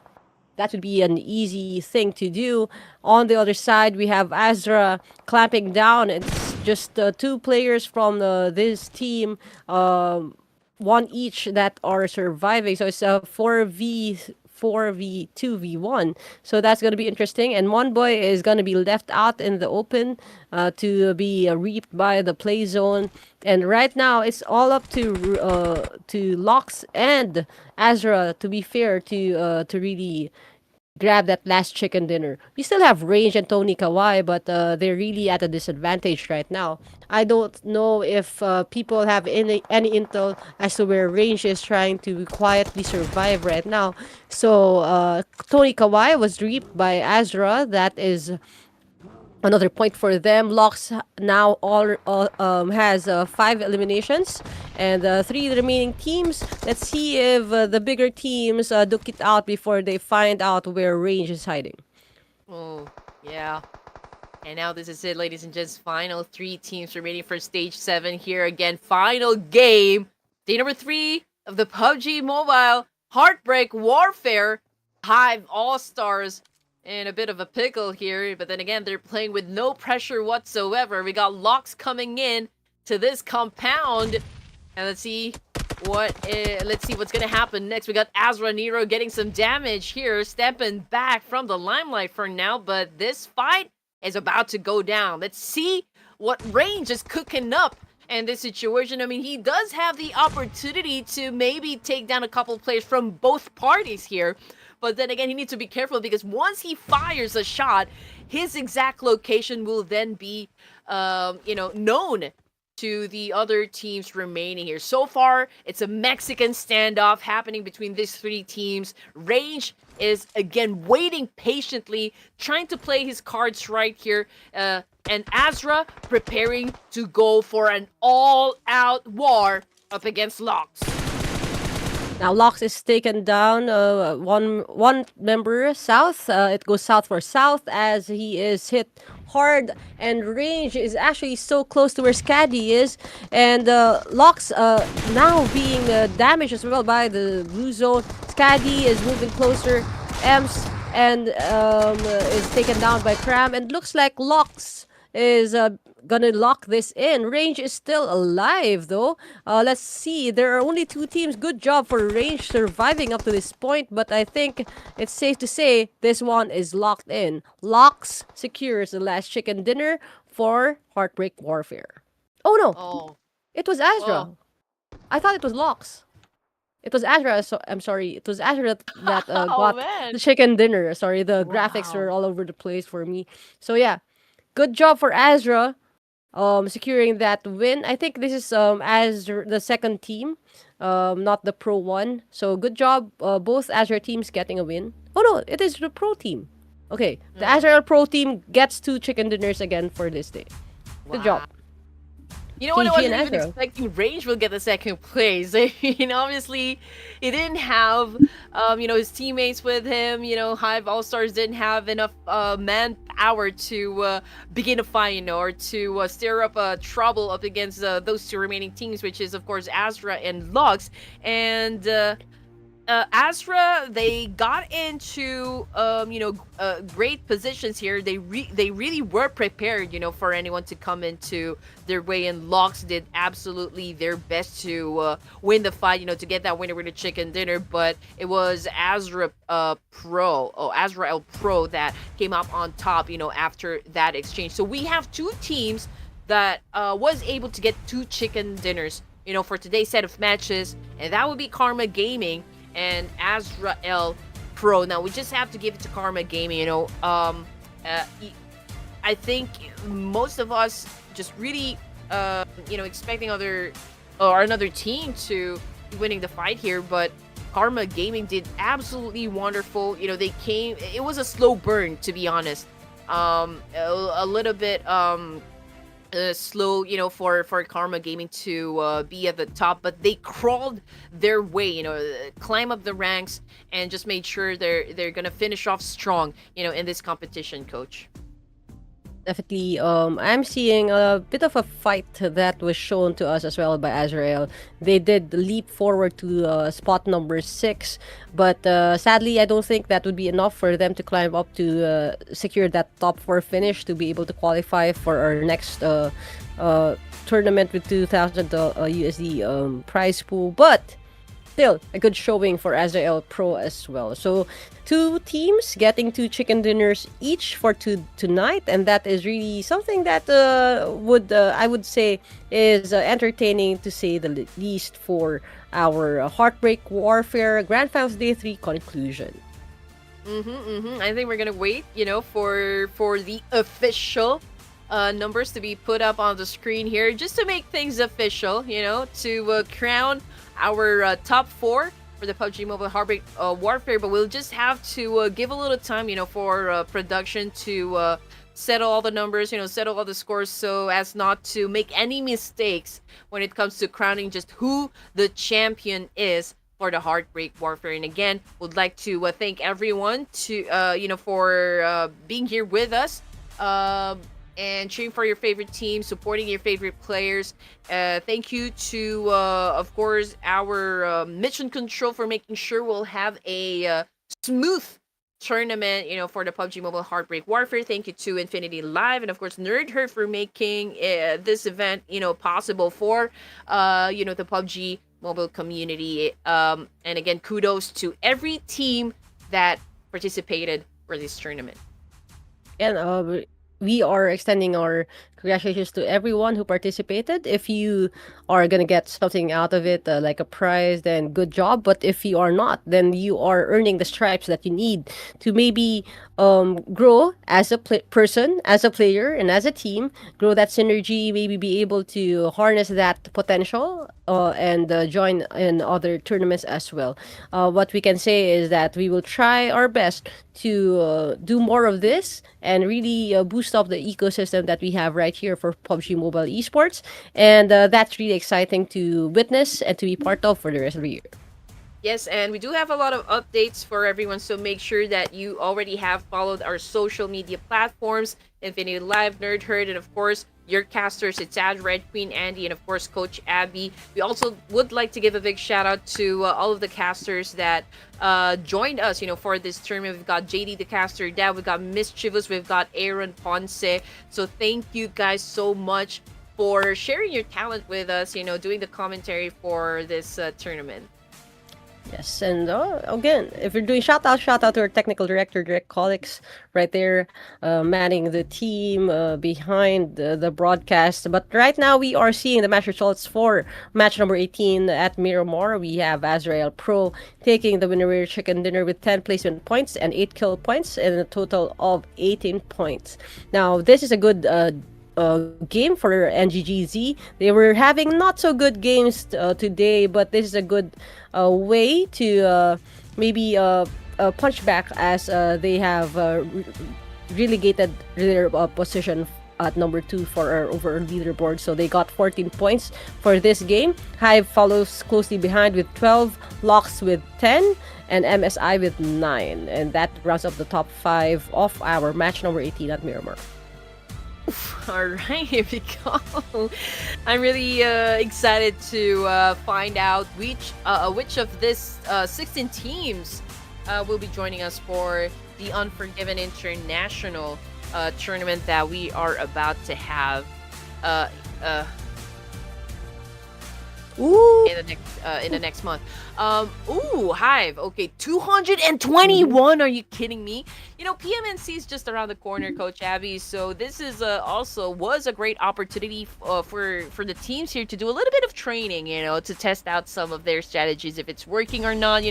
would be an easy thing to do. On the other side, we have Azra clamping down. It's just 2 players from this team, 1 each that are surviving. So it's a 4v2v1. So that's going to be interesting. And one boy is going to be left out in the open to be reaped by the play zone. And right now, it's all up to Lux and Azra, to be fair, to really grab that last chicken dinner. We still have Range and Tony Kawai, but they're really at a disadvantage right now. I don't know if people have any intel as to where Range is trying to quietly survive right now. So Tony Kawai was reaped by Azra. That is another point for them. Lux now has 5 eliminations, and 3 remaining teams. Let's see if the bigger teams duke it out before they find out where Range is hiding. Oh, yeah. And now this is it, ladies and gents. Final 3 teams remaining for stage 7 here again. Final game. Day number 3 of the PUBG Mobile Heartbreak Warfare. Hive All-Stars in a bit of a pickle here, but then again, they're playing with no pressure whatsoever. We got Lux coming in to this compound, and let's see what's gonna happen next. We got Azra Nero getting some damage here, stepping back from the limelight for now, but this fight is about to go down. Let's see what Range is cooking up in this situation. I mean, he does have the opportunity to maybe take down a couple players from both parties here. But then again, he needs to be careful, because once he fires a shot, his exact location will then be, known to the other teams remaining here. So far, it's a Mexican standoff happening between these 3 teams. Range is, again, waiting patiently, trying to play his cards right here. And Azra preparing to go for an all-out war up against Lux. Now Lux is taken down, one member south. It goes south for south as he is hit hard, and Range is actually so close to where Scaddy is, and Lux now being damaged as well by the blue zone. Scaddy is moving closer, Ems, and is taken down by Cram, and looks like Lux is gonna lock this in. Range is still alive though. Let's see, there are only 2 teams. Good job for Range surviving up to this point, but I think it's safe to say this one is locked in. Lux secures the last chicken dinner for Heartbreak Warfare. Oh no, it was Azra. I thought it was Lux. It was Azra, so I'm sorry. It was Azra that got the chicken dinner. Sorry, the graphics were all over the place for me. So yeah, good job for Azra securing that win. I think this is Azra, the second team, not the pro one. So good job, both Azra teams getting a win. Oh no, it is the pro team. Okay, the Azra pro team gets 2 chicken dinners again for this day. Good job. You know what? I KG wasn't and even Azra. expecting Range will get the second place. Obviously, he didn't have, his teammates with him. Hive All-Stars didn't have enough manpower to begin a fight, or to stir up trouble up against those 2 remaining teams, which is, of course, Azra and Lux. And Azra, they got into great positions here. They really were prepared, for anyone to come into their way, and Lux did absolutely their best to win the fight, to get that winner with a chicken dinner. But it was Azra L Pro that came up on top, after that exchange. So we have 2 teams that was able to get 2 chicken dinners for today's set of matches, and that would be Karma Gaming and Azrael Pro. Now we just have to give it to Karma Gaming. I think most of us just really, expecting another team to be winning the fight here, but Karma Gaming did absolutely wonderful. They came. It was a slow burn, to be honest. A little bit slow, for Karma Gaming to be at the top, but they crawled their way, climb up the ranks, and just made sure they're gonna finish off strong, in this competition, Coach. Definitely, I'm seeing a bit of a fight that was shown to us as well by Azrael. They did leap forward to spot number 6, but sadly, I don't think that would be enough for them to climb up to secure that top 4 finish to be able to qualify for our next tournament with 2,000 USD prize pool. But still, a good showing for Azrael Pro as well. So, 2 teams getting 2 chicken dinners each for tonight, and that is really something that I would say is entertaining, to say the least, for our Heartbreak Warfare Grand Finals Day 3 conclusion. I think we're gonna wait, for the official numbers to be put up on the screen here, just to make things official, to crown our top 4 for the PUBG Mobile Heartbreak Warfare. But we'll just have to give a little time, for production to settle all the numbers, settle all the scores, so as not to make any mistakes when it comes to crowning just who the champion is for the Heartbreak Warfare. And again, would like to thank everyone to for being here with us. And cheering for your favorite team, supporting your favorite players. Thank you to, of course, our mission control for making sure we'll have a smooth tournament, for the PUBG Mobile Heartbreak Warfare. Thank you to Infinity Live and, of course, NerdHerd for making this event, possible for, the PUBG Mobile community. And again, kudos to every team that participated for this tournament. And we are extending our congratulations to everyone who participated. If you are going to get something out of it, like a prize, then good job. But if you are not, then you are earning the stripes that you need to maybe grow as a person, as a player, and as a team, grow that synergy, maybe be able to harness that potential and join in other tournaments as well. What we can say is that we will try our best to do more of this and really boost up the ecosystem that we have right here for PUBG Mobile Esports. And that's really exciting to witness and to be part of for the rest of the year. Yes, and we do have a lot of updates for everyone, so make sure that you already have followed our social media platforms, Infinity Live, NerdHerd, and of course, your casters. It's Ad Red, Queen Andy, and of course, Coach Abby. We also would like to give a big shout out to all of the casters that joined us, for this tournament. We've got JD the caster, Dad, we've got Mischievous, we've got Aaron Ponce. So thank you guys so much for sharing your talent with us, doing the commentary for this tournament. Yes, and again, if you're doing shout out to our technical director, Direct Colix, right there, manning the team behind the broadcast. But right now, we are seeing the match results for match number 18 at Miramar. We have Azrael Pro taking the winner chicken dinner with 10 placement points and 8 kill points, and a total of 18 points. Now, this is a good game for NGGZ. They were having not so good games today, but this is a good way to maybe punch back, as they have relegated their position at number 2 for our overall leaderboard. So they got 14 points for this game. Hive follows closely behind with 12, Locks with 10, and MSI with 9. And that rounds up the top 5 of our match number 18 at Miramar. All right, here we go. I'm really excited to find out which of this 16 teams will be joining us for the Unforgiven International tournament that we are about to have in the next month. Hive. Okay, 221. Are you kidding me? PMNC is just around the corner, Coach Abby. So this is also was a great opportunity for the teams here to do a little bit of training, to test out some of their strategies if it's working or not.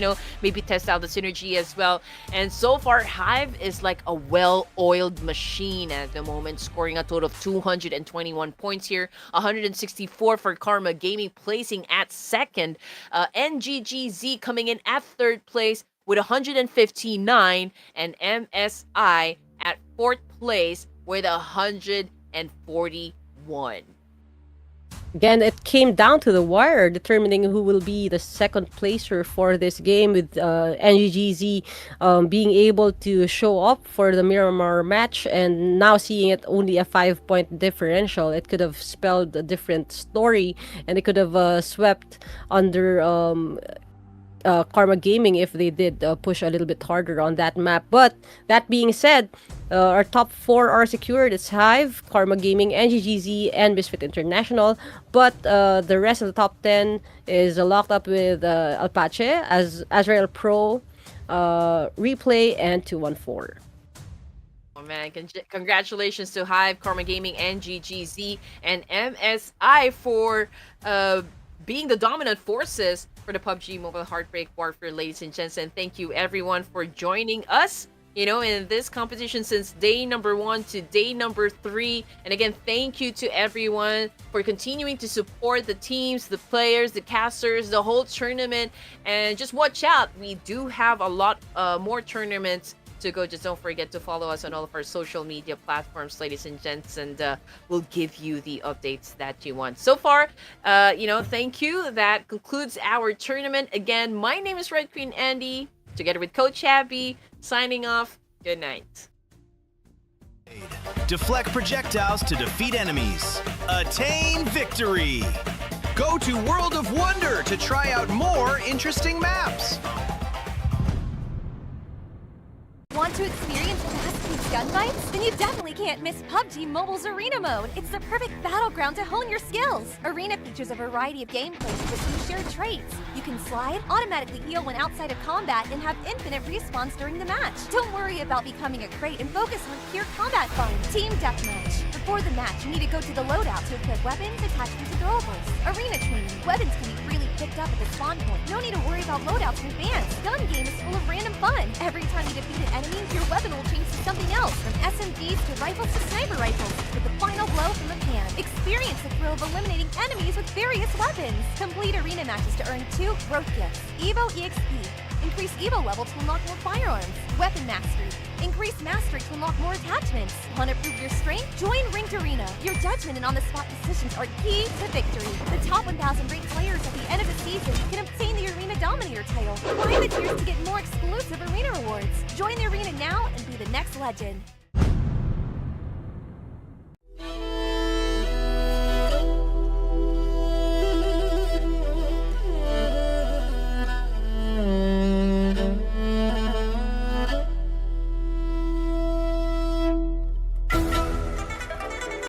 Maybe test out the synergy as well. And so far, Hive is like a well-oiled machine at the moment, scoring a total of 221 points here, 164 for Karma Gaming, placing at second. NGGZ coming in at third place with 159, and MSI at fourth place with 141. Again, it came down to the wire, determining who will be the second placer for this game, with NGGZ being able to show up for the Miramar match, and now seeing it only a 5-point differential. It could have spelled a different story, and it could have swept under Karma Gaming if they did push a little bit harder on that map. But that being said, our top 4 are secured. It's Hive, Karma Gaming, NGGZ, and Misfit International. But the rest of the top 10 is locked up with Alpache, as Azrael Pro, Replay, and 214. Oh man, congratulations to Hive, Karma Gaming, NGGZ, and MSI for being the dominant forces for the PUBG Mobile Heartbreak Warfare, ladies and gents. And thank you everyone for joining us, in this competition since day number 1 to day number 3. And again, thank you to everyone for continuing to support the teams, the players, the casters, the whole tournament. And just watch out, we do have a lot more tournaments to go. Just don't forget to follow us on all of our social media platforms, ladies and gents, and we'll give you the updates that you want. So far, thank you. That concludes our tournament. Again, my name is Red Queen Andy, together with Coach Abby, signing off. Good night. Deflect projectiles to defeat enemies. Attain victory. Go to World of Wonder to try out more interesting maps. Want to experience fast-paced gunfights? Then you definitely can't miss PUBG Mobile's Arena Mode. It's the perfect battleground to hone your skills. Arena features a variety of gameplays with some shared traits. You can slide, automatically heal when outside of combat, and have infinite respawns during the match. Don't worry about becoming a crate and focus on pure combat fun. Team Deathmatch. Before the match, you need to go to the loadout to equip weapons, attachments, and throwables. Arena training. Weapons can be freely picked up at the spawn point. No need to worry about loadouts in advance. Gun game is full of random fun. Every time you defeat an enemy, your weapon will change to something else, from SMGs to rifles to sniper rifles, with the final blow from the pan. Experience the thrill of eliminating enemies with various weapons. Complete arena matches to earn 2 growth gifts. Evo EXP. Increase Evo level to unlock more firearms. Weapon mastery. Increase mastery to unlock more attachments. Want to prove your strength? Join Ranked Arena. Your judgment and on-the-spot decisions are key to victory. The top 1,000 ranked players at the end of the season can obtain the Arena Dominator title. Climb the tiers to get more exclusive arena rewards. Join the arena now and be the next legend.